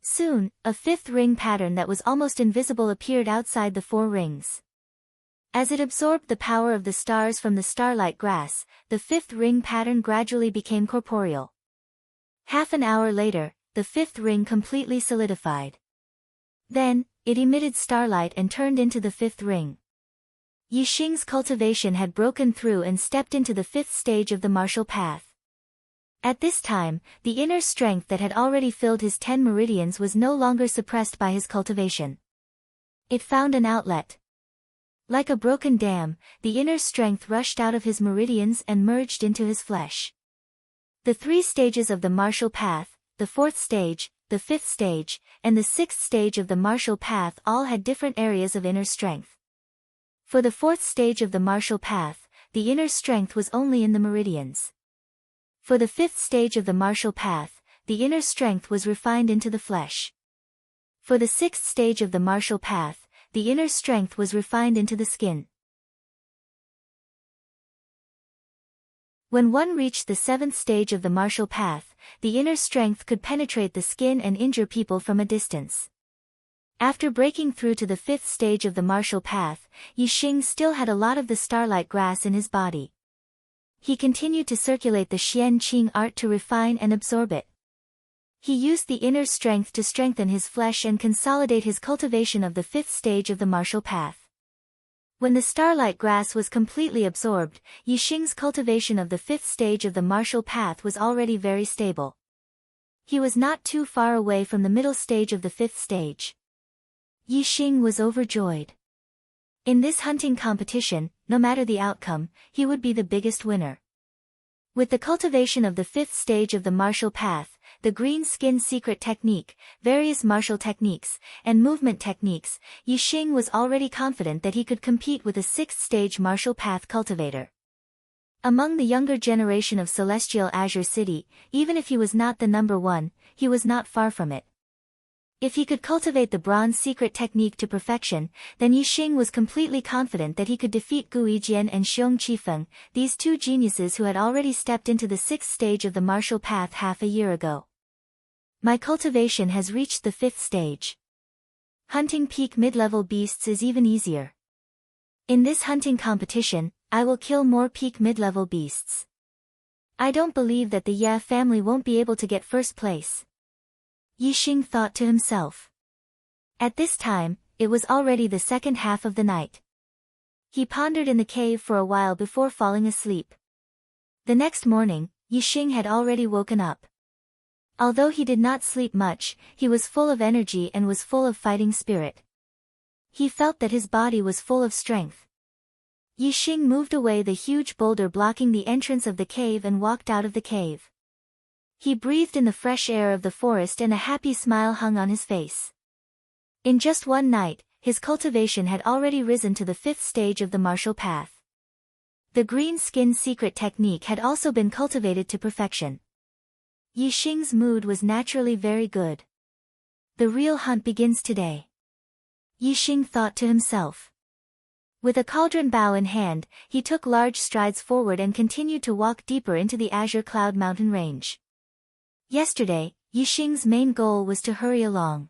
Soon, a 5th ring pattern that was almost invisible appeared outside the 4 rings. As it absorbed the power of the stars from the starlight grass, the 5th ring pattern gradually became corporeal. Half an hour later, the 5th ring completely solidified. Then, it emitted starlight and turned into the 5th ring. Yixing's cultivation had broken through and stepped into the 5th stage of the martial path. At this time, the inner strength that had already filled his 10 meridians was no longer suppressed by his cultivation. It found an outlet. Like a broken dam, the inner strength rushed out of his meridians and merged into his flesh. The 3 stages of the martial path, the 4th stage, the 5th stage, and the 6th stage of the martial path all had different areas of inner strength. For the 4th stage of the martial path, the inner strength was only in the meridians. For the 5th stage of the martial path, the inner strength was refined into the flesh. For the 6th stage of the martial path, the inner strength was refined into the skin. When one reached the 7th stage of the martial path, the inner strength could penetrate the skin and injure people from a distance. After breaking through to the 5th stage of the martial path, Yixing still had a lot of the starlight grass in his body. He continued to circulate the Xian Qing art to refine and absorb it. He used the inner strength to strengthen his flesh and consolidate his cultivation of the 5th stage of the martial path. When the starlight grass was completely absorbed, Yixing's cultivation of the 5th stage of the martial path was already very stable. He was not too far away from the middle stage of the 5th stage. Yixing was overjoyed. In this hunting competition, no matter the outcome, he would be the biggest winner. With the cultivation of the 5th stage of the martial path, the green skin secret technique, various martial techniques, and movement techniques, Yixing was already confident that he could compete with a 6th stage martial path cultivator. Among the younger generation of Celestial Azure City, even if he was not the number one, he was not far from it. If he could cultivate the bronze secret technique to perfection, then Yixing was completely confident that he could defeat Gu Yijian and Xiong Qifeng, these two geniuses who had already stepped into the 6th stage of the martial path half a year ago. My cultivation has reached the 5th stage. Hunting peak mid-level beasts is even easier. In this hunting competition, I will kill more peak mid-level beasts. I don't believe that the Ye family won't be able to get first place. Yixing thought to himself. At this time, it was already the second half of the night. He pondered in the cave for a while before falling asleep. The next morning, Yixing had already woken up. Although he did not sleep much, he was full of energy and was full of fighting spirit. He felt that his body was full of strength. Yixing moved away the huge boulder blocking the entrance of the cave and walked out of the cave. He breathed in the fresh air of the forest and a happy smile hung on his face. In just one night, his cultivation had already risen to the 5th stage of the martial path. The green skin secret technique had also been cultivated to perfection. Yixing's mood was naturally very good. The real hunt begins today. Yixing thought to himself. With a cauldron bow in hand, he took large strides forward and continued to walk deeper into the Azure Cloud Mountain range. Yesterday, Yixing's main goal was to hurry along.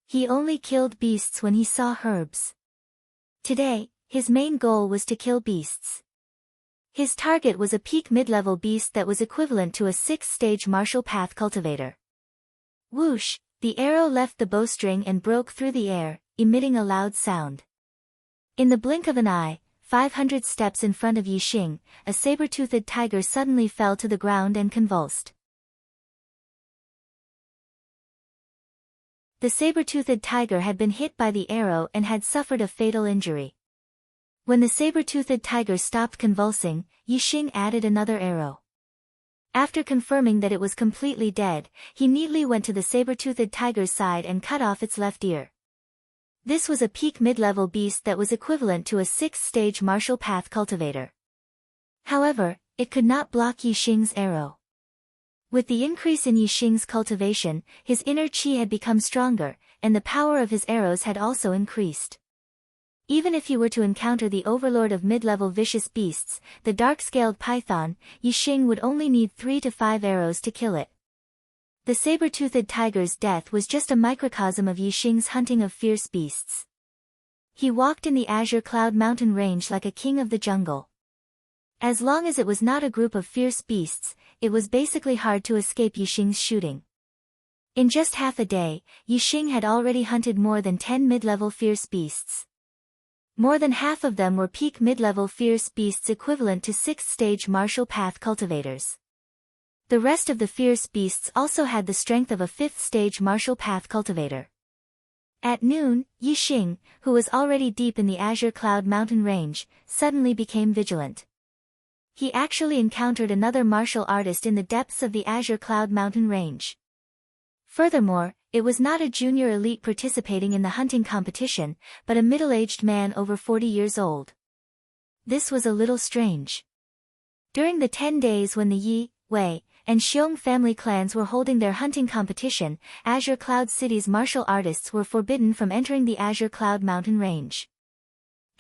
He only killed beasts when he saw herbs. Today, his main goal was to kill beasts. His target was a peak mid-level beast that was equivalent to a 6th stage martial path cultivator. Whoosh, the arrow left the bowstring and broke through the air, emitting a loud sound. In the blink of an eye, 500 steps in front of Yixing, a saber-toothed tiger suddenly fell to the ground and convulsed. The saber-toothed tiger had been hit by the arrow and had suffered a fatal injury. When the saber-toothed tiger stopped convulsing, Yixing added another arrow. After confirming that it was completely dead, he neatly went to the saber-toothed tiger's side and cut off its left ear. This was a peak mid-level beast that was equivalent to a 6th stage martial path cultivator. However, it could not block Yixing's arrow. With the increase in Yixing's cultivation, his inner qi had become stronger, and the power of his arrows had also increased. Even if he were to encounter the overlord of mid-level vicious beasts, the dark-scaled python, Yixing would only need 3 to 5 arrows to kill it. The saber-toothed tiger's death was just a microcosm of Yixing's hunting of fierce beasts. He walked in the Azure Cloud Mountain range like a king of the jungle. As long as it was not a group of fierce beasts, it was basically hard to escape Yixing's shooting. In just half a day, Yixing had already hunted more than 10 mid-level fierce beasts. More than half of them were peak mid-level fierce beasts equivalent to 6th stage martial path cultivators. The rest of the fierce beasts also had the strength of a 5th stage martial path cultivator. At noon, Yixing, who was already deep in the Azure Cloud Mountain range, suddenly became vigilant. He actually encountered another martial artist in the depths of the Azure Cloud Mountain range. Furthermore, it was not a junior elite participating in the hunting competition, but a middle-aged man over 40 years old. This was a little strange. During the 10 days when the Yi, Wei, and Xiong family clans were holding their hunting competition, Azure Cloud City's martial artists were forbidden from entering the Azure Cloud Mountain range.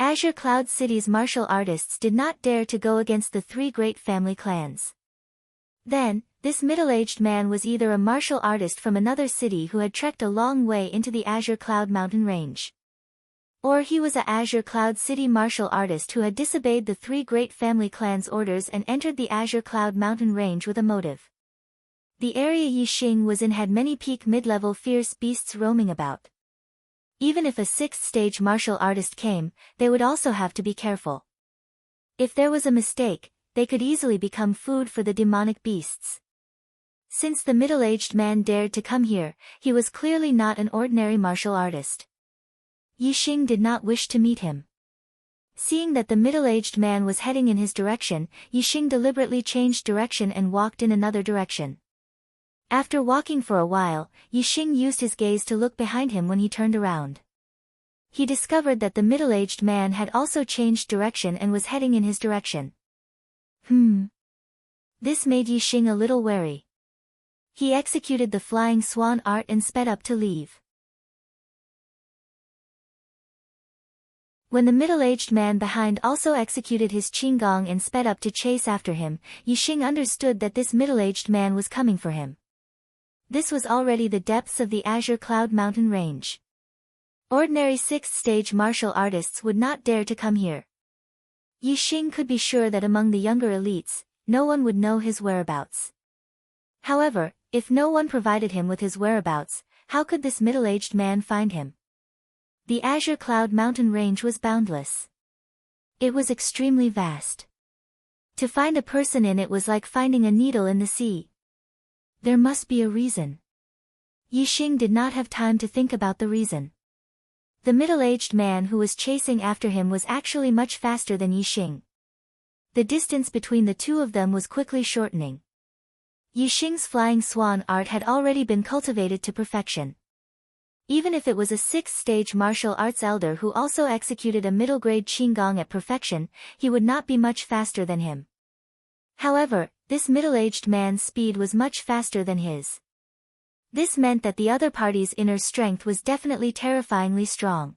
Azure Cloud City's martial artists did not dare to go against the three great family clans. Then, this middle-aged man was either a martial artist from another city who had trekked a long way into the Azure Cloud mountain range. Or he was a Azure Cloud City martial artist who had disobeyed the three great family clans' orders and entered the Azure Cloud mountain range with a motive. The area Yixing was in had many peak mid-level fierce beasts roaming about. Even if a sixth-stage martial artist came, they would also have to be careful. If there was a mistake, they could easily become food for the demonic beasts. Since the middle-aged man dared to come here, he was clearly not an ordinary martial artist. Yixing did not wish to meet him. Seeing that the middle-aged man was heading in his direction, Yixing deliberately changed direction and walked in another direction. After walking for a while, Yixing used his gaze to look behind him when he turned around. He discovered that the middle-aged man had also changed direction and was heading in his direction. This made Yixing a little wary. He executed the flying swan art and sped up to leave. When the middle-aged man behind also executed his qinggong and sped up to chase after him, Yixing understood that this middle-aged man was coming for him. This was already the depths of the Azure Cloud mountain range. Ordinary sixth-stage martial artists would not dare to come here. Yixing could be sure that among the younger elites, no one would know his whereabouts. However, if no one provided him with his whereabouts, how could this middle-aged man find him? The Azure Cloud mountain range was boundless. It was extremely vast. To find a person in it was like finding a needle in the sea. There must be a reason. Yixing did not have time to think about the reason. The middle-aged man who was chasing after him was actually much faster than Yixing. The distance between the two of them was quickly shortening. Yixing's flying swan art had already been cultivated to perfection. Even if it was a sixth-stage martial arts elder who also executed a middle-grade qinggong at perfection, he would not be much faster than him. However, this middle-aged man's speed was much faster than his. This meant that the other party's inner strength was definitely terrifyingly strong.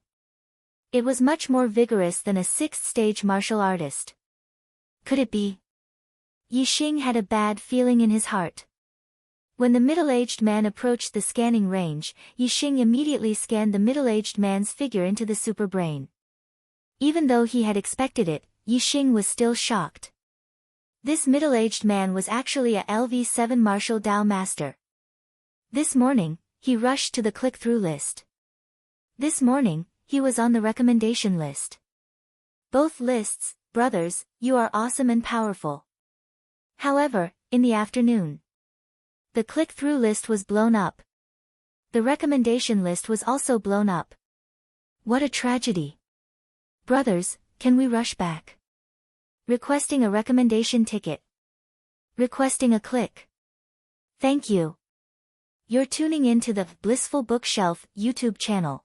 It was much more vigorous than a sixth-stage martial artist. Could it be? Yixing had a bad feeling in his heart. When the middle-aged man approached the scanning range, Yixing immediately scanned the middle-aged man's figure into the superbrain. Even though he had expected it, Yixing was still shocked. This middle-aged man was actually a LV7 martial Dao master. This morning, he rushed to the click-through list. This morning, he was on the recommendation list. Both lists, brothers, you are awesome and powerful. However, in the afternoon, the click-through list was blown up. The recommendation list was also blown up. What a tragedy. Brothers, can we rush back? Requesting a recommendation ticket. Requesting a click. Thank you. You're tuning in to the Blissful Bookshelf YouTube channel.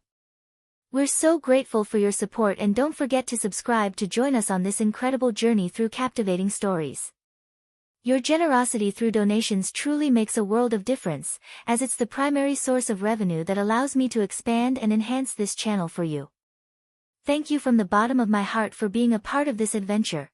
We're so grateful for your support and don't forget to subscribe to join us on this incredible journey through captivating stories. Your generosity through donations truly makes a world of difference, as it's the primary source of revenue that allows me to expand and enhance this channel for you. Thank you from the bottom of my heart for being a part of this adventure.